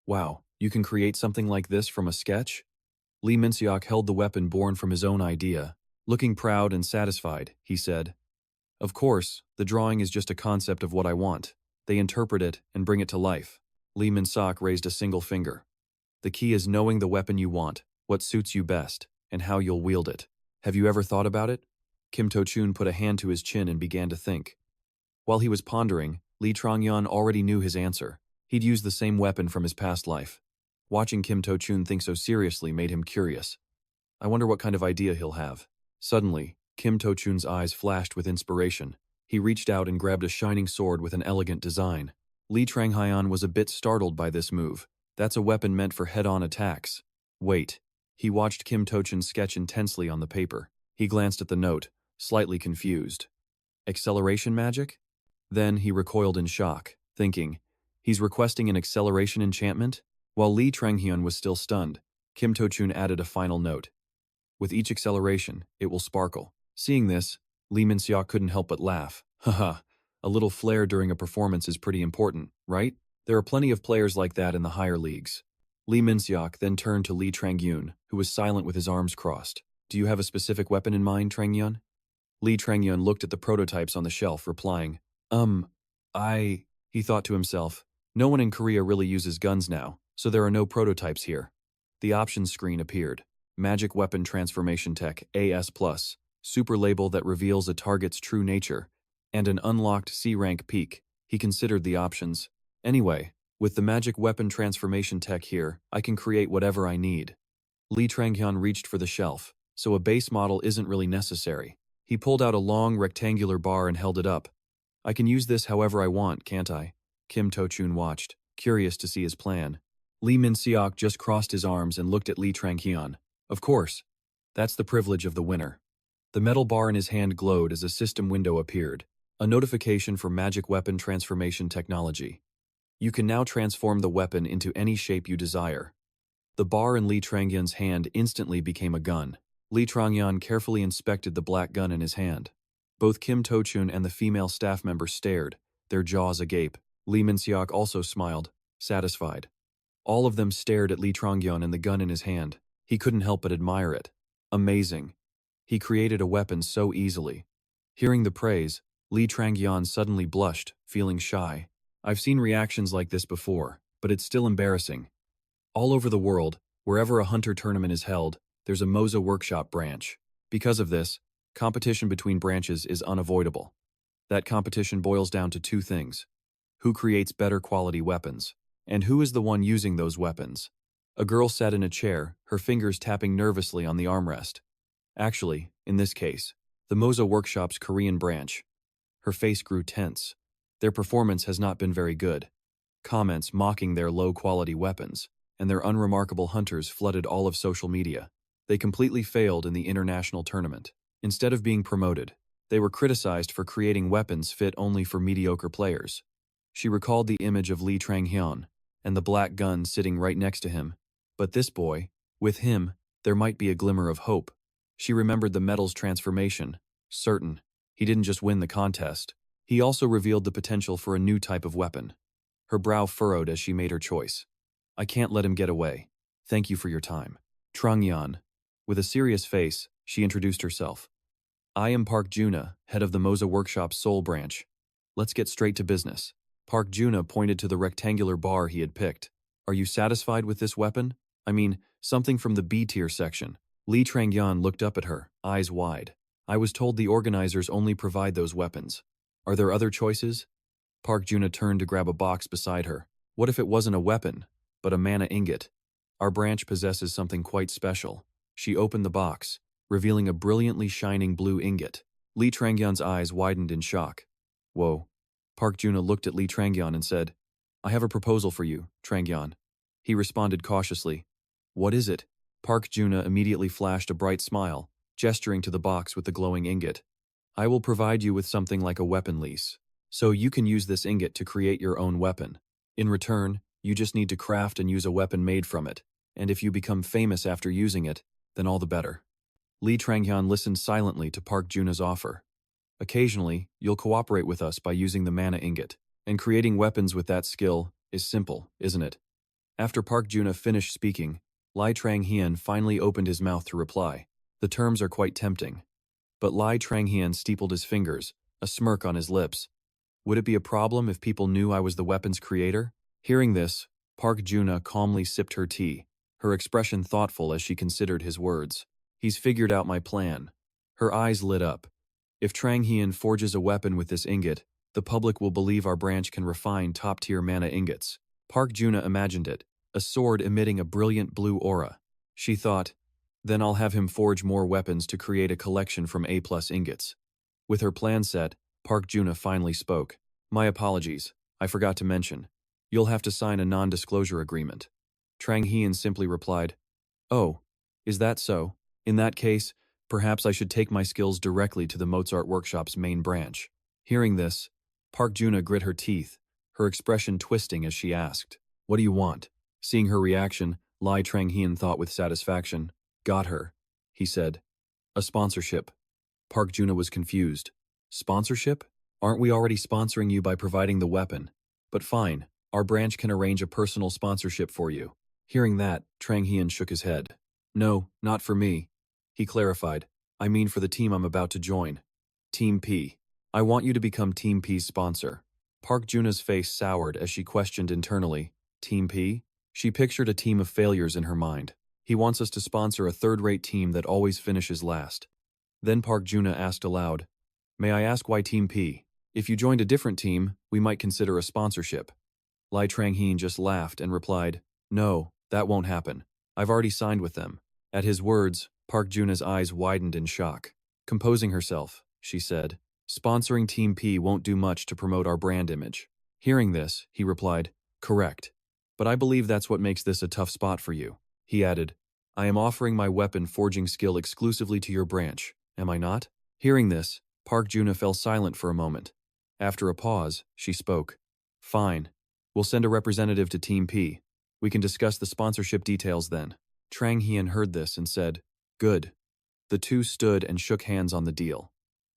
Wow, you can create something like this from a sketch? Lee Min-seo held the weapon born from his own idea. Looking proud and satisfied, he said, Of course, the drawing is just a concept of what I want. They interpret it and bring it to life. Lee Min-seo raised a single finger. The key is knowing the weapon you want, what suits you best, and how you'll wield it. Have you ever thought about it? Kim Tu-chun put a hand to his chin and began to think. While he was pondering, Lee Trang Hian already knew his answer. He'd used the same weapon from his past life. Watching Kim Tu-chun think so seriously made him curious. I wonder what kind of idea he'll have. Suddenly, Kim Tu-chun's eyes flashed with inspiration. He reached out and grabbed a shining sword with an elegant design. Lee Trang Hian was a bit startled by this move. That's a weapon meant for head-on attacks. Wait. He watched Kim Tu-chun sketch intensely on the paper. He glanced at the note, slightly confused. Acceleration magic? Then he recoiled in shock, thinking, he's requesting an acceleration enchantment? While Lee Trang Hian was still stunned, Kim Tu-chun added a final note. With each acceleration, it will sparkle. Seeing this, Lee Min-seo couldn't help but laugh. Haha, a little flair during a performance is pretty important, right? There are plenty of players like that in the higher leagues. Lee Minseok then turned to Lee Trangyun, who was silent with his arms crossed. Do you have a specific weapon in mind, Trangyun? Lee Trangyun looked at the prototypes on the shelf, replying, he thought to himself. No one in Korea really uses guns now, so there are no prototypes here. The options screen appeared. Magic Weapon Transformation Tech AS+, super label that reveals a target's true nature, and an unlocked C-rank peak. He considered the options. Anyway, with the Magic Weapon Transformation Tech here, I can create whatever I need. Lee Trangyun reached for the shelf, so a base model isn't really necessary. He pulled out a long rectangular bar and held it up. I can use this however I want, can't I? Kim To-chun watched, curious to see his plan. Lee Min-seok just crossed his arms and looked at Lee Trangyun. Of course. That's the privilege of the winner. The metal bar in his hand glowed as a system window appeared, a notification for Magic Weapon Transformation Technology. You can now transform the weapon into any shape you desire. The bar in Lee Trangyun's hand instantly became a gun. Lee Trangyun carefully inspected the black gun in his hand. Both Kim To-chun and the female staff member stared, their jaws agape. Lee Min-seok also smiled, satisfied. All of them stared at Lee Trangyun and the gun in his hand. He couldn't help but admire it. Amazing. He created a weapon so easily. Hearing the praise, Lee Trangyun suddenly blushed, feeling shy. I've seen reactions like this before, but it's still embarrassing. All over the world, wherever a hunter tournament is held, there's a Moza workshop branch. Because of this, competition between branches is unavoidable. That competition boils down to two things. Who creates better quality weapons, and who is the one using those weapons? A girl sat in a chair, her fingers tapping nervously on the armrest. Actually, in this case, the Moza Workshop's Korean branch. Her face grew tense. Their performance has not been very good. Comments mocking their low-quality weapons and their unremarkable hunters flooded all of social media. They completely failed in the international tournament. Instead of being promoted, they were criticized for creating weapons fit only for mediocre players. She recalled the image of Lee Trangyun and the black gun sitting right next to him. But this boy, with him, there might be a glimmer of hope. She remembered the metal's transformation. Certain, he didn't just win the contest. He also revealed the potential for a new type of weapon. Her brow furrowed as she made her choice. I can't let him get away. Thank you for your time. Trangyun. With a serious face, she introduced herself. I am Park Juna, head of the Moza Workshop's Seoul branch. Let's get straight to business. Park Juna pointed to the rectangular bar he had picked. Are you satisfied with this weapon? I mean, something from the B-tier section. Lee Trangyun looked up at her, eyes wide. I was told the organizers only provide those weapons. Are there other choices? Park Juna turned to grab a box beside her. What if it wasn't a weapon, but a mana ingot? Our branch possesses something quite special. She opened the box, revealing a brilliantly shining blue ingot. Lee Trangyun's eyes widened in shock. Whoa. Park Juna looked at Lee Trangyun and said, I have a proposal for you, Trangyun. He responded cautiously. What is it? Park Juna immediately flashed a bright smile, gesturing to the box with the glowing ingot. I will provide you with something like a weapon lease. So you can use this ingot to create your own weapon. In return, you just need to craft and use a weapon made from it. And if you become famous after using it, then all the better. Lee Trangyun listened silently to Park Juna's offer. Occasionally, you'll cooperate with us by using the mana ingot, and creating weapons with that skill is simple, isn't it? After Park Juna finished speaking, Lai Tranghien finally opened his mouth to reply. The terms are quite tempting. But Lai Tranghien steepled his fingers, a smirk on his lips. Would it be a problem if people knew I was the weapon's creator? Hearing this, Park Juna calmly sipped her tea, her expression thoughtful as she considered his words. He's figured out my plan. Her eyes lit up. If Tranghien forges a weapon with this ingot, the public will believe our branch can refine top-tier mana ingots. Park Juna imagined it, a sword emitting a brilliant blue aura. She thought, then I'll have him forge more weapons to create a collection from A+ ingots. With her plan set, Park Juna finally spoke. My apologies, I forgot to mention. You'll have to sign a non-disclosure agreement. Tranghien simply replied, Oh, is that so? In that case, perhaps I should take my skills directly to the Mozart Workshop's main branch. Hearing this, Park Juna grit her teeth, her expression twisting as she asked, What do you want? Seeing her reaction, Lai Tranghien thought with satisfaction. Got her, he said. A sponsorship. Park Juna was confused. Sponsorship? Aren't we already sponsoring you by providing the weapon? But fine, Our branch can arrange a personal sponsorship for you. Hearing that, Trang Hian shook his head. No, not for me. He clarified. I mean for the team I'm about to join. Team P. I want you to become Team P's sponsor. Park Juna's face soured as she questioned internally. Team P? She pictured a team of failures in her mind. He wants us to sponsor a third-rate team that always finishes last. Then Park Juna asked aloud, May I ask why Team P? If you joined a different team, we might consider a sponsorship. Lai Trang-heen just laughed and replied, No, that won't happen. I've already signed with them. At his words, Park Juna's eyes widened in shock. Composing herself, she said, Sponsoring Team P won't do much to promote our brand image. Hearing this, he replied, Correct. But I believe that's what makes this a tough spot for you. He added, I am offering my weapon forging skill exclusively to your branch, am I not? Hearing this, Park Juna fell silent for a moment. After a pause, she spoke. Fine. We'll send a representative to Team P. We can discuss the sponsorship details then. Trang Hian heard this and said, Good. The two stood and shook hands on the deal.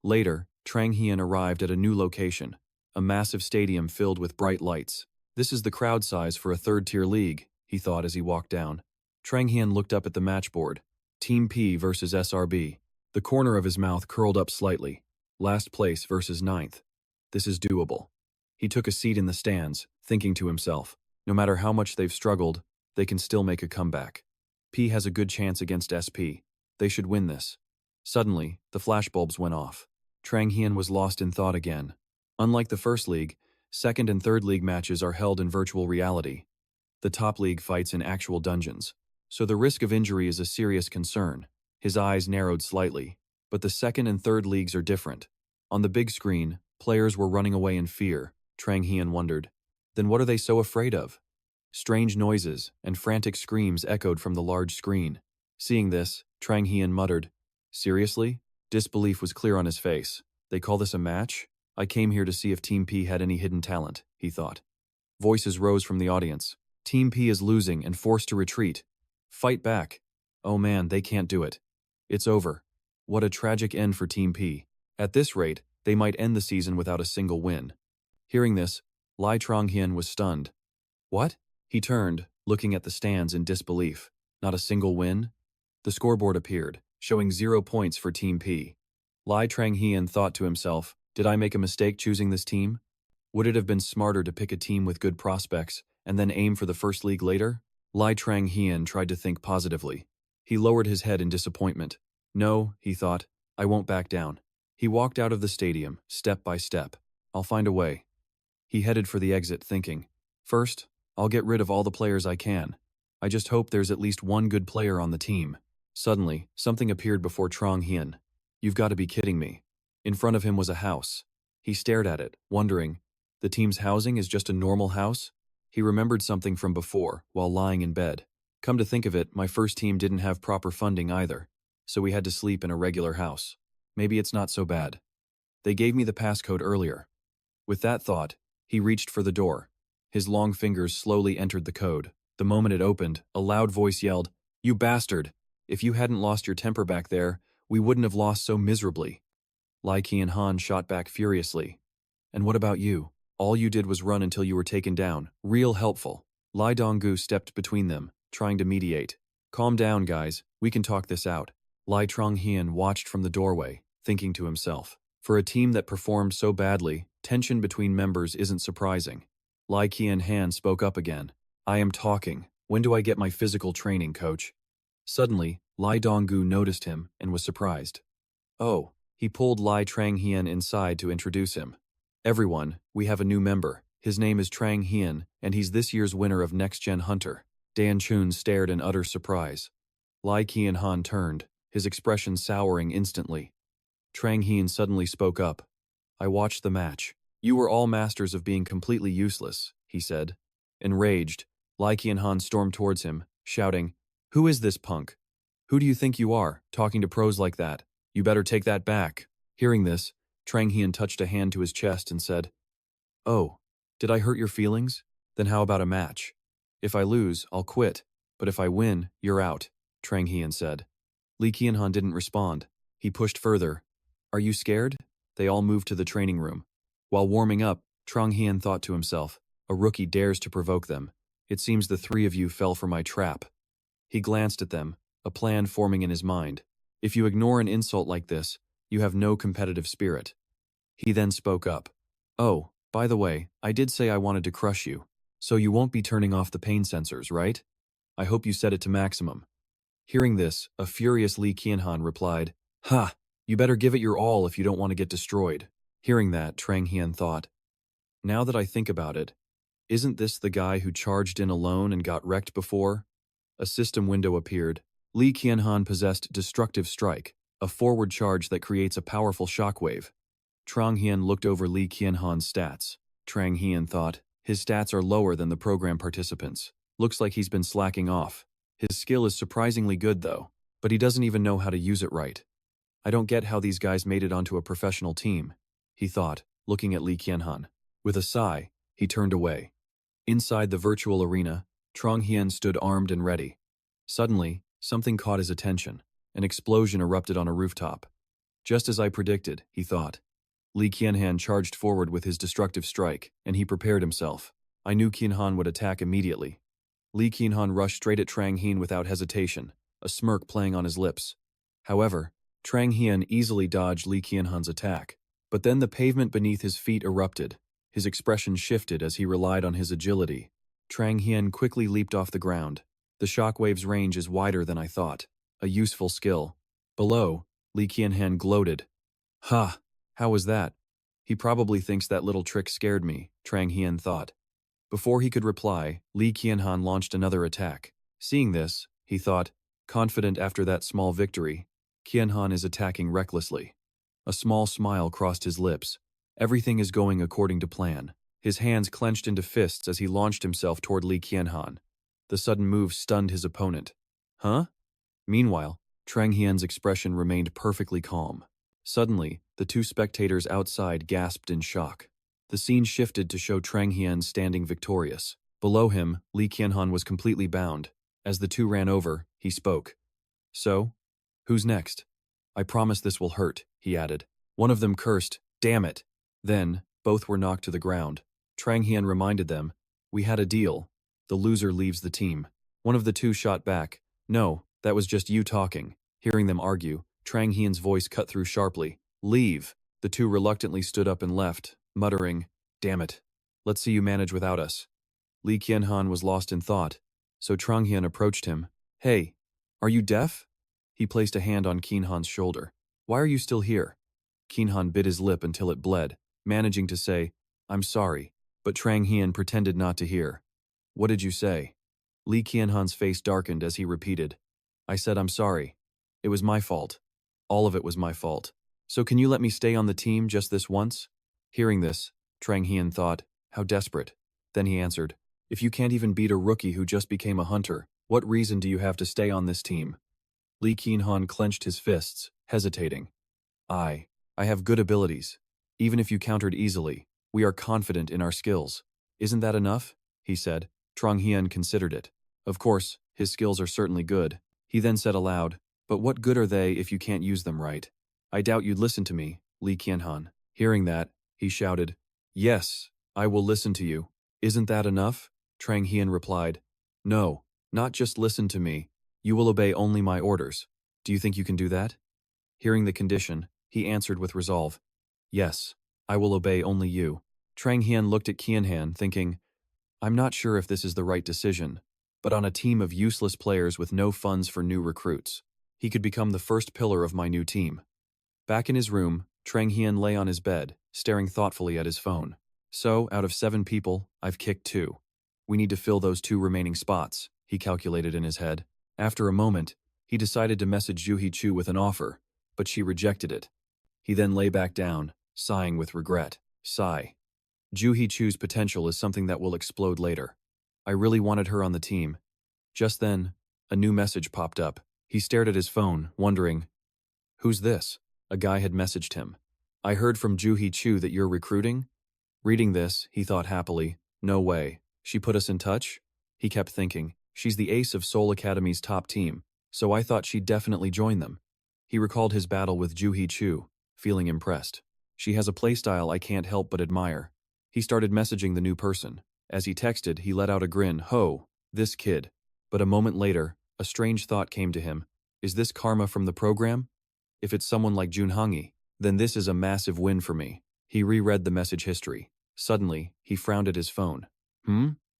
Later, Trang Hian arrived at a new location, a massive stadium filled with bright lights. This is the crowd size for a third-tier league, he thought as he walked down. Trang Hian looked up at the matchboard. Team P versus SRB. The corner of his mouth curled up slightly. Last place versus ninth. This is doable. He took a seat in the stands, thinking to himself, no matter how much they've struggled, they can still make a comeback. P has a good chance against SP. They should win this. Suddenly, the flashbulbs went off. Trang Hian was lost in thought again. Unlike the first league, second and third league matches are held in virtual reality. The top league fights in actual dungeons, so the risk of injury is a serious concern. His eyes narrowed slightly, but the second and third leagues are different. On the big screen, players were running away in fear. Trang Hian wondered. Then what are they so afraid of? Strange noises and frantic screams echoed from the large screen. Seeing this, Trang Hian muttered, Seriously? Disbelief was clear on his face. They call this a match? I came here to see if Team P had any hidden talent, he thought. Voices rose from the audience. Team P is losing and forced to retreat. Fight back. Oh man, they can't do it. It's over. What a tragic end for Team P. At this rate, they might end the season without a single win. Hearing this, Lai Trang-hian was stunned. What? He turned, looking at the stands in disbelief. Not a single win? The scoreboard appeared, showing 0 points for Team P. Lai Trang-hian thought to himself, Did I make a mistake choosing this team? Would it have been smarter to pick a team with good prospects and then aim for the first league later? Lai Trang-hian tried to think positively. He lowered his head in disappointment. No, he thought, I won't back down. He walked out of the stadium, step by step. I'll find a way. He headed for the exit, thinking, First, I'll get rid of all the players I can. I just hope there's at least one good player on the team. Suddenly, something appeared before Trang Hian. You've got to be kidding me. In front of him was a house. He stared at it, wondering, the team's housing is just a normal house? He remembered something from before, while lying in bed. Come to think of it, my first team didn't have proper funding either, so we had to sleep in a regular house. Maybe it's not so bad. They gave me the passcode earlier. With that thought, he reached for the door. His long fingers slowly entered the code. The moment it opened, a loud voice yelled, You bastard! If you hadn't lost your temper back there, we wouldn't have lost so miserably. Lai Qian-han shot back furiously. And what about you? All you did was run until you were taken down. Real helpful. Lai Donggu stepped between them, trying to mediate. Calm down, guys. We can talk this out. Lai Trang-hian watched from the doorway, thinking to himself. For a team that performed so badly, tension between members isn't surprising. Lai Qian-han spoke up again. I am talking. When do I get my physical training, coach? Suddenly, Lai Donggu noticed him and was surprised. Oh, he pulled Lai Trang-hian inside to introduce him. Everyone, we have a new member. His name is Trang Hian, and he's this year's winner of Next Gen Hunter. Dan Chun stared in utter surprise. Lai Qian-han turned, his expression souring instantly. Trang Hian suddenly spoke up. I watched the match. You were all masters of being completely useless, he said. Enraged, Lai Qian-han stormed towards him, shouting, Who is this punk? Who do you think you are, talking to pros like that? You better take that back. Hearing this, Trang Hian touched a hand to his chest and said, Oh, did I hurt your feelings? Then how about a match? If I lose, I'll quit, but if I win, you're out, Trang Hian said. Li Qianhan didn't respond. He pushed further. Are you scared? They all moved to the training room. While warming up, Trang Hian thought to himself, A rookie dares to provoke them. It seems the three of you fell for my trap. He glanced at them, a plan forming in his mind. If you ignore an insult like this, you have no competitive spirit. He then spoke up. Oh, by the way, I did say I wanted to crush you. So you won't be turning off the pain sensors, right? I hope you set it to maximum. Hearing this, a furious Lee Qianhan replied, Ha! You better give it your all if you don't want to get destroyed. Hearing that, Trang Hian thought, now that I think about it, isn't this the guy who charged in alone and got wrecked before? A system window appeared. Lee Qianhan possessed Destructive Strike, a forward charge that creates a powerful shockwave. Trang Hian looked over Lee Qianhan's stats. Trang Hian thought, his stats are lower than the program participants. Looks like he's been slacking off. His skill is surprisingly good though, but he doesn't even know how to use it right. I don't get how these guys made it onto a professional team, he thought, looking at Lee Qianhan. With a sigh, he turned away. Inside the virtual arena, Trang Hian stood armed and ready. Suddenly, something caught his attention. An explosion erupted on a rooftop. Just as I predicted, he thought. Lee Qianhan charged forward with his Destructive Strike, and he prepared himself. I knew Qianhan would attack immediately. Lee Qianhan rushed straight at Trang Hian without hesitation, a smirk playing on his lips. However, Trang Hian easily dodged Lee Qianhan's attack. But then the pavement beneath his feet erupted. His expression shifted as he relied on his agility. Trang Hian quickly leaped off the ground. The shockwave's range is wider than I thought. A useful skill. Below, Lee Qianhan gloated. Ha! How was that? He probably thinks that little trick scared me, Trang Hian thought. Before he could reply, Lee Qianhan launched another attack. Seeing this, he thought, confident after that small victory, Qianhan is attacking recklessly. A small smile crossed his lips. Everything is going according to plan. His hands clenched into fists as he launched himself toward Lee Qianhan. The sudden move stunned his opponent. Huh? Meanwhile, Trang Hian's expression remained perfectly calm. Suddenly, the two spectators outside gasped in shock. The scene shifted to show Trang Hian standing victorious. Below him, Lee Qianhan was completely bound. As the two ran over, he spoke. So? Who's next? I promise this will hurt, he added. One of them cursed, damn it. Then, both were knocked to the ground. Trang Hian reminded them, we had a deal. The loser leaves the team. One of the two shot back, no, that was just you talking. Hearing them argue, Trang Hian's voice cut through sharply. Leave. The two reluctantly stood up and left, muttering, damn it. Let's see you manage without us. Lee Qianhan was lost in thought, so Trang Hian approached him. Hey, are you deaf? He placed a hand on Qianhan's shoulder. Why are you still here? Qianhan bit his lip until it bled, managing to say, I'm sorry, but Trang Hian pretended not to hear. What did you say? Lee Qianhan's face darkened as he repeated, I said I'm sorry. It was my fault. All of it was my fault. So can you let me stay on the team just this once? Hearing this, Trang Hian thought, how desperate. Then he answered, if you can't even beat a rookie who just became a hunter, what reason do you have to stay on this team? Lee Qianhan clenched his fists, hesitating. I have good abilities. Even if you countered easily, we are confident in our skills. Isn't that enough? He said. Trang Hian considered it. Of course, his skills are certainly good. He then said aloud, but what good are they if you can't use them right? I doubt you'd listen to me, Lee Qianhan. Hearing that, he shouted, yes, I will listen to you. Isn't that enough? Trang Hian replied, no, not just listen to me. You will obey only my orders. Do you think you can do that? Hearing the condition, he answered with resolve, yes, I will obey only you. Trang Hian looked at Qianhan, thinking, I'm not sure if this is the right decision, but on a team of useless players with no funds for new recruits, he could become the first pillar of my new team. Back in his room, Trang Hian lay on his bed, staring thoughtfully at his phone. So, out of 7 people, I've kicked 2. We need to fill those 2 remaining spots, he calculated in his head. After a moment, he decided to message Juhi Chu with an offer, but she rejected it. He then lay back down, sighing with regret. Sigh. Juhi Chu's potential is something that will explode later. I really wanted her on the team. Just then, a new message popped up. He stared at his phone, wondering, who's this? A guy had messaged him. I heard from Juhi Chu that you're recruiting? Reading this, he thought happily, no way. She put us in touch? He kept thinking, she's the ace of Seoul Academy's top team, so I thought she'd definitely join them. He recalled his battle with Juhi Chu, feeling impressed. She has a playstyle I can't help but admire. He started messaging the new person. As he texted, he let out a grin. Ho, this kid. But a moment later, a strange thought came to him. Is this karma from the program? If it's someone like Junhangi, then this is a massive win for me. He reread the message history. Suddenly, he frowned at his phone.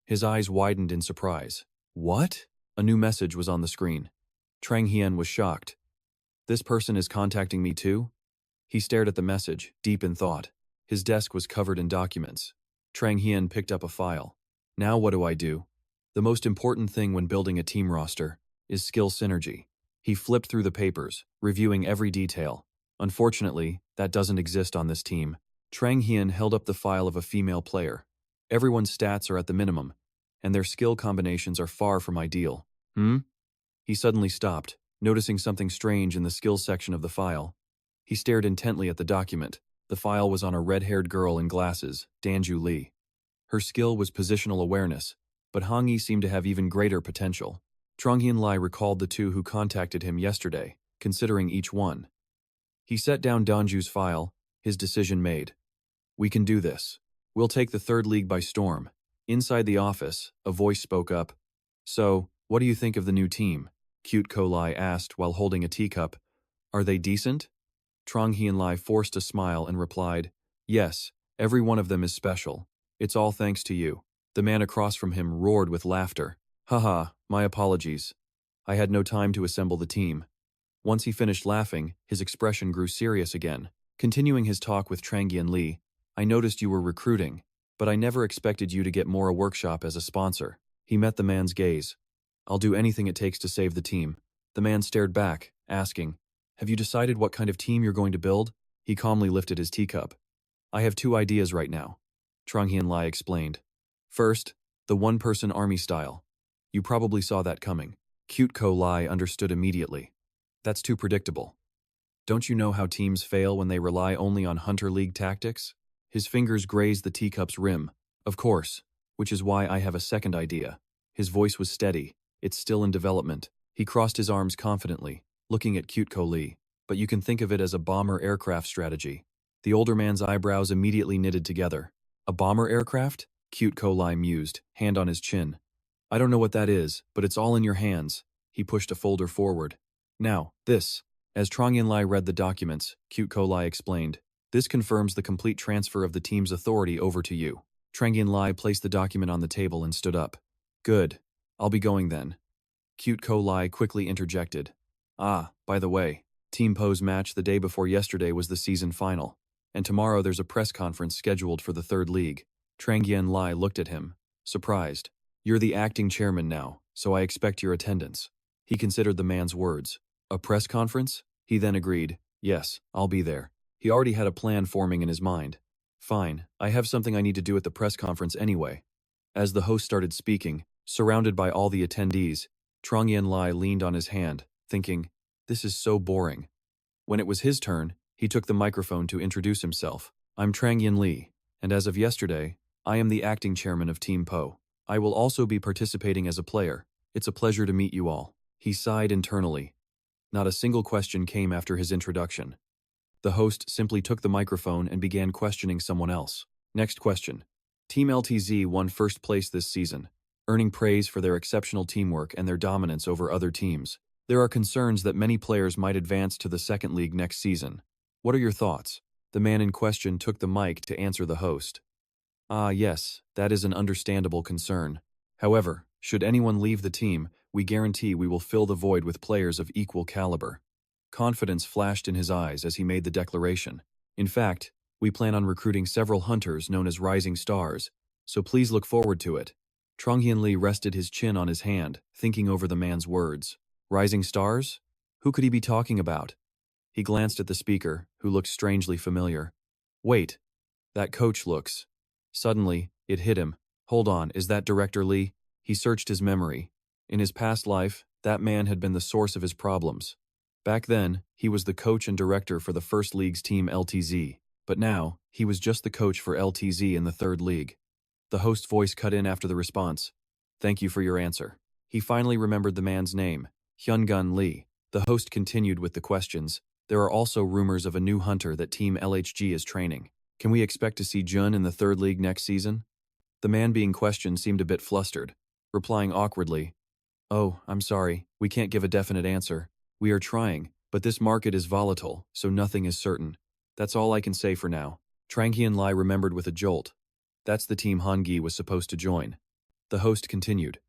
His eyes widened in surprise. What? A new message was on the screen. Trang Hien was shocked. This person is contacting me too? He stared at the message, deep in thought. His desk was covered in documents. Trang Hien picked up a file. Now what do I do? The most important thing when building a team roster is skill synergy. He flipped through the papers, reviewing every detail. Unfortunately, that doesn't exist on this team. Trang Hien held up the file of a female player. Everyone's stats are at the minimum, and their skill combinations are far from ideal. He suddenly stopped, noticing something strange in the skills section of the file. He stared intently at the document. The file was on a red-haired girl in glasses, Danju Lee. Her skill was positional awareness, but Hong Yi seemed to have even greater potential. Trang Hien Lai recalled the two who contacted him yesterday, considering each one. He set down Danju's file, his decision made. We can do this. We'll take the third league by storm. Inside the office, a voice spoke up. So, what do you think of the new team? Cute Ko Lai asked while holding a teacup. Are they decent? Trang Hien Lai forced a smile and replied, Yes, every one of them is special. It's all thanks to you. The man across from him roared with laughter. Haha, my apologies. I had no time to assemble the team. Once he finished laughing, his expression grew serious again. Continuing his talk with Trang Hien Lee, I noticed you were recruiting, but I never expected you to get Mora Workshop as a sponsor. He met the man's gaze. I'll do anything it takes to save the team. The man stared back, asking, Have you decided what kind of team you're going to build? He calmly lifted his teacup. I have two ideas right now, Trang Hien Lai explained. First, the one-person army style. You probably saw that coming. Cute Ko Lai understood immediately. That's too predictable. Don't you know how teams fail when they rely only on Hunter League tactics? His fingers grazed the teacup's rim. Of course, which is why I have a second idea. His voice was steady. It's still in development. He crossed his arms confidently, looking at Cute Ko Lee. But you can think of it as a bomber aircraft strategy. The older man's eyebrows immediately knitted together. A bomber aircraft? Cute Ko Lai mused, hand on his chin. I don't know what that is, but it's all in your hands. He pushed a folder forward. Now, this. As Trang Hien Lai read the documents, Cute Ko Lai explained, This confirms the complete transfer of the team's authority over to you. Trang Hien Lai placed the document on the table and stood up. Good. I'll be going then. Cute Ko Lai quickly interjected. By the way, Team Po's match the day before yesterday was the season final, and tomorrow there's a press conference scheduled for the third league. Trang Hien Lai looked at him, surprised. You're the acting chairman now, so I expect your attendance. He considered the man's words. A press conference? He then agreed. Yes, I'll be there. He already had a plan forming in his mind. Fine, I have something I need to do at the press conference anyway. As the host started speaking, surrounded by all the attendees, Trang Hien Lai leaned on his hand, thinking, this is so boring. When it was his turn, he took the microphone to introduce himself. I'm Trang Hien Lee, and as of yesterday, I am the acting chairman of Team Po. I will also be participating as a player. It's a pleasure to meet you all. He sighed internally. Not a single question came after his introduction. The host simply took the microphone and began questioning someone else. Next question. Team LTZ won first place this season, earning praise for their exceptional teamwork and their dominance over other teams. There are concerns that many players might advance to the second league next season. What are your thoughts? The man in question took the mic to answer the host. Yes, that is an understandable concern. However, should anyone leave the team, we guarantee we will fill the void with players of equal caliber. Confidence flashed in his eyes as he made the declaration. In fact, we plan on recruiting several hunters known as Rising Stars, so please look forward to it. Trang Hien Lee rested his chin on his hand, thinking over the man's words. Rising Stars? Who could he be talking about? He glanced at the speaker, who looked strangely familiar. Wait, that coach looks. Suddenly, it hit him. Hold on, is that Director Lee? He searched his memory. In his past life, that man had been the source of his problems. Back then, he was the coach and director for the First League's team LTZ, but now, he was just the coach for LTZ in the Third League. The host's voice cut in after the response. Thank you for your answer. He finally remembered the man's name, Hyungun Lee. The host continued with the questions. There are also rumors of a new hunter that Team LHG is training. Can we expect to see Jun in the Third League next season? The man being questioned seemed a bit flustered, replying awkwardly, "Oh, I'm sorry, we can't give a definite answer. We are trying, but this market is volatile, so nothing is certain. That's all I can say for now." Trang Hyun Lai remembered with a jolt. That's the team Han Gi was supposed to join. The host continued.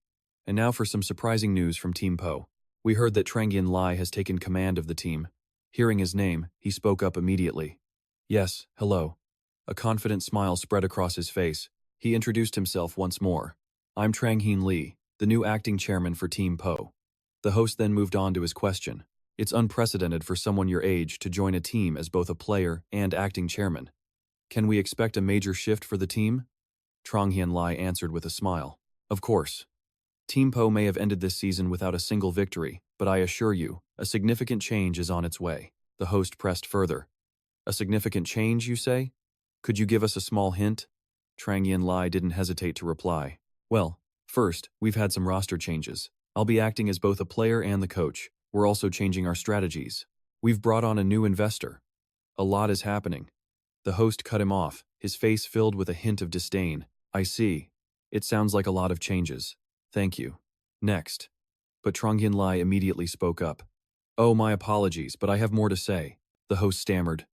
And now for some surprising news from Team Po. We heard that Trang Hyun Lai has taken command of the team. Hearing his name, he spoke up immediately. "Yes, hello." A confident smile spread across his face. He introduced himself once more. "I'm Trang Hyun Lee, the new acting chairman for Team Po." The host then moved on to his question. "It's unprecedented for someone your age to join a team as both a player and acting chairman. Can we expect a major shift for the team?" Trang Hyun Lai answered with a smile. "Of course. Team Po may have ended this season without a single victory, but I assure you, a significant change is on its way." The host pressed further. "A significant change, you say? Could you give us a small hint?" Trang Hyun Lai didn't hesitate to reply. "Well, first, we've had some roster changes. I'll be acting as both a player and the coach. We're also changing our strategies. We've brought on a new investor. A lot is happening." The host cut him off, his face filled with a hint of disdain. "I see. It sounds like a lot of changes. Thank you. Next." But Trang Hyun Lai immediately spoke up. "Oh, my apologies, but I have more to say." The host stammered.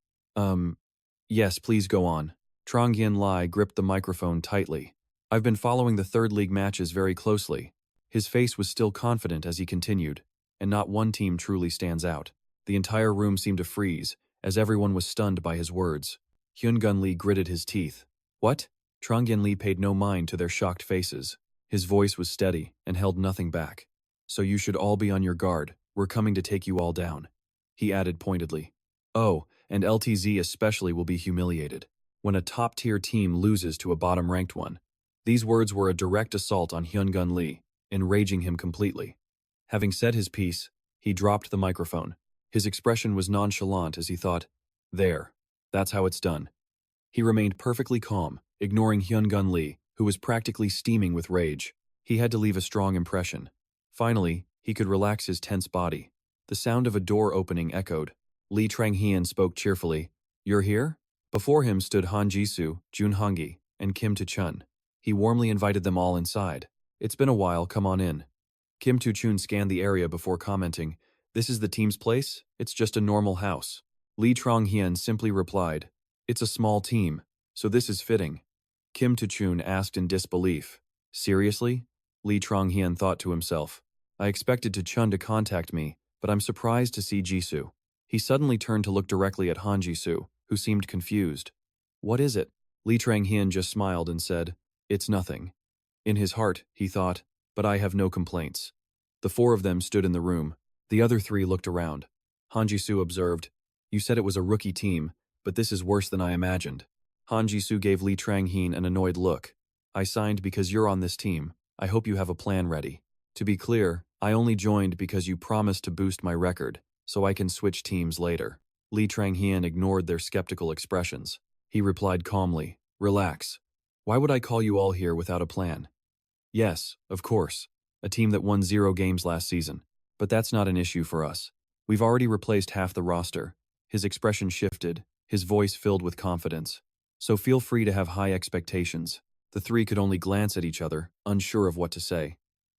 Yes, please go on." Trang Hyun Lai gripped the microphone tightly. "I've been following the third league matches very closely." His face was still confident as he continued, and not one team truly stands out. The entire room seemed to freeze, as everyone was stunned by his words. Hyun-gun Lee gritted his teeth. "What?" Trang Hyun Lee paid no mind to their shocked faces. His voice was steady and held nothing back. "So you should all be on your guard. We're coming to take you all down." He added pointedly. "Oh, and LTZ especially will be humiliated when a top-tier team loses to a bottom-ranked one." These words were a direct assault on Hyun-gun Lee, enraging him completely. Having said his piece, he dropped the microphone. His expression was nonchalant as he thought, "There. That's how it's done." He remained perfectly calm, ignoring Hyun-gun Lee, who was practically steaming with rage. He had to leave a strong impression. Finally, he could relax his tense body. The sound of a door opening echoed. Lee Trang-hyun spoke cheerfully. "You're here?" Before him stood Han Jisoo, Jun Honggi, and Kim Tu-chun. He warmly invited them all inside. "It's been a while, come on in." Kim Tu-chun scanned the area before commenting, "This is the team's place? It's just a normal house." Lee Trang-hyun simply replied, "It's a small team, so this is fitting." Kim Tu-chun asked in disbelief, "Seriously?" Lee Trang-hyun thought to himself, "I expected Tu-chun to contact me, but I'm surprised to see Jisoo." He suddenly turned to look directly at Han Jisoo, who seemed confused. "What is it?" Lee Trang-hyun just smiled and said, "It's nothing." In his heart, he thought, "But I have no complaints." The four of them stood in the room. The other three looked around. Han Jisoo observed, "You said it was a rookie team, but this is worse than I imagined." Han Jisoo gave Lee Trang-hyun an annoyed look. "I signed because you're on this team. I hope you have a plan ready. To be clear, I only joined because you promised to boost my record, so I can switch teams later." Lee Trang-hyun ignored their skeptical expressions. He replied calmly, "Relax. Why would I call you all here without a plan? Yes, of course, a team that won 0 games last season, but that's not an issue for us. We've already replaced half the roster." His expression shifted, his voice filled with confidence. "So feel free to have high expectations." The three could only glance at each other, unsure of what to say.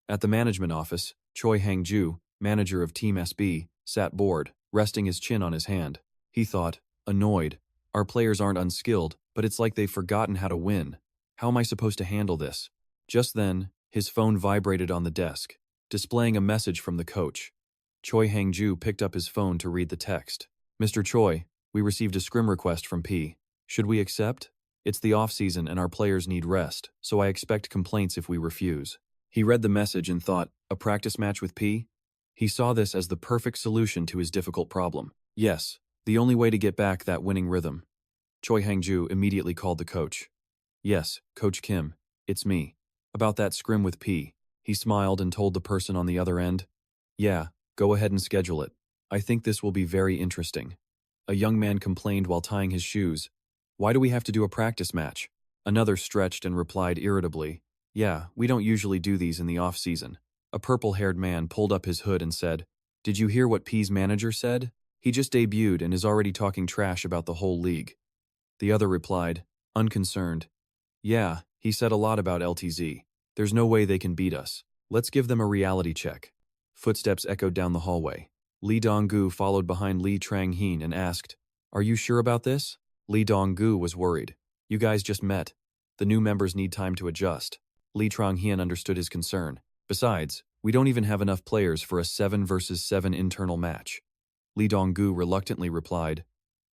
At the management office, Choi Hang-ju, manager of Team SB, sat bored, resting his chin on his hand. He thought, annoyed, "Our players aren't unskilled, but it's like they've forgotten how to win. How am I supposed to handle this?" Just then, his phone vibrated on the desk, displaying a message from the coach. Choi Hang-ju picked up his phone to read the text. "Mr. Choi, we received a scrim request from P. Should we accept? It's the off-season and our players need rest, so I expect complaints if we refuse." He read the message and thought, a practice match with P? He saw this as the perfect solution to his difficult problem. Yes, the only way to get back that winning rhythm. Choi Hang-ju immediately called the coach. "Yes, Coach Kim, it's me. About that scrim with P." He smiled and told the person on the other end, "Yeah, go ahead and schedule it. I think this will be very interesting." A young man complained while tying his shoes. "Why do we have to do a practice match?" Another stretched and replied irritably, "Yeah, we don't usually do these in the off-season." A purple-haired man pulled up his hood and said, "Did you hear what P's manager said? He just debuted and is already talking trash about the whole league." The other replied, unconcerned, "Yeah, He said a lot about LTZ. There's no way they can beat us. Let's give them a reality check. Footsteps echoed down the hallway. Lee Dong-gu followed behind Lee Trang-heen and asked, "Are you sure about this?" Lee Dong-gu was worried. "You guys just met. The new members need time to adjust." Lee Trang-heen understood his concern. "Besides, we don't even have enough players for a 7 versus 7 internal match." Lee Dong-gu reluctantly replied,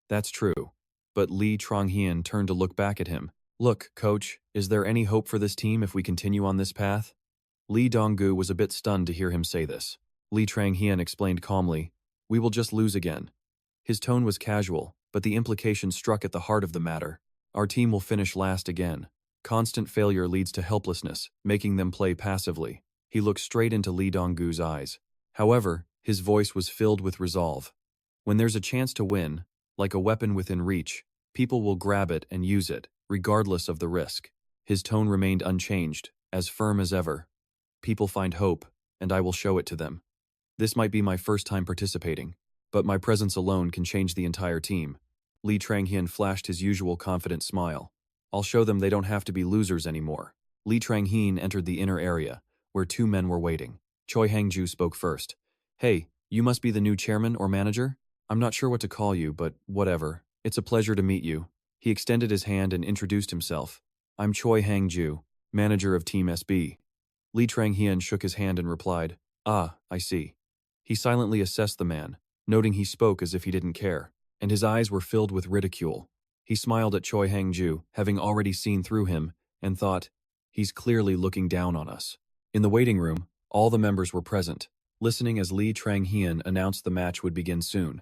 "That's true." But Lee Trang-heen turned to look back at him. "Look, coach, is there any hope for this team if we continue on this path?" Lee Dong-gu was a bit stunned to hear him say this. Lee Trang-heen explained calmly, "We will just lose again." His tone was casual, but the implication struck at the heart of the matter. Our team will finish last again. Constant failure leads to helplessness, making them play passively. He looked straight into Lee Dong-gu's eyes. However, his voice was filled with resolve. When there's a chance to win, like a weapon within reach, people will grab it and use it, regardless of the risk. His tone remained unchanged, as firm as ever. "People find hope, and I will show it to them. This might be my first time participating, but my presence alone can change the entire team." Lee Trang-heen flashed his usual confident smile. "I'll show them they don't have to be losers anymore." Lee Trang-heen entered the inner area, where two men were waiting. Choi Hang-ju spoke first. "Hey, you must be the new chairman or manager? I'm not sure what to call you, but whatever. It's a pleasure to meet you." He extended his hand and introduced himself. "I'm Choi Hang-ju, manager of Team SB." Lee Trang-heen shook his hand and replied, "Ah, I see." He silently assessed the man, noting he spoke as if he didn't care, and his eyes were filled with ridicule. He smiled at Choi Hang-ju, having already seen through him, and thought, "He's clearly looking down on us." In the waiting room, all the members were present, listening as Lee Trang-heen announced the match would begin soon.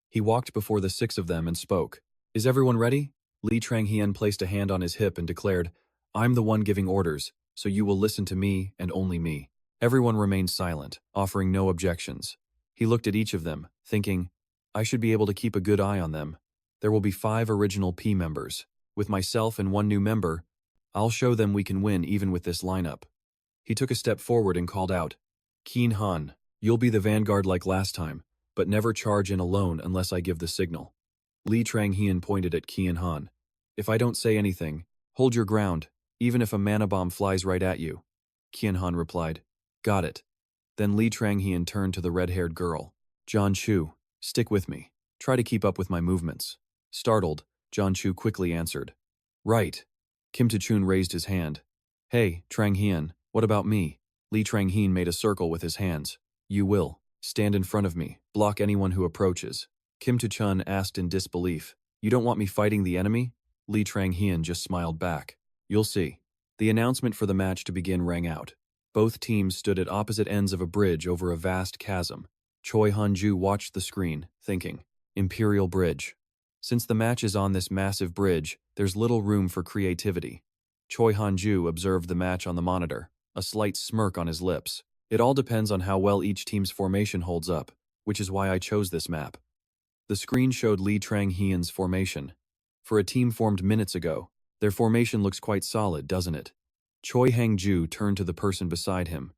He walked before the 6 of them and spoke. "Is everyone ready?" Lee Trang-heen placed a hand on his hip and declared, "I'm the one giving orders, so you will listen to me and only me." Everyone remained silent, offering no objections. He looked at each of them, thinking, "I should be able to keep a good eye on them. There will be 5 original P members. With myself and 1 new member, I'll show them we can win even with this lineup." He took a step forward and called out, "Keen Han, you'll be the vanguard like last time, but never charge in alone unless I give the signal." Lee Trang-heen pointed at Keen Han. "If I don't say anything, hold your ground, even if a mana bomb flies right at you." Keen Han replied, "Got it." Then Lee Trang-heen turned to the red-haired girl. "John Chu, stick with me. Try to keep up with my movements." Startled, John Chu quickly answered, "Right." Kim Ta-chun raised his hand. "Hey, Trang-heen, what about me?" Lee Trang-heen made a circle with his hands. "You will stand in front of me, block anyone who approaches." Kim Ta-chun asked in disbelief, "You don't want me fighting the enemy?" Lee Trang-heen just smiled back. "You'll see." The announcement for the match to begin rang out. Both teams stood at opposite ends of a bridge over a vast chasm. Choi Han-ju watched the screen, thinking, "Imperial Bridge. Since the match is on this massive bridge, there's little room for creativity." Choi Han-ju observed the match on the monitor, a slight smirk on his lips. "It all depends on how well each team's formation holds up, which is why I chose this map." The screen showed Lee Trang-heen's formation. For a team formed minutes ago, their formation looks quite solid, doesn't it? Choi Hang-ju turned to the person beside him.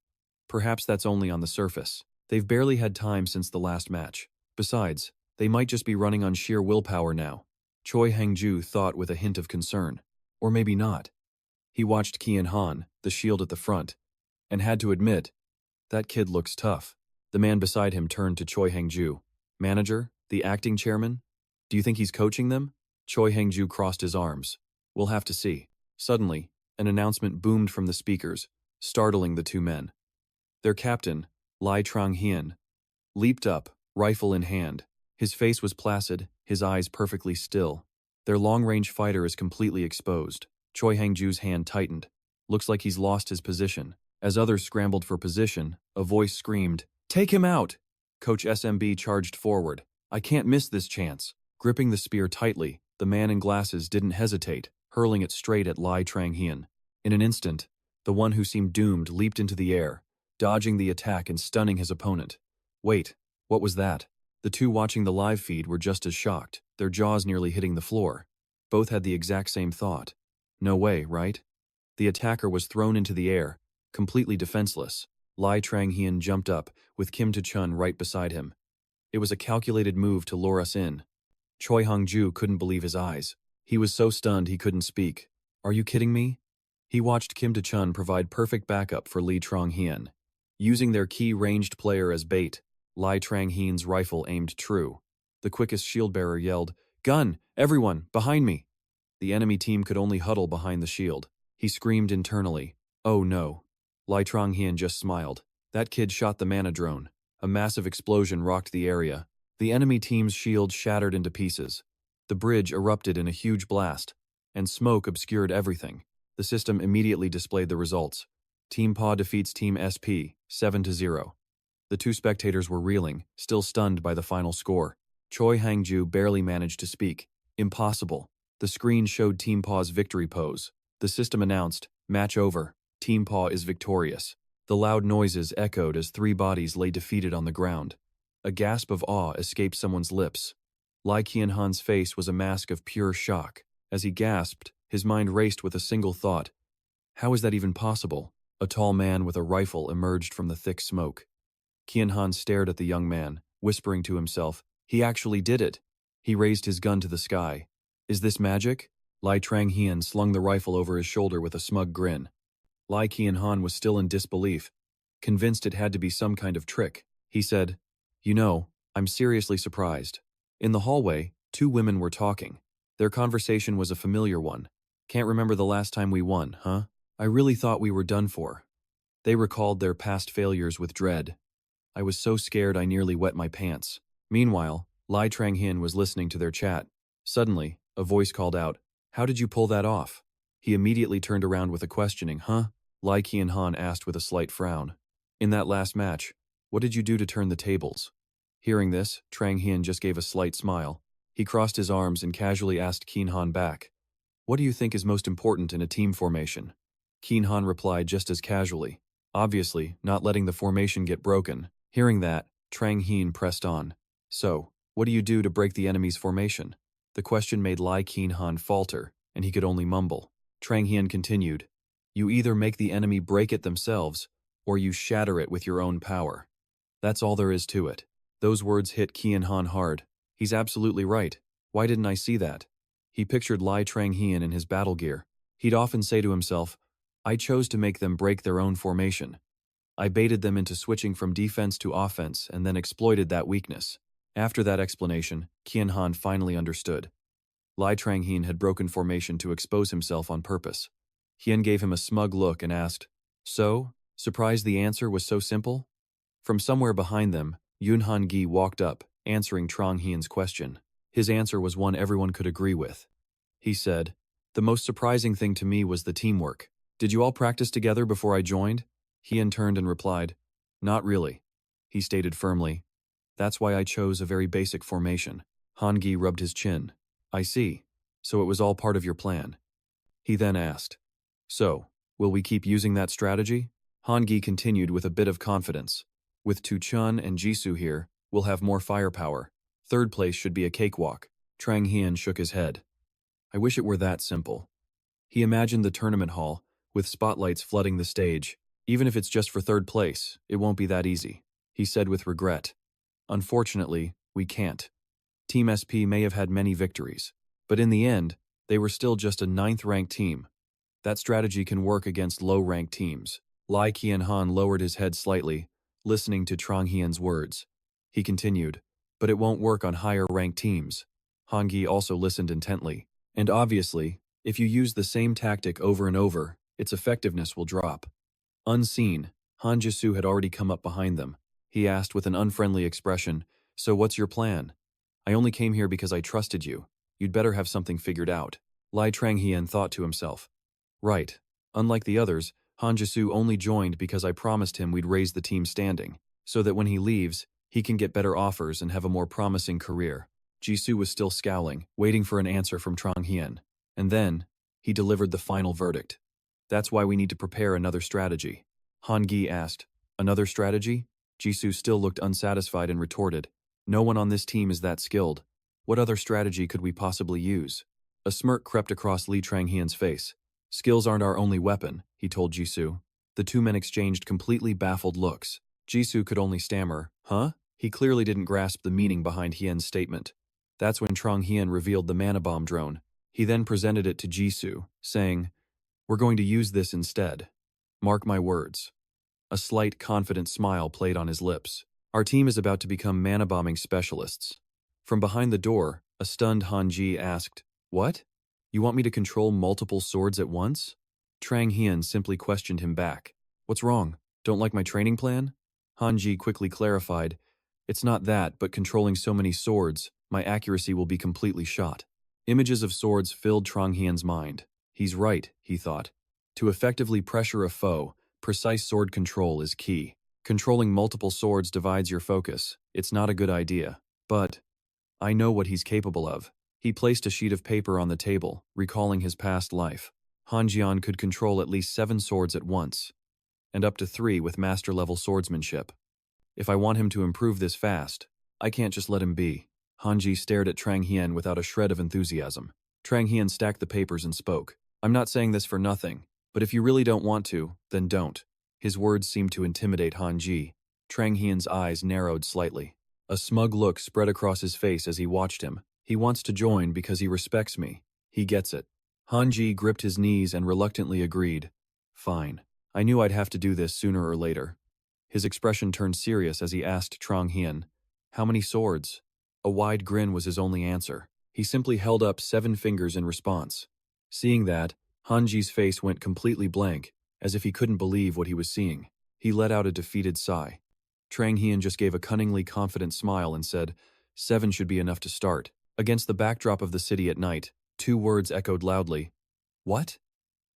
"Perhaps that's only on the surface. They've barely had time since the last match. Besides, they might just be running on sheer willpower now." Choi Hang-ju thought with a hint of concern. Or maybe not. He watched Kien Han, the shield at the front, and had to admit, that kid looks tough. The man beside him turned to Choi Hang-ju. "Manager, the acting chairman? Do you think he's coaching them?" Choi Hang-ju crossed his arms. "We'll have to see." Suddenly, an announcement boomed from the speakers, startling the two men. Their captain, Lee Trang-heen, leaped up, rifle in hand. His face was placid, his eyes perfectly still. Their long-range fighter is completely exposed. Choi Hang-ju's hand tightened. "Looks like he's lost his position." As others scrambled for position, a voice screamed, "Take him out!" Coach SMB charged forward. "I can't miss this chance." Gripping the spear tightly, the man in glasses didn't hesitate, hurling it straight at Lee Trang-heen. In an instant, the one who seemed doomed leaped into the air, dodging the attack and stunning his opponent. Wait, what was that? The two watching the live feed were just as shocked, their jaws nearly hitting the floor. Both had the exact same thought. No way, right? The attacker was thrown into the air, completely defenseless. Lee Trang-heen jumped up, with Kim Ta-chun right beside him. It was a calculated move to lure us in. Choi Hang-ju couldn't believe his eyes. He was so stunned he couldn't speak. "Are you kidding me?" He watched Kim Da-chun provide perfect backup for Lee Trong-hien. Using their key ranged player as bait, Lee Trong-hien's rifle aimed true. The quickest shield-bearer yelled, "Gun! Everyone, behind me!" The enemy team could only huddle behind the shield. He screamed internally, "Oh no." Lee Trong-hien just smiled. That kid shot the mana drone. A massive explosion rocked the area. The enemy team's shield shattered into pieces. The bridge erupted in a huge blast, and smoke obscured everything. The system immediately displayed the results. Team PA defeats Team SP, 7-0. The two spectators were reeling, still stunned by the final score. Choi Hangju barely managed to speak. Impossible. The screen showed Team PA's victory pose. The system announced, "Match over. Team PA is victorious." The loud noises echoed as three bodies lay defeated on the ground. A gasp of awe escaped someone's lips. Lee Kien-han's face was a mask of pure shock. As he gasped, his mind raced with a single thought. How is that even possible? A tall man with a rifle emerged from the thick smoke. Kien-han stared at the young man, whispering to himself, "He actually did it." He raised his gun to the sky. "Is this magic?" Lee Trong-hien slung the rifle over his shoulder with a smug grin. Lee Kien-han was still in disbelief, convinced it had to be some kind of trick. He said, "You know, I'm seriously surprised." In the hallway, two women were talking. Their conversation was a familiar one. "Can't remember the last time we won, huh? I really thought we were done for." They recalled their past failures with dread. "I was so scared I nearly wet my pants." Meanwhile, Lee Trong-hien was listening to their chat. Suddenly, a voice called out, "How did you pull that off?" He immediately turned around with a questioning, "Huh?" Lee Kien-han asked with a slight frown. "In that last match, what did you do to turn the tables?" Hearing this, Trong-hien just gave a slight smile. He crossed his arms and casually asked Kien-han back, "What do you think is most important in a team formation?" Kien-han replied just as casually, obviously not letting the formation get broken. Hearing that, Trong-hien pressed on. "So, what do you do to break the enemy's formation?" The question made Lee Kien-han falter, and he could only mumble. Trong-hien continued, "You either make the enemy break it themselves, or you shatter it with your own power. That's all there is to it." Those words hit Kien-han hard. He's absolutely right. Why didn't I see that? He pictured Lee Trong-hien in his battle gear. He'd often say to himself, "I chose to make them break their own formation. I baited them into switching from defense to offense and then exploited that weakness." After that explanation, Kien-han finally understood. Lee Trong-hien had broken formation to expose himself on purpose. Hien gave him a smug look and asked, "So, surprised the answer was so simple?" From somewhere behind them, Yoon Han-gi walked up, answering Trong-hien's question. His answer was one everyone could agree with. He said, "The most surprising thing to me was the teamwork. Did you all practice together before I joined?" Hien turned and replied, "Not really." He stated firmly, "That's why I chose a very basic formation." Han-gi rubbed his chin. "I see. So it was all part of your plan." He then asked, "So, will we keep using that strategy?" Han-gi continued with a bit of confidence. "With Tu-chun and Jisoo here, we'll have more firepower. Third place should be a cakewalk." Trong-hien shook his head. "I wish it were that simple." He imagined the tournament hall, with spotlights flooding the stage. "Even if it's just for third place, it won't be that easy," he said with regret. "Unfortunately, we can't. Team SP may have had many victories, but in the end, they were still just a 9th-ranked team. That strategy can work against low-ranked teams." Lee Kien-han lowered his head slightly, listening to Trong-hien's words. He continued, "But it won't work on higher-ranked teams." Han-gi also listened intently. "And obviously, if you use the same tactic over and over, its effectiveness will drop." Unseen, Han Jisoo had already come up behind them. He asked with an unfriendly expression, "So what's your plan?" "I only came here because I trusted you. You'd better have something figured out." Lee Trong-hien thought to himself, "Right. Unlike the others, Han Jisoo only joined because I promised him we'd raise the team standing, so that when he leaves, he can get better offers and have a more promising career." Jisoo was still scowling, waiting for an answer from Trong-hien. And then, he delivered the final verdict. "That's why we need to prepare another strategy." Han-gi asked, "Another strategy?" Jisoo still looked unsatisfied and retorted, "No one on this team is that skilled. What other strategy could we possibly use?" A smirk crept across Lee Trong-hien's face. "Skills aren't our only weapon," he told Jisoo. The two men exchanged completely baffled looks. Jisoo could only stammer, "Huh?" He clearly didn't grasp the meaning behind Hien's statement. That's when Trong-hien revealed the mana bomb drone. He then presented it to Jisoo, saying, We're going to use this instead. Mark my words. A slight, confident smile played on his lips. Our team is about to become mana-bombing specialists. From behind the door, a stunned Hanji asked, "What? You want me to control multiple swords at once?" Trang Hian simply questioned him back. "What's wrong? Don't like my training plan?" Hanji quickly clarified, "It's not that, but controlling so many swords, my accuracy will be completely shot." Images of swords filled Trang Hian's mind. He's right, he thought. To effectively pressure a foe, precise sword control is key. Controlling multiple swords divides your focus. It's not a good idea. But I know what he's capable of. He placed a sheet of paper on the table, recalling his past life. Han Jian could control at least 7 swords at once, and up to 3 with master-level swordsmanship. If I want him to improve this fast, I can't just let him be. Hanji stared at Trang Hian without a shred of enthusiasm. Trang Hian stacked the papers and spoke. "I'm not saying this for nothing, but if you really don't want to, then don't." His words seemed to intimidate Hanji. Trang Hian's eyes narrowed slightly. A smug look spread across his face as he watched him. He wants to join because he respects me. He gets it. Hanji gripped his knees and reluctantly agreed. "Fine. I knew I'd have to do this sooner or later." His expression turned serious as he asked Trang Hian, "How many swords?" A wide grin was his only answer. He simply held up 7 fingers in response. Seeing that, Hanji's face went completely blank, as if he couldn't believe what he was seeing. He let out a defeated sigh. Trang Hian just gave a cunningly confident smile and said, 7 should be enough to start." Against the backdrop of the city at night, 2 words echoed loudly. "What?"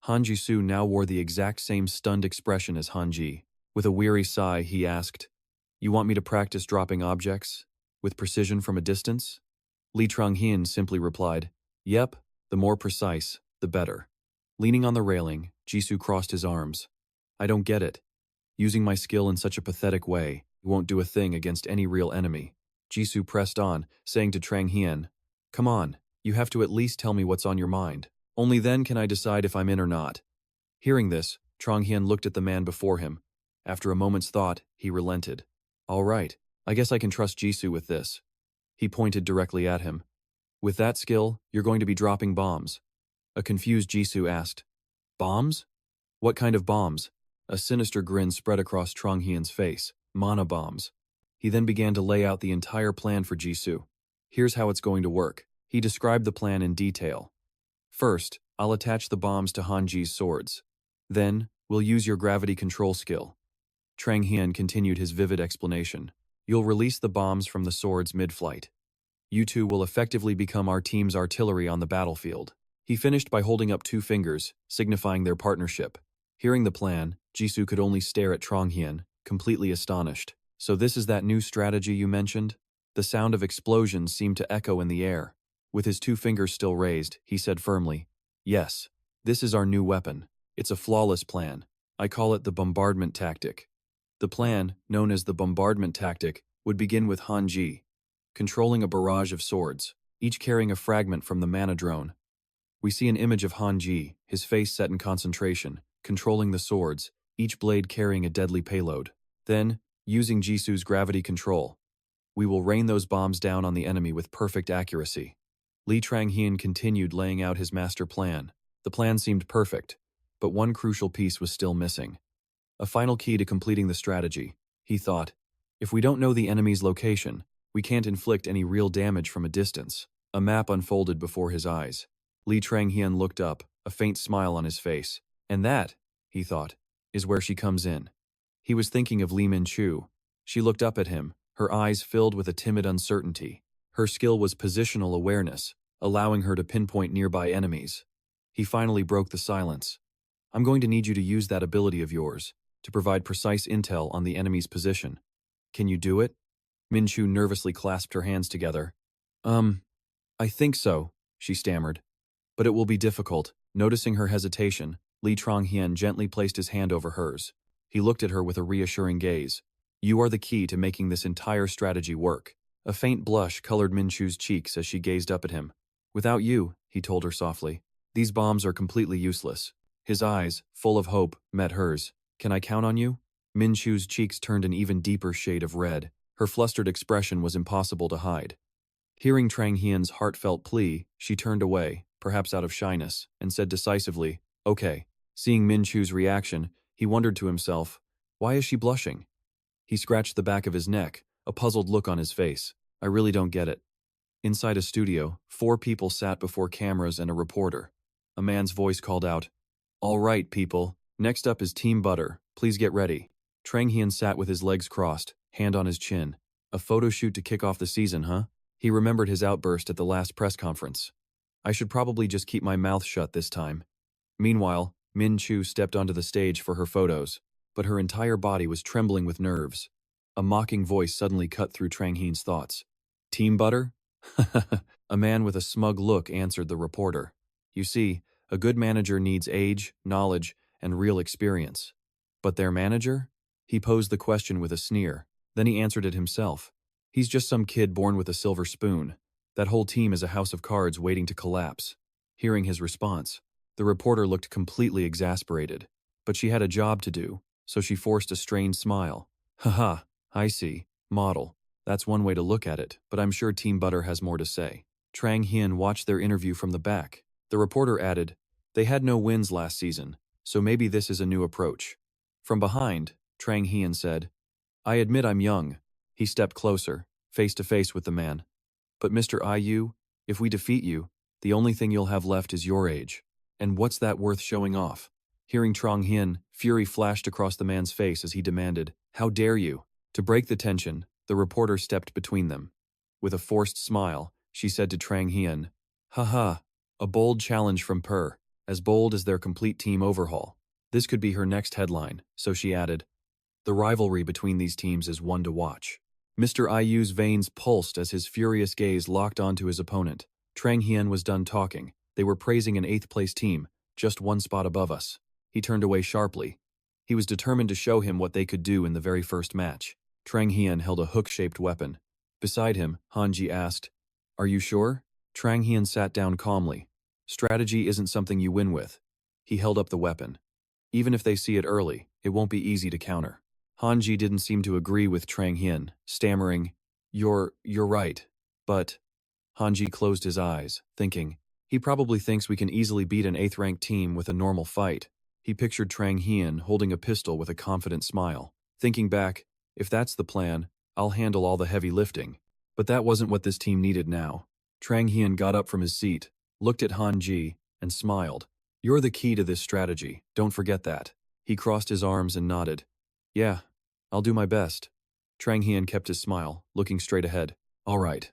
Han Ji-soo now wore the exact same stunned expression as Hanji. With a weary sigh, he asked, "You want me to practice dropping objects with precision from a distance?" Lee Trang-hyun simply replied, "Yep, the more precise, the better." Leaning on the railing, Jisoo crossed his arms. "I don't get it. Using my skill in such a pathetic way, you won't do a thing against any real enemy." Jisoo pressed on, saying to Trang-hyun, "Come on, you have to at least tell me what's on your mind. Only then can I decide if I'm in or not." Hearing this, Trang-hyun looked at the man before him. After a moment's thought, he relented. "All right, I guess I can trust Jisoo with this." He pointed directly at him. "With that skill, you're going to be dropping bombs." A confused Jisoo asked, "Bombs? What kind of bombs?" A sinister grin spread across Trang-hyun's face. "Mana bombs." He then began to lay out the entire plan for Jisoo. "Here's how it's going to work." He described the plan in detail. "First, I'll attach the bombs to Hanji's swords. Then, we'll use your gravity control skill." Trang Hian continued his vivid explanation. "You'll release the bombs from the swords mid-flight. You two will effectively become our team's artillery on the battlefield." He finished by holding up 2 fingers, signifying their partnership. Hearing the plan, Jisoo could only stare at Trang Hian, completely astonished. "So this is that new strategy you mentioned?" The sound of explosions seemed to echo in the air. With his 2 fingers still raised, he said firmly, "Yes, this is our new weapon. It's a flawless plan. I call it the bombardment tactic." The plan, known as the bombardment tactic, would begin with Hanji, controlling a barrage of swords, each carrying a fragment from the mana drone. We see an image of Hanji, his face set in concentration, controlling the swords, each blade carrying a deadly payload. Then, using Jisoo's gravity control, we will rain those bombs down on the enemy with perfect accuracy. Lee Trang-hyun continued laying out his master plan. The plan seemed perfect, but one crucial piece was still missing. A final key to completing the strategy, he thought. If we don't know the enemy's location, we can't inflict any real damage from a distance. A map unfolded before his eyes. Lee Trang-hyun looked up, a faint smile on his face. "And that," he thought, "is where she comes in." He was thinking of Lee Min-chu. She looked up at him, her eyes filled with a timid uncertainty. Her skill was positional awareness, allowing her to pinpoint nearby enemies. He finally broke the silence. "I'm going to need you to use that ability of yours to provide precise intel on the enemy's position. Can you do it?" Min-chu nervously clasped her hands together. I think so," she stammered. "But it will be difficult." Noticing her hesitation, Lee Trang-hyun gently placed his hand over hers. He looked at her with a reassuring gaze. "You are the key to making this entire strategy work." A faint blush colored Min-chu's cheeks as she gazed up at him. "Without you," he told her softly, "these bombs are completely useless." His eyes, full of hope, met hers. "Can I count on you?" Min-chu's cheeks turned an even deeper shade of red. Her flustered expression was impossible to hide. Hearing Trang-hyun's heartfelt plea, she turned away, perhaps out of shyness, and said decisively, "Okay, Seeing Min Chu's reaction, he wondered to himself, why is she blushing? He scratched the back of his neck, a puzzled look on his face. I really don't get it. Inside a studio, 4 people sat before cameras and a reporter. A man's voice called out, "All right, people. Next up is Team Butter. Please get ready." Trang Hyun sat with his legs crossed, hand on his chin. A photo shoot to kick off the season, huh? He remembered his outburst at the last press conference. I should probably just keep my mouth shut this time. Meanwhile, Min Chu stepped onto the stage for her photos, but her entire body was trembling with nerves. A mocking voice suddenly cut through Trang Hyun's thoughts. Team Butter? A man with a smug look answered the reporter. You see, a good manager needs age, knowledge, and real experience. But their manager? He posed the question with a sneer. Then he answered it himself. He's just some kid born with a silver spoon. That whole team is a house of cards waiting to collapse. Hearing his response, the reporter looked completely exasperated. But she had a job to do, so she forced a strained smile. Haha, I see. Model. That's one way to look at it, but I'm sure Team Butter has more to say. Trang Hyun watched their interview from the back. The reporter added, they had no wins last season, so maybe this is a new approach. From behind, Trang Hyun said, I admit I'm young. He stepped closer, face to face with the man. But Mr. IU, if we defeat you, the only thing you'll have left is your age. And what's that worth showing off? Hearing Trang Hyun, fury flashed across the man's face as he demanded, how dare you? To break the tension, the reporter stepped between them. With a forced smile, she said to Trang Hyun, haha, a bold challenge from Per, as bold as their complete team overhaul. This could be her next headline, so she added, the rivalry between these teams is one to watch. Mr. IU's veins pulsed as his furious gaze locked onto his opponent. Trang Hyun was done talking. They were praising an 8th-place team, just one spot above us. He turned away sharply. He was determined to show him what they could do in the very first match. Trang Hyun held a hook-shaped weapon. Beside him, Hanji asked, are you sure? Trang Hyun sat down calmly. Strategy isn't something you win with. He held up the weapon. Even if they see it early, it won't be easy to counter. Hanji didn't seem to agree with Trang Hyun, stammering, You're right. But Hanji closed his eyes, thinking, he probably thinks we can easily beat an 8th-ranked team with a normal fight. He pictured Trang Hyun holding a pistol with a confident smile. Thinking back, if that's the plan, I'll handle all the heavy lifting. But that wasn't what this team needed now. Trang Hyun got up from his seat, looked at Hanji, and smiled. You're the key to this strategy, don't forget that. He crossed his arms and nodded. Yeah, I'll do my best. Trang Hyun kept his smile, looking straight ahead. All right.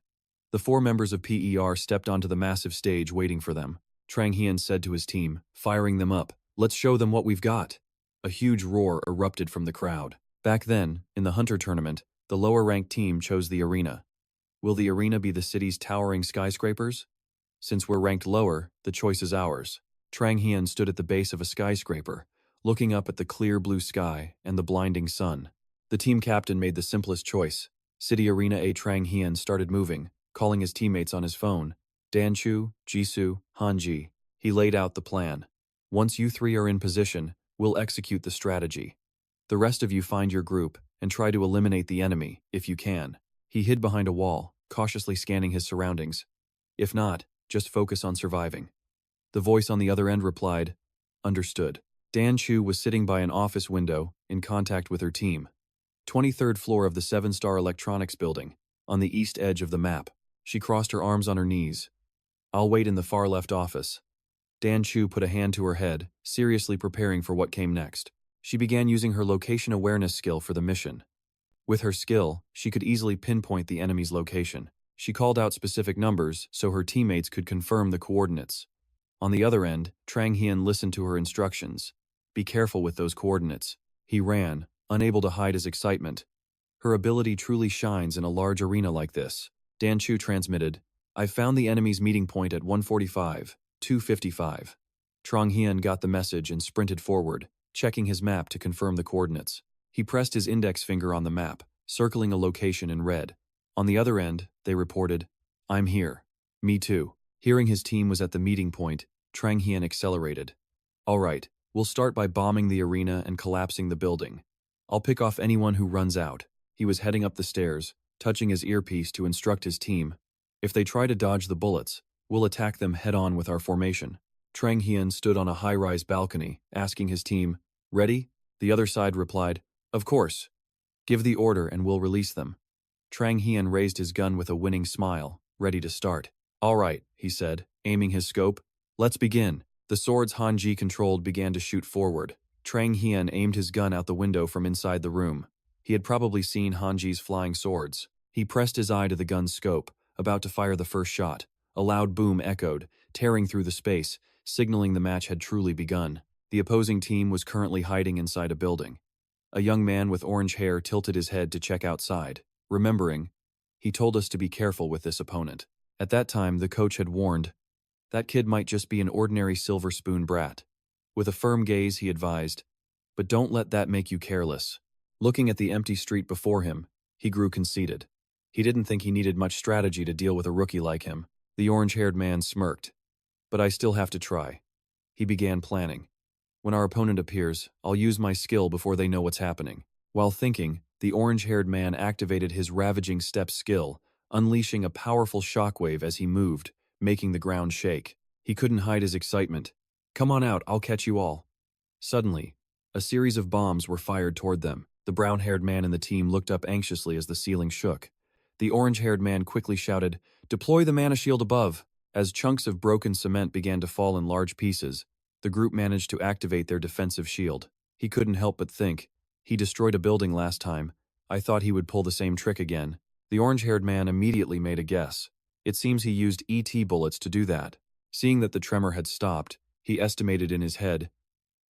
The 4 members of PER stepped onto the massive stage waiting for them. Trang Hyun said to his team, firing them up, let's show them what we've got. A huge roar erupted from the crowd. Back then, in the Hunter tournament, the lower-ranked team chose the arena. Will the arena be the city's towering skyscrapers? Since we're ranked lower, the choice is ours. Trang Hyun stood at the base of a skyscraper, looking up at the clear blue sky and the blinding sun. The team captain made the simplest choice. City Arena A. Trang Hyun started moving, calling his teammates on his phone. Danchu, Jisoo, Hanji. He laid out the plan. Once you 3 are in position, we'll execute the strategy. The rest of you find your group and try to eliminate the enemy, if you can. He hid behind a wall, cautiously scanning his surroundings. If not, just focus on surviving. The voice on the other end replied, understood. Dan Chu was sitting by an office window, in contact with her team. 23rd floor of the 7-star electronics building, on the east edge of the map. She crossed her arms on her knees. I'll wait in the far left office. Dan Chu put a hand to her head, seriously preparing for what came next. She began using her location awareness skill for the mission. With her skill, she could easily pinpoint the enemy's location. She called out specific numbers so her teammates could confirm the coordinates. On the other end, Trang Hyun listened to her instructions. Be careful with those coordinates. He ran, unable to hide his excitement. Her ability truly shines in a large arena like this. Dan Chu transmitted, I've found the enemy's meeting point at 145, 255. Trang Hyun got the message and sprinted forward, checking his map to confirm the coordinates. He pressed his index finger on the map, circling a location in red. On the other end, they reported, I'm here. Me too. Hearing his team was at the meeting point, Trang Hyun accelerated. All right, we'll start by bombing the arena and collapsing the building. I'll pick off anyone who runs out. He was heading up the stairs, touching his earpiece to instruct his team. If they try to dodge the bullets, we'll attack them head-on with our formation. Trang Hyun stood on a high-rise balcony, asking his team, "Ready?" The other side replied, "Of course. Give the order and we'll release them." Trang Hyun raised his gun with a winning smile, ready to start. "All right," he said, aiming his scope. "Let's begin." The swords Han Ji controlled began to shoot forward. Trang Hyun aimed his gun out the window from inside the room. He had probably seen Han Ji's flying swords. He pressed his eye to the gun's scope, about to fire the first shot. A loud boom echoed, tearing through the space, signaling the match had truly begun. The opposing team was currently hiding inside a building. A young man with orange hair tilted his head to check outside. Remembering, he told us to be careful with this opponent. At that time, the coach had warned, that kid might just be an ordinary silver spoon brat. With a firm gaze, he advised, but don't let that make you careless. Looking at the empty street before him, he grew conceited. He didn't think he needed much strategy to deal with a rookie like him. The orange-haired man smirked. But I still have to try. He began planning. When our opponent appears, I'll use my skill before they know what's happening. While thinking, the orange-haired man activated his ravaging step skill, unleashing a powerful shockwave as he moved, making the ground shake. He couldn't hide his excitement. "Come on out, I'll catch you all." Suddenly, a series of bombs were fired toward them. The brown-haired man in the team looked up anxiously as the ceiling shook. The orange-haired man quickly shouted, "Deploy the mana shield above." As chunks of broken cement began to fall in large pieces, the group managed to activate their defensive shield. He couldn't help but think, he destroyed a building last time. I thought he would pull the same trick again. The orange-haired man immediately made a guess. It seems he used ET bullets to do that. Seeing that the tremor had stopped, he estimated in his head,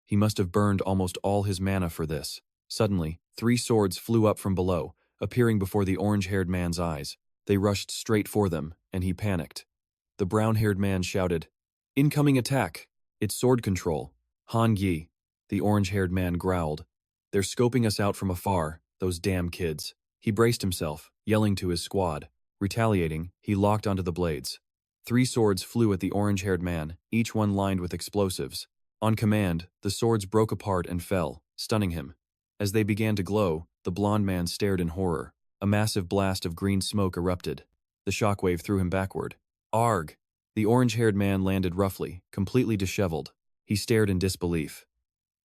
he must have burned almost all his mana for this. Suddenly, 3 swords flew up from below, appearing before the orange-haired man's eyes. They rushed straight for them, and he panicked. The brown-haired man shouted, "Incoming attack! It's sword control." "Han Yi," the orange-haired man growled. "They're scoping us out from afar, those damn kids." He braced himself, yelling to his squad. Retaliating, he locked onto the blades. 3 swords flew at the orange-haired man, each one lined with explosives. On command, the swords broke apart and fell, stunning him. As they began to glow, the blond man stared in horror. A massive blast of green smoke erupted. The shockwave threw him backward. "Arg!" The orange-haired man landed roughly, completely disheveled. He stared in disbelief.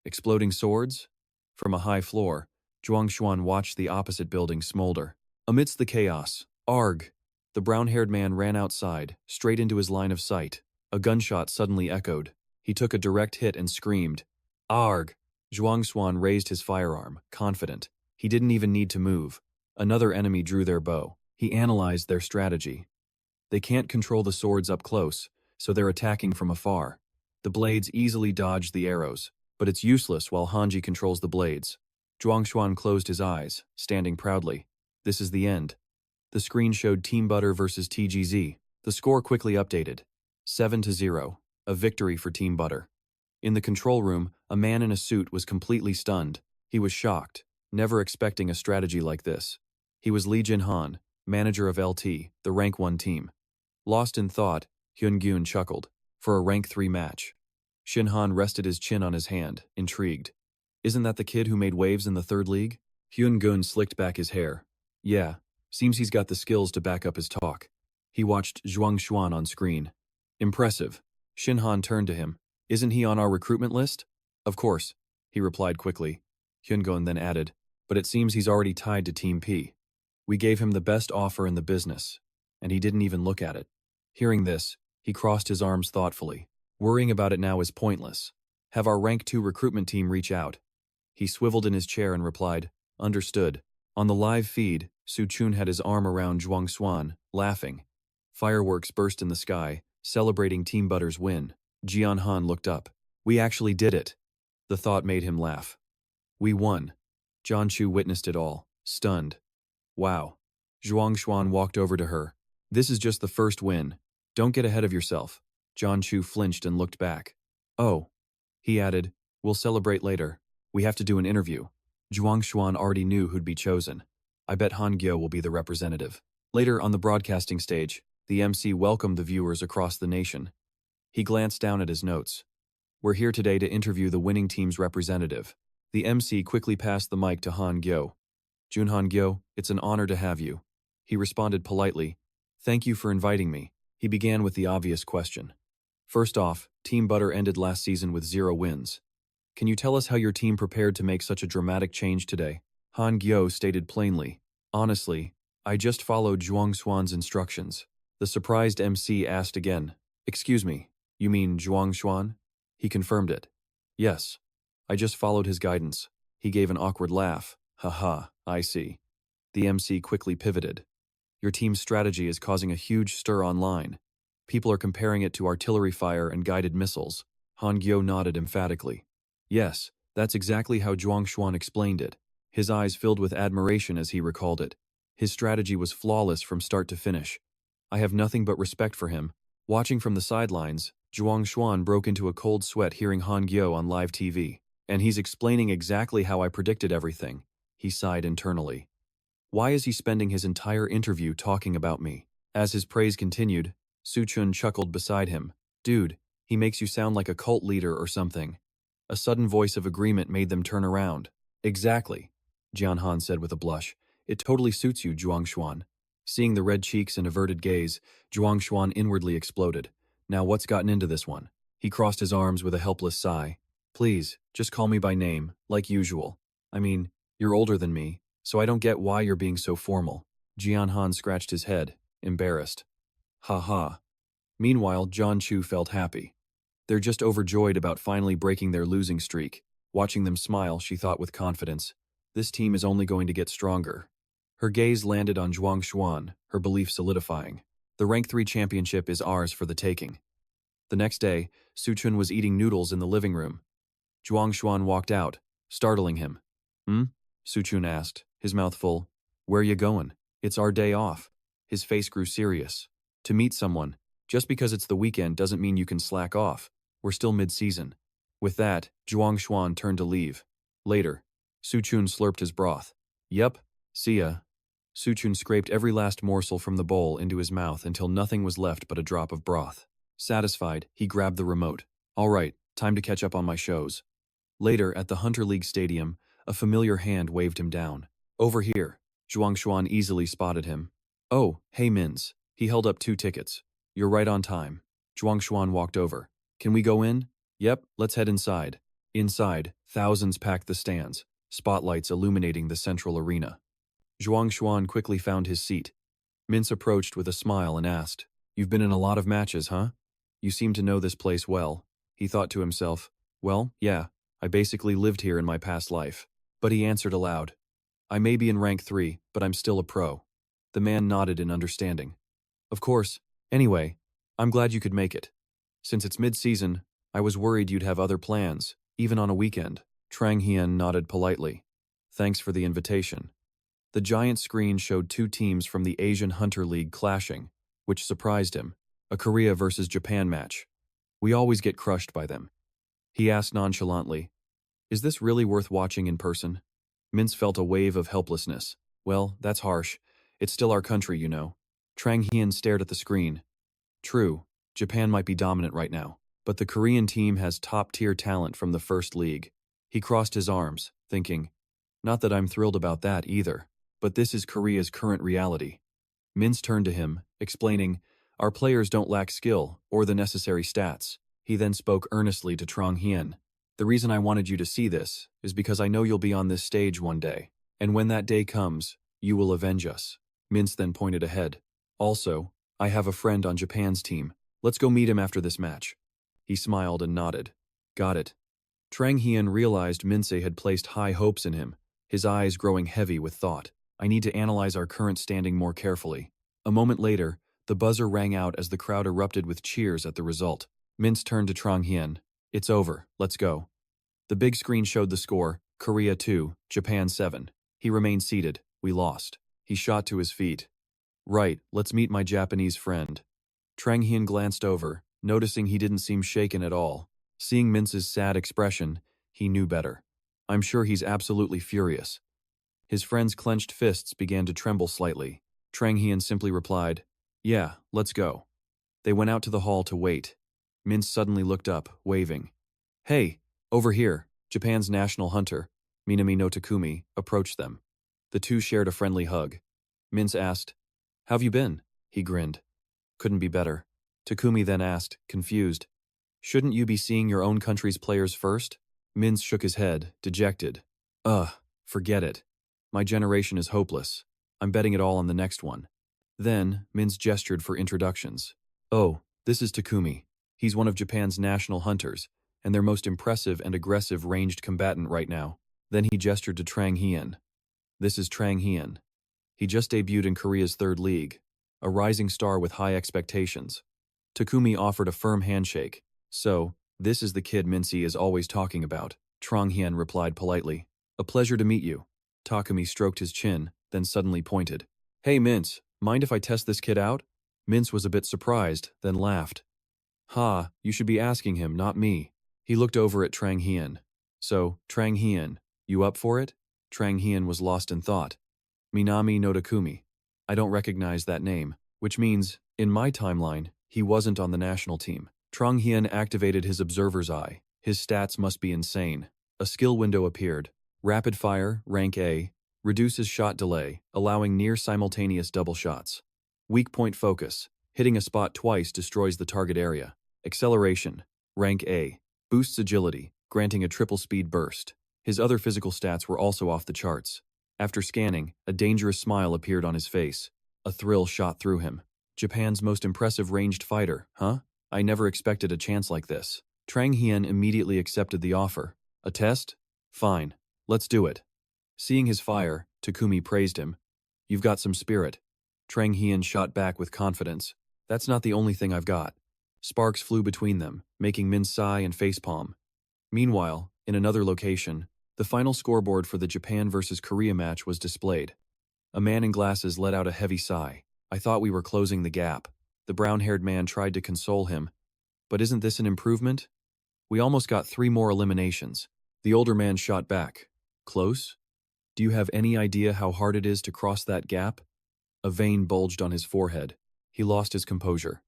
Exploding swords? From a high floor, Zhuang Xuan watched the opposite building smolder. Amidst the chaos, "Arg!" The brown-haired man ran outside, straight into his line of sight. A gunshot suddenly echoed. He took a direct hit and screamed, "Arg!" Zhuang Xuan raised his firearm, confident. He didn't even need to move. Another enemy drew their bow. He analyzed their strategy. They can't control the swords up close, so they're attacking from afar. The blades easily dodge the arrows, but it's useless while Hanji controls the blades. Zhuang Xuan closed his eyes, standing proudly. This is the end. The screen showed Team Butter versus TGZ. The score quickly updated. 7-0, a victory for Team Butter. In the control room, a man in a suit was completely stunned. He was shocked, never expecting a strategy like this. He was Lee Jin-han, manager of LT, the Rank 1 team. Lost in thought, Hyun-gyun chuckled. For a Rank 3 match. Shin-han rested his chin on his hand, intrigued. Isn't that the kid who made waves in the 3rd league? Hyun-gun slicked back his hair. Yeah, seems he's got the skills to back up his talk. He watched Zhuang Xuan on screen. Impressive. Shin-han turned to him. Isn't he on our recruitment list? Of course, he replied quickly. Hyun-gun then added, but it seems he's already tied to Team P. We gave him the best offer in the business, and he didn't even look at it. Hearing this, he crossed his arms thoughtfully. Worrying about it now is pointless. Have our Rank 2 recruitment team reach out. He swiveled in his chair and replied, Understood. On the live feed, Su Chun had his arm around Zhuang Xuan, laughing. Fireworks burst in the sky, celebrating Team Butter's win. Jian Han looked up. We actually did it. The thought made him laugh. We won. John Chu witnessed it all, stunned. Wow. Zhuang Xuan walked over to her. This is just the first win. Don't get ahead of yourself. John Chu flinched and looked back. Oh. He added, we'll celebrate later. We have to do an interview. Zhuang Xuan already knew who'd be chosen. I bet Han Gyo will be the representative. Later on the broadcasting stage, the MC welcomed the viewers across the nation. He glanced down at his notes. We're here today to interview the winning team's representative. The MC quickly passed the mic to Han Gyo. Jun Han Gyo, it's an honor to have you. He responded politely. Thank you for inviting me. He began with the obvious question. First off, Team Butter ended last season with 0 wins. Can you tell us how your team prepared to make such a dramatic change today? Han Gyo stated plainly. Honestly, I just followed Zhuang Xuan's instructions. The surprised MC asked again. Excuse me, you mean Zhuang Xuan? He confirmed it. Yes. I just followed his guidance. He gave an awkward laugh. Haha, I see. The MC quickly pivoted. Your team's strategy is causing a huge stir online. People are comparing it to artillery fire and guided missiles. Han Gyo nodded emphatically. Yes, that's exactly how Zhuang Xuan explained it. His eyes filled with admiration as he recalled it. His strategy was flawless from start to finish. I have nothing but respect for him. Watching from the sidelines, Zhuang Xuan broke into a cold sweat hearing Han Gyo on live TV. And he's explaining exactly how I predicted everything. He sighed internally. Why is he spending his entire interview talking about me? As his praise continued, Su Chun chuckled beside him. Dude, he makes you sound like a cult leader or something. A sudden voice of agreement made them turn around. Exactly, Jian Han said with a blush. It totally suits you, Zhuang Xuan. Seeing the red cheeks and averted gaze, Zhuang Xuan inwardly exploded. Now what's gotten into this one? He crossed his arms with a helpless sigh. Please, just call me by name, like usual. I mean, you're older than me, so I don't get why you're being so formal. Jian Han scratched his head, embarrassed. Ha ha. Meanwhile, John Chu felt happy. They're just overjoyed about finally breaking their losing streak. Watching them smile, she thought with confidence. This team is only going to get stronger. Her gaze landed on Zhuang Xuan, her belief solidifying. The Rank 3 championship is ours for the taking. The next day, Su Chun was eating noodles in the living room. Zhuang Xuan walked out, startling him. Su Chun asked, his mouth full. Where you going? It's our day off. His face grew serious. To meet someone. Just because it's the weekend doesn't mean you can slack off. We're still mid-season. With that, Zhuang Xuan turned to leave. Later, Su Chun slurped his broth. Yep, see ya. Su Chun scraped every last morsel from the bowl into his mouth until nothing was left but a drop of broth. Satisfied, he grabbed the remote. All right, time to catch up on my shows. Later, at the Hunter League Stadium, a familiar hand waved him down. Over here. Zhuang Xuan easily spotted him. Oh, hey Mins. He held up 2 tickets. You're right on time. Zhuang Xuan walked over. Can we go in? Yep, let's head inside. Inside, thousands packed the stands, spotlights illuminating the central arena. Zhuang Xuan quickly found his seat. Mintz approached with a smile and asked, You've been in a lot of matches, huh? You seem to know this place well. He thought to himself, well, yeah, I basically lived here in my past life. But he answered aloud, I may be in rank 3, but I'm still a pro. The man nodded in understanding. Of course. Anyway, I'm glad you could make it. Since it's mid-season, I was worried you'd have other plans, even on a weekend. Trang Hien nodded politely. Thanks for the invitation. The giant screen showed 2 teams from the Asian Hunter League clashing, which surprised him. A Korea versus Japan match. We always get crushed by them. He asked nonchalantly, Is this really worth watching in person? Mintz felt a wave of helplessness. Well, that's harsh. It's still our country, you know. Trang Hien stared at the screen. True, Japan might be dominant right now, but the Korean team has top-tier talent from the first league. He crossed his arms, thinking, not that I'm thrilled about that either, but this is Korea's current reality. Mintz turned to him, explaining, Our players don't lack skill or the necessary stats. He then spoke earnestly to Trang Hien. The reason I wanted you to see this is because I know you'll be on this stage one day, and when that day comes, you will avenge us. Mintz then pointed ahead. Also, I have a friend on Japan's team. Let's go meet him after this match. He smiled and nodded. Got it. Trang Hien realized Mintze had placed high hopes in him, his eyes growing heavy with thought. I need to analyze our current standing more carefully. A moment later, the buzzer rang out as the crowd erupted with cheers at the result. Mintz turned to Trang Hien. It's over. Let's go. The big screen showed the score, Korea 2, Japan 7. He remained seated. We lost. He shot to his feet. Right, let's meet my Japanese friend. Trang Hien glanced over, noticing he didn't seem shaken at all. Seeing Mintz's sad expression, he knew better. I'm sure he's absolutely furious. His friend's clenched fists began to tremble slightly. Trang Hien simply replied, Yeah, let's go. They went out to the hall to wait. Mintz suddenly looked up, waving. Hey, over here, Japan's national hunter, Minami no Takumi, approached them. The two shared a friendly hug. Mintz asked, How've you been? He grinned. Couldn't be better. Takumi then asked, confused, Shouldn't you be seeing your own country's players first? Minz shook his head, dejected. Ugh, forget it. My generation is hopeless. I'm betting it all on the next one. Then, Minz gestured for introductions. Oh, this is Takumi. He's one of Japan's national hunters, and their most impressive and aggressive ranged combatant right now. Then he gestured to Trang Hien. This is Trang Hien. He just debuted in Korea's third league, a rising star with high expectations. Takumi offered a firm handshake. So, this is the kid Mincy is always talking about, Trang Hien replied politely. A pleasure to meet you. Takumi stroked his chin, then suddenly pointed. Hey Mince, mind if I test this kid out? Mince was a bit surprised, then laughed. Ha, you should be asking him, not me. He looked over at Trang Hien. So, Trang Hien, you up for it? Trang Hien was lost in thought. Minami no Takumi. I don't recognize that name, which means, in my timeline, he wasn't on the national team. Trang Hien activated his observer's eye. His stats must be insane. A skill window appeared. Rapid fire, rank A, reduces shot delay, allowing near simultaneous double shots. Weak point focus, hitting a spot twice destroys the target area. Acceleration, rank A, boosts agility, granting a triple speed burst. His other physical stats were also off the charts. After scanning, a dangerous smile appeared on his face. A thrill shot through him. Japan's most impressive ranged fighter, huh? I never expected a chance like this. Trang Hien immediately accepted the offer. A test? Fine. Let's do it. Seeing his fire, Takumi praised him. You've got some spirit. Trang Hien shot back with confidence. That's not the only thing I've got. Sparks flew between them, making Min sigh and facepalm. Meanwhile, in another location, the final scoreboard for the Japan vs. Korea match was displayed. A man in glasses let out a heavy sigh. I thought we were closing the gap. The brown-haired man tried to console him. But isn't this an improvement? We almost got 3 more eliminations. The older man shot back. Close? Do you have any idea how hard it is to cross that gap? A vein bulged on his forehead. He lost his composure.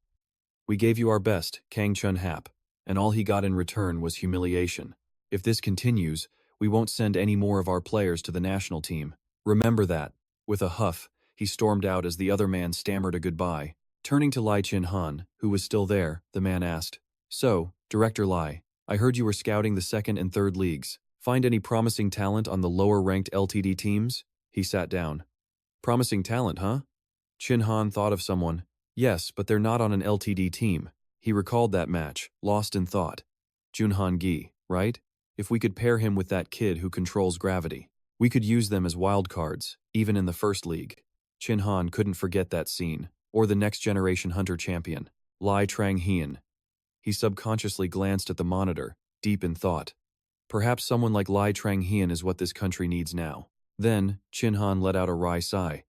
We gave you our best, Kang Chun-hap, and all he got in return was humiliation. If this continues, we won't send any more of our players to the national team. Remember that. With a huff, he stormed out as the other man stammered a goodbye. Turning to Lai Chin-han, who was still there, the man asked, So, Director Lai, I heard you were scouting the second and third leagues. Find any promising talent on the lower-ranked LTD teams? He sat down. Promising talent, huh? Chin-han thought of someone. Yes, but they're not on an LTD team. He recalled that match, lost in thought. Junhan Gi, right? If we could pair him with that kid who controls gravity, we could use them as wildcards, even in the first league. Chin-han couldn't forget that scene, or the next-generation hunter champion, Lai Trang Hien. He subconsciously glanced at the monitor, deep in thought. Perhaps someone like Lai Trang Hien is what this country needs now. Then, Chin-han let out a wry sigh.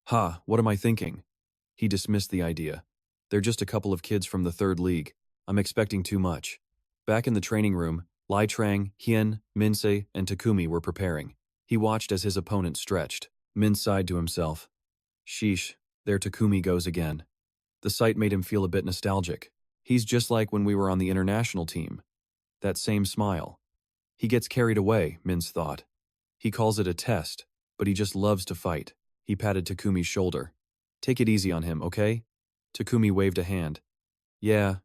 Ha, what am I thinking? He dismissed the idea. They're just a couple of kids from the third league. I'm expecting too much. Back in the training room, Lai Trang, Hien, Minsei, and Takumi were preparing. He watched as his opponent stretched. Min sighed to himself. Sheesh, there Takumi goes again. The sight made him feel a bit nostalgic. He's just like when we were on the international team. That same smile. He gets carried away, Min's thought. He calls it a test, but he just loves to fight. He patted Takumi's shoulder. Take it easy on him, okay? Takumi waved a hand. Yeah,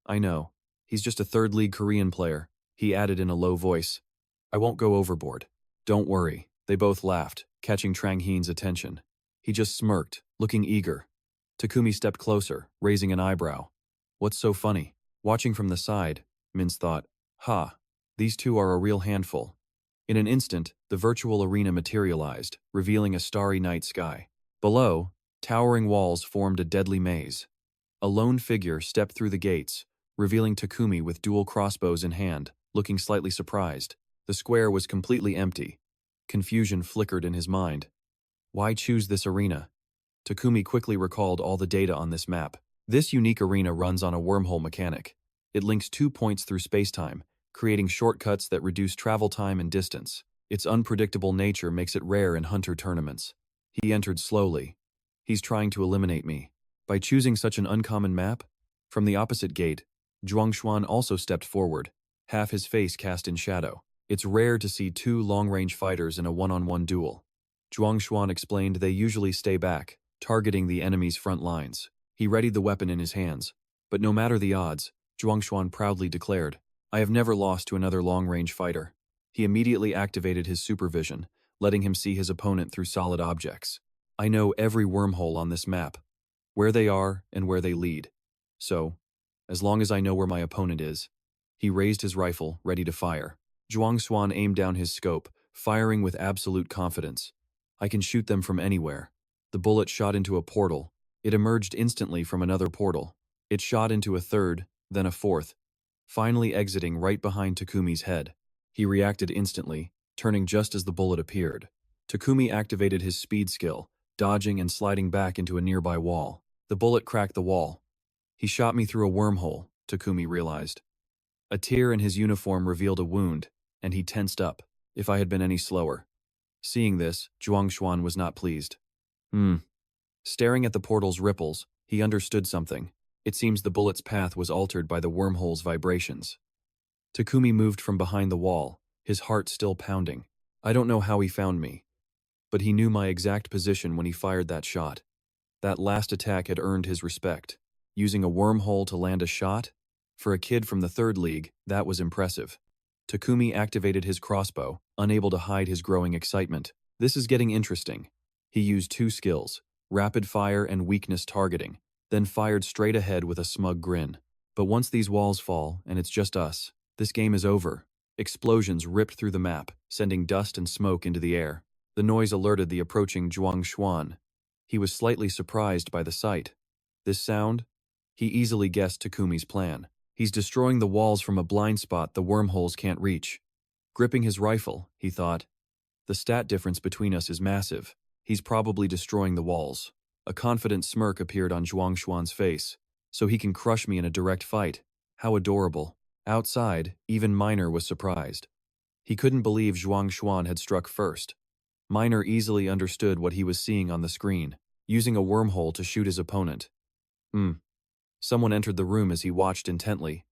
I know. He's just a third league Korean player, he added in a low voice. I won't go overboard. Don't worry. They both laughed, catching Trang Hien's attention. He just smirked, looking eager. Takumi stepped closer, raising an eyebrow. What's so funny? Watching from the side, Min's thought, these two are a real handful. In an instant, the virtual arena materialized, revealing a starry night sky. Below, towering walls formed a deadly maze. A lone figure stepped through the gates, revealing Takumi with dual crossbows in hand, looking slightly surprised. The square was completely empty. Confusion flickered in his mind. Why choose this arena? Takumi quickly recalled all the data on this map. This unique arena runs on a wormhole mechanic. It links 2 points through spacetime, creating shortcuts that reduce travel time and distance. Its unpredictable nature makes it rare in hunter tournaments. He entered slowly. He's trying to eliminate me. By choosing such an uncommon map? From the opposite gate, Zhuangshuan also stepped forward, half his face cast in shadow. It's rare to see 2 long-range fighters in a one-on-one duel. Zhuangshuan explained they usually stay back, targeting the enemy's front lines. He readied the weapon in his hands. But no matter the odds, Zhuangshuan proudly declared. I have never lost to another long-range fighter. He immediately activated his supervision, letting him see his opponent through solid objects. I know every wormhole on this map, where they are and where they lead. So, as long as I know where my opponent is, he raised his rifle, ready to fire. Zhuangshuan aimed down his scope, firing with absolute confidence. I can shoot them from anywhere. The bullet shot into a portal. It emerged instantly from another portal. It shot into a third, then a fourth, finally exiting right behind Takumi's head. He reacted instantly, turning just as the bullet appeared. Takumi activated his speed skill, dodging and sliding back into a nearby wall. The bullet cracked the wall. He shot me through a wormhole, Takumi realized. A tear in his uniform revealed a wound, and he tensed up. If I had been any slower. Seeing this, Zhuangshuan was not pleased. Staring at the portal's ripples, he understood something. It seems the bullet's path was altered by the wormhole's vibrations. Takumi moved from behind the wall, his heart still pounding. I don't know how he found me, but he knew my exact position when he fired that shot. That last attack had earned his respect. Using a wormhole to land a shot? For a kid from the third league, that was impressive. Takumi activated his crossbow, unable to hide his growing excitement. This is getting interesting. He used two skills, rapid fire and weakness targeting, then fired straight ahead with a smug grin. But once these walls fall, and it's just us, this game is over. Explosions ripped through the map, sending dust and smoke into the air. The noise alerted the approaching Zhuangshuan. He was slightly surprised by the sight. This sound? He easily guessed Takumi's plan. He's destroying the walls from a blind spot the wormholes can't reach. Gripping his rifle, he thought, the stat difference between us is massive. He's probably destroying the walls. A confident smirk appeared on Zhuangshuan's face. So he can crush me in a direct fight. How adorable. Outside, even Minor was surprised. He couldn't believe Zhuangshuan had struck first. Minor easily understood what he was seeing on the screen, using a wormhole to shoot his opponent. Someone entered the room as he watched intently.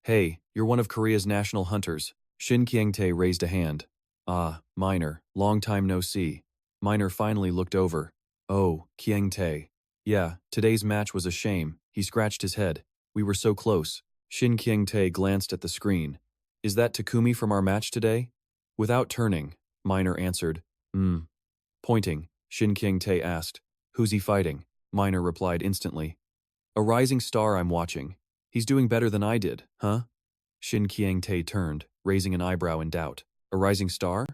Hey, you're one of Korea's national hunters. Shin Kyung-tae raised a hand. Ah, Minor, long time no see. Minor finally looked over. Oh, Kyung-tae. Yeah, today's match was a shame. He scratched his head. We were so close. Shin Kyung-tae glanced at the screen. Is that Takumi from our match today? Without turning, Minor answered. Pointing, Shin Kyung-tae asked. Who's he fighting? Minor replied instantly. A rising star I'm watching. He's doing better than I did, huh? Shin Kyung-tae turned, raising an eyebrow in doubt. A rising star?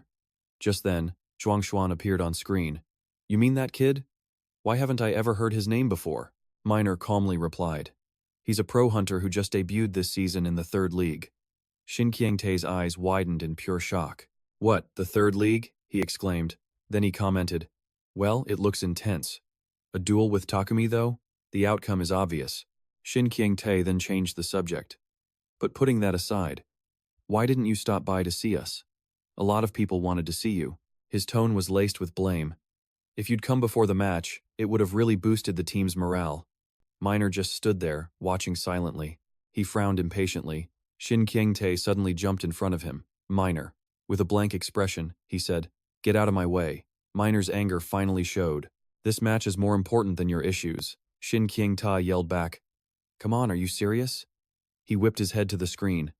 Just then, Zhuangshuan appeared on screen. You mean that kid? Why haven't I ever heard his name before? Minor calmly replied. He's a pro hunter who just debuted this season in the third league. Shin Kyung-tae's eyes widened in pure shock. What, the third league? He exclaimed. Then he commented. Well, it looks intense. A duel with Takumi, though? The outcome is obvious. Shin Kyung-tae then changed the subject. But putting that aside, why didn't you stop by to see us? A lot of people wanted to see you. His tone was laced with blame. If you'd come before the match, it would have really boosted the team's morale. Minor just stood there, watching silently. He frowned impatiently. Shin Kyung-tae suddenly jumped in front of him. Minor. With a blank expression, he said, Get out of my way. Minor's anger finally showed. This match is more important than your issues. Shin Kyung-tae yelled back. Come on, are you serious? He whipped his head to the screen.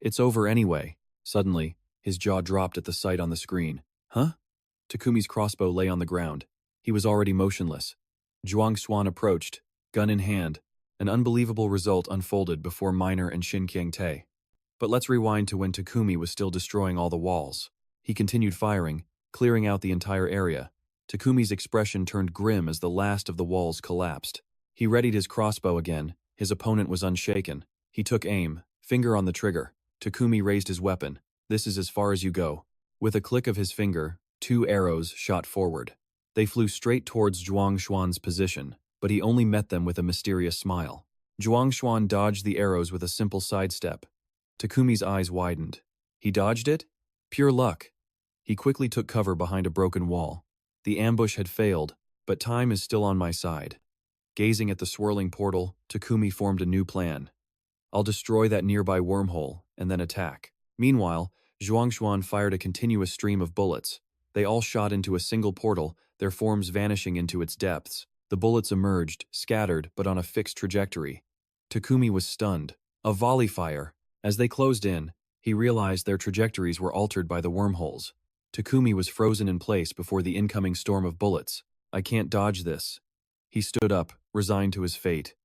It's over anyway. Suddenly, his jaw dropped at the sight on the screen. Huh? Takumi's crossbow lay on the ground. He was already motionless. Zhuangshuan approached, gun in hand. An unbelievable result unfolded before Minor and Shin Kyung-tae. But let's rewind to when Takumi was still destroying all the walls. He continued firing, clearing out the entire area. Takumi's expression turned grim as the last of the walls collapsed. He readied his crossbow again. His opponent was unshaken. He took aim, finger on the trigger. Takumi raised his weapon. This is as far as you go. With a click of his finger, 2 arrows shot forward. They flew straight towards Zhuangshuan's position, but he only met them with a mysterious smile. Zhuangshuan dodged the arrows with a simple sidestep. Takumi's eyes widened. He dodged it? Pure luck. He quickly took cover behind a broken wall. The ambush had failed, but time is still on my side. Gazing at the swirling portal, Takumi formed a new plan. I'll destroy that nearby wormhole, and then attack. Meanwhile, Zhuangshuan fired a continuous stream of bullets. They all shot into a single portal, their forms vanishing into its depths. The bullets emerged, scattered, but on a fixed trajectory. Takumi was stunned. A volley fire. As they closed in, he realized their trajectories were altered by the wormholes. Takumi was frozen in place before the incoming storm of bullets. I can't dodge this. He stood up, resigned to his fate.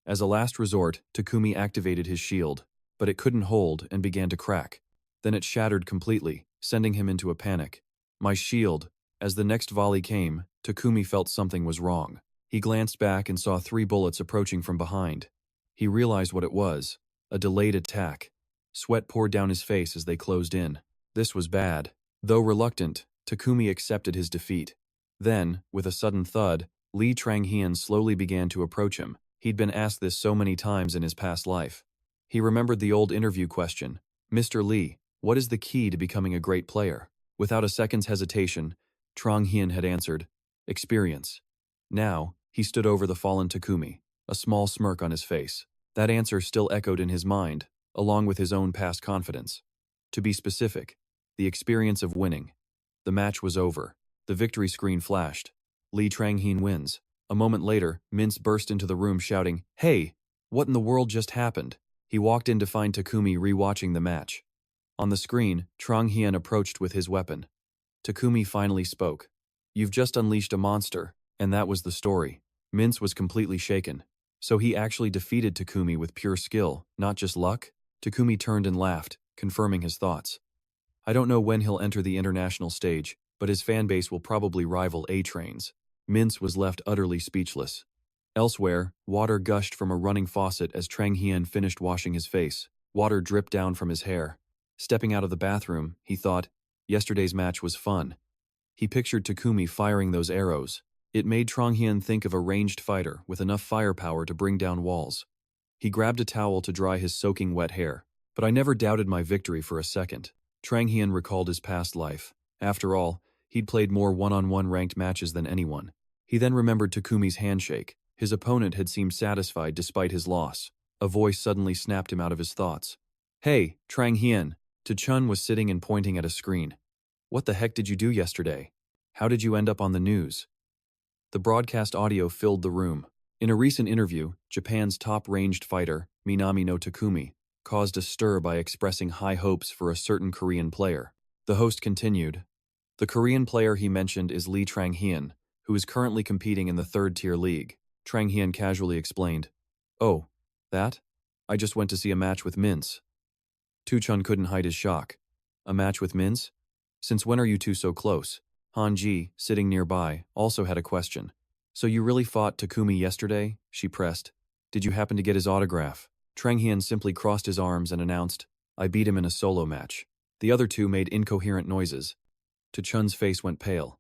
As a last resort, Takumi activated his shield, but it couldn't hold and began to crack. Then it shattered completely, sending him into a panic. My shield. As the next volley came, Takumi felt something was wrong. He glanced back and saw 3 bullets approaching from behind. He realized what it was. A delayed attack. Sweat poured down his face as they closed in. This was bad. Though reluctant, Takumi accepted his defeat. Then, with a sudden thud, Lee Trang-hyun slowly began to approach him. He'd been asked this so many times in his past life. He remembered the old interview question. Mr. Lee, what is the key to becoming a great player? Without a second's hesitation, Trang-hyun had answered, experience. Now, he stood over the fallen Takumi, a small smirk on his face. That answer still echoed in his mind, along with his own past confidence. To be specific, the experience of winning. The match was over. The victory screen flashed. Lee Trang-hyun wins. A moment later, Mintz burst into the room shouting, "Hey, what in the world just happened?" He walked in to find Takumi rewatching the match. On the screen, Trang-hyun approached with his weapon. Takumi finally spoke. You've just unleashed a monster, and that was the story. Mintz was completely shaken. So he actually defeated Takumi with pure skill, not just luck? Takumi turned and laughed, confirming his thoughts. I don't know when he'll enter the international stage, but his fanbase will probably rival A-Train's. Mintz was left utterly speechless. Elsewhere, water gushed from a running faucet as Trang-hyun finished washing his face. Water dripped down from his hair. Stepping out of the bathroom, he thought, yesterday's match was fun. He pictured Takumi firing those arrows. It made Trang-hyun think of a ranged fighter with enough firepower to bring down walls. He grabbed a towel to dry his soaking wet hair. But I never doubted my victory for a second. Trang-hyun recalled his past life. After all, he'd played more one-on-one ranked matches than anyone. He then remembered Takumi's handshake. His opponent had seemed satisfied despite his loss. A voice suddenly snapped him out of his thoughts. Hey, Trang-hyun. Chun was sitting and pointing at a screen. What the heck did you do yesterday? How did you end up on the news? The broadcast audio filled the room. In a recent interview, Japan's top-ranged fighter, Minami no Takumi, caused a stir by expressing high hopes for a certain Korean player. The host continued, the Korean player he mentioned is Lee Trang-hyun, who is currently competing in the third-tier league. Trang-hyun casually explained, oh, that? I just went to see a match with Mintz. Chun couldn't hide his shock. A match with Mintz? Since when are you two so close? Han-ji, sitting nearby, also had a question. So you really fought Takumi yesterday? She pressed. Did you happen to get his autograph? Trang-hyun simply crossed his arms and announced, I beat him in a solo match. The other two made incoherent noises. Chun's face went pale.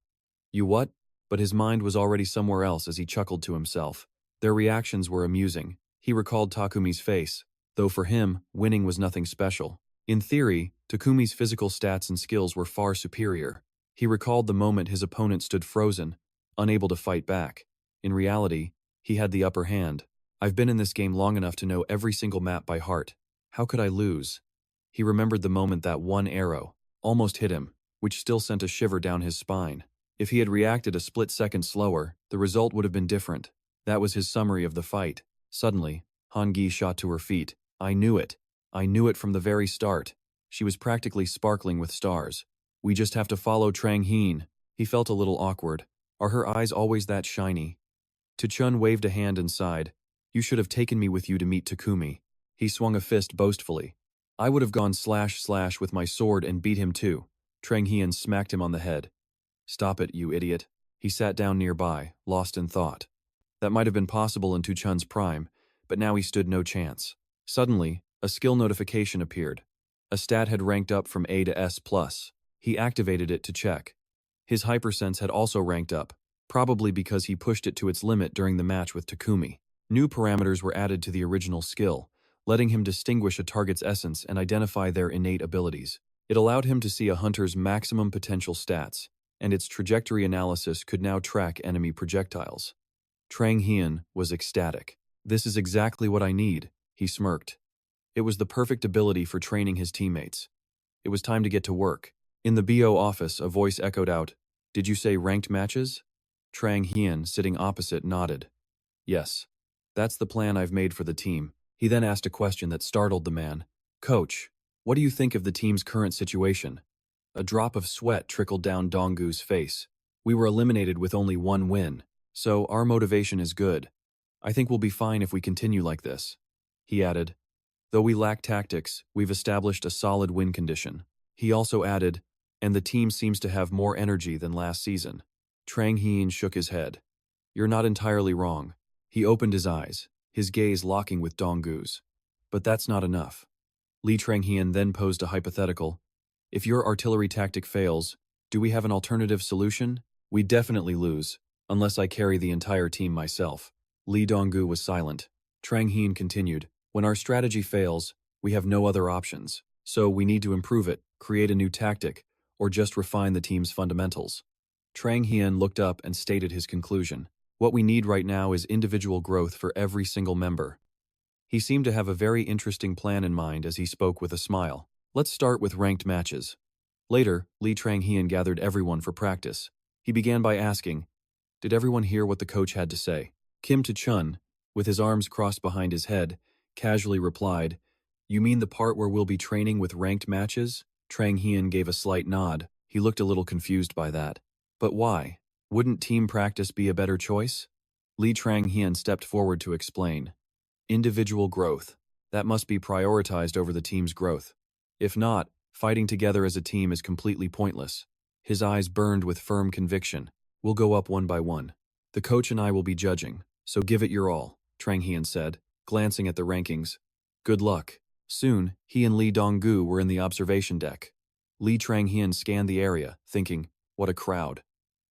You what? But his mind was already somewhere else as he chuckled to himself. Their reactions were amusing. He recalled Takumi's face, though for him, winning was nothing special. In theory, Takumi's physical stats and skills were far superior. He recalled the moment his opponent stood frozen, unable to fight back. In reality, he had the upper hand. I've been in this game long enough to know every single map by heart. How could I lose? He remembered the moment that one arrow almost hit him, which still sent a shiver down his spine. If he had reacted a split second slower, the result would have been different. That was his summary of the fight. Suddenly, Han-gi shot to her feet. I knew it. I knew it from the very start. She was practically sparkling with stars. We just have to follow Trang-hyun. He felt a little awkward. Are her eyes always that shiny? Chun waved a hand and sighed. You should have taken me with you to meet Takumi. He swung a fist boastfully. I would have gone / with my sword and beat him too. Trang-hyun smacked him on the head. Stop it, you idiot. He sat down nearby, lost in thought. That might have been possible in Chun's prime, but now he stood no chance. Suddenly, a skill notification appeared. A stat had ranked up from A to S+. He activated it to check. His hypersense had also ranked up, probably because he pushed it to its limit during the match with Takumi. New parameters were added to the original skill, letting him distinguish a target's essence and identify their innate abilities. It allowed him to see a hunter's maximum potential stats, and its trajectory analysis could now track enemy projectiles. Trang-hyun was ecstatic. This is exactly what I need, he smirked. It was the perfect ability for training his teammates. It was time to get to work. In the BO office, a voice echoed out, Did you say ranked matches? Trang-hyun, sitting opposite, nodded. Yes. That's the plan I've made for the team. He then asked a question that startled the man. Coach, what do you think of the team's current situation? A drop of sweat trickled down Donggu's face. We were eliminated with only one win, so our motivation is good. I think we'll be fine if we continue like this. He added, though we lack tactics, we've established a solid win condition. He also added, and the team seems to have more energy than last season. Trang Hien shook his head. You're not entirely wrong. He opened his eyes, his gaze locking with Donggu's. But that's not enough. Li Trang-hien then posed a hypothetical. If your artillery tactic fails, do we have an alternative solution? We definitely lose, unless I carry the entire team myself. Li Donggu was silent. Trang-hien continued, when our strategy fails, we have no other options. So we need to improve it, create a new tactic, or just refine the team's fundamentals. Trang-hien looked up and stated his conclusion. What we need right now is individual growth for every single member. He seemed to have a very interesting plan in mind as he spoke with a smile. Let's start with ranked matches. Later, Li Trang-hien gathered everyone for practice. He began by asking, did everyone hear what the coach had to say? Kim To-chun, with his arms crossed behind his head, casually replied, you mean the part where we'll be training with ranked matches? Trang-hien gave a slight nod. He looked a little confused by that. But why? Wouldn't team practice be a better choice? Li Trang-hien stepped forward to explain. Individual growth. That must be prioritized over the team's growth. If not, fighting together as a team is completely pointless. His eyes burned with firm conviction. We'll go up one by one. The coach and I will be judging, so give it your all, Trang-hien said, glancing at the rankings. Good luck. Soon, he and Li Donggu were in the observation deck. Li Trang-hien scanned the area, thinking, what a crowd.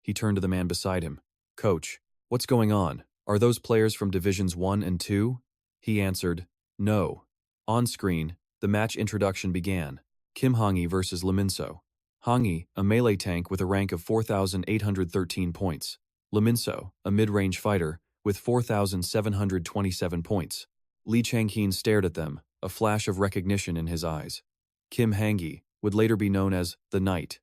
He turned to the man beside him. Coach, what's going on? Are those players from Divisions 1 and 2? He answered, no. On screen, the match introduction began. Kim Hong-yi versus Leminso. Hong-yi, a melee tank with a rank of 4,813 points. Leminso, a mid-range fighter, with 4,727 points. Li Chang-hien stared at them, a flash of recognition in his eyes. Kim Hong-yi would later be known as the Knight,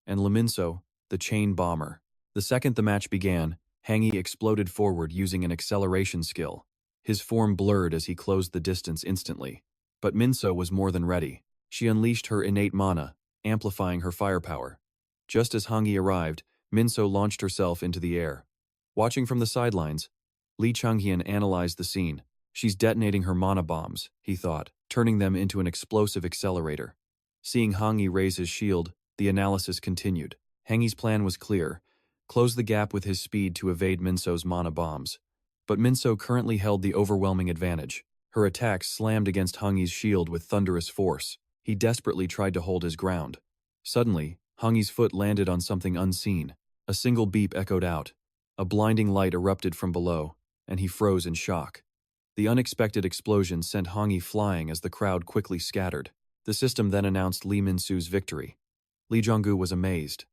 and Leminso, the Chain Bomber. The second the match began, Hong-yi exploded forward using an acceleration skill. His form blurred as he closed the distance instantly. But Minso was more than ready. She unleashed her innate mana, amplifying her firepower. Just as Hong-yi arrived, Minso launched herself into the air. Watching from the sidelines, Li Chang-hien analyzed the scene. She's detonating her mana bombs, he thought, turning them into an explosive accelerator. Seeing Hong-yi raise his shield, the analysis continued. Hong-yi's plan was clear. Close the gap with his speed to evade Minso's mana bombs. But Minso currently held the overwhelming advantage. Her attacks slammed against Hong-yi's shield with thunderous force. He desperately tried to hold his ground. Suddenly, Hong-yi's foot landed on something unseen. A single beep echoed out. A blinding light erupted from below, and he froze in shock. The unexpected explosion sent Hong-yi flying as the crowd quickly scattered. The system then announced Li Minsu's victory. Li Jonggu was amazed.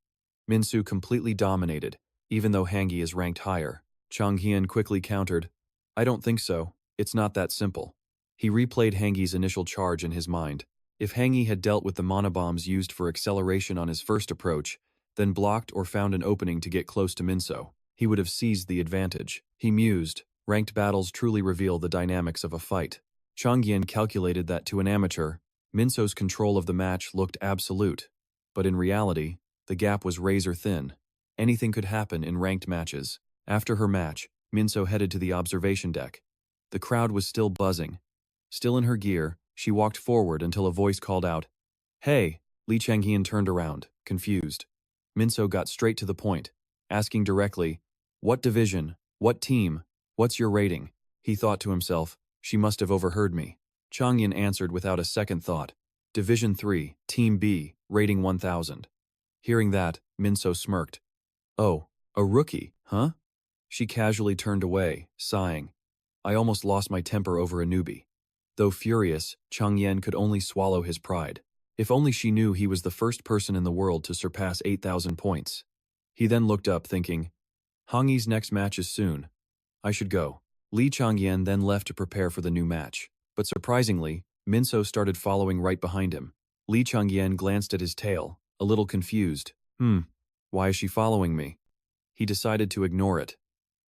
Minsu completely dominated, even though Hong-yi is ranked higher. Chang-hien quickly countered, I don't think so. It's not that simple. He replayed Hong-yi's initial charge in his mind. If Hong-yi had dealt with the mana bombs used for acceleration on his first approach, then blocked or found an opening to get close to Minso, he would have seized the advantage. He mused, ranked battles truly reveal the dynamics of a fight. Chang-hien calculated that to an amateur, Minso's control of the match looked absolute. But in reality, the gap was razor thin. Anything could happen in ranked matches. After her match, Minso headed to the observation deck. The crowd was still buzzing. Still in her gear, she walked forward until a voice called out, Hey! Li Chang-hien turned around, confused. Minso got straight to the point, asking directly, What division? What team? What's your rating? He thought to himself, she must have overheard me. Chang-yin answered without a second thought, Division 3, Team B, rating 1000. Hearing that, Minso smirked. Oh, a rookie, huh? She casually turned away, sighing. I almost lost my temper over a newbie. Though furious, Chang-yen could only swallow his pride. If only she knew he was the first person in the world to surpass 8,000 points. He then looked up thinking, Hong-yi's next match is soon. I should go. Li Chang-yen then left to prepare for the new match. But surprisingly, Minso started following right behind him. Li Chang-yen glanced at his tail, a little confused. Why is she following me? He decided to ignore it.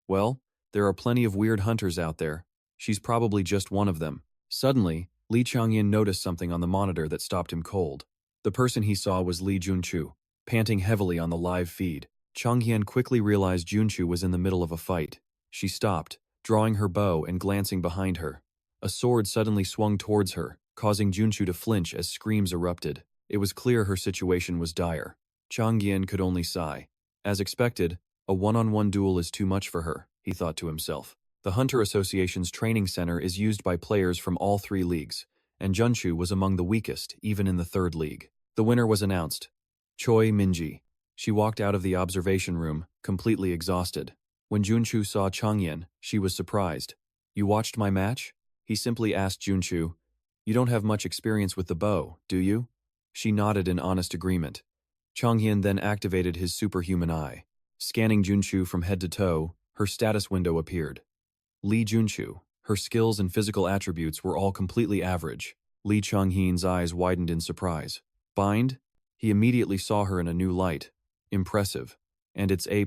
Well, there are plenty of weird hunters out there. She's probably just one of them. Suddenly, Lee Changyin noticed something on the monitor that stopped him cold. The person he saw was Li Junchu, panting heavily on the live feed. Changyan quickly realized Junchu was in the middle of a fight. She stopped, drawing her bow and glancing behind her. A sword suddenly swung towards her, causing Junchu to flinch as screams erupted. It was clear her situation was dire. Changyan could only sigh. As expected, a one-on-one duel is too much for her, he thought to himself. The Hunter Association's training center is used by players from all three leagues, and Junchu was among the weakest, even in the third league. The winner was announced. Choi Minji. She walked out of the observation room, completely exhausted. When Junchu saw Changyan, she was surprised. "You watched my match?" He simply asked Junchu. "You don't have much experience with the bow, do you?" She nodded in honest agreement. Changyan then activated his superhuman eye. Scanning Junchu from head to toe, her status window appeared. Li Junchu. Her skills and physical attributes were all completely average. Li Changyan's eyes widened in surprise. Bind? He immediately saw her in a new light. Impressive. And it's A+.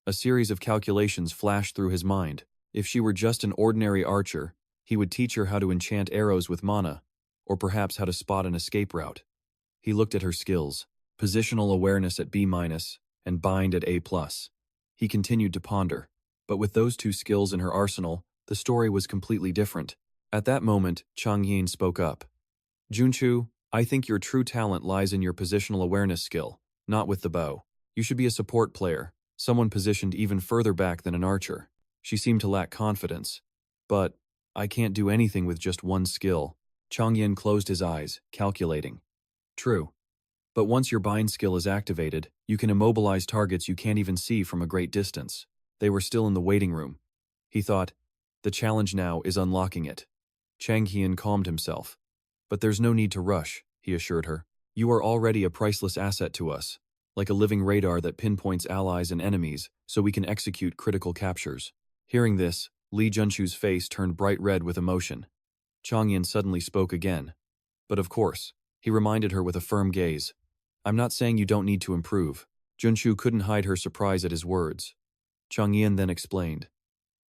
A series of calculations flashed through his mind. If she were just an ordinary archer, he would teach her how to enchant arrows with mana, or perhaps how to spot an escape route. He looked at her skills. Positional awareness at B- and bind at A+. He continued to ponder. But with those two skills in her arsenal, the story was completely different. At that moment, Changyan spoke up. "Junchu, I think your true talent lies in your positional awareness skill, not with the bow. You should be a support player, someone positioned even further back than an archer." She seemed to lack confidence. "But I can't do anything with just one skill." Changyan closed his eyes, calculating. "True. But once your bind skill is activated, you can immobilize targets you can't even see from a great distance." They were still in the waiting room. He thought, the challenge now is unlocking it. Changyan calmed himself. "But there's no need to rush," he assured her. "You are already a priceless asset to us, like a living radar that pinpoints allies and enemies so we can execute critical captures." Hearing this, Li Junchu's face turned bright red with emotion. Changyan suddenly spoke again. "But of course," he reminded her with a firm gaze. "I'm not saying you don't need to improve." Junchu couldn't hide her surprise at his words. Changyan then explained.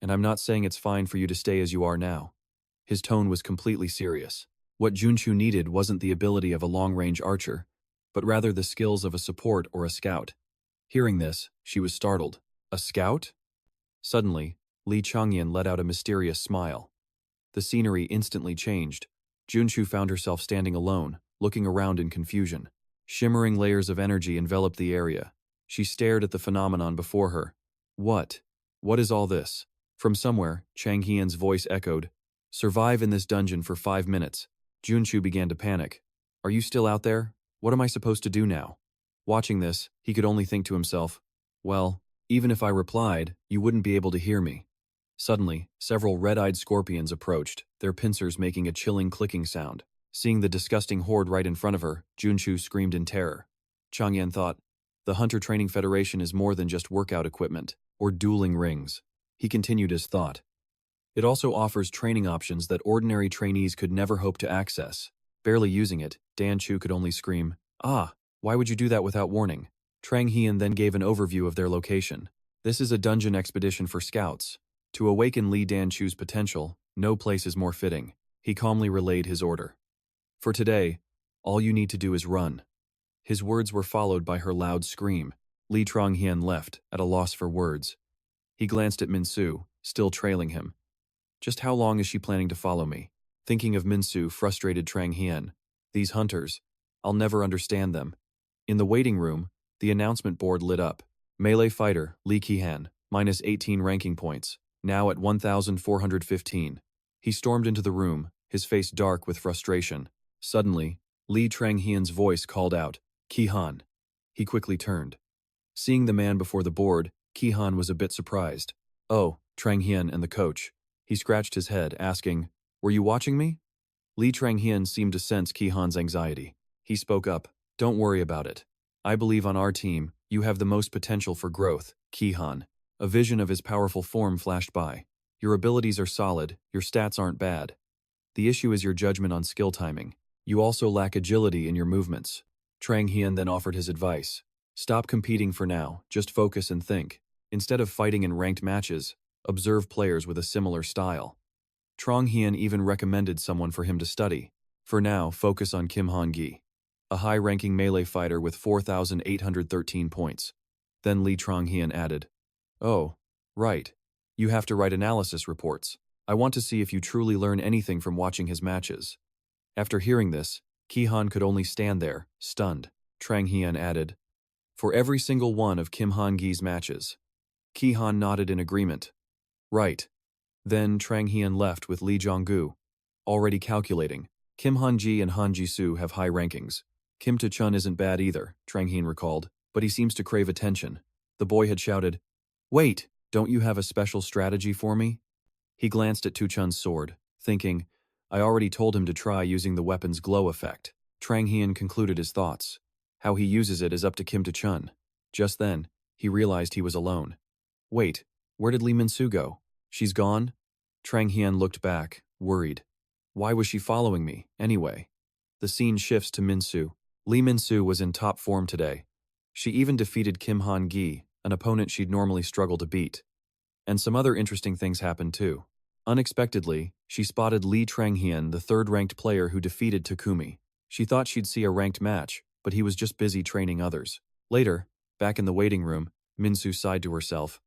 "And I'm not saying it's fine for you to stay as you are now." His tone was completely serious. What Junchu needed wasn't the ability of a long-range archer, but rather the skills of a support or a scout. Hearing this, she was startled. "A scout?" Suddenly, Li Changyan let out a mysterious smile. The scenery instantly changed. Junchu found herself standing alone, looking around in confusion. Shimmering layers of energy enveloped the area. She stared at the phenomenon before her. What? What is all this?" From somewhere, Chang Hian's voice echoed. "Survive in this dungeon for 5 minutes." Junchu began to panic. "Are you still out there? What am I supposed to do now?" Watching this, he could only think to himself, "Well, even if I replied, you wouldn't be able to hear me." Suddenly, several red-eyed scorpions approached, their pincers making a chilling clicking sound. Seeing the disgusting horde right in front of her, Junchu screamed in terror. Changyan thought, the Hunter Training Federation is more than just workout equipment or dueling rings. He continued his thought. It also offers training options that ordinary trainees could never hope to access. Barely using it, Dan Chu could only scream, "Ah, why would you do that without warning?" Trang Hian then gave an overview of their location. "This is a dungeon expedition for scouts. To awaken Li Dan Chu's potential, no place is more fitting." He calmly relayed his order. "For today, all you need to do is run." His words were followed by her loud scream. Li Tronghian left, at a loss for words. He glanced at Minsu, still trailing him. Just how long is she planning to follow me? Thinking of Minsu frustrated Trang Hian. These hunters, I'll never understand them. In the waiting room, the announcement board lit up. Melee fighter, Li Qihan, minus 18 ranking points, now at 1,415. He stormed into the room, his face dark with frustration. Suddenly, Li Tranghian's voice called out, "Qihan." He quickly turned. Seeing the man before the board, Qihan was a bit surprised. "Oh, Tranghian and the coach." He scratched his head, asking, "Were you watching me?" Li Tranghian seemed to sense Qihan's anxiety. He spoke up, "Don't worry about it. I believe on our team, you have the most potential for growth, Qihan." A vision of his powerful form flashed by. "Your abilities are solid, your stats aren't bad. The issue is your judgment on skill timing. You also lack agility in your movements." Trang Hian then offered his advice. "Stop competing for now, just focus and think. Instead of fighting in ranked matches, observe players with a similar style." Trong Hyun even recommended someone for him to study. For now, focus on Kim Han-gi, a high-ranking melee fighter with 4,813 points. Then Lee Trong-hyun added, "Oh, right. You have to write analysis reports. I want to see if you truly learn anything from watching his matches." After hearing this, Ki-han could only stand there, stunned. Trang-hyun added, "For every single one of Kim Han-gi's matches." Ki-han nodded in agreement. "Right." Then Trang-hyun left with Lee Jong-gu, already calculating. Kim Han-ji and Han Ji-soo have high rankings. Kim To-chun isn't bad either, Trang-hyun recalled, but he seems to crave attention. The boy had shouted, "Wait, don't you have a special strategy for me?" He glanced at To-chun's sword, thinking, I already told him to try using the weapon's glow effect. Trang-hyun concluded his thoughts. How he uses it is up to Kim To-chun. Just then, he realized he was alone. Wait, where did Lee Min-soo go? She's gone? Trang-hyun looked back, worried. Why was she following me, anyway? The scene shifts to Min-soo. Lee Min-soo was in top form today. She even defeated Kim Han-gi, an opponent she'd normally struggle to beat. And some other interesting things happened too. Unexpectedly, she spotted Lee Trang-hyun, the third-ranked player who defeated Takumi. She thought she'd see a ranked match, but he was just busy training others. Later, back in the waiting room, Min-soo sighed to herself.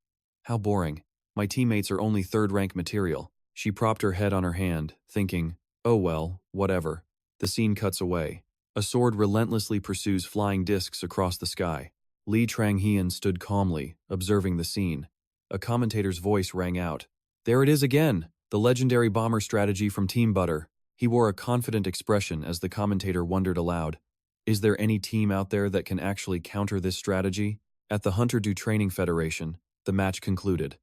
How boring. My teammates are only third-rank material. She propped her head on her hand, thinking, oh well, whatever. The scene cuts away. A sword relentlessly pursues flying discs across the sky. Lee Trang-hyun stood calmly, observing the scene. A commentator's voice rang out. There it is again, the legendary bomber strategy from Team Butter. He wore a confident expression as the commentator wondered aloud. Is there any team out there that can actually counter this strategy? At the Hunter Do Training Federation, the match concluded.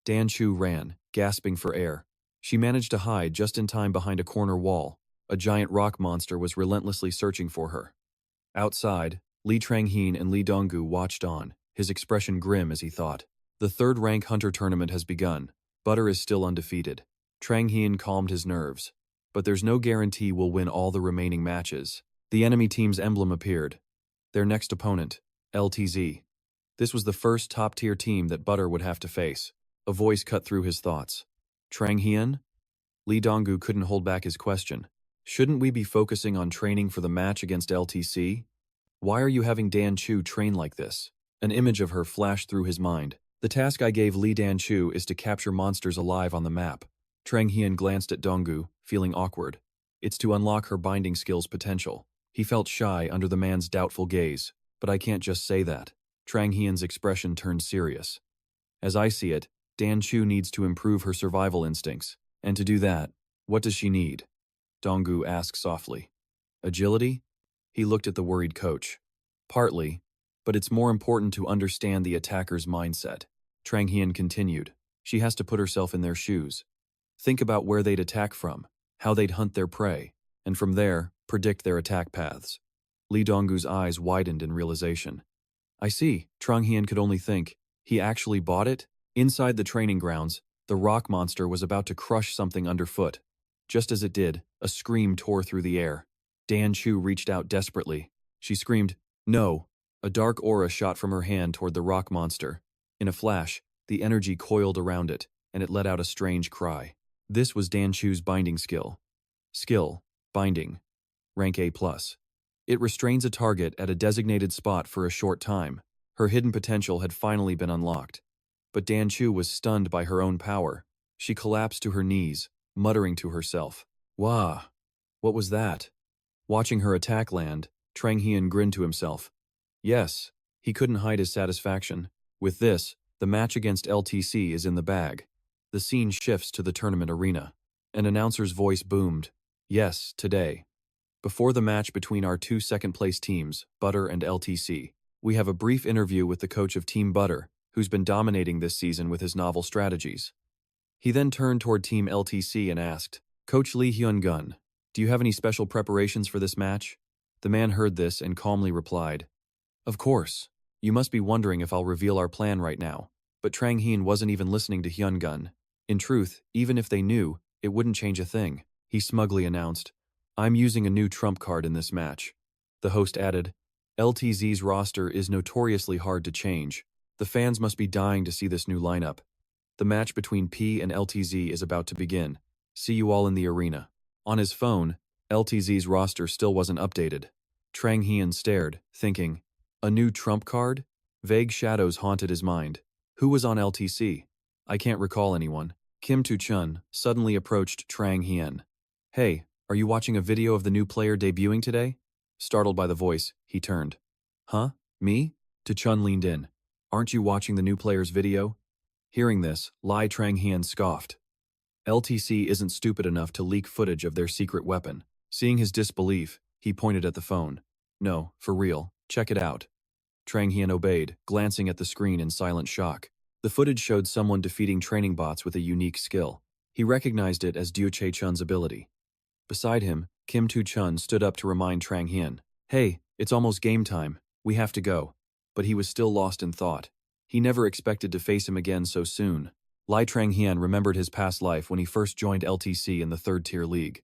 Dan Chu ran, gasping for air. She managed to hide just in time behind a corner wall. A giant rock monster was relentlessly searching for her. Outside, Lee Trang-hyun and Lee Dong-gu watched on, his expression grim as he thought. The third-rank Hunter tournament has begun. Butter is still undefeated. Trang-hyun calmed his nerves. But there's no guarantee we'll win all the remaining matches. The enemy team's emblem appeared. Their next opponent, LTZ. This was the first top-tier team that Butter would have to face. A voice cut through his thoughts. Trang-hyun? Lee Dong-gu couldn't hold back his question. Shouldn't we be focusing on training for the match against LTC? Why are you having Dan Chu train like this? An image of her flashed through his mind. The task I gave Lee Dan Chu is to capture monsters alive on the map. Trang-hyun glanced at Dong-gu, feeling awkward. It's to unlock her binding skills potential. He felt shy under the man's doubtful gaze, but I can't just say that. Trang-hyun's expression turned serious. As I see it, Dan Chu needs to improve her survival instincts. And to do that, what does she need? Dong-gu asked softly. Agility? He looked at the worried coach. Partly, but it's more important to understand the attacker's mindset. Trang-hyun continued. She has to put herself in their shoes. Think about where they'd attack from, how they'd hunt their prey, and from there, predict their attack paths. Lee Dong-gu's eyes widened in realization. I see, Trang-hyun could only think. He actually bought it? Inside the training grounds, the rock monster was about to crush something underfoot. Just as it did, a scream tore through the air. Dan Chu reached out desperately. She screamed, no. A dark aura shot from her hand toward the rock monster. In a flash, the energy coiled around it, and it let out a strange cry. This was Dan Chu's binding skill. Skill, binding. Rank A+. It restrains a target at a designated spot for a short time. Her hidden potential had finally been unlocked. But Dan Chu was stunned by her own power. She collapsed to her knees, muttering to herself. Wah! What was that? Watching her attack land, Trang-hyun grinned to himself. Yes, he couldn't hide his satisfaction. With this, the match against LTC is in the bag. The scene shifts to the tournament arena. An announcer's voice boomed. Yes, today. Before the match between our two second-place teams, Butter and LTC, we have a brief interview with the coach of Team Butter, who's been dominating this season with his novel strategies. He then turned toward Team LTC and asked, Coach Lee Hyun-gun, do you have any special preparations for this match? The man heard this and calmly replied, Of course. You must be wondering if I'll reveal our plan right now. But Trang-hyun wasn't even listening to Hyun-gun. In truth, even if they knew, it wouldn't change a thing. He smugly announced, I'm using a new trump card in this match. The host added, LTZ's roster is notoriously hard to change. The fans must be dying to see this new lineup. The match between P and LTZ is about to begin. See you all in the arena. On his phone, LTZ's roster still wasn't updated. Trang Hian stared, thinking, a new trump card? Vague shadows haunted his mind. Who was on LTC? I can't recall anyone. Kim Tu-chun suddenly approached Trang Hian. Hey, are you watching a video of the new player debuting today? Startled by the voice, he turned. Huh? Me? Tu-chun leaned in. Aren't you watching the new player's video? Hearing this, Lai Trang Hian scoffed. LTC isn't stupid enough to leak footage of their secret weapon. Seeing his disbelief, he pointed at the phone. No, for real, check it out. Trang Hian obeyed, glancing at the screen in silent shock. The footage showed someone defeating training bots with a unique skill. He recognized it as Duel Chun's ability. Beside him, Kim Tu-chun stood up to remind Trang Hian. Hey, it's almost game time. We have to go. But he was still lost in thought. He never expected to face him again so soon. Lai Trang Hian remembered his past life when he first joined LTC in the third-tier league.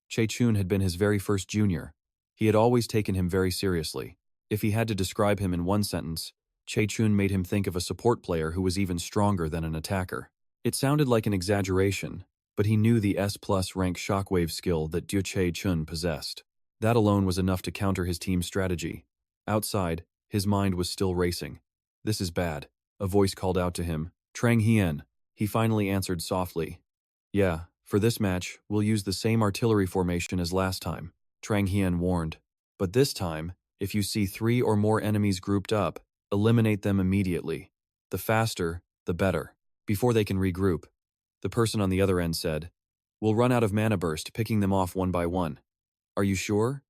Chun had been his very first junior. He had always taken him very seriously. If he had to describe him in one sentence, Chun made him think of a support player who was even stronger than an attacker. It sounded like an exaggeration, but he knew the S+ rank shockwave skill that Duel Chun possessed. That alone was enough to counter his team's strategy. Outside, his mind was still racing. This is bad. A voice called out to him. Trang Hian. He finally answered softly. Yeah, for this match, we'll use the same artillery formation as last time, Trang Hian warned. But this time, if you see 3 or more enemies grouped up, eliminate them immediately. The faster, the better. Before they can regroup. The person on the other end said, We'll run out of mana burst picking them off one by one. Are you sure?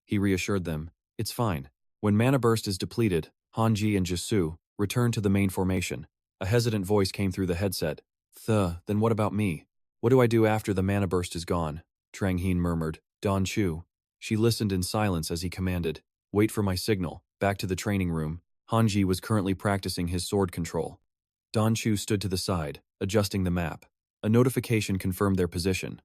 He reassured them. It's fine. When mana burst is depleted, Hanji and Jisoo return to the main formation. A hesitant voice came through the headset. Then what about me? What do I do after the mana burst is gone? Trang Hian murmured. Don Chu. She listened in silence as he commanded. Wait for my signal. Back to the training room. Hanji was currently practicing his sword control. Don Chu stood to the side, adjusting the map. A notification confirmed their position.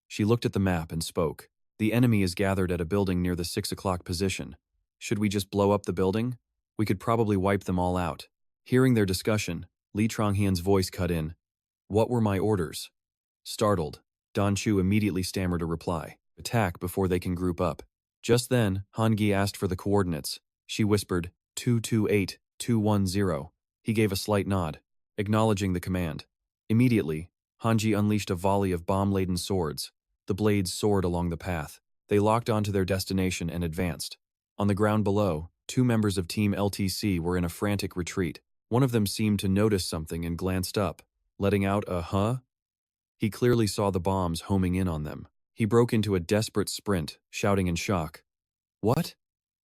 She looked at the map and spoke. The enemy is gathered at a building near the 6 o'clock position. Should we just blow up the building? We could probably wipe them all out. Hearing their discussion, Li Tronghian's voice cut in. What were my orders? Startled, Don Chu immediately stammered a reply. Attack before they can group up. Just then, Hangi asked for the coordinates. She whispered, 228-210. He gave a slight nod, acknowledging the command. Immediately, Hanji unleashed a volley of bomb-laden swords. The blades soared along the path. They locked onto their destination and advanced. On the ground below, 2 members of Team LTC were in a frantic retreat. One of them seemed to notice something and glanced up, letting out a huh? He clearly saw the bombs homing in on them. He broke into a desperate sprint, shouting in shock. What?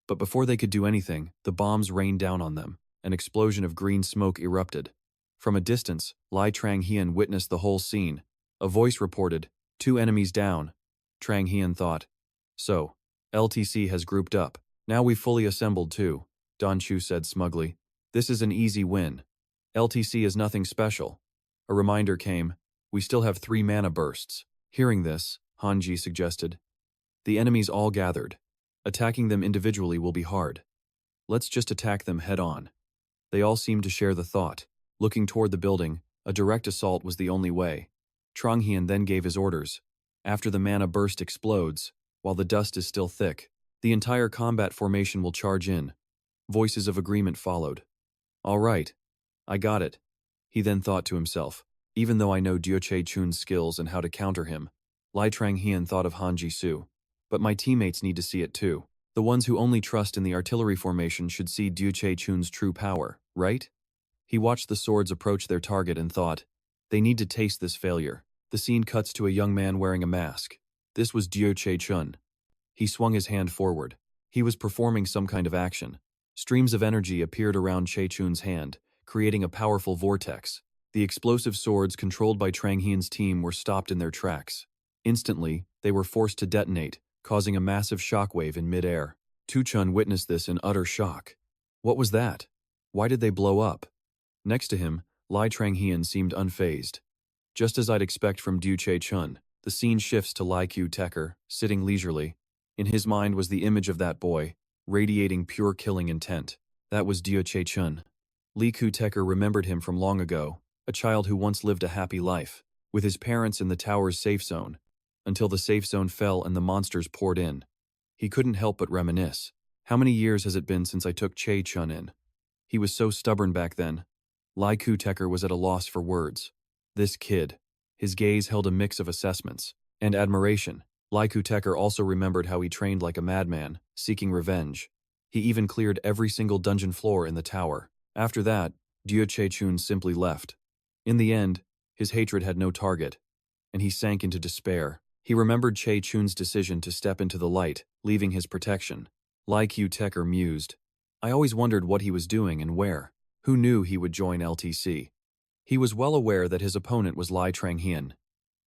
But before they could do anything, the bombs rained down on them. An explosion of green smoke erupted. From a distance, Lai Trang Hian witnessed the whole scene. A voice reported, 2 enemies down. Trang Hian thought. So, LTC has grouped up. Now we've fully assembled too, Don Chu said smugly. This is an easy win. LTC is nothing special. A reminder came. We still have 3 mana bursts. Hearing this, Hanji suggested. The enemies all gathered. Attacking them individually will be hard. Let's just attack them head on. They all seemed to share the thought. Looking toward the building, a direct assault was the only way. Trang Hian then gave his orders. After the mana burst explodes, while the dust is still thick, the entire combat formation will charge in. Voices of agreement followed. All right. I got it. He then thought to himself. Even though I know Duel Chun's skills and how to counter him, Lai Trang Hian thought of Han Ji-soo. But my teammates need to see it too. The ones who only trust in the artillery formation should see Duel Chun's true power, right? He watched the swords approach their target and thought, they need to taste this failure. The scene cuts to a young man wearing a mask. This was Duel Chun. He swung his hand forward. He was performing some kind of action. Streams of energy appeared around Chun's hand, creating a powerful vortex. The explosive swords controlled by Trang Hian's team were stopped in their tracks. Instantly, they were forced to detonate, causing a massive shockwave in mid-air. Tu-chun witnessed this in utter shock. What was that? Why did they blow up? Next to him, Lai Trang Hian seemed unfazed. Just as I'd expect from Duel Chun, the scene shifts to Lai Ku-tecker, sitting leisurely. In his mind was the image of that boy, radiating pure killing intent. That was Duel Chun. Li Ku-tecker remembered him from long ago, a child who once lived a happy life. with his parents in the tower's safe zone, until the safe zone fell and the monsters poured in. He couldn't help but reminisce. How many years has it been since I took Che-chun in? He was so stubborn back then. Lai Ku-teker was at a loss for words. This kid. His gaze held a mix of assessments and admiration. Lai Ku-teker also remembered how he trained like a madman, seeking revenge. He even cleared every single dungeon floor in the tower. After that, Dieu Che-chun simply left. In the end, his hatred had no target, and he sank into despair. He remembered Che-chun's decision to step into the light, leaving his protection. Lai Ku-teker mused. I always wondered what he was doing and where. Who knew he would join LTC? He was well aware that his opponent was Lai Trang-hien.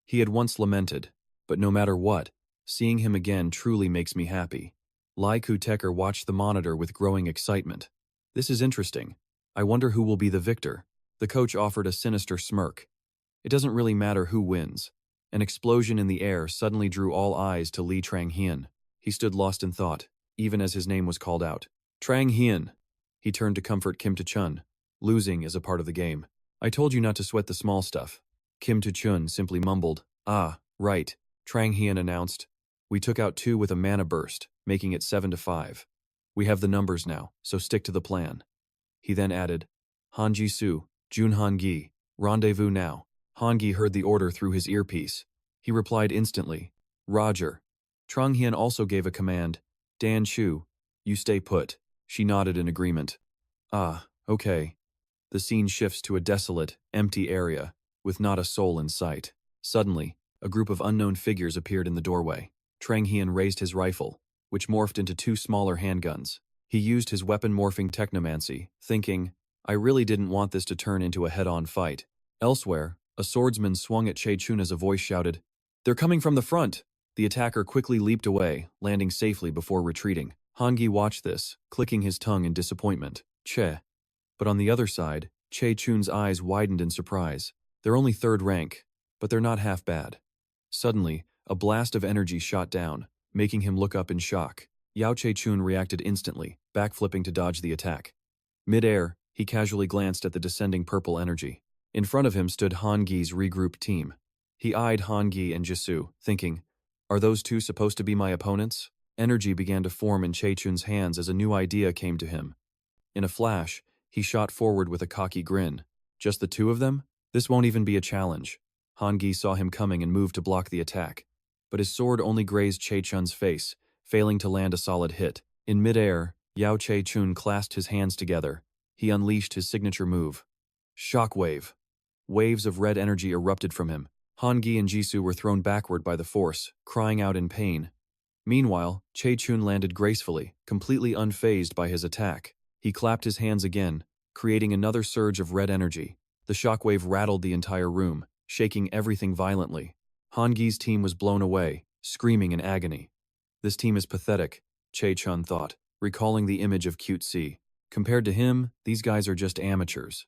He had once lamented, but no matter what, seeing him again truly makes me happy. Lai Ku-teker watched the monitor with growing excitement. This is interesting. I wonder who will be the victor. The coach offered a sinister smirk. It doesn't really matter who wins. An explosion in the air suddenly drew all eyes to Li Trang-hien. He stood lost in thought, even as his name was called out. Trang-hien! He turned to comfort Kim To-chun. Losing is a part of the game. I told you not to sweat the small stuff. Kim To-chun simply mumbled. Ah, right, Trang-hien announced. We took out 2 with a mana burst, making it 7-5. We have the numbers now, so stick to the plan. He then added, Han Ji-soo, Jun Han-gi, rendezvous now. Han-gi heard the order through his earpiece. He replied instantly, Roger. Trang-hien also gave a command, Dan Chu, you stay put. She nodded in agreement. Ah, okay. The scene shifts to a desolate, empty area, with not a soul in sight. Suddenly, a group of unknown figures appeared in the doorway. Trang-hien raised his rifle, which morphed into 2 smaller handguns. He used his weapon-morphing technomancy, thinking, I really didn't want this to turn into a head-on fight. Elsewhere, a swordsman swung at Che-chun as a voice shouted, They're coming from the front! The attacker quickly leaped away, landing safely before retreating. Han-gi watched this, clicking his tongue in disappointment. Che. But on the other side, Che-chun's eyes widened in surprise. They're only 3rd rank, but they're not half bad. Suddenly, a blast of energy shot down, making him look up in shock. Yao Che-chun reacted instantly, backflipping to dodge the attack. Mid-air, he casually glanced at the descending purple energy. In front of him stood Han-gi's regrouped team. He eyed Han-gi and Jisoo, thinking, Are those 2 supposed to be my opponents? Energy began to form in Che-chun's hands as a new idea came to him. In a flash, he shot forward with a cocky grin. Just the 2 of them? This won't even be a challenge. Han-gi saw him coming and moved to block the attack. But his sword only grazed Che-chun's face, failing to land a solid hit. In mid-air, Yao Che-chun clasped his hands together. He unleashed his signature move. Shockwave. Waves of red energy erupted from him. Han-gi and Jisoo were thrown backward by the force, crying out in pain. Meanwhile, Che-chun landed gracefully, completely unfazed by his attack. He clapped his hands again, creating another surge of red energy. The shockwave rattled the entire room, shaking everything violently. Han-gi's team was blown away, screaming in agony. This team is pathetic, Che-chun thought, recalling the image of Cute C. Compared to him, these guys are just amateurs.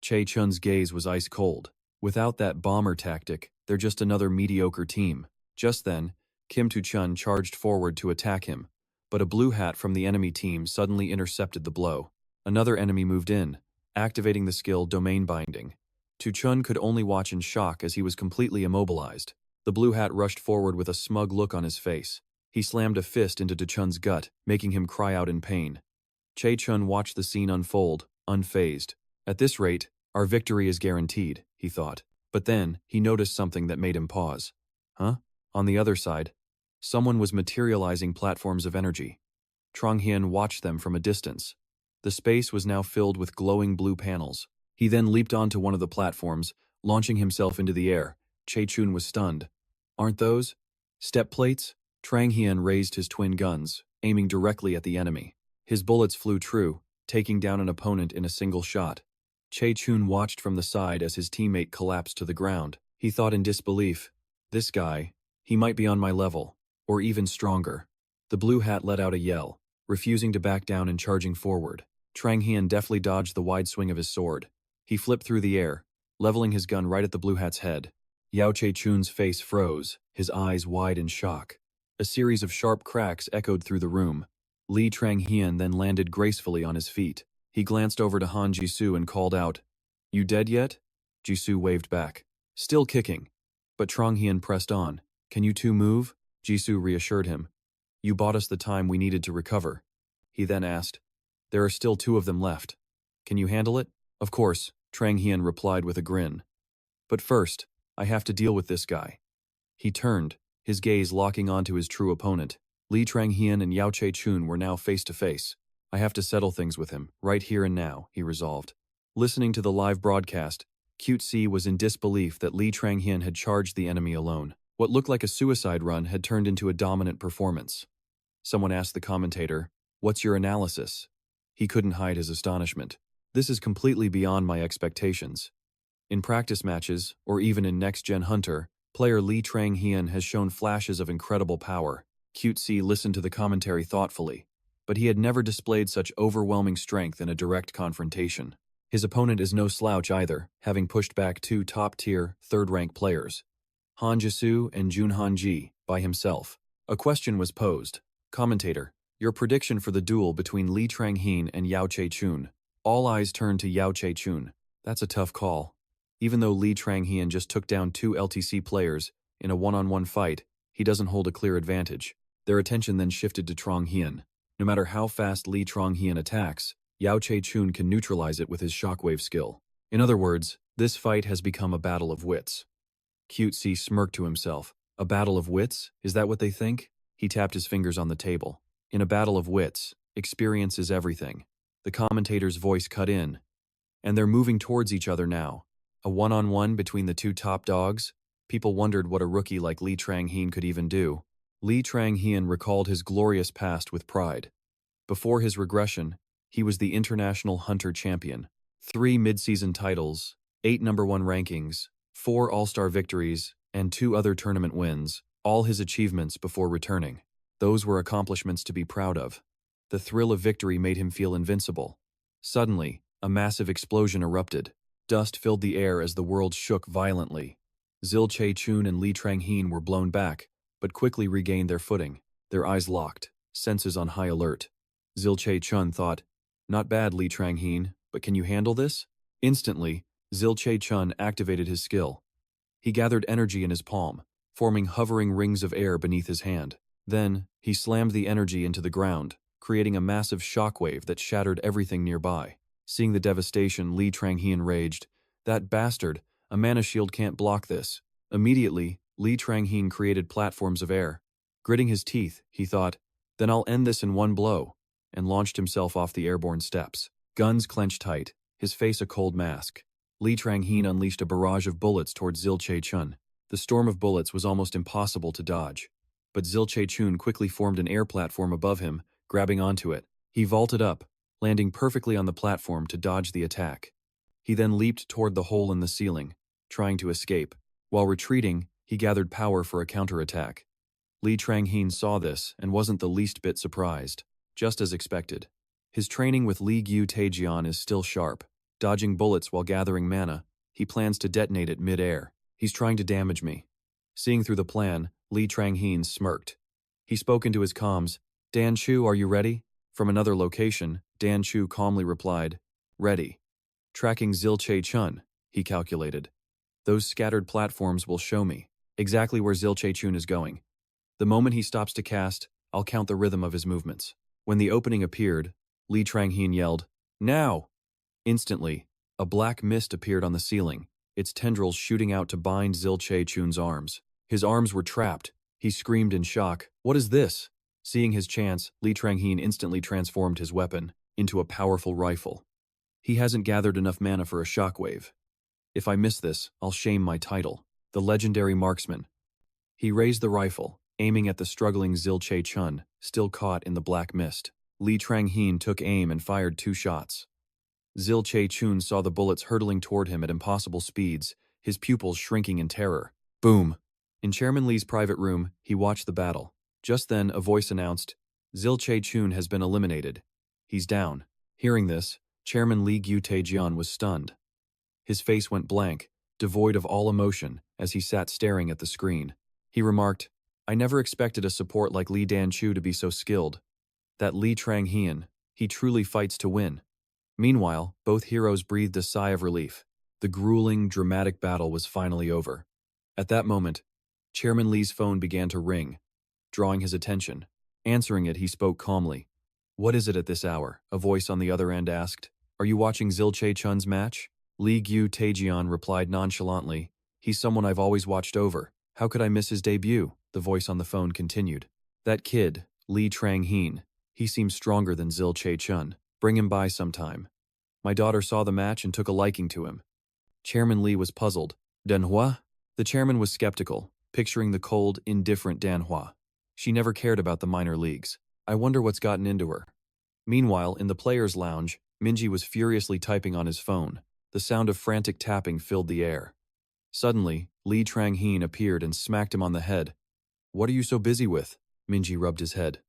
Che-chun's gaze was ice cold. Without that bomber tactic, they're just another mediocre team. Just then, Kim To-chun charged forward to attack him, but a blue hat from the enemy team suddenly intercepted the blow. Another enemy moved in, activating the skill Domain Binding. To-chun could only watch in shock as he was completely immobilized. The blue hat rushed forward with a smug look on his face. He slammed a fist into To-chun's gut, making him cry out in pain. Che-chun watched the scene unfold, unfazed. At this rate, our victory is guaranteed, he thought. But then, he noticed something that made him pause. Huh? On the other side, someone was materializing platforms of energy. Trang-hien watched them from a distance. The space was now filled with glowing blue panels. He then leaped onto one of the platforms, launching himself into the air. Che-chun was stunned. Aren't those step plates? Trang-hien raised his twin guns, aiming directly at the enemy. His bullets flew true, taking down an opponent in a single shot. Che-chun watched from the side as his teammate collapsed to the ground. He thought in disbelief, this guy, he might be on my level, or even stronger. The blue hat let out a yell, refusing to back down and charging forward. Trang-hien deftly dodged the wide swing of his sword. He flipped through the air, leveling his gun right at the blue hat's head. Yao Che-chun's face froze, his eyes wide in shock. A series of sharp cracks echoed through the room. Li Trang-hien then landed gracefully on his feet. He glanced over to Han Jisoo and called out, You dead yet? Jisoo waved back. Still kicking. But Trong Hien pressed on. Can you two move? Jisoo reassured him. You bought us the time we needed to recover. He then asked. There are still 2 of them left. Can you handle it? Of course, Trang Hien replied with a grin. But first, I have to deal with this guy. He turned, his gaze locking onto his true opponent. Li Trang Hien and Yao Che Chun were now face to face. I have to settle things with him, right here and now, he resolved. Listening to the live broadcast, Cute C was in disbelief that Li Trang Hien had charged the enemy alone. What looked like a suicide run had turned into a dominant performance. Someone asked the commentator, "What's your analysis?" He couldn't hide his astonishment. This is completely beyond my expectations. In practice matches, or even in Next Gen Hunter, player Li Trang Hien has shown flashes of incredible power. Cute C listened to the commentary thoughtfully, but he had never displayed such overwhelming strength in a direct confrontation. His opponent is no slouch either, having pushed back 2 top-tier, third-rank players, Han Jisoo and Jun Hanji, by himself. A question was posed. Commentator, your prediction for the duel between Li Trang Hien and Yao Che Chun. All eyes turned to Yao Che Chun. That's a tough call. Even though Li Trang Hien just took down 2 LTC players in a one-on-one fight, he doesn't hold a clear advantage. Their attention then shifted to Trong Hien. No matter how fast Li Trong Hien attacks, Yao Che Chun can neutralize it with his shockwave skill. In other words, this fight has become a battle of wits. Cute C smirked to himself. A battle of wits? Is that what they think? He tapped his fingers on the table. In a battle of wits, experience is everything. The commentator's voice cut in. And they're moving towards each other now. A one-on-one between the 2 top dogs? People wondered what a rookie like Li Trang Hien could even do. Li Trang Hien recalled his glorious past with pride. Before his regression, he was the International Hunter Champion. 3 mid-season titles, 8 #1 rankings, 4 All-Star victories, and 2 other tournament wins, all his achievements before returning. Those were accomplishments to be proud of. The thrill of victory made him feel invincible. Suddenly, a massive explosion erupted. Dust filled the air as the world shook violently. Zil Che Chun and Li Trang Hien were blown back, but quickly regained their footing, their eyes locked, senses on high alert. Zil Che Chun thought, not bad, Li Trang Hien, but can you handle this? Instantly, Zil Che Chun activated his skill. He gathered energy in his palm, forming hovering rings of air beneath his hand. Then, he slammed the energy into the ground, creating a massive shockwave that shattered everything nearby. Seeing the devastation, Li Trang Hien raged. That bastard, a mana shield can't block this. Immediately, Li Trang Hien created platforms of air. Gritting his teeth, he thought, then I'll end this in one blow, and launched himself off the airborne steps. Guns clenched tight, his face a cold mask. Li Trang Hien unleashed a barrage of bullets towards Zil Che Chun. The storm of bullets was almost impossible to dodge. But Zil Che Chun quickly formed an air platform above him, grabbing onto it. He vaulted up, landing perfectly on the platform to dodge the attack. He then leaped toward the hole in the ceiling, trying to escape. While retreating, he gathered power for a counterattack. Li Trang Hien saw this and wasn't the least bit surprised. Just as expected. His training with Li Gyu Taejian is still sharp. Dodging bullets while gathering mana, he plans to detonate it mid-air. He's trying to damage me. Seeing through the plan, Li Trang Hien smirked. He spoke into his comms. Dan Chu, are you ready? From another location, Dan Chu calmly replied, ready. Tracking Zil Che Chun, he calculated. Those scattered platforms will show me exactly where Zil Che Chun is going. The moment he stops to cast, I'll count the rhythm of his movements. When the opening appeared, Li Trang Hien yelled, now! Instantly, a black mist appeared on the ceiling, its tendrils shooting out to bind Zil Che Chun's arms. His arms were trapped. He screamed in shock. What is this? Seeing his chance, Li Trang Hien instantly transformed his weapon into a powerful rifle. He hasn't gathered enough mana for a shockwave. If I miss this, I'll shame my title. The legendary marksman. He raised the rifle, aiming at the struggling Zil Che Chun, still caught in the black mist. Li Trang Hien took aim and fired 2 shots. Zil Che Chun saw the bullets hurtling toward him at impossible speeds, his pupils shrinking in terror. Boom! In Chairman Li's private room, he watched the battle. Just then, a voice announced, Zil Che Chun has been eliminated. He's down. Hearing this, Chairman Li Gyu Taejian was stunned. His face went blank, devoid of all emotion, as he sat staring at the screen. He remarked, I never expected a support like Li Dan Chu to be so skilled. That Li Trang Hien, he truly fights to win. Meanwhile, both heroes breathed a sigh of relief. The grueling, dramatic battle was finally over. At that moment, Chairman Lee's phone began to ring, drawing his attention. Answering it, he spoke calmly. "What is it at this hour?" a voice on the other end asked. "Are you watching Zil-Chae-chun's match?" Lee Gyu-taejian replied nonchalantly. "He's someone I've always watched over. How could I miss his debut?" The voice on the phone continued. "That kid, Lee Trang-heen, he seems stronger than Zil-Chae-chun. Bring him by sometime. My daughter saw the match and took a liking to him." Chairman Lee was puzzled. "Manhwa?" The chairman was skeptical, picturing the cold, indifferent Manhwa. She never cared about the minor leagues. I wonder what's gotten into her. Meanwhile, in the players' lounge, Minji was furiously typing on his phone. The sound of frantic tapping filled the air. Suddenly, Lee Trang-heen appeared and smacked him on the head. "What are you so busy with?" Minji rubbed his head.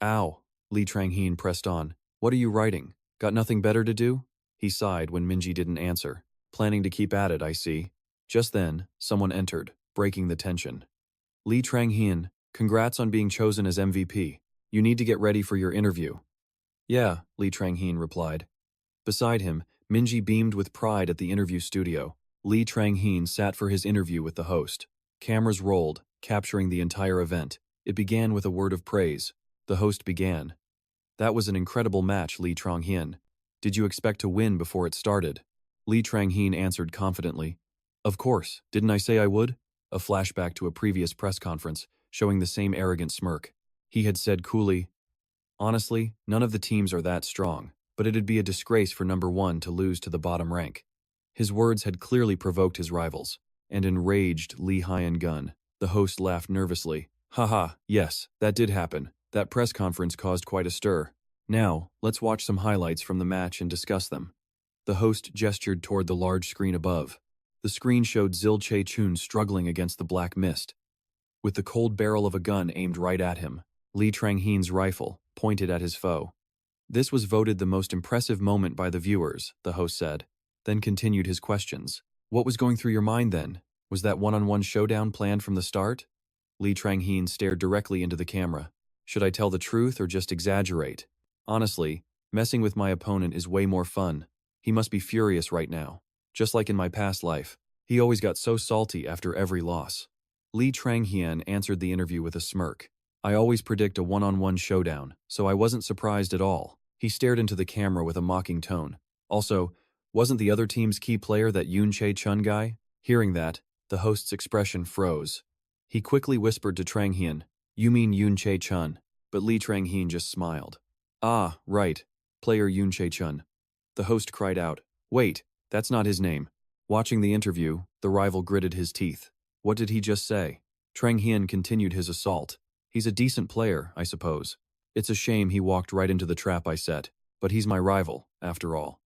"Ow." Lee Trang-heen pressed on. "What are you writing? Got nothing better to do?" He sighed when Minji didn't answer. "Planning to keep at it, I see." Just then, someone entered, breaking the tension. "Lee Trang-heen, congrats on being chosen as MVP. You need to get ready for your interview." "Yeah," Lee Trang-heen replied. Beside him, Minji beamed with pride at the interview studio. Lee Trang-heen sat for his interview with the host. Cameras rolled, capturing the entire event. It began with a word of praise. The host began. "That was an incredible match, Lee Trang-heen. Did you expect to win before it started?" Lee Trang-heen answered confidently. "Of course, didn't I say I would?" A flashback to a previous press conference, showing the same arrogant smirk. He had said coolly, "Honestly, none of the teams are that strong, but it'd be a disgrace for number 1 to lose to the bottom rank." His words had clearly provoked his rivals, and enraged Lee Hyun-gun. The host laughed nervously. "Haha, yes, that did happen. That press conference caused quite a stir. Now, let's watch some highlights from the match and discuss them." The host gestured toward the large screen above. The screen showed Zil-Chae-chun struggling against the black mist, with the cold barrel of a gun aimed right at him. Lee Trang-heen's rifle pointed at his foe. "This was voted the most impressive moment by the viewers," the host said, then continued his questions. "What was going through your mind then? Was that one-on-one showdown planned from the start?" Lee Trang-heen stared directly into the camera. "Should I tell the truth or just exaggerate? Honestly, messing with my opponent is way more fun. He must be furious right now. Just like in my past life, he always got so salty after every loss." Lee Trang-heen answered the interview with a smirk. "I always predict a one-on-one showdown, so I wasn't surprised at all." He stared into the camera with a mocking tone. "Also, wasn't the other team's key player that Yoon-Chae-chun guy?" Hearing that, the host's expression froze. He quickly whispered to Trang-heen, "You mean Yoon-Chae-chun?" But Lee Trang-heen just smiled. "Ah, right. Player Yoon-Chae-chun." The host cried out, "Wait, that's not his name." Watching the interview, the rival gritted his teeth. What did he just say? Trang-heen continued his assault. "He's a decent player, I suppose. It's a shame he walked right into the trap I set, but he's my rival, after all."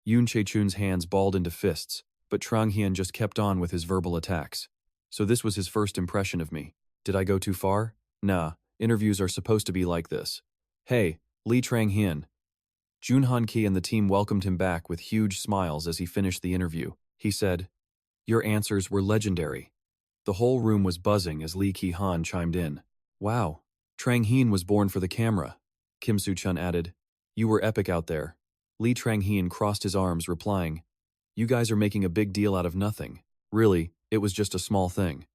Yoon-Chae-chun's hands balled into fists, but Trang-heen just kept on with his verbal attacks. "So this was his first impression of me. Did I go too far? Nah, interviews are supposed to be like this." "Hey, Lee Trang-heen." Jun Han-ki and the team welcomed him back with huge smiles as he finished the interview. He said, "Your answers were legendary." The whole room was buzzing as Lee Ki-han chimed in. "Wow, Trang-heen was born for the camera." Kim Soo-chun added, "You were epic out there." Lee Trang-heen crossed his arms, replying, "You guys are making a big deal out of nothing. Really, it was just a small thing."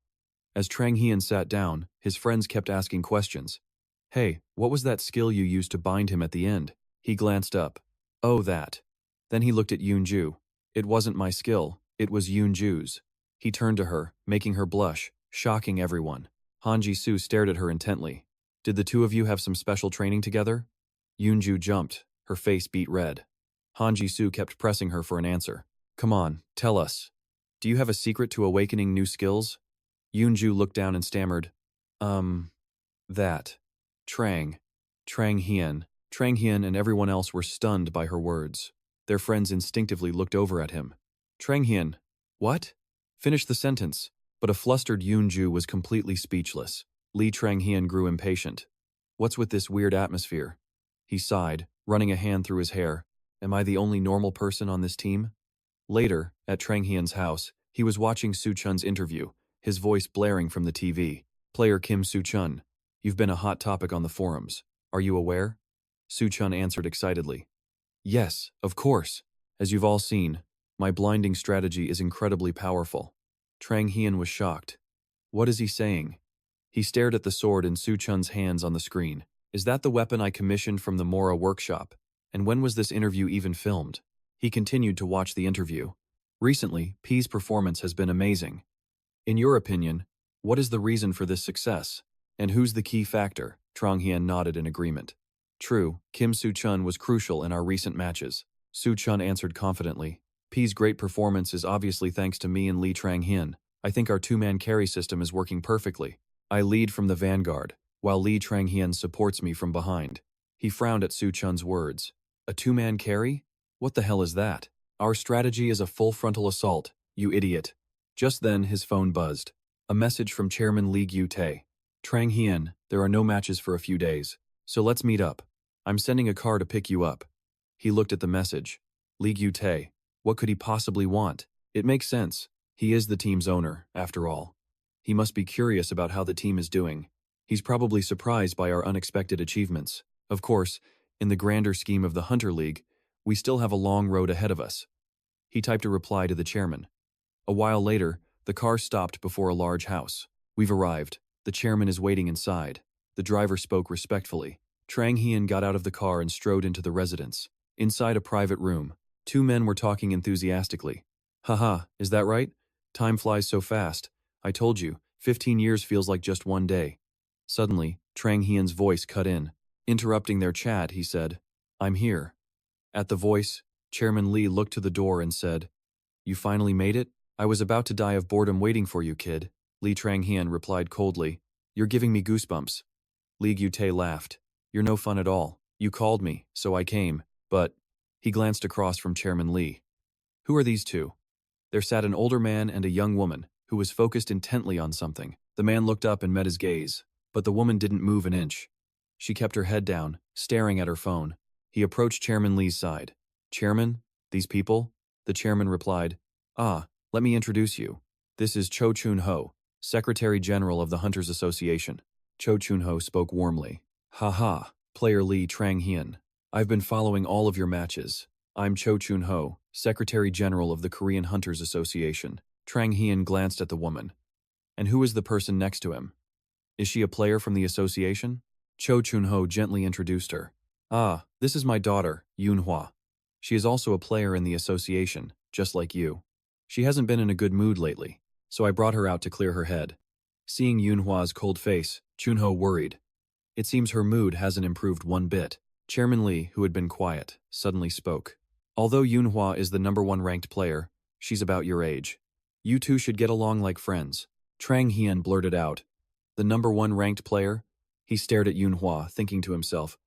As Trang-heen sat down, his friends kept asking questions. "Hey, what was that skill you used to bind him at the end?" He glanced up. "Oh, that." Then he looked at Yoon-ju. "It wasn't my skill, it was Yoon-ju's." He turned to her, making her blush, shocking everyone. Han Ji-soo stared at her intently. "Did the two of you have some special training together?" Yoon-ju jumped, her face beet red. Han Ji-soo kept pressing her for an answer. "Come on, tell us. Do you have a secret to awakening new skills?" Yoon-ju looked down and stammered, That. Trang-heen and everyone else were stunned by her words. Their friends instinctively looked over at him. "Trang-heen, what?" Finish the sentence, but a flustered Yoon-ju was completely speechless. Lee Trang-heen grew impatient. "What's with this weird atmosphere?" He sighed, running a hand through his hair. "Am I the only normal person on this team?" Later, at Trang-heen's house, he was watching Soo-chun's interview, his voice blaring from the TV. "Player Kim Soo-chun, you've been a hot topic on the forums. Are you aware?" Soo-chun answered excitedly. "Yes, of course. As you've all seen, my blinding strategy is incredibly powerful." Trang-heen was shocked. What is he saying? He stared at the sword in Su Chun's hands on the screen. Is that the weapon I commissioned from the Mora workshop? And when was this interview even filmed? He continued to watch the interview. Recently, P's performance has been amazing. In your opinion, what is the reason for this success? And who's the key factor? Trong Hien nodded in agreement. True, Kim Su Chun was crucial in our recent matches. Su Chun answered confidently. P's great performance is obviously thanks to me and Lee Trang Hien. I think our two-man carry system is working perfectly. I lead from the vanguard, while Lee Trang Hien supports me from behind. He frowned at Su Chun's words. A two-man carry? What the hell is that? Our strategy is a full frontal assault, you idiot. Just then, his phone buzzed. A message from Chairman Lee Gu-tae. Trang Hien, there are no matches for a few days, so let's meet up. I'm sending a car to pick you up. He looked at the message. Lee Gu-tae. What could he possibly want? It makes sense. He is the team's owner, after all. He must be curious about how the team is doing. He's probably surprised by our unexpected achievements. Of course, in the grander scheme of the Hunter League, we still have a long road ahead of us. He typed a reply to the chairman. A while later, the car stopped before a large house. We've arrived. The chairman is waiting inside. The driver spoke respectfully. Trang Hien got out of the car and strode into the residence. Inside a private room, two men were talking enthusiastically. Haha, is that right? Time flies so fast. I told you, 15 years feels like just one day. Suddenly, Trang Hien's voice cut in. Interrupting their chat, he said, I'm here. At the voice, Chairman Lee looked to the door and said, You finally made it? I was about to die of boredom waiting for you, kid. Lee Trang Hien replied coldly, You're giving me goosebumps. Lee Gu-tae laughed. You're no fun at all. You called me, so I came, but… He glanced across from Chairman Lee. Who are these two? There sat an older man and a young woman, who was focused intently on something. The man looked up and met his gaze, but the woman didn't move an inch. She kept her head down, staring at her phone. He approached Chairman Lee's side. Chairman, these people? The chairman replied, let me introduce you. This is Cho Chun-ho, Secretary General of the Hunters Association. Cho Chun-ho spoke warmly. Ha, player Lee Trang Hien. I've been following all of your matches. I'm Cho Chun-ho, Secretary General of the Korean Hunters Association. Trang Hien glanced at the woman. And who is the person next to him? Is she a player from the association? Cho Chun-ho gently introduced her. This is my daughter, Yoon-hwa. She is also a player in the association, just like you. She hasn't been in a good mood lately, so I brought her out to clear her head. Seeing Yoon-hwa's cold face, Chun-ho worried. It seems her mood hasn't improved one bit. Chairman Lee, who had been quiet, suddenly spoke. Although Yoon-hwa is the #1 ranked player, she's about your age. You two should get along like friends. Trang Hien blurted out. The #1 ranked player? He stared at Yoon-hwa, thinking to himself.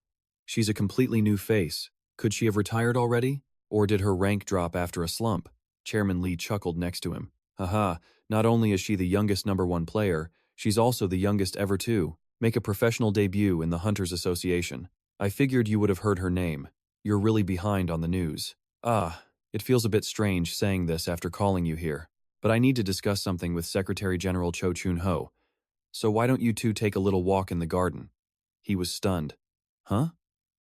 She's a completely new face. Could she have retired already? Or did her rank drop after a slump? Chairman Lee chuckled next to him. Haha, not only is she the youngest #1 player, she's also the youngest ever to make a professional debut in the Hunters Association. I figured you would have heard her name. You're really behind on the news. It feels a bit strange saying this after calling you here, but I need to discuss something with Secretary General Cho Chun-ho. So why don't you two take a little walk in the garden? He was stunned. Huh?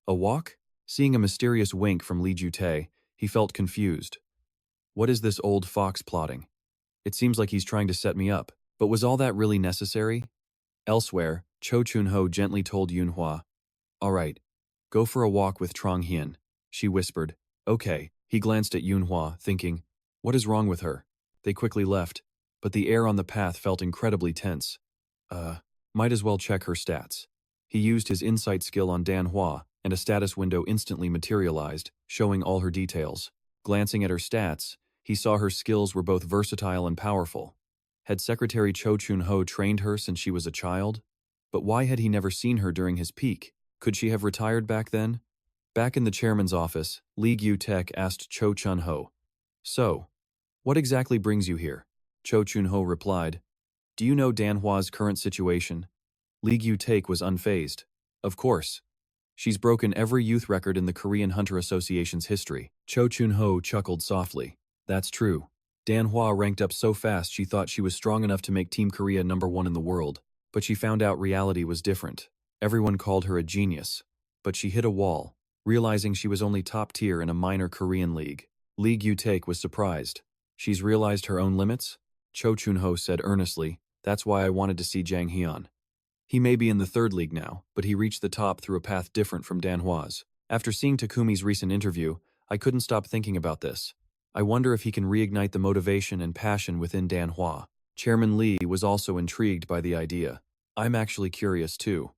A walk? Seeing a mysterious wink from Lee Gu-tae, he felt confused. What is this old fox plotting? It seems like he's trying to set me up, but was all that really necessary? Elsewhere, Cho Chun-ho gently told Yoon-hwa, All right, go for a walk with Trang Hien. She whispered, Okay. He glanced at Yoon-hwa, thinking, What is wrong with her? They quickly left, but the air on the path felt incredibly tense. Might as well check her stats. He used his insight skill on Dan Hua, and a status window instantly materialized, showing all her details. Glancing at her stats, he saw her skills were both versatile and powerful. Had Secretary Cho Chun-ho trained her since she was a child? But why had he never seen her during his peak? Could she have retired back then? Back in the chairman's office, Lee Gu-tae asked Cho Chun-ho, So, what exactly brings you here? Cho Chun-ho replied, Do you know Dan Hwa's current situation? Lee Gu-tae was unfazed. Of course. She's broken every youth record in the Korean Hunter Association's history. Cho Chun-ho chuckled softly. That's true. Dan Hwa ranked up so fast she thought she was strong enough to make Team Korea #1 in the world. But she found out reality was different. Everyone called her a genius. But she hit a wall, realizing she was only top tier in a minor Korean league. Lee Gu-tae was surprised. She's realized her own limits? Cho Chun-ho said earnestly, That's why I wanted to see Jang Hyun. He may be in the third league now, but he reached the top through a path different from Danhwa's. After seeing Takumi's recent interview, I couldn't stop thinking about this. I wonder if he can reignite the motivation and passion within Danhwa. Chairman Lee was also intrigued by the idea. I'm actually curious too.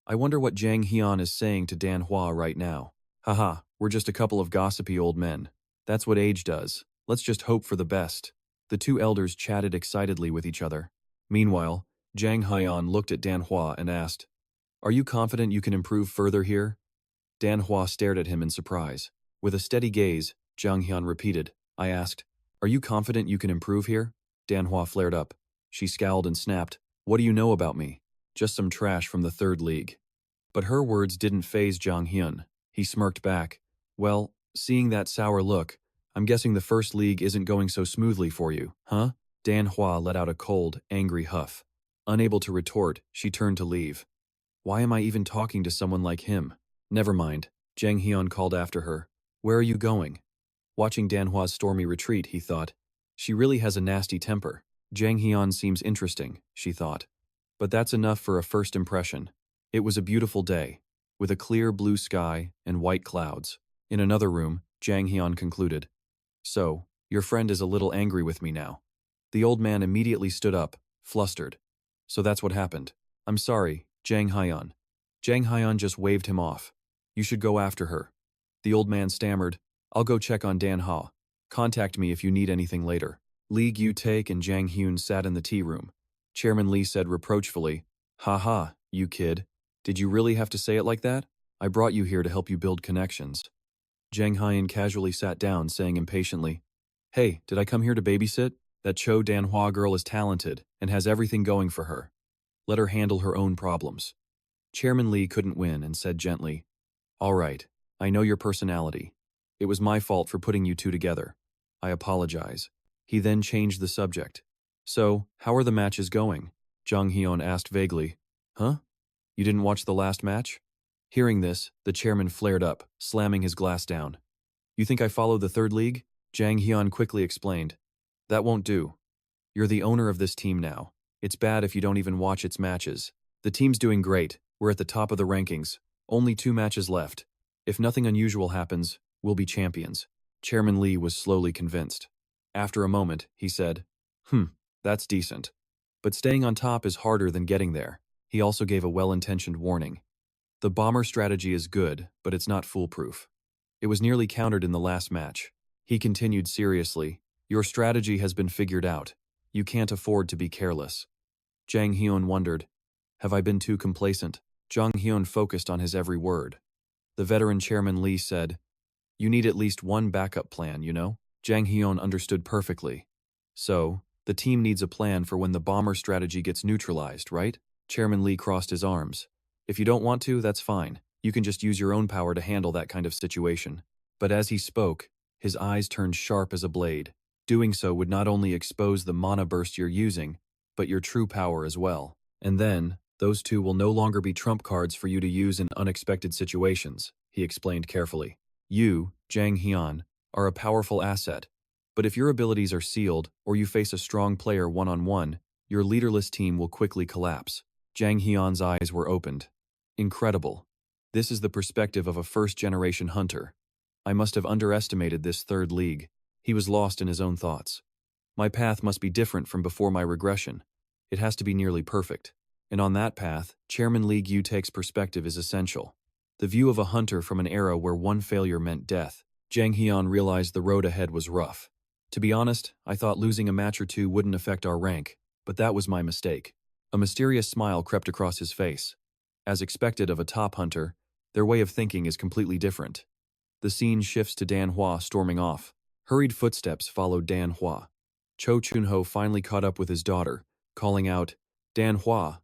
I wonder what Jang Hyun is saying to Danhwa right now. Haha, we're just a couple of gossipy old men. That's what age does. Let's just hope for the best. The two elders chatted excitedly with each other. Meanwhile, Jang Hyun looked at Danhwa and asked, "Are you confident you can improve further here?" Danhwa stared at him in surprise. With a steady gaze, Jang Hyun repeated, I asked, "Are you confident you can improve here?" Danhwa flared up. She scowled and snapped, "What do you know about me? Just some trash from the third league." But her words didn't faze Jang Hyun. He smirked back. "Well, seeing that sour look, I'm guessing the first league isn't going so smoothly for you, huh?" Danhwa let out a cold, angry huff. Unable to retort, she turned to leave. Why am I even talking to someone like him? Never mind, Jang Hyun called after her. Where are you going? Watching Danhwa's stormy retreat, he thought. She really has a nasty temper. Jang Hyun seems interesting, she thought. But that's enough for a first impression. It was a beautiful day, with a clear blue sky and white clouds. In another room, Jang Hyun concluded. So, your friend is a little angry with me now. The old man immediately stood up, flustered. So that's what happened. I'm sorry, Jang Hyun. Jang Hyun just waved him off. You should go after her. The old man stammered, I'll go check on Dan Ha. Contact me if you need anything later. Lee Gu-taek and Jang Hyun sat in the tea room. Chairman Lee said reproachfully, Ha, you kid. Did you really have to say it like that? I brought you here to help you build connections. Jang Hyun casually sat down, saying impatiently, Hey, did I come here to babysit? That Cho Dan-hwa girl is talented and has everything going for her. Let her handle her own problems. Chairman Lee couldn't win and said gently, All right, I know your personality. It was my fault for putting you two together. I apologize. He then changed the subject. So, how are the matches going? Jang Hyun asked vaguely. Huh? You didn't watch the last match? Hearing this, the chairman flared up, slamming his glass down. You think I follow the third league? Jang Hyun quickly explained. That won't do. You're the owner of this team now. It's bad if you don't even watch its matches. The team's doing great. We're at the top of the rankings. Only 2 matches left. If nothing unusual happens, we'll be champions. Chairman Lee was slowly convinced. After a moment, he said, That's decent. But staying on top is harder than getting there. He also gave a well-intentioned warning. The bomber strategy is good, but it's not foolproof. It was nearly countered in the last match. He continued seriously, Your strategy has been figured out. You can't afford to be careless. Jang Hyun wondered, Have I been too complacent? Jang Hyun focused on his every word. The veteran Chairman Lee said, You need at least one backup plan, you know? Jang Hyun understood perfectly. So, the team needs a plan for when the bomber strategy gets neutralized, right? Chairman Lee crossed his arms. If you don't want to, that's fine. You can just use your own power to handle that kind of situation. But as he spoke, his eyes turned sharp as a blade. Doing so would not only expose the mana burst you're using, but your true power as well. And then, those two will no longer be trump cards for you to use in unexpected situations, he explained carefully. You, Jang Hyun, are a powerful asset, but if your abilities are sealed or you face a strong player one-on-one, your leaderless team will quickly collapse. Jang Hyun's eyes were opened. Incredible. This is the perspective of a first-generation hunter. I must have underestimated this third league. He was lost in his own thoughts. My path must be different from before my regression. It has to be nearly perfect. And on that path, Chairman Lee Gu-taek's perspective is essential. The view of a hunter from an era where one failure meant death. Jang Hyun realized the road ahead was rough. To be honest, I thought losing a match or two wouldn't affect our rank, but that was my mistake. A mysterious smile crept across his face. As expected of a top hunter, their way of thinking is completely different. The scene shifts to Dan Hwa storming off. Hurried footsteps followed Dan Hwa. Cho Chun-ho finally caught up with his daughter, calling out, Dan Hwa.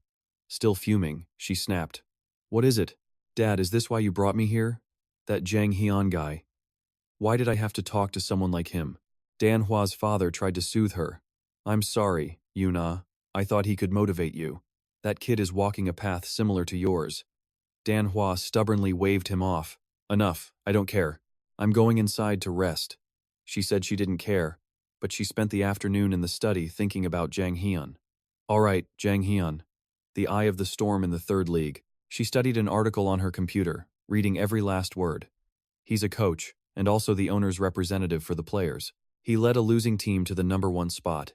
Still fuming, she snapped. What is it? Dad, is this why you brought me here? That Jang Hyun guy. Why did I have to talk to someone like him? Dan Hwa's father tried to soothe her. I'm sorry, Yuna. I thought he could motivate you. That kid is walking a path similar to yours. Dan Hwa stubbornly waved him off. Enough, I don't care. I'm going inside to rest. She said she didn't care, but she spent the afternoon in the study thinking about Jang Hyun. All right, Jang Hyun. The eye of the storm in the third league. She studied an article on her computer, reading every last word. He's a coach, and also the owner's representative for the players. He led a losing team to the #1 spot.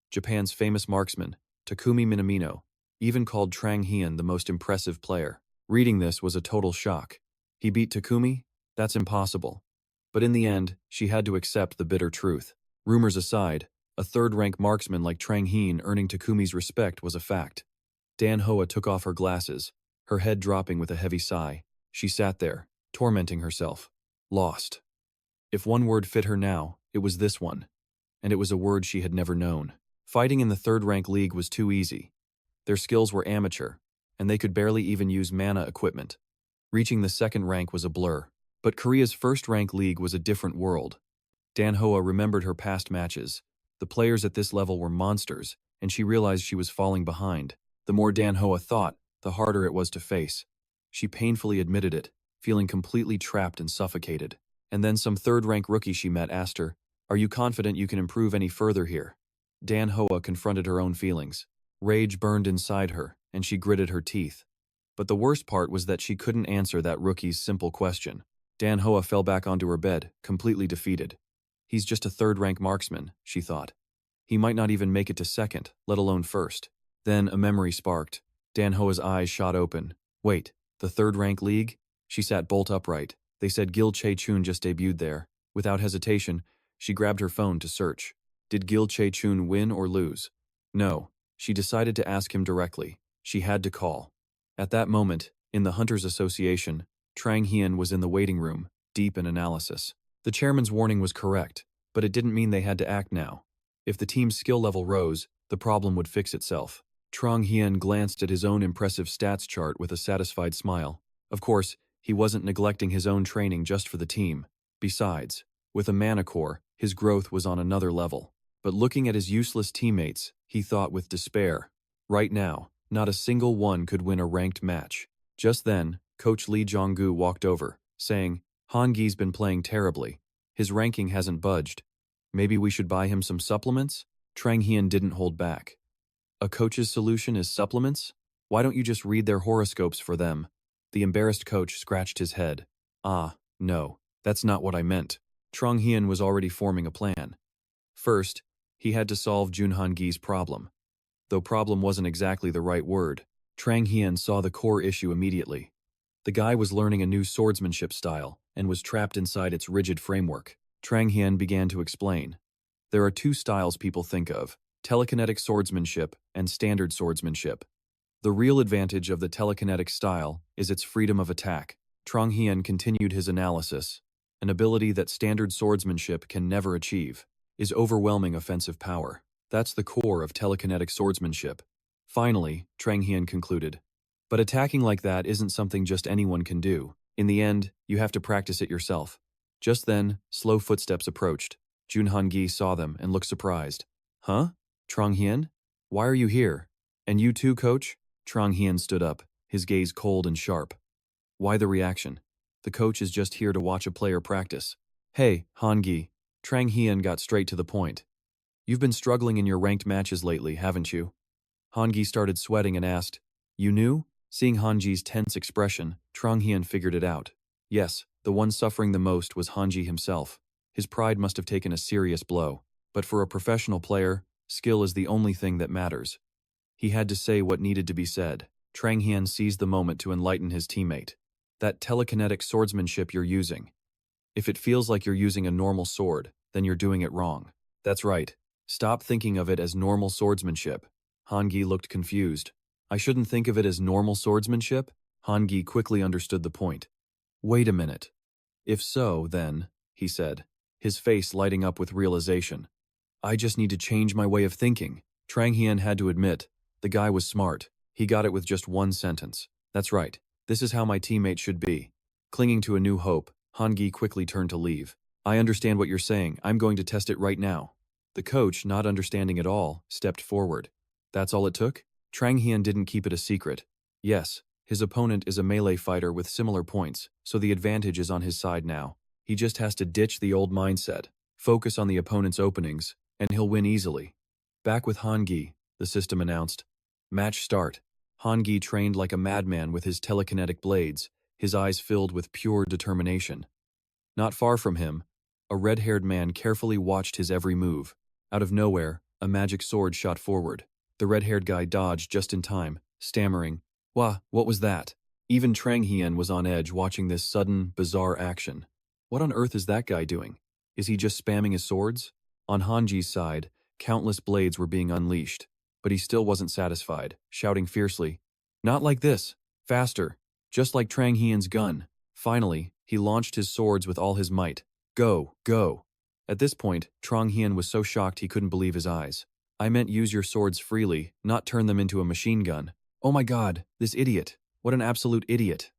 Japan's famous marksman, Takumi Minamino, even called Trang Hyun the most impressive player. Reading this was a total shock. He beat Takumi? That's impossible. But in the end, she had to accept the bitter truth. Rumors aside, a third-rank marksman like Trang Hyun earning Takumi's respect was a fact. Dan Hoa took off her glasses, her head dropping with a heavy sigh. She sat there, tormenting herself. Lost. If one word fit her now, it was this one. And it was a word she had never known. Fighting in the third-rank league was too easy. Their skills were amateur, and they could barely even use mana equipment. Reaching the second rank was a blur. But Korea's first-rank league was a different world. Dan Hoa remembered her past matches. The players at this level were monsters, and she realized she was falling behind. The more Dan Hoa thought, the harder it was to face. She painfully admitted it, feeling completely trapped and suffocated. And then some third-rank rookie she met asked her, "Are you confident you can improve any further here?" Dan Hoa confronted her own feelings. Rage burned inside her, and she gritted her teeth. But the worst part was that she couldn't answer that rookie's simple question. Dan Hoa fell back onto her bed, completely defeated. He's just a third-rank marksman, she thought. He might not even make it to second, let alone first. Then a memory sparked. Dan Hoa's eyes shot open. Wait, the third-rank league? She sat bolt upright. They said Gil Chae-chun just debuted there. Without hesitation, she grabbed her phone to search. Did Gil Chae-chun win or lose? No. She decided to ask him directly. She had to call. At that moment, in the Hunters Association, Trang Hyun was in the waiting room, deep in analysis. The chairman's warning was correct, but it didn't mean they had to act now. If the team's skill level rose, the problem would fix itself. Trang Hyun glanced at his own impressive stats chart with a satisfied smile. Of course, he wasn't neglecting his own training just for the team. Besides, with a mana core, his growth was on another level. But looking at his useless teammates, he thought with despair. Right now, not a single one could win a ranked match. Just then, Coach Lee Jong-gu walked over, saying, "Han-gi's been playing terribly. His ranking hasn't budged. Maybe we should buy him some supplements?" Trang Hyun didn't hold back. A coach's solution is supplements? Why don't you just read their horoscopes for them? The embarrassed coach scratched his head. No, that's not what I meant. Trang Hyun was already forming a plan. First, he had to solve Jun Han-gi's problem. Though problem wasn't exactly the right word, Trang Hyun saw the core issue immediately. The guy was learning a new swordsmanship style and was trapped inside its rigid framework. Trang Hyun began to explain. There are two styles people think of, telekinetic swordsmanship and standard swordsmanship. The real advantage of the telekinetic style is its freedom of attack. Trang Hyun continued his analysis. An ability that standard swordsmanship can never achieve is overwhelming offensive power. That's the core of telekinetic swordsmanship. Finally, Trang Hyun concluded. But attacking like that isn't something just anyone can do. In the end, you have to practice it yourself. Just then, slow footsteps approached. Jun Han-gi saw them and looked surprised. Huh? Trang Hyun? Why are you here? And you too, coach? Trang Hyun stood up, his gaze cold and sharp. Why the reaction? The coach is just here to watch a player practice. Hey, Han-gi. Trang Hyun got straight to the point. You've been struggling in your ranked matches lately, haven't you? Han-gi started sweating and asked, You knew? Seeing Han-ji's tense expression, Trang Hyun figured it out. Yes, the one suffering the most was Han-ji himself. His pride must have taken a serious blow. But for a professional player, skill is the only thing that matters. He had to say what needed to be said. Trang Hyun seized the moment to enlighten his teammate. That telekinetic swordsmanship you're using. If it feels like you're using a normal sword, then you're doing it wrong. That's right. Stop thinking of it as normal swordsmanship. Han-gi looked confused. I shouldn't think of it as normal swordsmanship? Han-gi quickly understood the point. Wait a minute. If so, then, he said, his face lighting up with realization. I just need to change my way of thinking. Trang Hyun had to admit, the guy was smart. He got it with just one sentence. That's right. This is how my teammate should be. Clinging to a new hope, Han-gi quickly turned to leave. I understand what you're saying. I'm going to test it right now. The coach, not understanding at all, stepped forward. That's all it took? Trang Hyun didn't keep it a secret. Yes, his opponent is a melee fighter with similar points, so the advantage is on his side now. He just has to ditch the old mindset, focus on the opponent's openings, and he'll win easily. Back with Han-gi, the system announced. Match start. Han-gi trained like a madman with his telekinetic blades, his eyes filled with pure determination. Not far from him, a red-haired man carefully watched his every move. Out of nowhere, a magic sword shot forward. The red-haired guy dodged just in time, stammering, "Wah, what was that?" Even Trang Hien was on edge watching this sudden, bizarre action. What on earth is that guy doing? Is he just spamming his swords? On Hanji's side, countless blades were being unleashed, but he still wasn't satisfied, shouting fiercely, "Not like this! Faster! Just like Trang Hien's gun!" Finally, he launched his swords with all his might. "Go, go!" At this point, Trang Hien was so shocked he couldn't believe his eyes. "I meant use your swords freely, not turn them into a machine gun." "Oh my god, this idiot! What an absolute idiot!"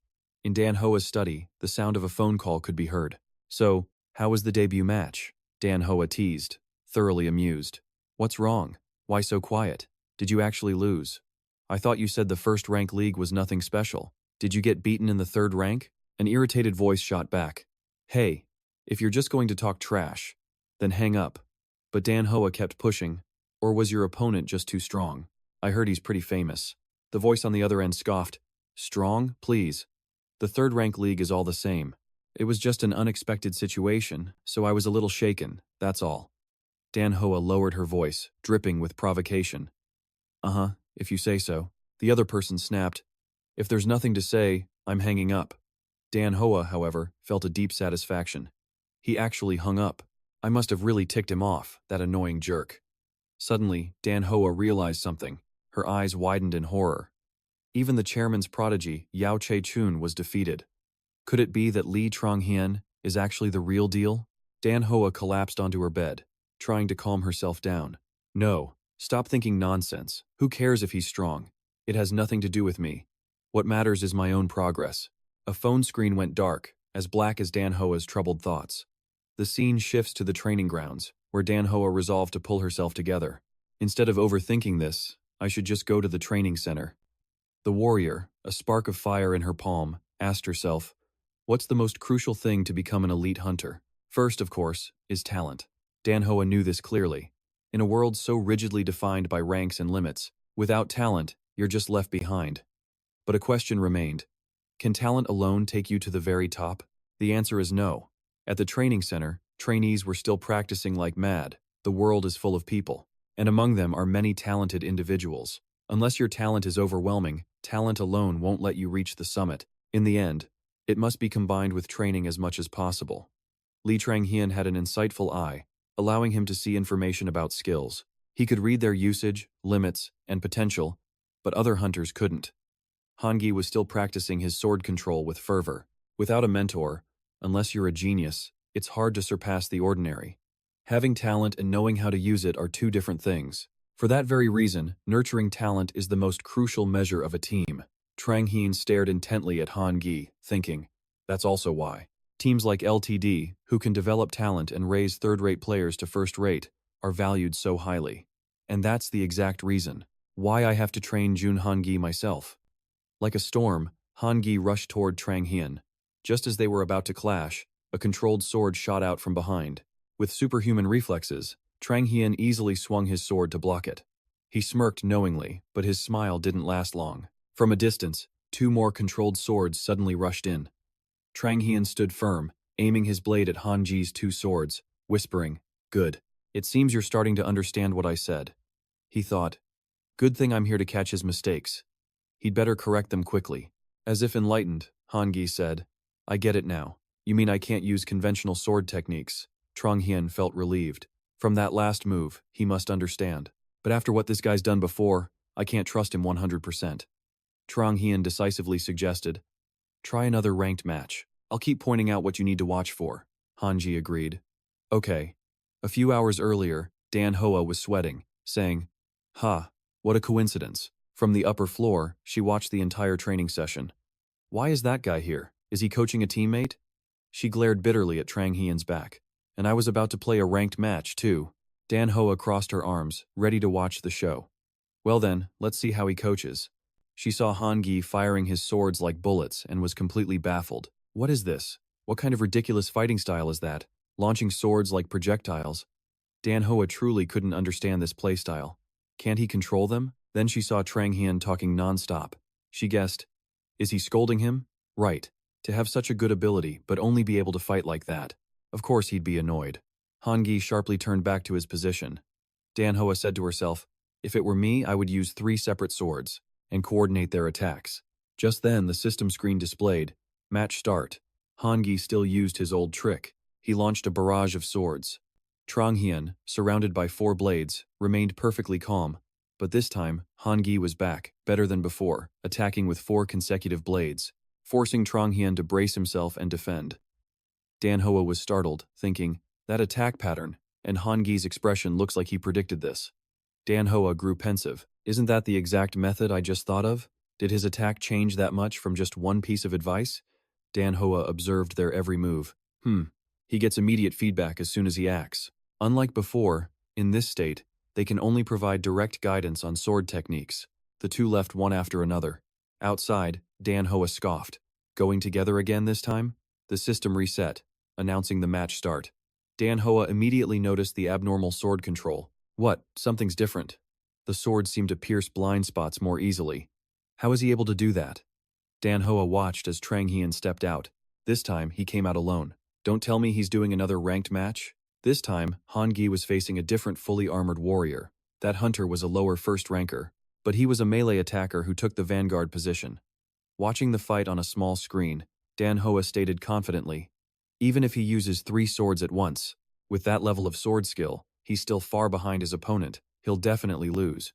In Dan Hoa's study, the sound of a phone call could be heard. "So, how was the debut match?" Dan Hoa teased, thoroughly amused. "What's wrong? Why so quiet? Did you actually lose? I thought you said the first rank league was nothing special. Did you get beaten in the third rank?" An irritated voice shot back. "Hey, if you're just going to talk trash, then hang up." But Dan Hoa kept pushing. "Or was your opponent just too strong? I heard he's pretty famous." The voice on the other end scoffed. "Strong? Please. The third rank league is all the same. It was just an unexpected situation, so I was a little shaken, that's all." Dan Hoa lowered her voice, dripping with provocation. "Uh-huh, if you say so." The other person snapped. "If there's nothing to say, I'm hanging up." Dan Hoa, however, felt a deep satisfaction. He actually hung up. I must have really ticked him off, that annoying jerk. Suddenly, Dan Hoa realized something. Her eyes widened in horror. Even the chairman's prodigy, Yao Che-chun, was defeated. Could it be that Li Trang-hien is actually the real deal? Dan Hoa collapsed onto her bed, trying to calm herself down. "No, stop thinking nonsense. Who cares if he's strong? It has nothing to do with me. What matters is my own progress." A phone screen went dark, as black as Dan Hoa's troubled thoughts. The scene shifts to the training grounds, where Dan Hoa resolved to pull herself together. Instead of overthinking this, I should just go to the training center. The warrior, a spark of fire in her palm, asked herself, what's the most crucial thing to become an elite hunter? First, of course, is talent. Dan Hoa knew this clearly. In a world so rigidly defined by ranks and limits, without talent, you're just left behind. But a question remained. Can talent alone take you to the very top? The answer is no. At the training center, trainees were still practicing like mad. The world is full of people, and among them are many talented individuals. Unless your talent is overwhelming, talent alone won't let you reach the summit. In the end, it must be combined with training as much as possible. Li Trang-hien had an insightful eye, allowing him to see information about skills. He could read their usage, limits, and potential, but other hunters couldn't. Han-gi was still practicing his sword control with fervor. Without a mentor, unless you're a genius, it's hard to surpass the ordinary. Having talent and knowing how to use it are two different things. For that very reason, nurturing talent is the most crucial measure of a team. Trang Hien stared intently at Han-gi, thinking, that's also why. Teams like LTD, who can develop talent and raise third-rate players to first-rate, are valued so highly. And that's the exact reason why I have to train Jun Han-gi myself. Like a storm, Han-gi rushed toward Trang Hien. Just as they were about to clash, a controlled sword shot out from behind. With superhuman reflexes, Trang Hien easily swung his sword to block it. He smirked knowingly, but his smile didn't last long. From a distance, two more controlled swords suddenly rushed in. Trang Hien stood firm, aiming his blade at Han-gi's two swords, whispering, "Good. It seems you're starting to understand what I said." He thought, "Good thing I'm here to catch his mistakes. He'd better correct them quickly." As if enlightened, Han-gi said, "I get it now. You mean I can't use conventional sword techniques?" Trang Hien felt relieved. From that last move, he must understand. But after what this guy's done before, I can't trust him 100%. Trang Hien decisively suggested, "Try another ranked match. I'll keep pointing out what you need to watch for." Han-gi agreed. Okay. A few hours earlier, Dan Hoa was sweating, saying, "Ha, what a coincidence." From the upper floor, she watched the entire training session. "Why is that guy here? Is he coaching a teammate?" She glared bitterly at Trang Hien's back. "And I was about to play a ranked match, too." Dan Hoa crossed her arms, ready to watch the show. "Well then, let's see how he coaches." She saw Han-gi firing his swords like bullets and was completely baffled. What is this? What kind of ridiculous fighting style is that? Launching swords like projectiles? Dan Hoa truly couldn't understand this playstyle. Can't he control them? Then she saw Trang Hian talking non-stop. She guessed, is he scolding him? Right. To have such a good ability, but only be able to fight like that. Of course he'd be annoyed. Han Gi sharply turned back to his position. Dan Hoa said to herself, if it were me, I would use 3 separate swords and coordinate their attacks. Just then, the system screen displayed, match start. Han Gi still used his old trick. He launched a barrage of swords. Trang Hian, surrounded by 4 blades, remained perfectly calm. But this time, Han Gi was back, better than before, attacking with 4 consecutive blades, forcing Trang Hian to brace himself and defend. Dan Hoa was startled, thinking, that attack pattern, and Han Gi's expression looks like he predicted this. Dan Hoa grew pensive. Isn't that the exact method I just thought of? Did his attack change that much from just one piece of advice? Dan Hoa observed their every move. He gets immediate feedback as soon as he acts. Unlike before, in this state, they can only provide direct guidance on sword techniques. The two left one after another. Outside, Dan Hoa scoffed. Going together again this time? The system reset, announcing the match start. Dan Hoa immediately noticed the abnormal sword control. What? Something's different. The sword seemed to pierce blind spots more easily. How is he able to do that? Dan Hoa watched as Trang Hian stepped out. This time, he came out alone. Don't tell me he's doing another ranked match? This time, Han Gi was facing a different fully armored warrior. That hunter was a lower first ranker, but he was a melee attacker who took the vanguard position. Watching the fight on a small screen, Dan Hoa stated confidently, even if he uses 3 swords at once, with that level of sword skill, he's still far behind his opponent. He'll definitely lose.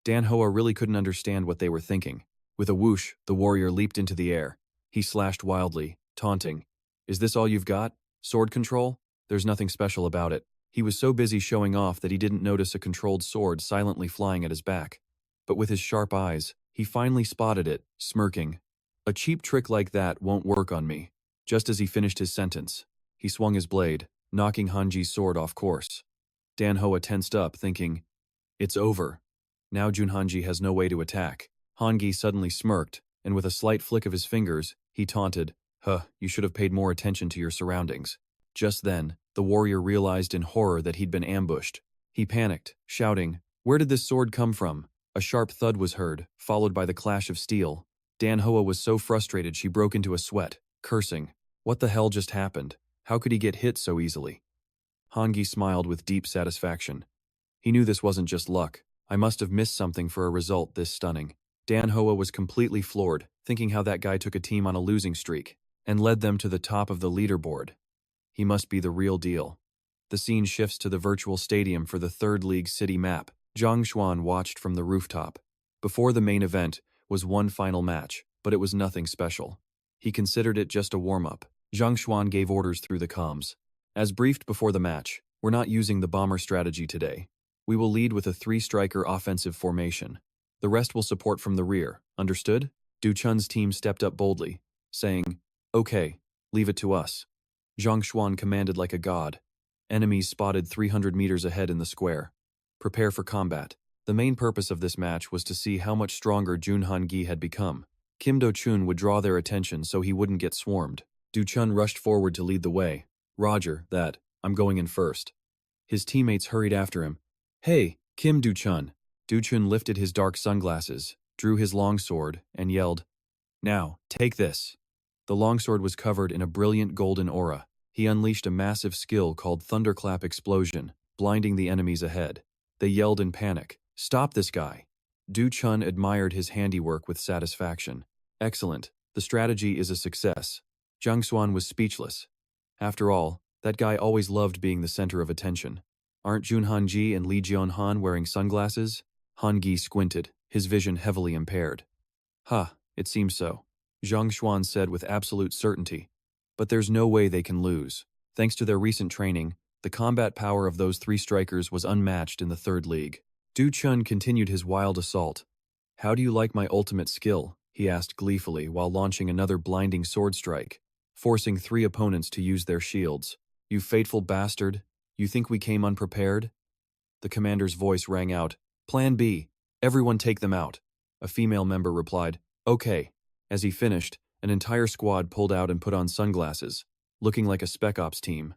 Dan Hoa really couldn't understand what they were thinking. With a whoosh, the warrior leaped into the air. He slashed wildly, taunting. Is this all you've got? Sword control? There's nothing special about it. He was so busy showing off that he didn't notice a controlled sword silently flying at his back. But with his sharp eyes, he finally spotted it, smirking. A cheap trick like that won't work on me. Just as he finished his sentence, he swung his blade, knocking Han Gi's sword off course. Dan Hoa tensed up, thinking, it's over. Now Junhanji has no way to attack. Han Gi suddenly smirked, and with a slight flick of his fingers, he taunted, you should have paid more attention to your surroundings. Just then, the warrior realized in horror that he'd been ambushed. He panicked, shouting, where did this sword come from? A sharp thud was heard, followed by the clash of steel. Dan Hoa was so frustrated she broke into a sweat, cursing. What the hell just happened? How could he get hit so easily? Han Gi smiled with deep satisfaction. He knew this wasn't just luck. I must have missed something for a result this stunning. Dan Hoa was completely floored, thinking how that guy took a team on a losing streak and led them to the top of the leaderboard. He must be the real deal. The scene shifts to the virtual stadium for the 3rd League City map. Zhang Xuan watched from the rooftop. Before the main event was one final match, but it was nothing special. He considered it just a warm-up. Zhang Xuan gave orders through the comms. As briefed before the match, we're not using the bomber strategy today. We will lead with a 3-striker offensive formation. The rest will support from the rear, understood? Du Chun's team stepped up boldly, saying, okay, leave it to us. Zhang Xuan commanded like a god. Enemies spotted 300 meters ahead in the square. Prepare for combat. The main purpose of this match was to see how much stronger Junhan Gi had become. Kim Do-chun would draw their attention so he wouldn't get swarmed. Du Chun rushed forward to lead the way. Roger, that. I'm going in first. His teammates hurried after him. Hey, Kim Du-chun. Du-chun lifted his dark sunglasses, drew his longsword, and yelled, now, take this. The longsword was covered in a brilliant golden aura. He unleashed a massive skill called Thunderclap Explosion, blinding the enemies ahead. They yelled in panic, stop this guy. Du Chun admired his handiwork with satisfaction. Excellent, the strategy is a success. Zhang Xuan was speechless. After all, that guy always loved being the center of attention. Aren't Junhan Ji and Li Jianhan wearing sunglasses? Han Gi squinted, his vision heavily impaired. It seems so. Zhang Xuan said with absolute certainty. But there's no way they can lose. Thanks to their recent training, the combat power of those 3 strikers was unmatched in the 3rd League. Du Chun continued his wild assault. How do you like my ultimate skill? He asked gleefully while launching another blinding sword strike, forcing 3 opponents to use their shields. You fateful bastard, you think we came unprepared? The commander's voice rang out. Plan B. Everyone take them out. A female member replied, okay. As he finished, an entire squad pulled out and put on sunglasses, looking like a Spec Ops team.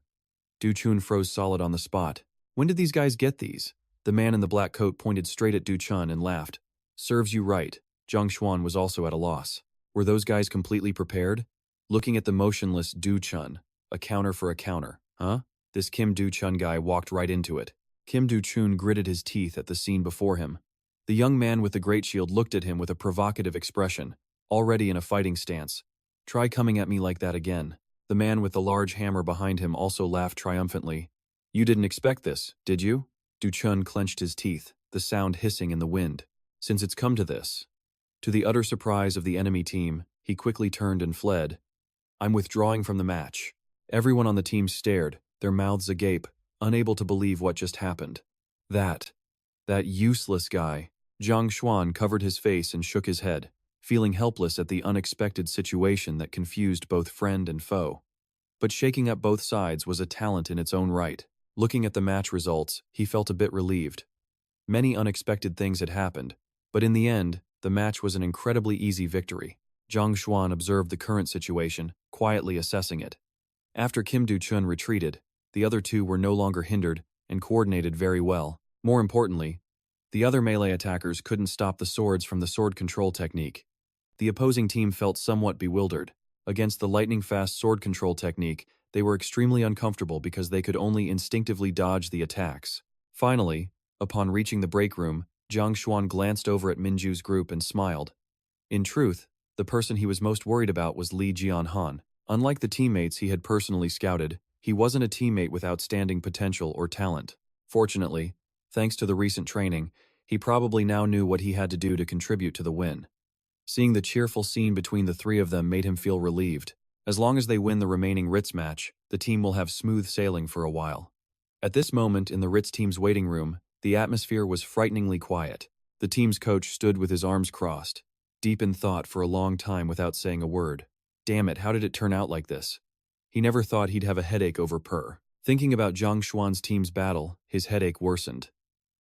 Du Chun froze solid on the spot. When did these guys get these? The man in the black coat pointed straight at Du Chun and laughed. Serves you right. Zhang Xuan was also at a loss. Were those guys completely prepared? Looking at the motionless Du Chun, a counter for a counter, huh? This Kim Du Chun guy walked right into it. Kim Du Chun gritted his teeth at the scene before him. The young man with the great shield looked at him with a provocative expression, already in a fighting stance. Try coming at me like that again. The man with the large hammer behind him also laughed triumphantly. You didn't expect this, did you? Du Chun clenched his teeth, the sound hissing in the wind. Since it's come to this. To the utter surprise of the enemy team, he quickly turned and fled. I'm withdrawing from the match. Everyone on the team stared, their mouths agape, unable to believe what just happened. That useless guy. Zhang Xuan covered his face and shook his head, feeling helpless at the unexpected situation that confused both friend and foe. But shaking up both sides was a talent in its own right. Looking at the match results, he felt a bit relieved. Many unexpected things had happened, but in the end, the match was an incredibly easy victory. Zhang Xuan observed the current situation, quietly assessing it. After Kim Du Chun retreated, the other two were no longer hindered and coordinated very well. More importantly, the other melee attackers couldn't stop the swords from the sword control technique. The opposing team felt somewhat bewildered. Against the lightning-fast sword control technique, they were extremely uncomfortable because they could only instinctively dodge the attacks. Finally, upon reaching the break room, Zhang Xuan glanced over at Minju's group and smiled. In truth, the person he was most worried about was Li Jianhan. Unlike the teammates he had personally scouted, he wasn't a teammate with outstanding potential or talent. Fortunately, thanks to the recent training, he probably now knew what he had to do to contribute to the win. Seeing the cheerful scene between the three of them made him feel relieved. As long as they win the remaining Ritz match, the team will have smooth sailing for a while. At this moment in the Ritz team's waiting room, the atmosphere was frighteningly quiet. The team's coach stood with his arms crossed, deep in thought for a long time without saying a word. Damn it, how did it turn out like this? He never thought he'd have a headache over Per. Thinking about Zhang Xuan's team's battle, his headache worsened.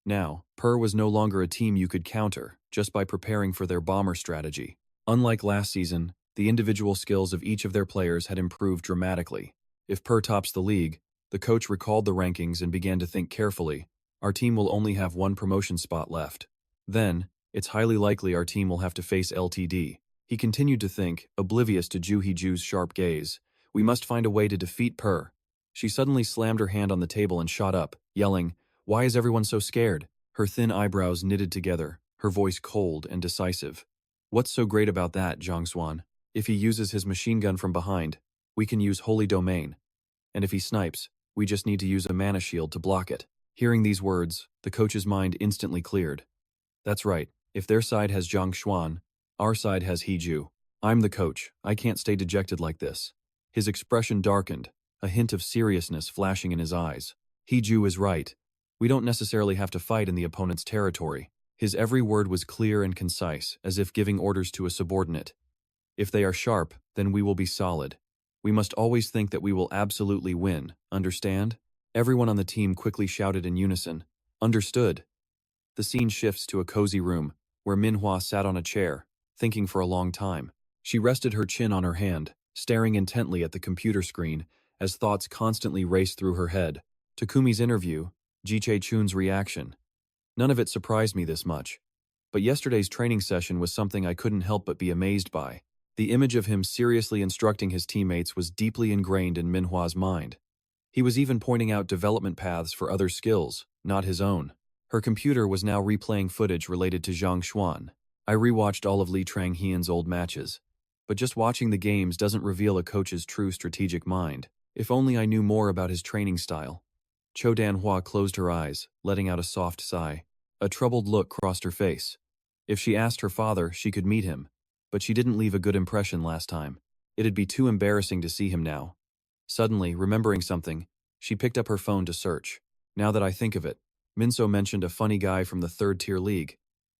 Now, Per was no longer a team you could counter, just by preparing for their bomber strategy. Unlike last season, the individual skills of each of their players had improved dramatically. If Per tops the league, the coach recalled the rankings and began to think carefully. Our team will only have one promotion spot left. Then, it's highly likely our team will have to face LTD. He continued to think, oblivious to Ju Heju's sharp gaze. We must find a way to defeat Per. She suddenly slammed her hand on the table and shot up, yelling, "Why is everyone so scared?" Her thin eyebrows knitted together, her voice cold and decisive. What's so great about that, Zhang Xuan? If he uses his machine gun from behind, we can use Holy Domain. And if he snipes, we just need to use a mana shield to block it. Hearing these words, the coach's mind instantly cleared. That's right, if their side has Zhang Xuan, our side has Heju. I'm the coach, I can't stay dejected like this. His expression darkened, a hint of seriousness flashing in his eyes. Heju is right. We don't necessarily have to fight in the opponent's territory. His every word was clear and concise, as if giving orders to a subordinate. If they are sharp, then we will be solid. We must always think that we will absolutely win, understand? Everyone on the team quickly shouted in unison, "Understood." The scene shifts to a cozy room, where Manhwa sat on a chair, thinking for a long time. She rested her chin on her hand, staring intently at the computer screen, as thoughts constantly raced through her head. Takumi's interview, Ji-Chae Chun's reaction. None of it surprised me this much. But yesterday's training session was something I couldn't help but be amazed by. The image of him seriously instructing his teammates was deeply ingrained in Minhwa's mind. He was even pointing out development paths for other skills, not his own. Her computer was now replaying footage related to Zhang Xuan. I rewatched all of Li Tranghian's old matches. But just watching the games doesn't reveal a coach's true strategic mind. If only I knew more about his training style. Cho Dan-hwa closed her eyes, letting out a soft sigh. A troubled look crossed her face. If she asked her father, she could meet him. But she didn't leave a good impression last time. It'd be too embarrassing to see him now. Suddenly, remembering something, she picked up her phone to search. Now that I think of it, Minso mentioned a funny guy from the third-tier league.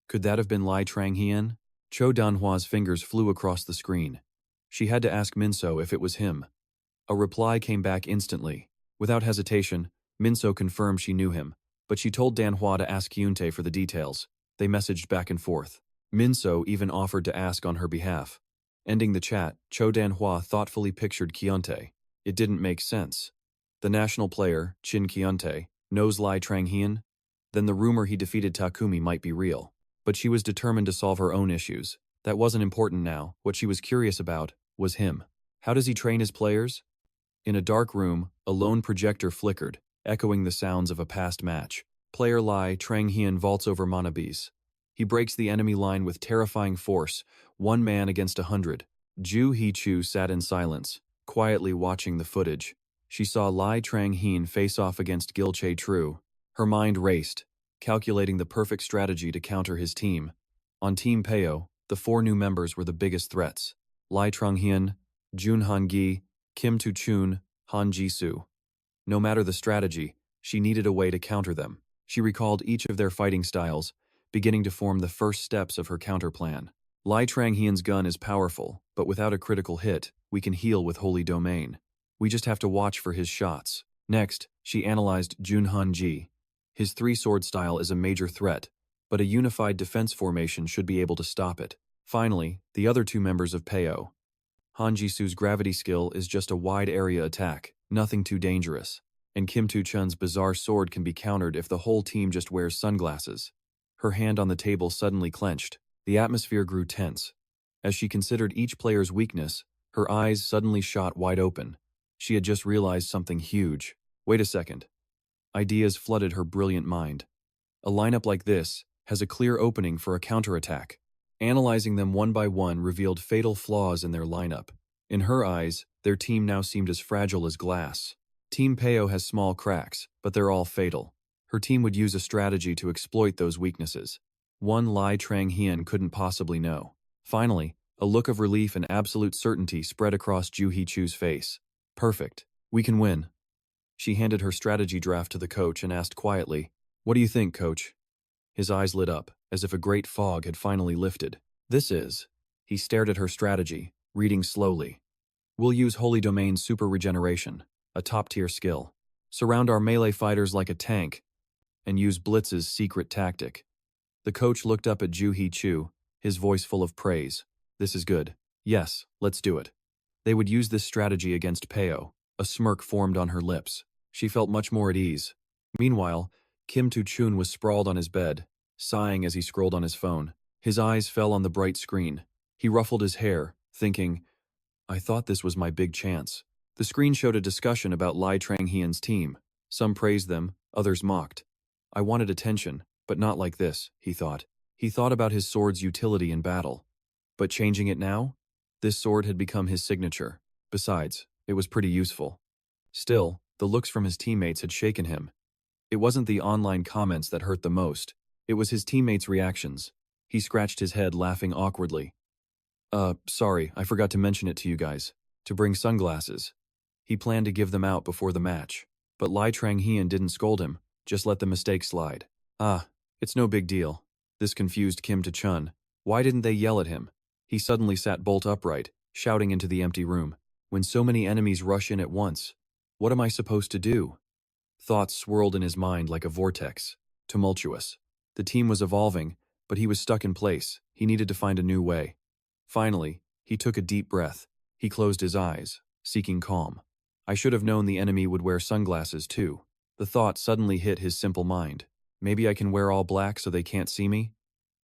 Could that have been Li Tranghian? Cho Dan-hwa's fingers flew across the screen. She had to ask Minso if it was him. A reply came back instantly. Without hesitation, Minso confirmed she knew him, but she told Dan-hwa to ask Hyuntae for the details. They messaged back and forth. Minso even offered to ask on her behalf. Ending the chat, Cho Dan-hwa thoughtfully pictured Hyuntae. It didn't make sense. The national player, Chin Hyuntae, knows Li Tranghian? then the rumor he defeated Takumi might be real. But she was determined to solve her own issues. That wasn't important now. What she was curious about was him. How does he train his players? In a dark room, a lone projector flickered, echoing the sounds of a past match. Player Lai Trang-hyun vaults over Manabis. He breaks the enemy line with terrifying force, 1 man against 100. Ju Hee-chu sat in silence, quietly watching the footage. She saw Lai Trang-hyun face off against Gil Che-tru. Her mind raced, calculating the perfect strategy to counter his team. On Team Peo, the 4 new members were the biggest threats: Lai Trang-hyun, Jun Han-gi, Kim Tu-chun, Han Ji-soo. No matter the strategy, she needed a way to counter them. She recalled each of their fighting styles, beginning to form the first steps of her counterplan. Lai Trang-hyun's gun is powerful, but without a critical hit, we can heal with Holy Domain. We just have to watch for his shots. Next, she analyzed Jun Han-gi. His 3-sword style is a major threat, but a unified defense formation should be able to stop it. Finally, the other 2 members of Peo. Han Ji-soo's gravity skill is just a wide-area attack, nothing too dangerous. And Kim Tu-chun's bizarre sword can be countered if the whole team just wears sunglasses. Her hand on the table suddenly clenched. The atmosphere grew tense. As she considered each player's weakness, her eyes suddenly shot wide open. She had just realized something huge. Wait a second. Ideas flooded her brilliant mind. A lineup like this has a clear opening for a counterattack. Analyzing them one by one revealed fatal flaws in their lineup. In her eyes, their team now seemed as fragile as glass. Team Peo has small cracks, but they're all fatal. Her team would use a strategy to exploit those weaknesses. One Lai Trang-hyun couldn't possibly know. Finally, a look of relief and absolute certainty spread across Ju Hee-chu's face. Perfect. We can win. She handed her strategy draft to the coach and asked quietly, "What do you think, coach?" His eyes lit up, as if a great fog had finally lifted. This is. He stared at her strategy, reading slowly. "We'll use Holy Domain Super Regeneration, a top-tier skill. Surround our melee fighters like a tank, and use Blitz's secret tactic." The coach looked up at Ju Hee-chu, his voice full of praise. "This is good. Yes, let's do it." They would use this strategy against Peo. A smirk formed on her lips. She felt much more at ease. Meanwhile, Kim Tu-chun was sprawled on his bed, sighing as he scrolled on his phone. His eyes fell on the bright screen. He ruffled his hair, thinking, "I thought this was my big chance." The screen showed a discussion about Lai Trang-hyun's team. Some praised them, others mocked. "I wanted attention, but not like this," he thought. He thought about his sword's utility in battle. But changing it now? This sword had become his signature. Besides, it was pretty useful. Still, the looks from his teammates had shaken him. It wasn't the online comments that hurt the most. It was his teammates' reactions. He scratched his head, laughing awkwardly. Sorry, I forgot to mention it to you guys. To bring sunglasses." He planned to give them out before the match. But Lai Trang-hyun didn't scold him, just let the mistake slide. It's no big deal. This confused Kim Tu-chun. Why didn't they yell at him? He suddenly sat bolt upright, shouting into the empty room. When so many enemies rush in at once, what am I supposed to do? Thoughts swirled in his mind like a vortex, tumultuous. The team was evolving, but he was stuck in place. He needed to find a new way. Finally, he took a deep breath. He closed his eyes, seeking calm. I should have known the enemy would wear sunglasses too. The thought suddenly hit his simple mind. Maybe I can wear all black so they can't see me?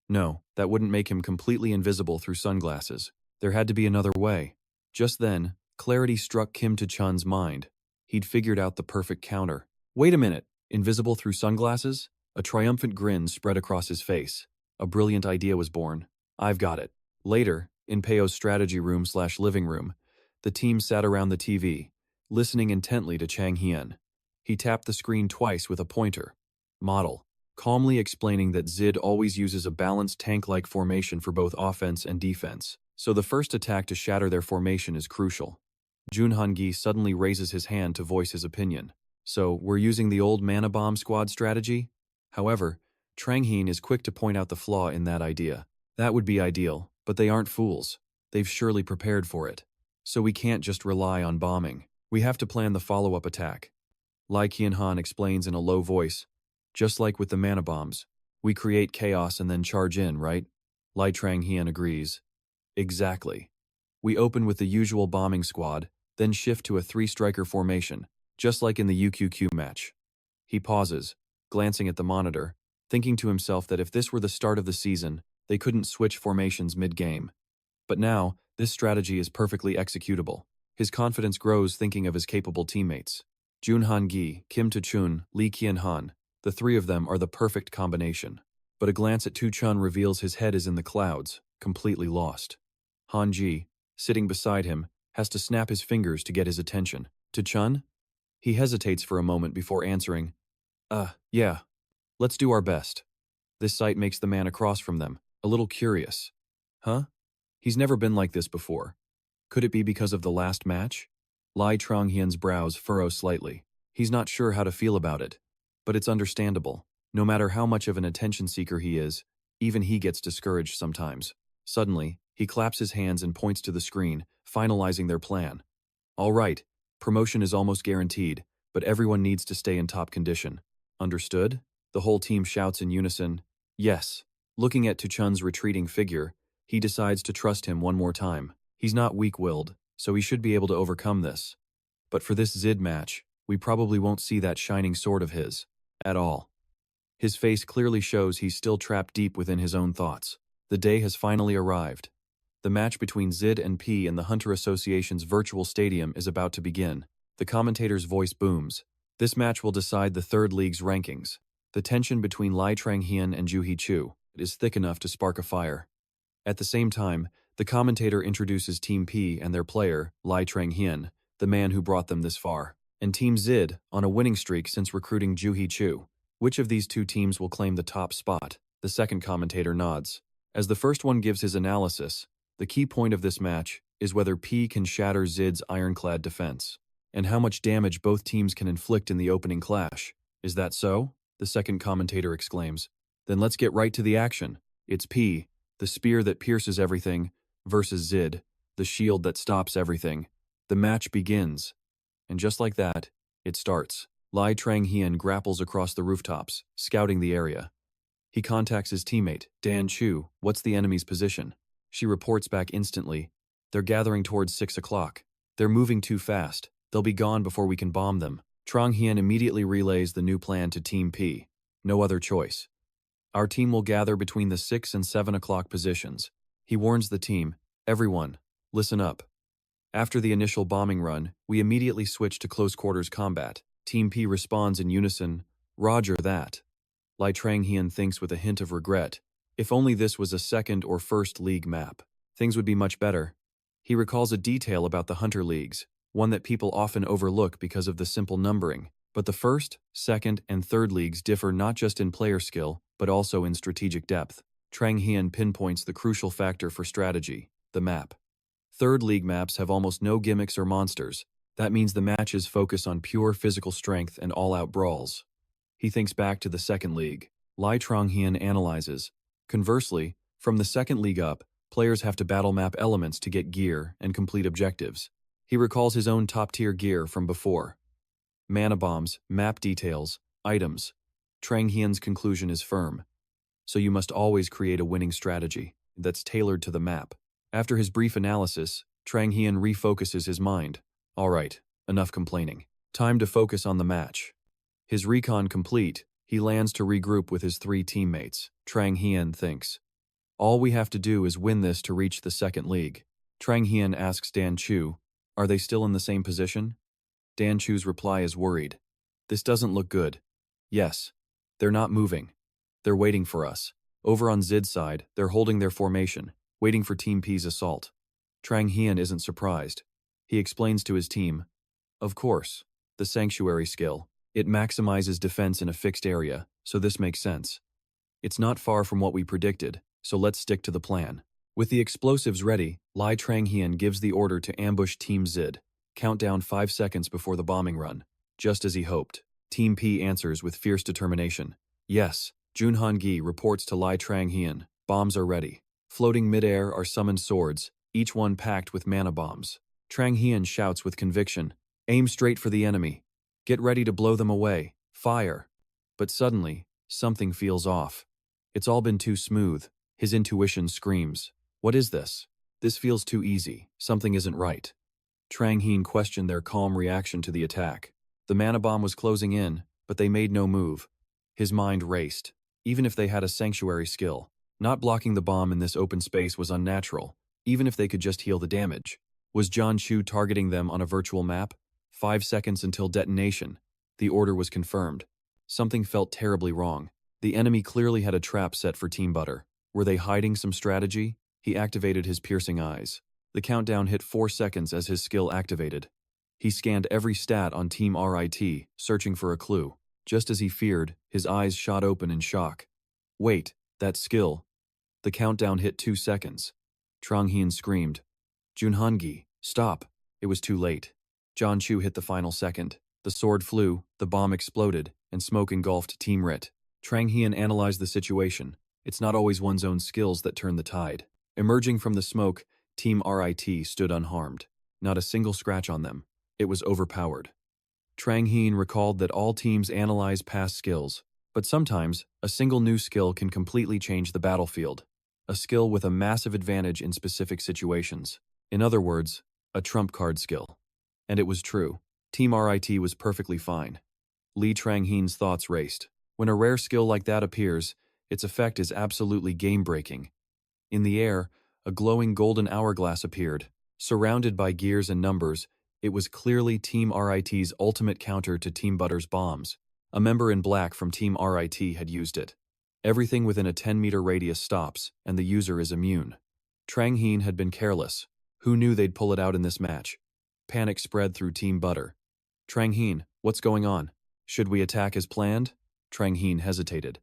No, that wouldn't make him completely invisible through sunglasses. There had to be another way. Just then, clarity struck Kim Tu-chun's mind. He'd figured out the perfect counter. Wait a minute, invisible through sunglasses? A triumphant grin spread across his face. A brilliant idea was born. I've got it. Later, in Peo's strategy room/living room, the team sat around the TV, listening intently to Chang-hyun. He tapped the screen twice with a pointer. Model, calmly explaining that Zid always uses a balanced tank-like formation for both offense and defense, so the first attack to shatter their formation is crucial. Jun Han-gi suddenly raises his hand to voice his opinion. So, we're using the old mana bomb squad strategy? However, Trang-hyun is quick to point out the flaw in that idea. That would be ideal, but they aren't fools. They've surely prepared for it. So we can't just rely on bombing. We have to plan the follow-up attack. Lai Qianhan explains in a low voice. Just like with the mana bombs, we create chaos and then charge in, right? Lai Trang-hyun agrees. Exactly. We open with the usual bombing squad, then shift to a 3-striker formation, just like in the UQQ match. He pauses, glancing at the monitor, thinking to himself that if this were the start of the season, they couldn't switch formations mid-game. But now, this strategy is perfectly executable. His confidence grows thinking of his capable teammates. Junhan Gi, Kim Tu-chun, Lee Kian-han, the three of them are the perfect combination. But a glance at Tu-chun reveals his head is in the clouds, completely lost. Han Ji, sitting beside him, has to snap his fingers to get his attention. Tu-chun? He hesitates for a moment before answering, yeah. Let's do our best. This sight makes the man across from them a little curious. Huh? He's never been like this before. Could it be because of the last match? Lai Tronghyun's brows furrow slightly. He's not sure how to feel about it, but it's understandable. No matter how much of an attention seeker he is, even he gets discouraged sometimes. Suddenly, he claps his hands and points to the screen, finalizing their plan. All right, promotion is almost guaranteed, but everyone needs to stay in top condition. Understood? The whole team shouts in unison, yes. Looking at Tu-chun's retreating figure, he decides to trust him one more time. He's not weak-willed, so he should be able to overcome this. But for this Zid match, we probably won't see that shining sword of his. At all. His face clearly shows he's still trapped deep within his own thoughts. The day has finally arrived. The match between Zid and P in the Hunter Association's virtual stadium is about to begin. The commentator's voice booms. This match will decide the third league's rankings. The tension between Lai Tranghyun and Ju Hee-chu is thick enough to spark a fire. At the same time, the commentator introduces Team P and their player, Lai Tranghyun, the man who brought them this far, and Team Zid, on a winning streak since recruiting Ju Hee-chu. Which of these two teams will claim the top spot? The second commentator nods. As the first one gives his analysis, the key point of this match is whether P can shatter Zid's ironclad defense, and how much damage both teams can inflict in the opening clash. Is that so? The second commentator exclaims. Then let's get right to the action. It's P, the spear that pierces everything, versus Zid, the shield that stops everything. The match begins. And just like that, it starts. Lai Tranghyun grapples across the rooftops, scouting the area. He contacts his teammate, Dan Chu. What's the enemy's position? She reports back instantly. They're gathering towards 6 o'clock. They're moving too fast. They'll be gone before we can bomb them. Tranghyun immediately relays the new plan to Team P. No other choice. Our team will gather between the 6 and 7 o'clock positions. He warns the team, everyone, listen up. After the initial bombing run, we immediately switch to close quarters combat. Team P responds in unison, Roger that. Lai Tranghyun thinks with a hint of regret, if only this was a second or first league map, things would be much better. He recalls a detail about the Hunter Leagues, one that people often overlook because of the simple numbering, but the first, second, and third leagues differ not just in player skill, but also in strategic depth. Tranghyun pinpoints the crucial factor for strategy, the map. Third league maps have almost no gimmicks or monsters. That means the matches focus on pure physical strength and all-out brawls. He thinks back to the second league. Lai Tranghyun analyzes. Conversely, from the second league up, players have to battle map elements to get gear and complete objectives. He recalls his own top-tier gear from before. Mana bombs, map details, items. Tranghyun's conclusion is firm. So you must always create a winning strategy that's tailored to the map. After his brief analysis, Tranghyun refocuses his mind. All right, enough complaining. Time to focus on the match. His recon complete, he lands to regroup with his three teammates. Tranghyun thinks. All we have to do is win this to reach the second league. Tranghyun asks Dan Chu, are they still in the same position? Dan Chu's reply is worried. This doesn't look good. Yes. They're not moving. They're waiting for us. Over on Zid's side, they're holding their formation, waiting for Team P's assault. Tranghyun isn't surprised. He explains to his team, of course, the sanctuary skill. It maximizes defense in a fixed area, so this makes sense. It's not far from what we predicted, so let's stick to the plan. With the explosives ready, Lai Tranghyun gives the order to ambush Team Zid. Countdown 5 seconds before the bombing run. Just as he hoped, Team P answers with fierce determination. Yes, Junhan Gi reports to Lai Tranghyun. Bombs are ready. Floating midair are summoned swords, each one packed with mana bombs. Tranghyun shouts with conviction, aim straight for the enemy. Get ready to blow them away. Fire. But suddenly, something feels off. It's all been too smooth. His intuition screams. What is this? This feels too easy. Something isn't right. Tranghyun questioned their calm reaction to the attack. The mana bomb was closing in, but they made no move. His mind raced. Even if they had a sanctuary skill, not blocking the bomb in this open space was unnatural, even if they could just heal the damage. Was John Chu targeting them on a virtual map? 5 seconds until detonation. The order was confirmed. Something felt terribly wrong. The enemy clearly had a trap set for Team Butter. Were they hiding some strategy? He activated his piercing eyes. The countdown hit 4 seconds as his skill activated. He scanned every stat on Team RIT, searching for a clue. Just as he feared, his eyes shot open in shock. Wait, that skill. The countdown hit 2 seconds. Trang Hian screamed. Junhangi, stop. It was too late. John Chu hit the final second. The sword flew, the bomb exploded, and smoke engulfed Team RIT. Trang Hian analyzed the situation. It's not always one's own skills that turn the tide. Emerging from the smoke, Team RIT stood unharmed. Not a single scratch on them. It was overpowered. Trang Hian recalled that all teams analyze past skills, but sometimes a single new skill can completely change the battlefield. A skill with a massive advantage in specific situations. In other words, a trump card skill. And it was true. Team RIT was perfectly fine. Li Trang Hian's thoughts raced. When a rare skill like that appears, its effect is absolutely game-breaking. In the air, a glowing golden hourglass appeared. Surrounded by gears and numbers, it was clearly Team RIT's ultimate counter to Team Butter's bombs. A member in black from Team RIT had used it. Everything within a 10-meter radius stops, and the user is immune. Trang Hian had been careless. Who knew they'd pull it out in this match? Panic spread through Team Butter. Trang Hian, what's going on? Should we attack as planned? Trang Hian hesitated.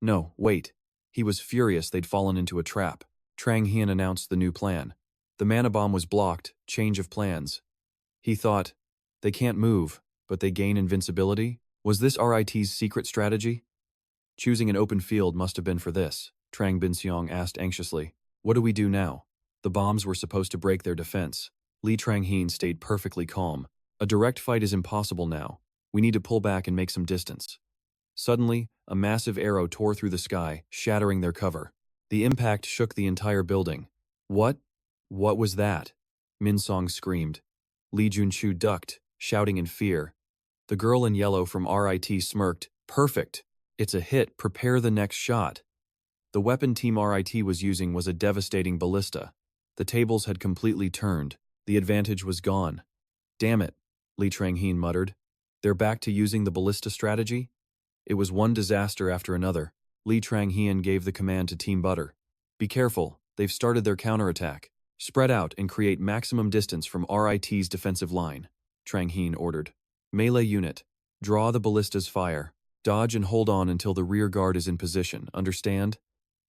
No, wait. He was furious they'd fallen into a trap. Trang Hian announced the new plan. The mana bomb was blocked, change of plans. He thought, they can't move, but they gain invincibility? Was this RIT's secret strategy? Choosing an open field must have been for this, Trang Binseong asked anxiously. What do we do now? The bombs were supposed to break their defense. Li Trang Hian stayed perfectly calm. A direct fight is impossible now. We need to pull back and make some distance. Suddenly, a massive arrow tore through the sky, shattering their cover. The impact shook the entire building. What? What was that? Min Song screamed. Li Junchu ducked, shouting in fear. The girl in yellow from RIT smirked. Perfect! It's a hit, prepare the next shot. The weapon Team RIT was using was a devastating ballista. The tables had completely turned. The advantage was gone. Damn it, Li Trang Hian muttered. They're back to using the ballista strategy? It was one disaster after another. Li Trang Hian gave the command to Team Butter. Be careful, they've started their counterattack. Spread out and create maximum distance from RIT's defensive line, Trang Hian ordered. Melee unit, draw the ballista's fire. Dodge and hold on until the rear guard is in position, understand?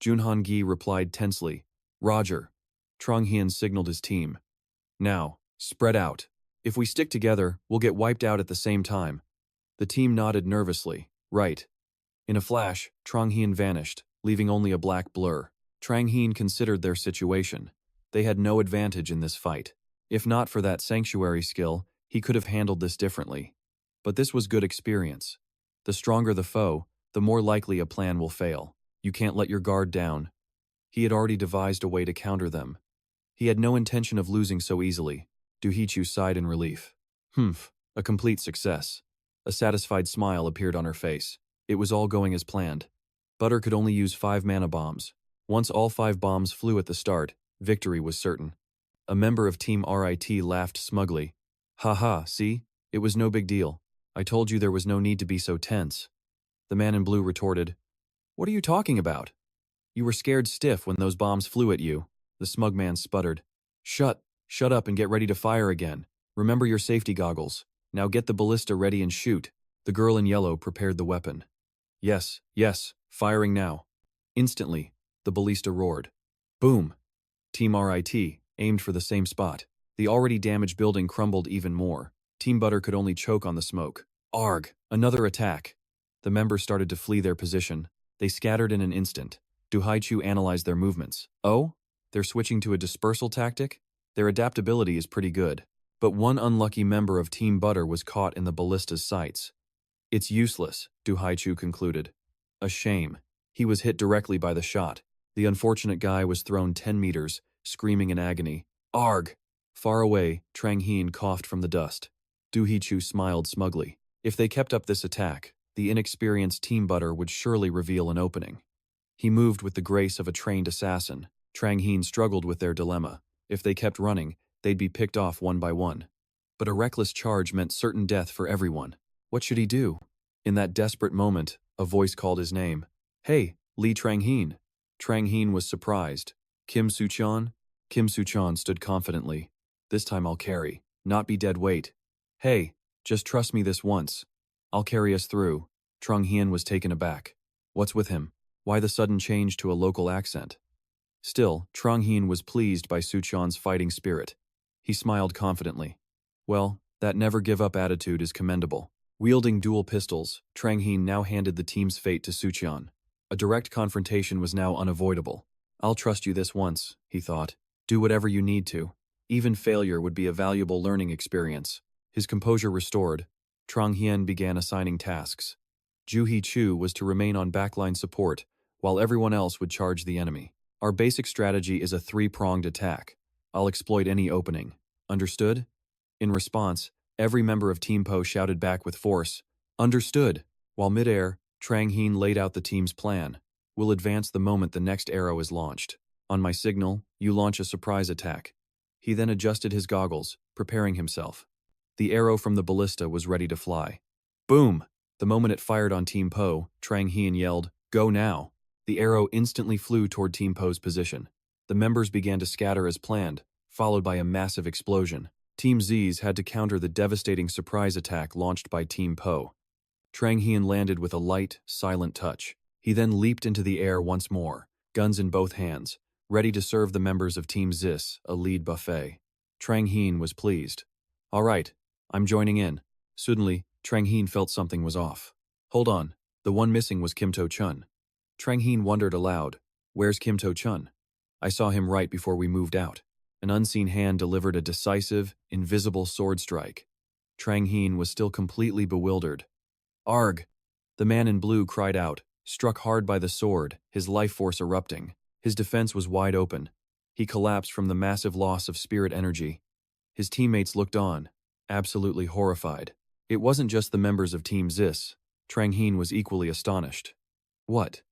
Junhan Gi replied tensely. Roger. Trang Hian signaled his team. Now, spread out. If we stick together, we'll get wiped out at the same time. The team nodded nervously. Right. In a flash, Trang Hian vanished, leaving only a black blur. Trang Hian considered their situation. They had no advantage in this fight. If not for that sanctuary skill, he could have handled this differently. But this was good experience. The stronger the foe, the more likely a plan will fail. You can't let your guard down. He had already devised a way to counter them. He had no intention of losing so easily. Du Hichu sighed in relief. Humph, a complete success. A satisfied smile appeared on her face. It was all going as planned. Butter could only use 5 mana bombs. Once all 5 bombs flew at the start, victory was certain. A member of Team RIT laughed smugly. Ha, see? It was no big deal. I told you there was no need to be so tense. The man in blue retorted. What are you talking about? You were scared stiff when those bombs flew at you. The smug man sputtered. Shut up and get ready to fire again. Remember your safety goggles. Now get the ballista ready and shoot. The girl in yellow prepared the weapon. Yes, firing now. Instantly, the ballista roared. Boom! Team RIT aimed for the same spot. The already damaged building crumbled even more. Team Butter could only choke on the smoke. Arg! Another attack! The members started to flee their position. They scattered in an instant. Du Haichu analyzed their movements. Oh? They're switching to a dispersal tactic? Their adaptability is pretty good. But one unlucky member of Team Butter was caught in the ballista's sights. It's useless, Du Haichu concluded. A shame. He was hit directly by the shot. The unfortunate guy was thrown 10 meters, screaming in agony. Arg! Far away, Trang Hian coughed from the dust. Du Hichu smiled smugly. If they kept up this attack, The inexperienced team butter would surely reveal an opening. He moved with the grace of a trained assassin. Trang Heen struggled with their dilemma. If they kept running, they'd be picked off one by one. But a reckless charge meant certain death for everyone. What should he do? In that desperate moment, a voice called his name. "Hey, Lee Trang Heen." Trang Heen was surprised. "Kim Soo-chan?" Kim Soo-chan stood confidently. "This time I'll carry, not be dead weight. Hey, just trust me this once. I'll carry us through." Trang Heen was taken aback. What's with him? Why the sudden change to a local accent? Still, Trang Heen was pleased by Soo-chan's fighting spirit. He smiled confidently. Well, that never-give-up attitude is commendable. Wielding dual pistols, Trang Heen now handed the team's fate to Soo-chan. A direct confrontation was now unavoidable. "I'll trust you this once," he thought. "Do whatever you need to. Even failure would be a valuable learning experience." His composure restored, Trang Heen began assigning tasks. Ju Hee-chu was to remain on backline support, while everyone else would charge the enemy. "Our basic strategy is a three-pronged attack. I'll exploit any opening. Understood?" In response, every member of Team Po shouted back with force, "Understood." While midair, Trang Heen laid out the team's plan. "We'll advance the moment the next arrow is launched. On my signal, you launch a surprise attack." He then adjusted his goggles, preparing himself. The arrow from the ballista was ready to fly. Boom! The moment it fired on Team Po, Trang Heen yelled, "Go now!" The arrow instantly flew toward Team Po's position. The members began to scatter as planned, followed by a massive explosion. Team Z's had to counter the devastating surprise attack launched by Team Po. Trang Heen landed with a light, silent touch. He then leaped into the air once more, guns in both hands, ready to serve the members of Team Zis a lead buffet. Trang Heen was pleased. "All right, I'm joining in." Suddenly, Trang Heen felt something was off. Hold on, the one missing was Kim To-chun. Trang Heen wondered aloud, "Where's Kim To-chun? I saw him right before we moved out." An unseen hand delivered a decisive, invisible sword strike. Trang Heen was still completely bewildered. "Arg!" The man in blue cried out, struck hard by the sword, his life force erupting. His defense was wide open. He collapsed from the massive loss of spirit energy. His teammates looked on, absolutely horrified. It wasn't just the members of Team Zis. Trang Heen was equally astonished. What?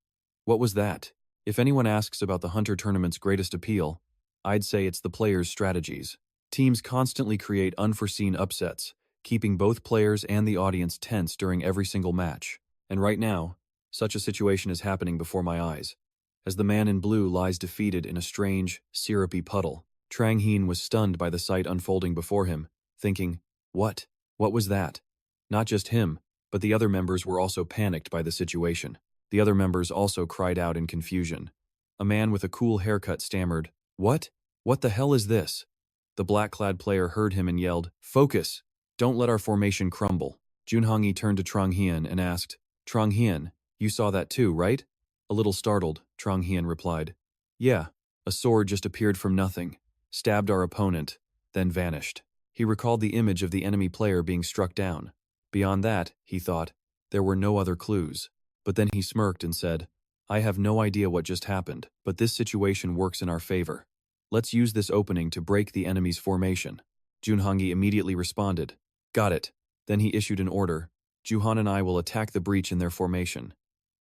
What was that? If anyone asks about the Hunter Tournament's greatest appeal, I'd say it's the players' strategies. Teams constantly create unforeseen upsets, keeping both players and the audience tense during every single match. And right now, such a situation is happening before my eyes. As the man in blue lies defeated in a strange, syrupy puddle, Trang Heen was stunned by the sight unfolding before him, thinking, What? What was that? Not just him, but the other members were also panicked by the situation. The other members also cried out in confusion. A man with a cool haircut stammered, "What? What the hell is this?" The black-clad player heard him and yelled, "Focus! Don't let our formation crumble." Junhongi turned to Trang Heen and asked, "Trang Heen, you saw that too, right?" A little startled, Trang Heen replied, "Yeah, a sword just appeared from nothing, stabbed our opponent, then vanished." He recalled the image of the enemy player being struck down. Beyond that, he thought, there were no other clues. But then he smirked and said, "I have no idea what just happened, but this situation works in our favor. Let's use this opening to break the enemy's formation." Junhongi immediately responded, "Got it." Then he issued an order, "Juhan and I will attack the breach in their formation."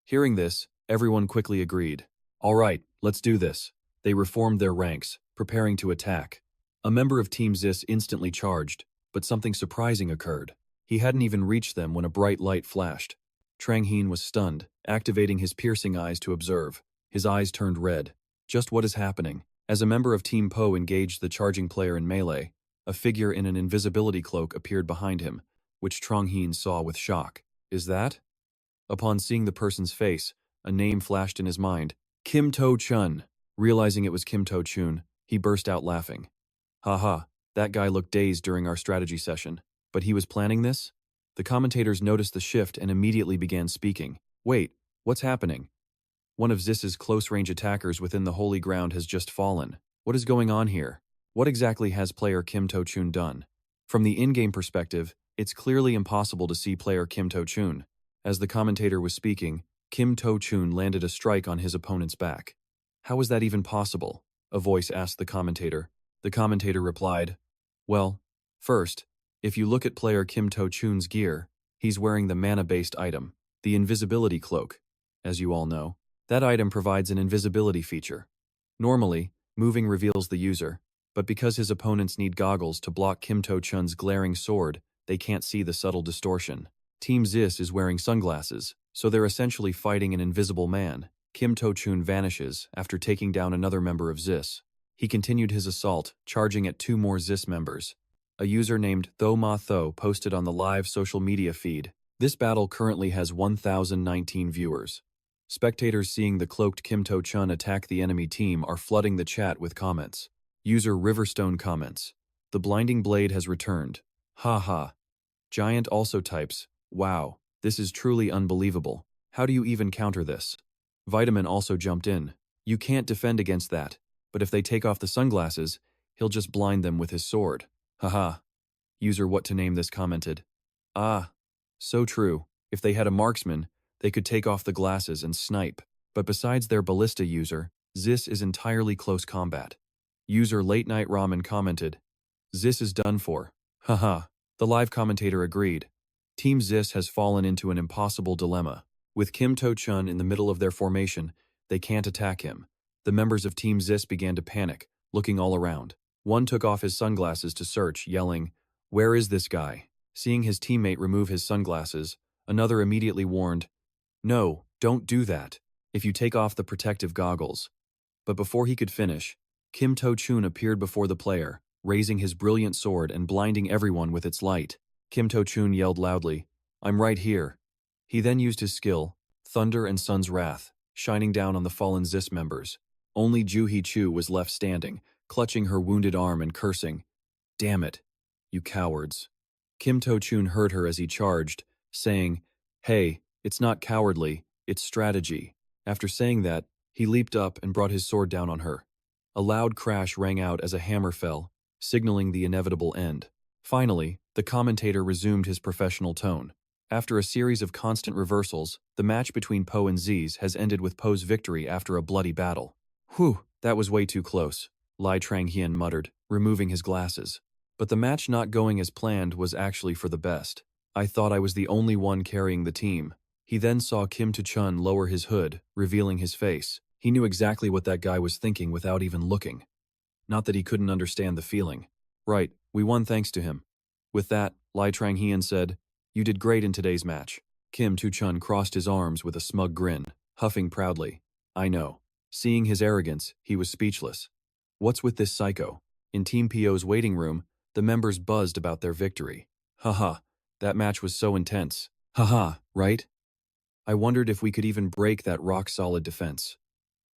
Hearing this, everyone quickly agreed. "All right, let's do this." They reformed their ranks, preparing to attack. A member of Team Zis instantly charged, but something surprising occurred. He hadn't even reached them when a bright light flashed. Trang Heen was stunned, activating his piercing eyes to observe. His eyes turned red. Just what is happening? As a member of Team Po engaged the charging player in melee, a figure in an invisibility cloak appeared behind him, which Trang Heen saw with shock. Is that? Upon seeing the person's face, a name flashed in his mind, Kim To-chun. Realizing it was Kim To-chun, he burst out laughing. Haha, that guy looked dazed during our strategy session. But he was planning this? The commentators noticed the shift and immediately began speaking. Wait, what's happening? One of Zis's close-range attackers within the holy ground has just fallen. What is going on here? What exactly has player Kim To-chun done? From the in-game perspective, it's clearly impossible to see player Kim To-chun. As the commentator was speaking, Kim To-chun landed a strike on his opponent's back. How is that even possible? A voice asked the commentator. The commentator replied, Well, first, if you look at player Kim To-chun's gear, he's wearing the mana-based item. The invisibility cloak. As you all know, that item provides an invisibility feature. Normally, moving reveals the user, but because his opponents need goggles to block Kim To-chun's glaring sword, they can't see the subtle distortion. Team Zis is wearing sunglasses, so they're essentially fighting an invisible man. Kim To-chun vanishes after taking down another member of Zis. He continued his assault, charging at 2 more Zis members. A user named Tho Ma Tho posted on the live social media feed. This battle currently has 1,019 viewers. Spectators seeing the cloaked Kim To-chun attack the enemy team are flooding the chat with comments. User Riverstone comments, "The blinding blade has returned. Ha ha." Giant also types, "Wow, this is truly unbelievable. How do you even counter this?" Vitamin also jumped in, "You can't defend against that, but if they take off the sunglasses, he'll just blind them with his sword. Haha." User What to Name This commented, "Ah, so true. If they had a marksman, they could take off the glasses and snipe. But besides their ballista user, Zis is entirely close combat." User Late Night Ramen commented, "Zis is done for. Haha." The live commentator agreed. Team Zis has fallen into an impossible dilemma. With Kim To-chun in the middle of their formation, they can't attack him. The members of Team Zis began to panic, looking all around. One took off his sunglasses to search, yelling, "Where is this guy?" Seeing his teammate remove his sunglasses, another immediately warned, "No, don't do that. If you take off the protective goggles." But before he could finish, Kim To-chun appeared before the player, raising his brilliant sword and blinding everyone with its light. Kim To-chun yelled loudly, "I'm right here." He then used his skill, Thunder and Sun's Wrath, shining down on the fallen Zis members. Only Juhi Chu was left standing, clutching her wounded arm and cursing, "Damn it, you cowards." Kim To-chun heard her as he charged, saying, "Hey, it's not cowardly, it's strategy." After saying that, he leaped up and brought his sword down on her. A loud crash rang out as a hammer fell, signaling the inevitable end. Finally, the commentator resumed his professional tone. After a series of constant reversals, the match between Po and Z's has ended with Po's victory after a bloody battle. "Whew, that was way too close," Lai Tranghian muttered, removing his glasses. "But the match not going as planned was actually for the best. I thought I was the only one carrying the team." He then saw Kim To-chun lower his hood, revealing his face. He knew exactly what that guy was thinking without even looking. Not that he couldn't understand the feeling. "Right, we won thanks to him." With that, Lai Tranghian said, "You did great in today's match." Kim To-chun crossed his arms with a smug grin, huffing proudly, "I know." Seeing his arrogance, he was speechless. What's with this psycho? In Team PO's waiting room, the members buzzed about their victory. "Haha, that match was so intense. Haha, right? I wondered if we could even break that rock-solid defense."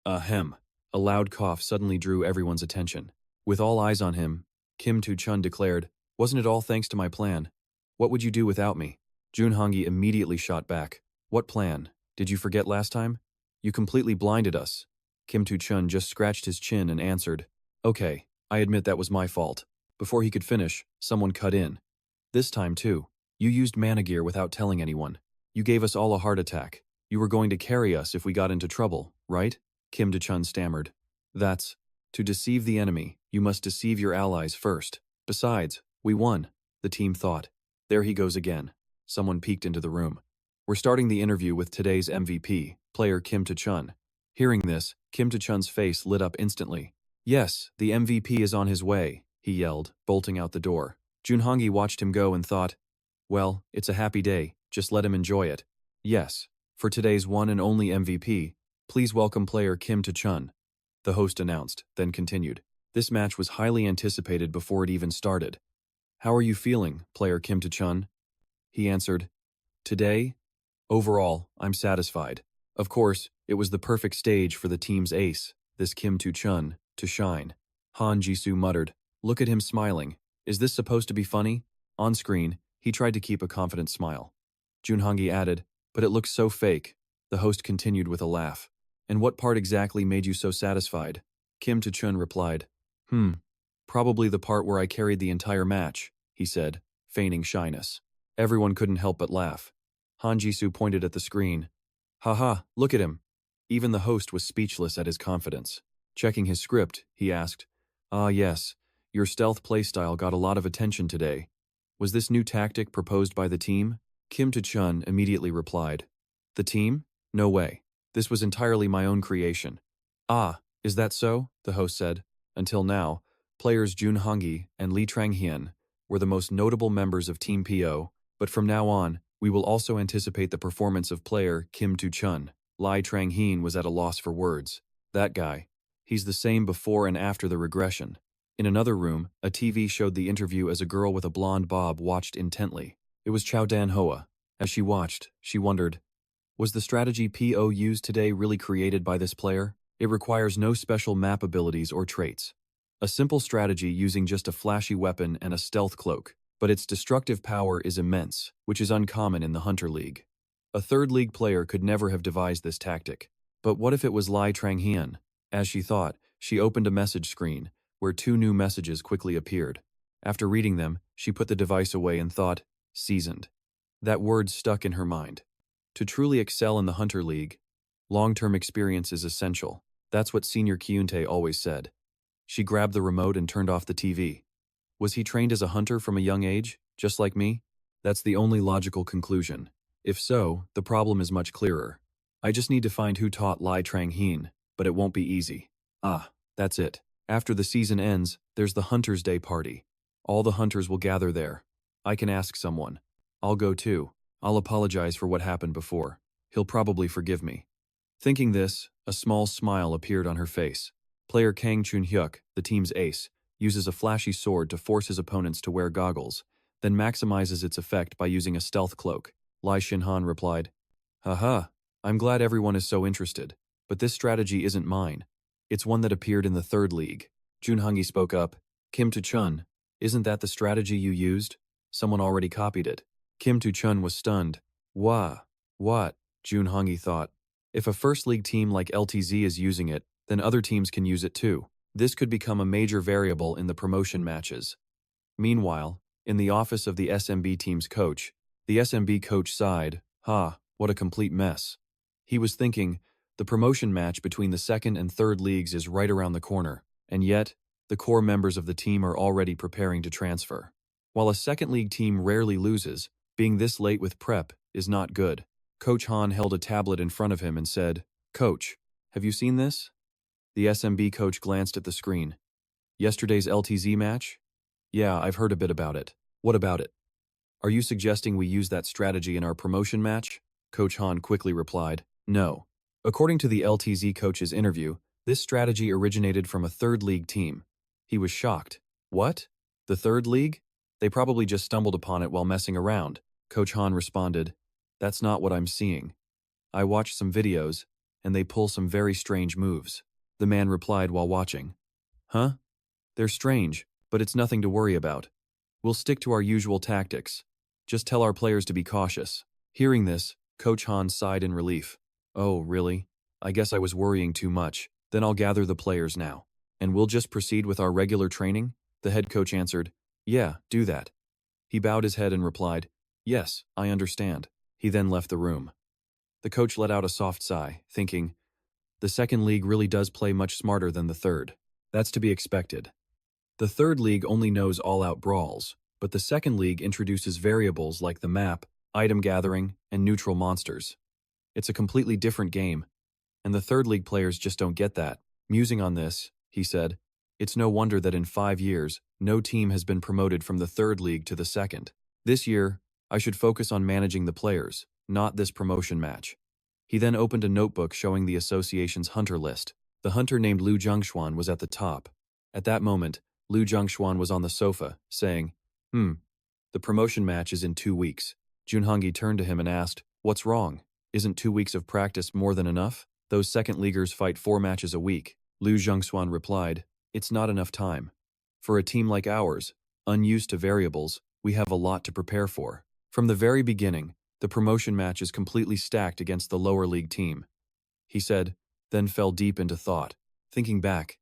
Ahem. A loud cough suddenly drew everyone's attention. With all eyes on him, Kim To-chun declared, "Wasn't it all thanks to my plan? What would you do without me?" Junhangi immediately shot back, "What plan? Did you forget last time? You completely blinded us." Kim To-chun just scratched his chin and answered, "Okay, I admit that was my fault." Before he could finish, someone cut in. "This time too. You used mana gear without telling anyone. You gave us all a heart attack. You were going to carry us if we got into trouble, right?" Kim To-chun stammered. "That's, to deceive the enemy, you must deceive your allies first. Besides, we won," the team thought. "There he goes again." Someone peeked into the room. "We're starting the interview with today's MVP, player Kim To-chun." Hearing this, Kim To-chun's face lit up instantly. "Yes, the MVP is on his way," he yelled, bolting out the door. Junhangi watched him go and thought, "Well, it's a happy day, just let him enjoy it." "Yes, for today's one and only MVP, please welcome player Kim To-chun," the host announced, then continued. This match was highly anticipated before it even started. "How are you feeling, player Kim To-chun?" He answered, "Today? Overall, I'm satisfied. Of course, it was the perfect stage for the team's ace, this Kim To-chun, to shine." Han Jisoo muttered, "Look at him smiling. Is this supposed to be funny?" On screen, he tried to keep a confident smile. Junhangi added, "But it looks so fake." The host continued with a laugh. "And what part exactly made you so satisfied?" Kim To-chun replied, Probably the part where I carried the entire match," he said, feigning shyness. Everyone couldn't help but laugh. Han Jisoo pointed at the screen. "Haha, look at him." Even the host was speechless at his confidence. Checking his script, he asked, "Ah yes, your stealth playstyle got a lot of attention today. Was this new tactic proposed by the team?" Kim To-chun immediately replied, The team? No way. This was entirely my own creation. Ah, is that so? The host said. Until now, players Jun Hongyi and Lee Trang-hyun were the most notable members of Team PO, but from now on, we will also anticipate the performance of player Kim Tu-chun. Lee Trang-hyun was at a loss for words. That guy. He's the same before and after the regression. In another room, a TV showed the interview as a girl with a blonde bob watched intently. It was Chao Dan-hoa. As she watched, she wondered, was the strategy PO used today really created by this player? It requires no special map abilities or traits. A simple strategy using just a flashy weapon and a stealth cloak, but its destructive power is immense, which is uncommon in the Hunter League. A third league player could never have devised this tactic. But what if it was Lee Trang-hyun? As she thought, she opened a message screen, where 2 new messages quickly appeared. After reading them, she put the device away and thought, seasoned. That word stuck in her mind. To truly excel in the Hunter League, long-term experience is essential. That's what Senior Kyuntae always said. She grabbed the remote and turned off the TV. Was he trained as a hunter from a young age, just like me? That's the only logical conclusion. If so, the problem is much clearer. I just need to find who taught Lee Trang-hyun, but it won't be easy. Ah, that's it. After the season ends, there's the Hunters' Day party. All the hunters will gather there. I can ask someone. I'll go too. I'll apologize for what happened before. He'll probably forgive me. Thinking this, a small smile appeared on her face. Player Kang Chun-hyuk, the team's ace, uses a flashy sword to force his opponents to wear goggles, then maximizes its effect by using a stealth cloak. Lee Shin-han replied, "Haha, I'm glad everyone is so interested, but this strategy isn't mine. It's one that appeared in the third league." Jun Hongyi spoke up, "Kim Tu-chun, isn't that the strategy you used? Someone already copied it." Kim Tu-chun was stunned. What? Jun Hongyi thought. If a first league team like LTZ is using it, then other teams can use it too. This could become a major variable in the promotion matches. Meanwhile, in the office of the SMB team's coach, the SMB coach sighed, what a complete mess. He was thinking, the promotion match between the second and third leagues is right around the corner, and yet, the core members of the team are already preparing to transfer. While a second league team rarely loses, being this late with prep is not good. Coach Han held a tablet in front of him and said, "Coach, have you seen this?" The SMB coach glanced at the screen. "Yesterday's LTZ match? Yeah, I've heard a bit about it. What about it?" "Are you suggesting we use that strategy in our promotion match?" Coach Han quickly replied, "No." According to the LTZ coach's interview, this strategy originated from a third league team. He was shocked. "What? The third league? They probably just stumbled upon it while messing around." Coach Han responded, "That's not what I'm seeing. I watched some videos, and they pull some very strange moves." The man replied while watching. "Huh? They're strange, but it's nothing to worry about. We'll stick to our usual tactics. Just tell our players to be cautious." Hearing this, Coach Han sighed in relief. "Oh, really? I guess I was worrying too much. Then I'll gather the players now. And we'll just proceed with our regular training?" The head coach answered, "Yeah, do that." He bowed his head and replied, "Yes, I understand." He then left the room. The coach let out a soft sigh, thinking, the second league really does play much smarter than the third. That's to be expected. The third league only knows all-out brawls, but the second league introduces variables like the map, item gathering, and neutral monsters. It's a completely different game, and the third league players just don't get that. Musing on this, he said, "It's no wonder that in 5 years, no team has been promoted from the third league to the second. This year, I should focus on managing the players, not this promotion match." He then opened a notebook showing the association's hunter list. The hunter named Liu Zhengxuan was at the top. At that moment, Liu Zhengxuan was on the sofa, saying, the promotion match is in 2 weeks. Jun Hongyi turned to him and asked, "What's wrong? Isn't 2 weeks of practice more than enough? Those second leaguers fight 4 matches a week." Liu Zhengxuan replied, "It's not enough time. For a team like ours, unused to variables, we have a lot to prepare for. From the very beginning, the promotion match is completely stacked against the lower league team." He said, then fell deep into thought. Thinking back,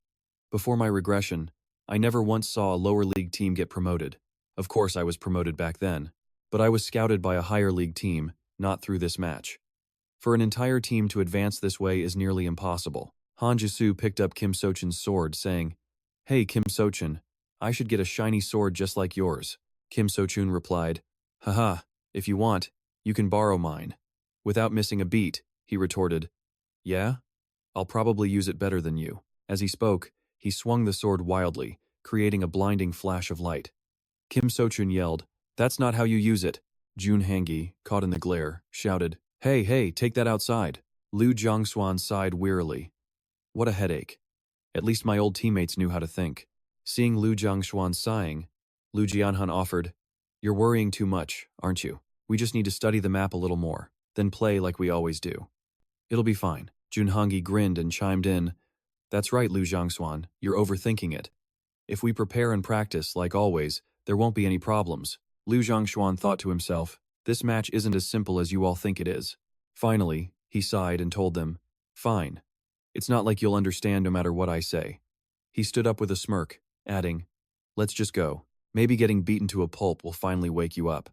before my regression, I never once saw a lower league team get promoted. Of course I was promoted back then, but I was scouted by a higher league team, not through this match. For an entire team to advance this way is nearly impossible. Han Jisu picked up Kim Sochin's sword, saying, "Hey Kim Sochin, I should get a shiny sword just like yours." Kim Sochun replied, "Haha, if you want, you can borrow mine." Without missing a beat, he retorted, "Yeah? I'll probably use it better than you." As he spoke, he swung the sword wildly, creating a blinding flash of light. Kim Sochun yelled, "That's not how you use it." Jun Hangi, caught in the glare, shouted, "Hey, hey, take that outside." Lu Jiangshuan sighed wearily. What a headache. At least my old teammates knew how to think. Seeing Lu Jiangshuan sighing, Lu Jianhan offered, "You're worrying too much, aren't you? We just need to study the map a little more, then play like we always do." "It'll be fine." Jun Hangi grinned and chimed in, "That's right, Lu Jiangshuan, you're overthinking it. If we prepare and practice, like always, there won't be any problems." Lu Jiangshuan thought to himself, "This match isn't as simple as you all think it is." Finally, he sighed and told them, "Fine. It's not like you'll understand no matter what I say." He stood up with a smirk, adding, "Let's just go. Maybe getting beaten to a pulp will finally wake you up."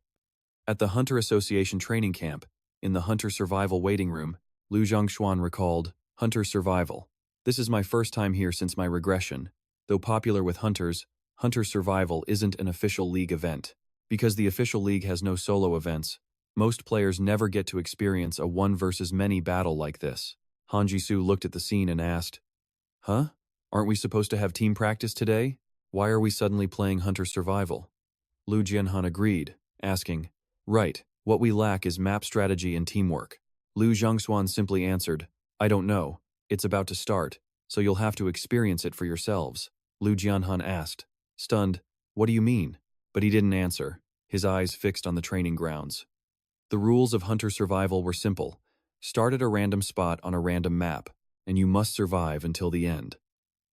At the Hunter Association training camp, in the Hunter Survival waiting room, Lu Jiangshuan recalled, "Hunter Survival. This is my first time here since my regression. Though popular with hunters, Hunter Survival isn't an official league event. Because the official league has no solo events, most players never get to experience a one versus many battle like this." Han Jisoo looked at the scene and asked, "Huh? Aren't we supposed to have team practice today? Why are we suddenly playing Hunter Survival?" Lu Jianhan agreed, asking, "Right, what we lack is map strategy and teamwork." Lu Jiangshuan simply answered, "I don't know. It's about to start, so you'll have to experience it for yourselves." Lu Jianhan asked, stunned, "What do you mean?" But he didn't answer, his eyes fixed on the training grounds. The rules of Hunter Survival were simple. Start at a random spot on a random map, and you must survive until the end.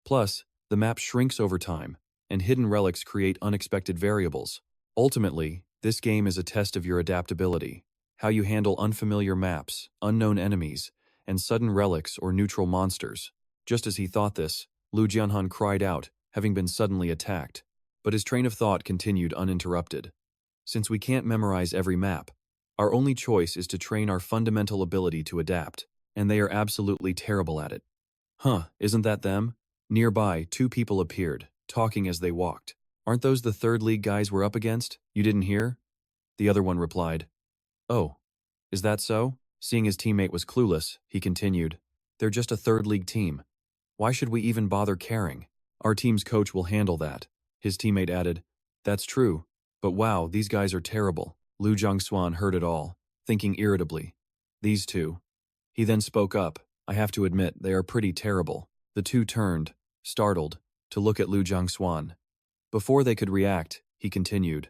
Plus, the map shrinks over time, and hidden relics create unexpected variables. Ultimately, this game is a test of your adaptability, how you handle unfamiliar maps, unknown enemies, and sudden relics or neutral monsters. Just as he thought this, Lu Jianhan cried out, having been suddenly attacked. But his train of thought continued uninterrupted. Since we can't memorize every map, our only choice is to train our fundamental ability to adapt, and they are absolutely terrible at it. Huh, isn't that them? Nearby, two people appeared, talking as they walked. "Aren't those the third league guys we're up against? You didn't hear?" The other one replied, "Oh, is that so?" Seeing his teammate was clueless, he continued, "They're just a third league team. Why should we even bother caring? Our team's coach will handle that." His teammate added, "That's true, but wow, these guys are terrible." Lu Jiangshuan heard it all, thinking irritably, "These two." He then spoke up, "I have to admit, they are pretty terrible." The two turned, startled, to look at Lu Jiangshuan. Before they could react, he continued,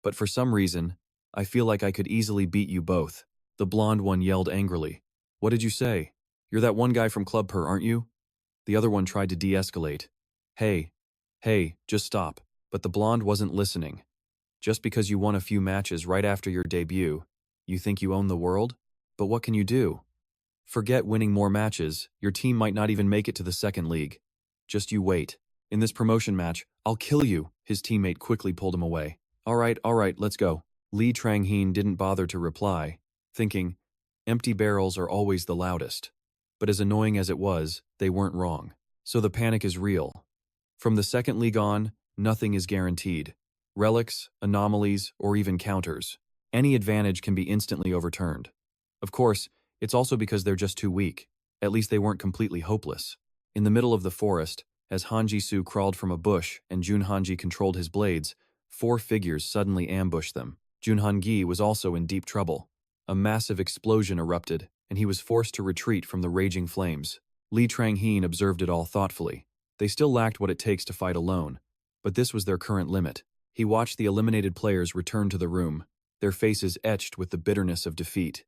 "But for some reason, I feel like I could easily beat you both." The blonde one yelled angrily, "What did you say? You're that one guy from Club Per, aren't you?" The other one tried to de-escalate. Hey, just stop." But the blonde wasn't listening. "Just because you won a few matches right after your debut, you think you own the world? But what can you do? Forget winning more matches, your team might not even make it to the second league. Just you wait. In this promotion match, I'll kill you." His teammate quickly pulled him away. All right, let's go." Li Tranghin didn't bother to reply, thinking, empty barrels are always the loudest. But as annoying as it was, they weren't wrong. So the panic is real. From the second league on, nothing is guaranteed. Relics, anomalies, or even counters. Any advantage can be instantly overturned. Of course, it's also because they're just too weak. At least they weren't completely hopeless. In the middle of the forest, as Han Jisoo crawled from a bush and Jun Hanji controlled his blades, 4 figures suddenly ambushed them. Jun Hangi was also in deep trouble. A massive explosion erupted, and he was forced to retreat from the raging flames. Li Tranghin observed it all thoughtfully. They still lacked what it takes to fight alone, but this was their current limit. He watched the eliminated players return to the room, their faces etched with the bitterness of defeat.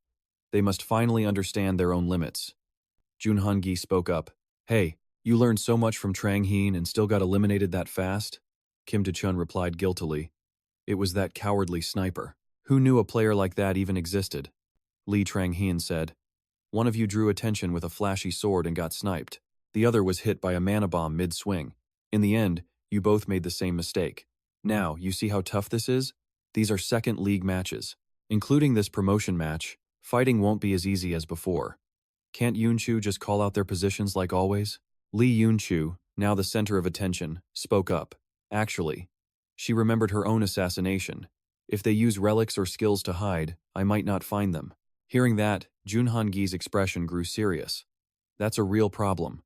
They must finally understand their own limits. Jun Hangi spoke up. "Hey, you learned so much from Tranghin and still got eliminated that fast?" Kim Tae-chun replied guiltily. "It was that cowardly sniper. Who knew a player like that even existed?" Li Tranghin said. "One of you drew attention with a flashy sword and got sniped. The other was hit by a mana bomb mid-swing. In the end, you both made the same mistake. Now, you see how tough this is? These are second league matches. Including this promotion match, fighting won't be as easy as before. Can't Yoon-chu just call out their positions like always?" Lee Yoon-chu, now the center of attention, spoke up. Actually, she remembered her own assassination. "If they use relics or skills to hide, I might not find them." Hearing that, Junhan Gi's expression grew serious. That's a real problem.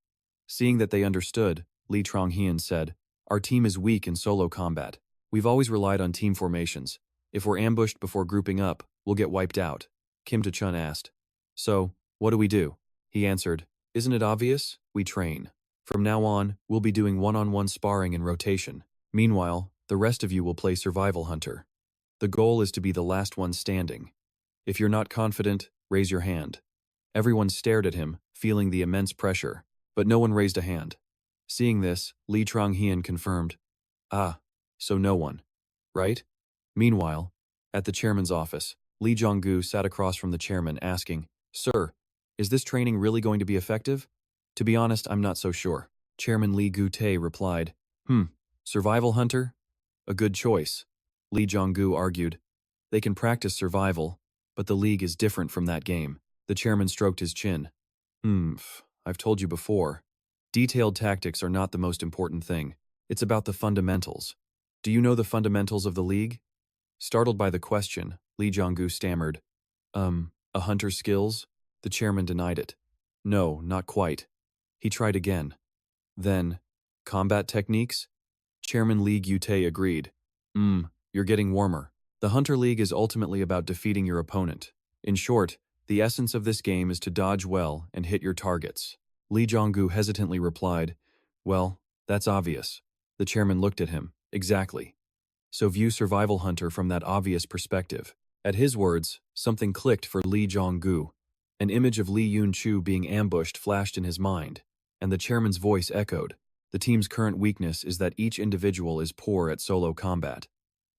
Seeing that they understood, Lee Tronghian said, "Our team is weak in solo combat. We've always relied on team formations. If we're ambushed before grouping up, we'll get wiped out." Kim Ta-chun asked. "So, what do we do?" He answered, "Isn't it obvious? We train. From now on, we'll be doing one-on-one sparring in rotation. Meanwhile, the rest of you will play survival hunter. The goal is to be the last one standing. If you're not confident, raise your hand." Everyone stared at him, feeling the immense pressure, but no one raised a hand. Seeing this, Lee Tronghian confirmed, "Ah, so no one. Right?" Meanwhile, at the chairman's office, Lee Jong-gu sat across from the chairman asking, "Sir, is this training really going to be effective?" "To be honest, I'm not so sure." Chairman Lee Gu-tae replied, Survival hunter? A good choice." Lee Jong-gu argued. "They can practice survival, but the league is different from that game." The chairman stroked his chin. I've told you before. Detailed tactics are not the most important thing. It's about the fundamentals. Do you know the fundamentals of the league?" Startled by the question, Lee Jong-gu stammered, A hunter's skills?" The chairman denied it. "No, not quite." He tried again. "Then, combat techniques?" Chairman Lee Gu-tae agreed. You're getting warmer. The Hunter League is ultimately about defeating your opponent. In short, the essence of this game is to dodge well and hit your targets." Lee Jong-gu hesitantly replied, "Well, that's obvious." The chairman looked at him. "Exactly. So view Survival Hunter from that obvious perspective." At his words, something clicked for Lee Jong-gu. An image of Lee Yun-chu being ambushed flashed in his mind, and the chairman's voice echoed. "The team's current weakness is that each individual is poor at solo combat.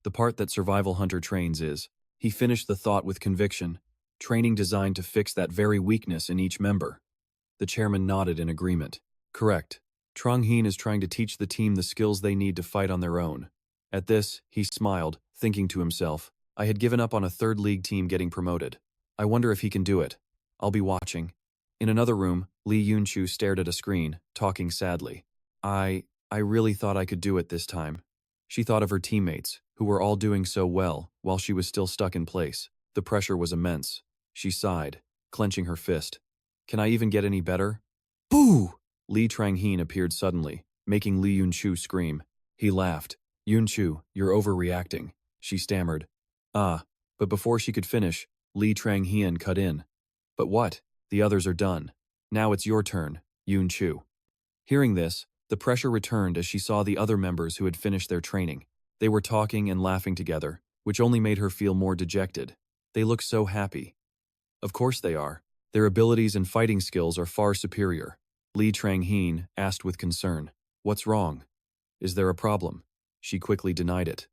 The part that Survival Hunter trains is," he finished the thought with conviction, "training designed to fix that very weakness in each member." The chairman nodded in agreement. "Correct. Tronghin is trying to teach the team the skills they need to fight on their own." At this, he smiled, thinking to himself, "I had given up on a third league team getting promoted. I wonder if he can do it. I'll be watching." In another room, Lee Yun-chu stared at a screen, talking sadly. I really thought I could do it this time." She thought of her teammates, who were all doing so well, while she was still stuck in place. The pressure was immense. She sighed, clenching her fist. "Can I even get any better?" "Boo!" Lee Tranghin appeared suddenly, making Lee Yun-chu scream. He laughed. "Yun-chu, you're overreacting," she stammered. But before she could finish, Lee Tranghin cut in. "But what? The others are done. Now it's your turn, Yun-chu." Hearing this, the pressure returned as she saw the other members who had finished their training. They were talking and laughing together, which only made her feel more dejected. They looked so happy. Of course they are. Their abilities and fighting skills are far superior. Lee Tranghin asked with concern, "What's wrong? Is there a problem?" She quickly denied it.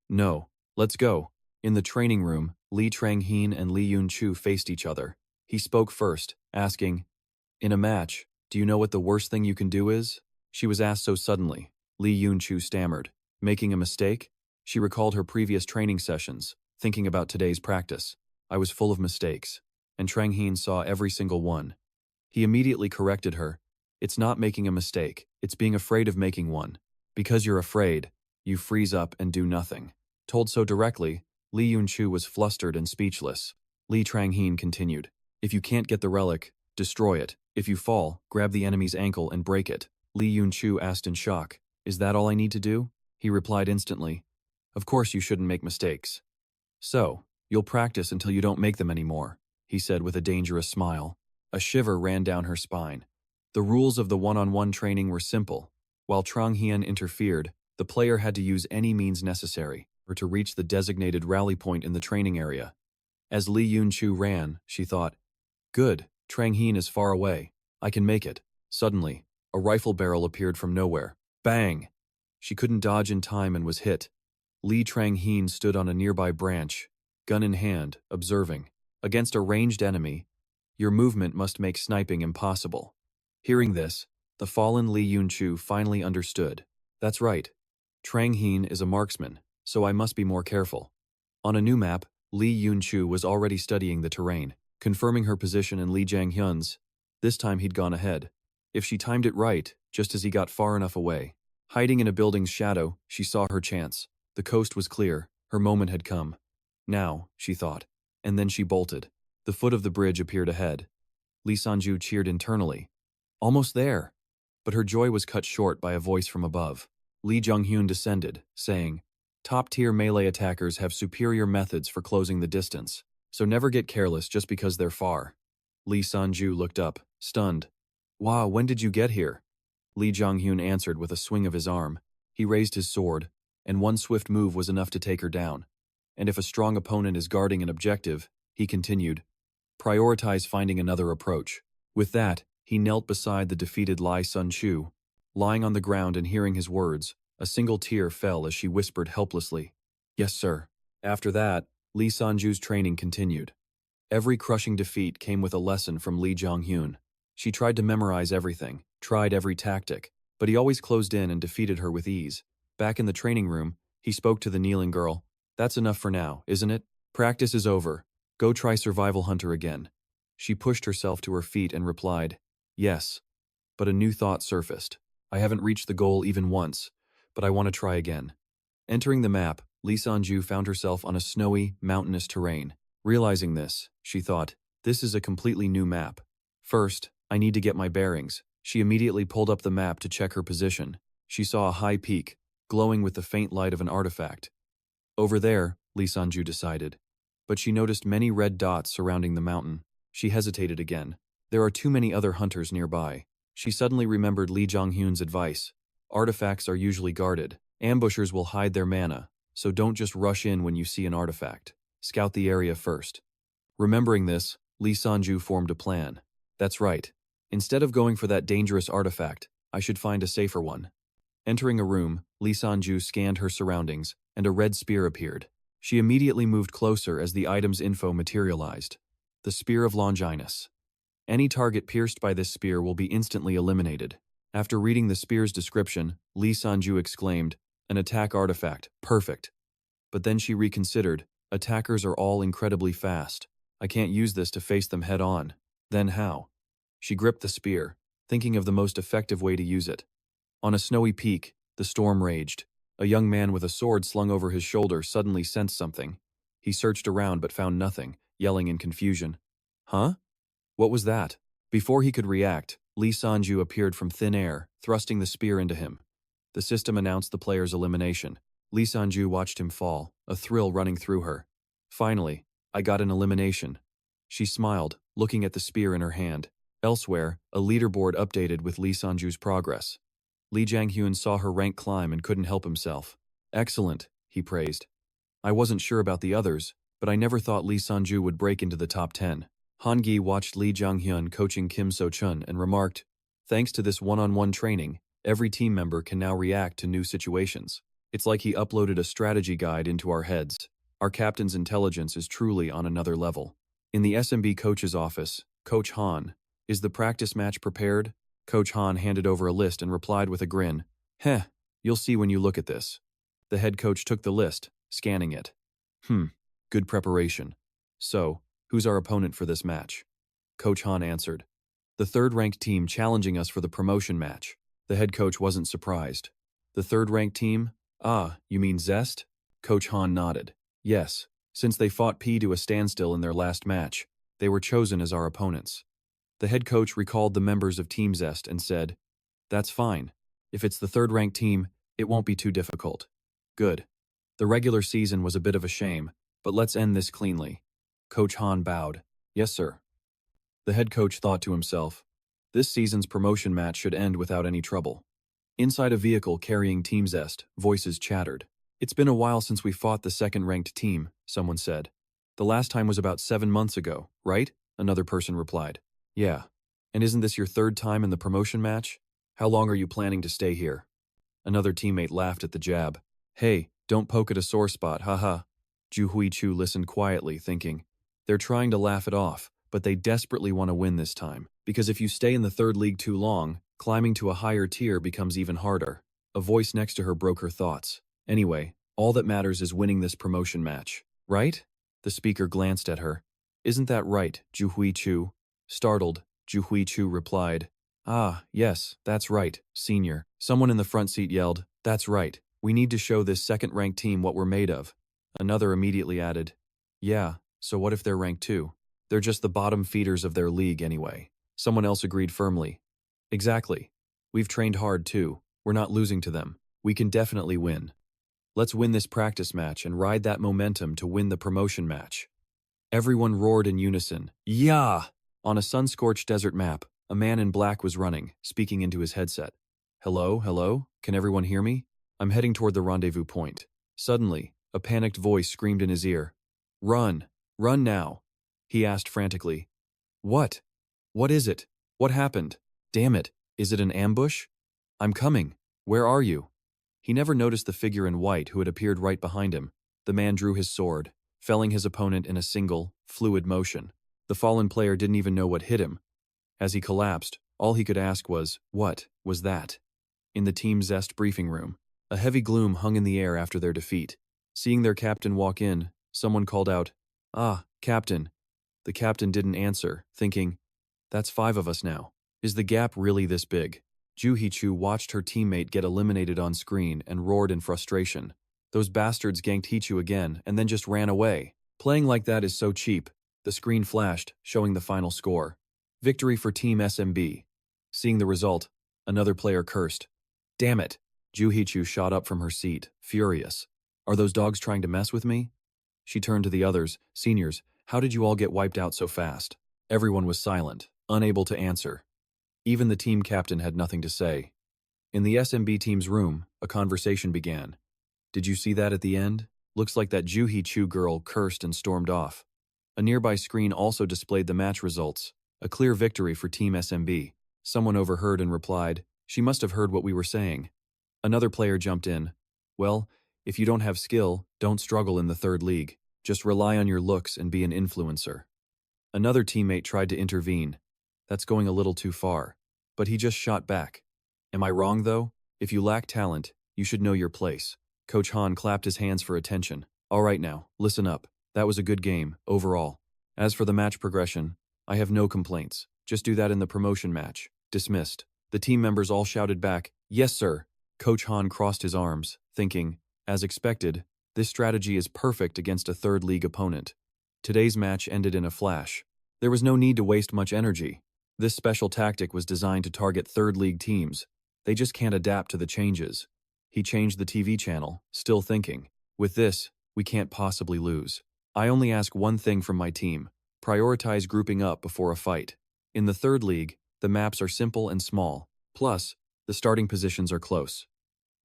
No. Let's go." In the training room, Lee Tranghin and Lee Yun-chu faced each other. He spoke first, asking, "In a match, do you know what the worst thing you can do is?" She was asked so suddenly. Lee Yun-chu stammered. "Making a mistake?" She recalled her previous training sessions, thinking about today's practice. "I was full of mistakes." And Tranghin saw every single one. He immediately corrected her. "It's not making a mistake, it's being afraid of making one. Because you're afraid, you freeze up and do nothing." Told so directly, Lee Yun-chu was flustered and speechless. Lee Tranghin continued, "If you can't get the relic, destroy it. If you fall, grab the enemy's ankle and break it." Lee Yun-chu asked in shock, "Is that all I need to do?" He replied instantly, "Of course you shouldn't make mistakes." "So, you'll practice until you don't make them anymore," he said with a dangerous smile. A shiver ran down her spine. The rules of the one-on-one training were simple. While Tranghin interfered, the player had to use any means necessary or to reach the designated rally point in the training area. As Lee Yun-chu ran, she thought, "Good, Tranghin is far away. I can make it." Suddenly, a rifle barrel appeared from nowhere. Bang! She couldn't dodge in time and was hit. Lee Tranghin stood on a nearby branch, gun in hand, observing. Against a ranged enemy, your movement must make sniping impossible. Hearing this, the fallen Lee Yun-chu finally understood. That's right. Tranghin is a marksman, so I must be more careful. On a new map, Lee Yun-chu was already studying the terrain, confirming her position and Lee Jang-hyun's. This time he'd gone ahead. If she timed it right, just as he got far enough away. Hiding in a building's shadow, she saw her chance. The coast was clear. Her moment had come. Now, she thought. And then she bolted. The foot of the bridge appeared ahead. Lee Sanju cheered internally. Almost there! But her joy was cut short by a voice from above. Lee Jong-hyun descended, saying, "Top-tier melee attackers have superior methods for closing the distance, so never get careless just because they're far." Lee Sanju looked up, stunned. "Wow, when did you get here?" Lee Jong-hyun answered with a swing of his arm. He raised his sword, and one swift move was enough to take her down. And if a strong opponent is guarding an objective, he continued, prioritize finding another approach. With that, he knelt beside the defeated Lee Sun-chu. Lying on the ground and hearing his words, a single tear fell as she whispered helplessly, "Yes, sir." After that, Lee Sanju's training continued. Every crushing defeat came with a lesson from Lee Jong-hyun. She tried to memorize everything, tried every tactic, but he always closed in and defeated her with ease. Back in the training room, he spoke to the kneeling girl. "That's enough for now, isn't it? Practice is over. Go try Survival Hunter again." She pushed herself to her feet and replied, "Yes." But a new thought surfaced. "I haven't reached the goal even once, but I want to try again." Entering the map, Lee Sanju found herself on a snowy, mountainous terrain. Realizing this, she thought, "This is a completely new map. First, I need to get my bearings." She immediately pulled up the map to check her position. She saw a high peak, glowing with the faint light of an artifact. Over there, Lee Sanju decided. But she noticed many red dots surrounding the mountain. She hesitated again. There are too many other hunters nearby. She suddenly remembered Lee Jong-hyun's advice. Artifacts are usually guarded. Ambushers will hide their mana, so don't just rush in when you see an artifact. Scout the area first. Remembering this, Lee Sanju formed a plan. That's right. Instead of going for that dangerous artifact, I should find a safer one. Entering a room, Lee Sanju scanned her surroundings, and a red spear appeared. She immediately moved closer as the item's info materialized. The Spear of Longinus. Any target pierced by this spear will be instantly eliminated. After reading the spear's description, Lee Sanju exclaimed, "An attack artifact, perfect." But then she reconsidered. Attackers are all incredibly fast. I can't use this to face them head on. Then how? She gripped the spear, thinking of the most effective way to use it. On a snowy peak, the storm raged. A young man with a sword slung over his shoulder suddenly sensed something. He searched around but found nothing, yelling in confusion. "Huh? What was that?" Before he could react, Lee Sanju appeared from thin air, thrusting the spear into him. The system announced the player's elimination. Lee Sanju watched him fall, a thrill running through her. "Finally, I got an elimination." She smiled, looking at the spear in her hand. Elsewhere, a leaderboard updated with Lee Sanju's progress. Lee Jang-hyun saw her rank climb and couldn't help himself. "Excellent," he praised. "I wasn't sure about the others, but I never thought Lee Sanju would break into the top 10. Han-gi watched Lee Jang-hyun coaching Kim So-chun and remarked, "Thanks to this one-on-one training, every team member can now react to new situations. It's like he uploaded a strategy guide into our heads. Our captain's intelligence is truly on another level." In the SMB coach's office, Coach Han, "Is the practice match prepared?" Coach Han handed over a list and replied with a grin, "Heh, you'll see when you look at this." The head coach took the list, scanning it. Good preparation. So, who's our opponent for this match?" Coach Han answered. "The third-ranked team challenging us for the promotion match." The head coach wasn't surprised. "The third-ranked team? Ah, you mean Zest?" Coach Han nodded. "Yes, since they fought P to a standstill in their last match, they were chosen as our opponents." The head coach recalled the members of Team Zest and said, "That's fine. If it's the third-ranked team, it won't be too difficult." "Good. The regular season was a bit of a shame, but let's end this cleanly." Coach Han bowed. "Yes, sir." The head coach thought to himself, this season's promotion match should end without any trouble. Inside a vehicle carrying Team Zest, voices chattered. "It's been a while since we fought the second-ranked team," someone said. "The last time was about 7 months ago, right?" another person replied. "Yeah. And isn't this your third time in the promotion match? How long are you planning to stay here?" Another teammate laughed at the jab. "Hey, don't poke at a sore spot, haha." Ju Hui-chu listened quietly, thinking, they're trying to laugh it off, but they desperately want to win this time. Because if you stay in the third league too long, climbing to a higher tier becomes even harder. A voice next to her broke her thoughts. "Anyway, all that matters is winning this promotion match, right?" The speaker glanced at her. "Isn't that right, Ju Hui-chu?" Startled, Ju Hui-chu replied, "Ah, yes, that's right, senior." Someone in the front seat yelled, "That's right, we need to show this second-ranked team what we're made of." Another immediately added, "Yeah, so what if they're ranked 2? They're just the bottom feeders of their league anyway. Someone else agreed firmly. Exactly. We've trained hard too. We're not losing to them. We can definitely win. Let's win this practice match and ride that momentum to win the promotion match. Everyone roared in unison. Yeah! On a sun-scorched desert map, a man in black was running, speaking into his headset. Hello, hello? Can everyone hear me? I'm heading toward the rendezvous point. Suddenly, a panicked voice screamed in his ear. Run! Run now! He asked frantically. What? What is it? What happened? Damn it, is it an ambush? I'm coming. Where are you? He never noticed the figure in white who had appeared right behind him. The man drew his sword, felling his opponent in a single, fluid motion. The fallen player didn't even know what hit him. As he collapsed, all he could ask was, what was that? In the Team Zest briefing room, a heavy gloom hung in the air after their defeat. Seeing their captain walk in, someone called out, Ah, Captain. The captain didn't answer, thinking, that's 5 of us now. Is the gap really this big? Ju Hee-chu watched her teammate get eliminated on screen and roared in frustration. Those bastards ganked Hee-chu again and then just ran away. Playing like that is so cheap. The screen flashed, showing the final score. Victory for Team SMB. Seeing the result, another player cursed. Damn it! Ju Hee-chu shot up from her seat, furious. Are those dogs trying to mess with me? She turned to the others. Seniors, how did you all get wiped out so fast? Everyone was silent, unable to answer. Even the team captain had nothing to say. In the SMB team's room, a conversation began. Did you see that at the end? Looks like that Ju Hee-chu girl cursed and stormed off. A nearby screen also displayed the match results. A clear victory for Team SMB. Someone overheard and replied, she must have heard what we were saying. Another player jumped in. Well, if you don't have skill, don't struggle in the 3rd league. Just rely on your looks and be an influencer. Another teammate tried to intervene. That's going a little too far. But he just shot back. Am I wrong, though? If you lack talent, you should know your place. Coach Han clapped his hands for attention. All right now, listen up. That was a good game, overall. As for the match progression, I have no complaints. Just do that in the promotion match. Dismissed. The team members all shouted back, yes sir. Coach Han crossed his arms, thinking, as expected, this strategy is perfect against a 3rd league opponent. Today's match ended in a flash. There was no need to waste much energy. This special tactic was designed to target 3rd league teams. They just can't adapt to the changes. He changed the TV channel, still thinking, with this, we can't possibly lose. I only ask one thing from my team. Prioritize grouping up before a fight. In the 3rd league, the maps are simple and small. Plus, the starting positions are close.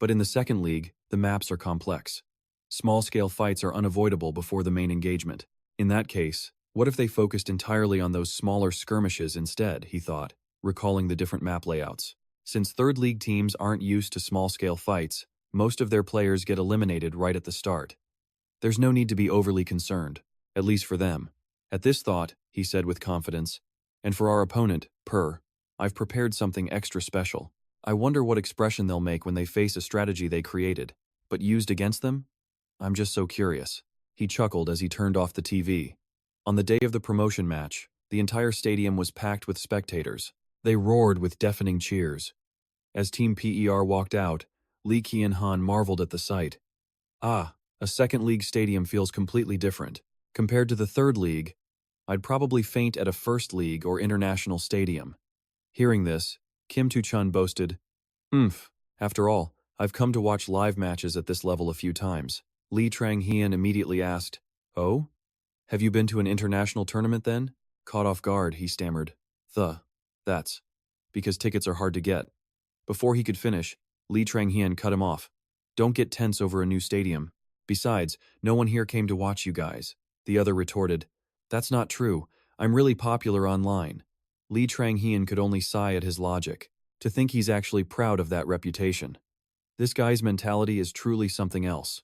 But in the 2nd league, the maps are complex. Small-scale fights are unavoidable before the main engagement. In that case, what if they focused entirely on those smaller skirmishes instead, he thought, recalling the different map layouts. Since 3rd league teams aren't used to small-scale fights, most of their players get eliminated right at the start. There's no need to be overly concerned, at least for them. At this thought, he said with confidence, and for our opponent, I've prepared something extra special. I wonder what expression they'll make when they face a strategy they created, but used against them? I'm just so curious. He chuckled as he turned off the TV. On the day of the promotion match, the entire stadium was packed with spectators. They roared with deafening cheers. As Team PER walked out, Lee Kian-han marveled at the sight. Ah, a 2nd league stadium feels completely different. Compared to the 3rd league, I'd probably faint at a 1st league or international stadium. Hearing this, Kim Tu-chun boasted, after all, I've come to watch live matches at this level a few times. Lee Trang-hien immediately asked, Oh? Have you been to an international tournament then? Caught off guard, he stammered. That's because tickets are hard to get. Before he could finish, Lee Trang-hien cut him off. Don't get tense over a new stadium. Besides, no one here came to watch you guys. The other retorted, That's not true. I'm really popular online. Lee Trang-hien could only sigh at his logic. To think he's actually proud of that reputation. This guy's mentality is truly something else.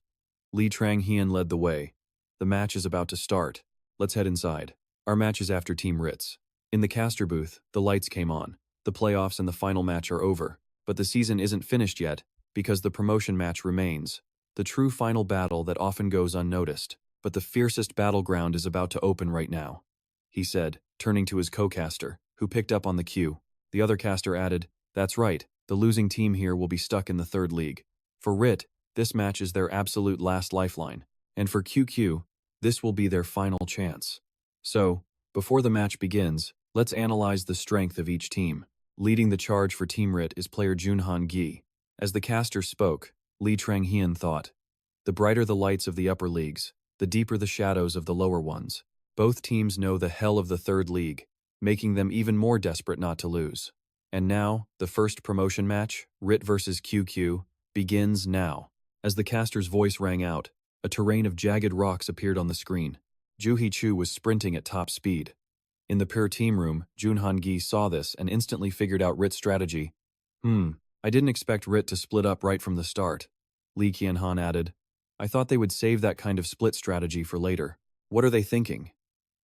Lee Trang-hien led the way. The match is about to start. Let's head inside. Our match is after Team Ritz. In the caster booth, the lights came on. The playoffs and the final match are over. But the season isn't finished yet, because the promotion match remains. The true final battle that often goes unnoticed. But the fiercest battleground is about to open right now, he said, turning to his co-caster, who picked up on the cue. The other caster added, That's right, the losing team here will be stuck in the 3rd league. For RIT, this match is their absolute last lifeline. And for QQ, this will be their final chance. So, Before the match begins, let's analyze the strength of each team. Leading the charge for Team Rit is player Junhan Gi. As the caster spoke, Lee Trang-hyun thought, "The brighter the lights of the upper leagues, the deeper the shadows of the lower ones. Both teams know the hell of the third league, making them even more desperate not to lose. And now, the first promotion match, Rit versus QQ, begins now." As the caster's voice rang out, a terrain of jagged rocks appeared on the screen. Joo Hee-chu was sprinting at top speed. In the pure team room, Junhan Gi saw this and instantly figured out Rit's strategy. I didn't expect Rit to split up right from the start. Lee Kian-han added, "I thought they would save that kind of split strategy for later. What are they thinking?"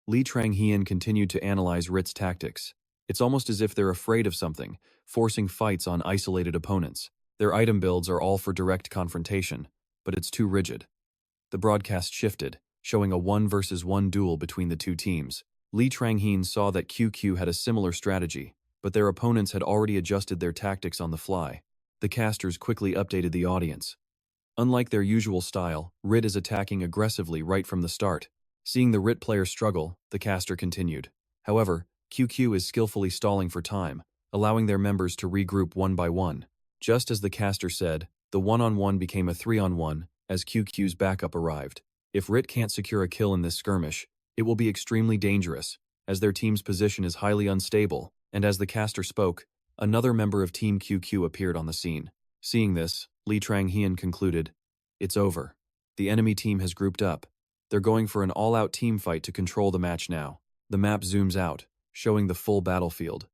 Lee Trang-hyun continued to analyze Rit's tactics. It's almost as if they're afraid of something, forcing fights on isolated opponents. Their item builds are all for direct confrontation, but it's too rigid. The broadcast shifted, showing a 1-versus-1 duel between the two teams. Lee Trang-hyun saw that QQ had a similar strategy, but their opponents had already adjusted their tactics on the fly. The casters quickly updated the audience. Unlike their usual style, Rit is attacking aggressively right from the start. Seeing the Rit player struggle, the caster continued. However, QQ is skillfully stalling for time, allowing their members to regroup one by one. Just as the caster said, the 1-on-1 became a 3-on-1 as QQ's backup arrived. If Rit can't secure a kill in this skirmish, it will be extremely dangerous, as their team's position is highly unstable, and as the caster spoke, another member of Team QQ appeared on the scene. Seeing this, Lee Trang-hyun concluded, "It's over. The enemy team has grouped up. They're going for an all-out team fight to control the match now." The map zooms out, showing the full battlefield.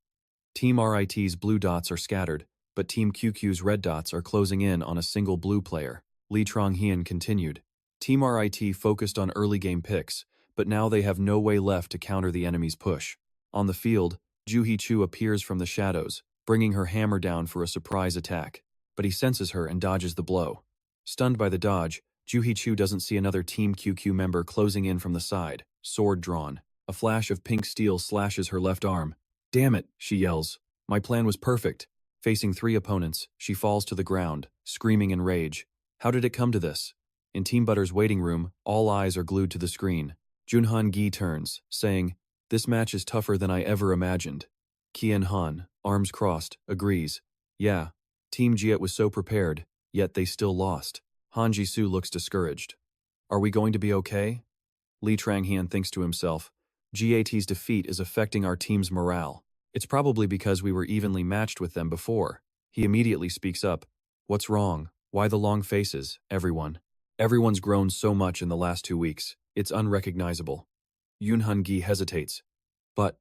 Team RIT's blue dots are scattered, but Team QQ's red dots are closing in on a single blue player. Lee Trang-hyun continued, "Team RIT focused on early game picks, but now they have no way left to counter the enemy's push." On the field, Joo Hee-chu appears from the shadows, bringing her hammer down for a surprise attack, but he senses her and dodges the blow. Stunned by the dodge, Joo Hee-chu doesn't see another Team QQ member closing in from the side, sword drawn. A flash of pink steel slashes her left arm. "Damn it," she yells. "My plan was perfect." Facing 3 opponents, she falls to the ground, screaming in rage. How did it come to this? In Team Butter's waiting room, all eyes are glued to the screen. Junhan Gi turns, saying, "This match is tougher than I ever imagined." Kian Han, arms crossed, agrees. "Yeah, Team Jiet was so prepared, yet they still lost." Han Ji-soo looks discouraged. "Are we going to be okay?" Lee Trang-hyun thinks to himself, "GAT's defeat is affecting our team's morale. It's probably because we were evenly matched with them before." He immediately speaks up. "What's wrong? Why the long faces, everyone? Everyone's grown so much in the last 2 weeks. It's unrecognizable." Yunhan Gi hesitates. "But,"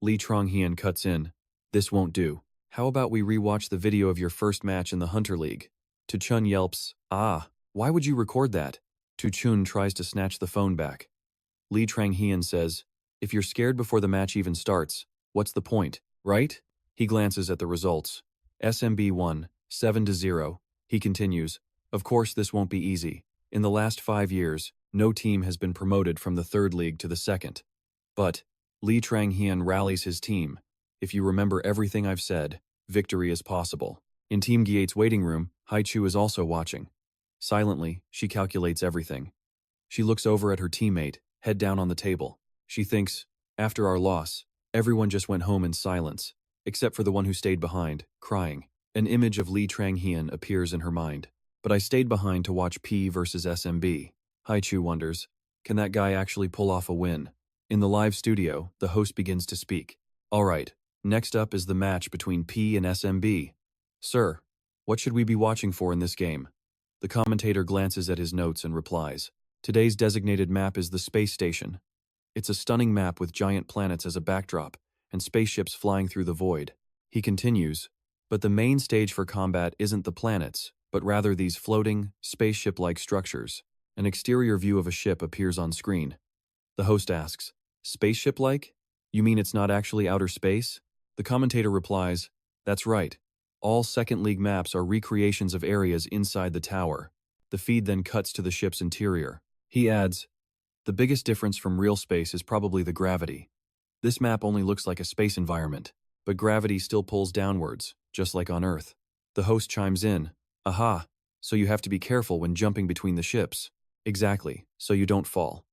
Lee Trang-hyun cuts in, "this won't do. How about we rewatch the video of your first match in the Hunter League?" Tu Chun yelps, "Ah, why would you record that?" Tu Chun tries to snatch the phone back. Lee Trang-hyun says, "If you're scared before the match even starts, what's the point, right?" He glances at the results. SMB won, 7-0. He continues, "Of course this won't be easy. In the last 5 years, no team has been promoted from the third league to the second. But," Lee Trang-hyun rallies his team, "if you remember everything I've said, victory is possible." In Team G8's waiting room, Hai-chu is also watching. Silently, she calculates everything. She looks over at her teammate, head down on the table. She thinks, after our loss, everyone just went home in silence, except for the one who stayed behind, crying. An image of Lee Trang-hyun appears in her mind. "But I stayed behind to watch P versus SMB. Hai-chu wonders, can that guy actually pull off a win? In the live studio, the host begins to speak. "All right, next up is the match between P and SMB. Sir, what should we be watching for in this game?" The commentator glances at his notes and replies, "Today's designated map is the space station. It's a stunning map with giant planets as a backdrop and spaceships flying through the void." He continues, "But the main stage for combat isn't the planets, but rather these floating, spaceship-like structures. An exterior view of a ship appears on screen." The host asks, "Spaceship-like? You mean it's not actually outer space?" The commentator replies, "That's right. All Second League maps are recreations of areas inside the tower." The feed then cuts to the ship's interior. He adds, "The biggest difference from real space is probably the gravity. This map only looks like a space environment, but gravity still pulls downwards, just like on Earth." The host chimes in, "Aha, so you have to be careful when jumping between the ships." "Exactly, so you don't fall."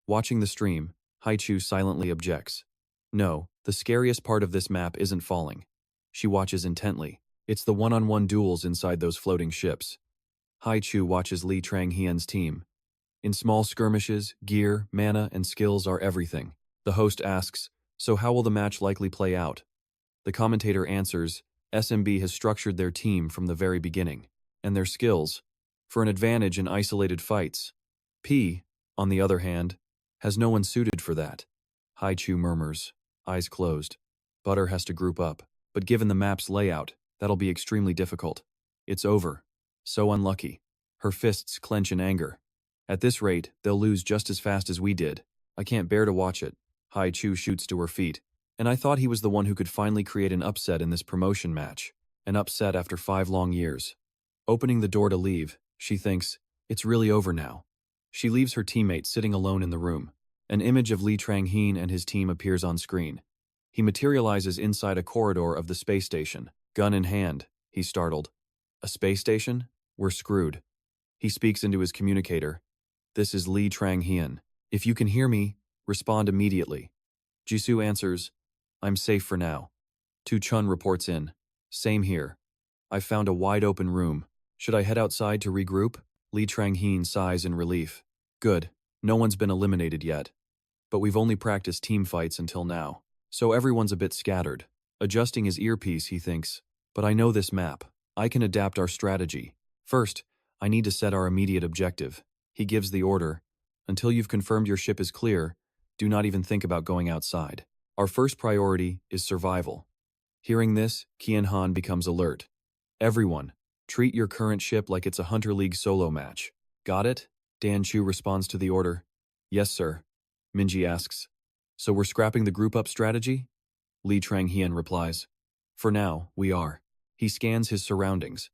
Watching the stream, Haichu silently objects. No, the scariest part of this map isn't falling. She watches intently. It's the one-on-one duels inside those floating ships. Haichu watches Li Tranghian's team. In small skirmishes, gear, mana, and skills are everything. The host asks, so how will the match likely play out? The commentator answers, SMB has structured their team from the very beginning, and their skills, for an advantage in isolated fights. P, on the other hand, has no one suited for that. Haichu murmurs, eyes closed. Butter has to group up, but given the map's layout, that'll be extremely difficult. It's over. So unlucky. Her fists clench in anger. At this rate, they'll lose just as fast as we did. I can't bear to watch it. Haichu shoots to her feet. And I thought he was the one who could finally create an upset in this promotion match. An upset after 5 long years. Opening the door to leave, she thinks, it's really over now. She leaves her teammate sitting alone in the room. An image of Li Tranghian and his team appears on screen. He materializes inside a corridor of the space station. Gun in hand, he's startled. A space station? We're screwed. He speaks into his communicator. This is Li Tranghian. If you can hear me, respond immediately. Jisoo answers, I'm safe for now. Tu Chun reports in. Same here. I've found a wide open room. Should I head outside to regroup? Li Tranghian sighs in relief. Good. No one's been eliminated yet. But we've only practiced team fights until now. So everyone's a bit scattered. Adjusting his earpiece, he thinks. But I know this map. I can adapt our strategy. First, I need to set our immediate objective. He gives the order. Until you've confirmed your ship is clear, do not even think about going outside. Our first priority is survival. Hearing this, Qian Han becomes alert. Everyone, treat your current ship like it's a Hunter League solo match. Got it? Dan Chu responds to the order. Yes, sir. Minji asks. So we're scrapping the group up strategy? Li Tranghian replies. For now, we are. He scans his surroundings.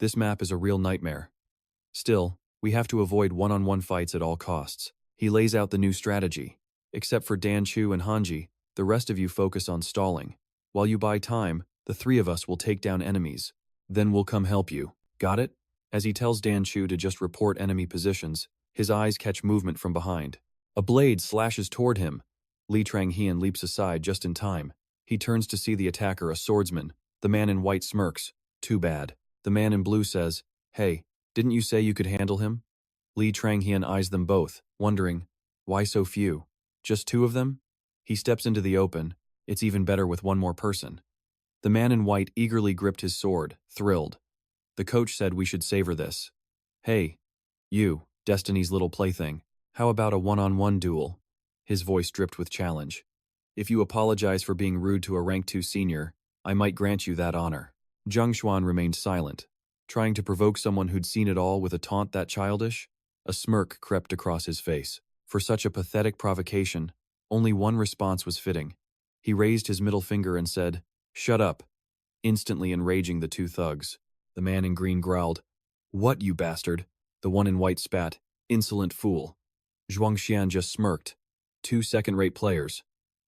This map is a real nightmare. Still, we have to avoid one-on-one fights at all costs. He lays out the new strategy. Except for Dan Chu and Hanji, the rest of you focus on stalling. While you buy time, the 3 of us will take down enemies. Then we'll come help you. Got it? As he tells Dan Chu to just report enemy positions, his eyes catch movement from behind. A blade slashes toward him. Li Tranghian leaps aside just in time. He turns to see the attacker, a swordsman. The man in white smirks. Too bad. The man in blue says, Hey, didn't you say you could handle him? Li Tranghian eyes them both, wondering, why so few? Just 2 of them? He steps into the open. It's even better with 1 more person. The man in white eagerly gripped his sword, thrilled. The coach said we should savor this. Hey, you, Destiny's little plaything, how about a one-on-one duel? His voice dripped with challenge. If you apologize for being rude to a rank 2 senior, I might grant you that honor. Zhang Xuan remained silent, trying to provoke someone who'd seen it all with a taunt that childish. A smirk crept across his face. For such a pathetic provocation, only one response was fitting. He raised his middle finger and said, Shut up, instantly enraging the 2 thugs. The man in green growled, What, you bastard? The one in white spat, Insolent fool. Zhuangxian just smirked. 2 second-rate players.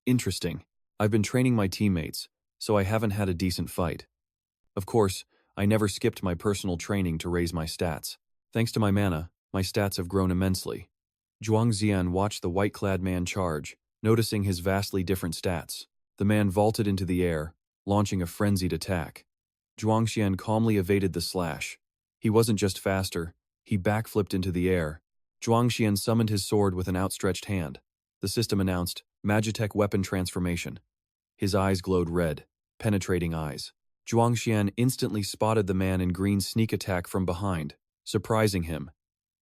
Interesting. I've been training my teammates, so I haven't had a decent fight. Of course, I never skipped my personal training to raise my stats. Thanks to my mana, my stats have grown immensely. Zhuang Zian watched the white-clad man charge, noticing his vastly different stats. The man vaulted into the air, launching a frenzied attack. Zhuangxian calmly evaded the slash. He wasn't just faster, he backflipped into the air. Zhuangxian summoned his sword with an outstretched hand. The system announced, Magitech weapon transformation. His eyes glowed red, penetrating eyes. Zhuangxian instantly spotted the man in green sneak attack from behind, surprising him.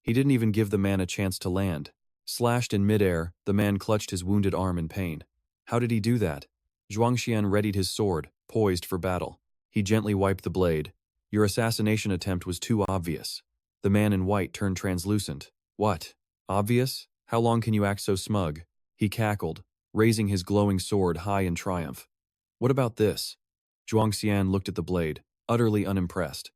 He didn't even give the man a chance to land. Slashed in midair, the man clutched his wounded arm in pain. How did he do that? Zhuangxian readied his sword, poised for battle. He gently wiped the blade. Your assassination attempt was too obvious. The man in white turned translucent. What? Obvious? How long can you act so smug? He cackled, raising his glowing sword high in triumph. What about this? Zhuangxian looked at the blade, utterly unimpressed.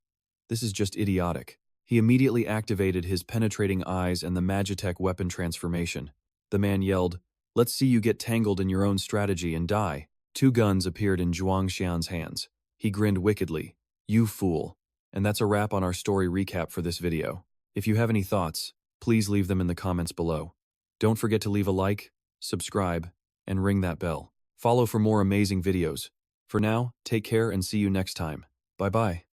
This is just idiotic. He immediately activated his penetrating eyes and the Magitech weapon transformation. The man yelled, Let's see you get tangled in your own strategy and die. 2 guns appeared in Zhuangxian's hands. He grinned wickedly. You fool. And that's a wrap on our story recap for this video. If you have any thoughts, please leave them in the comments below. Don't forget to leave a like, subscribe, and ring that bell. Follow for more amazing videos. For now, take care and see you next time. Bye-bye.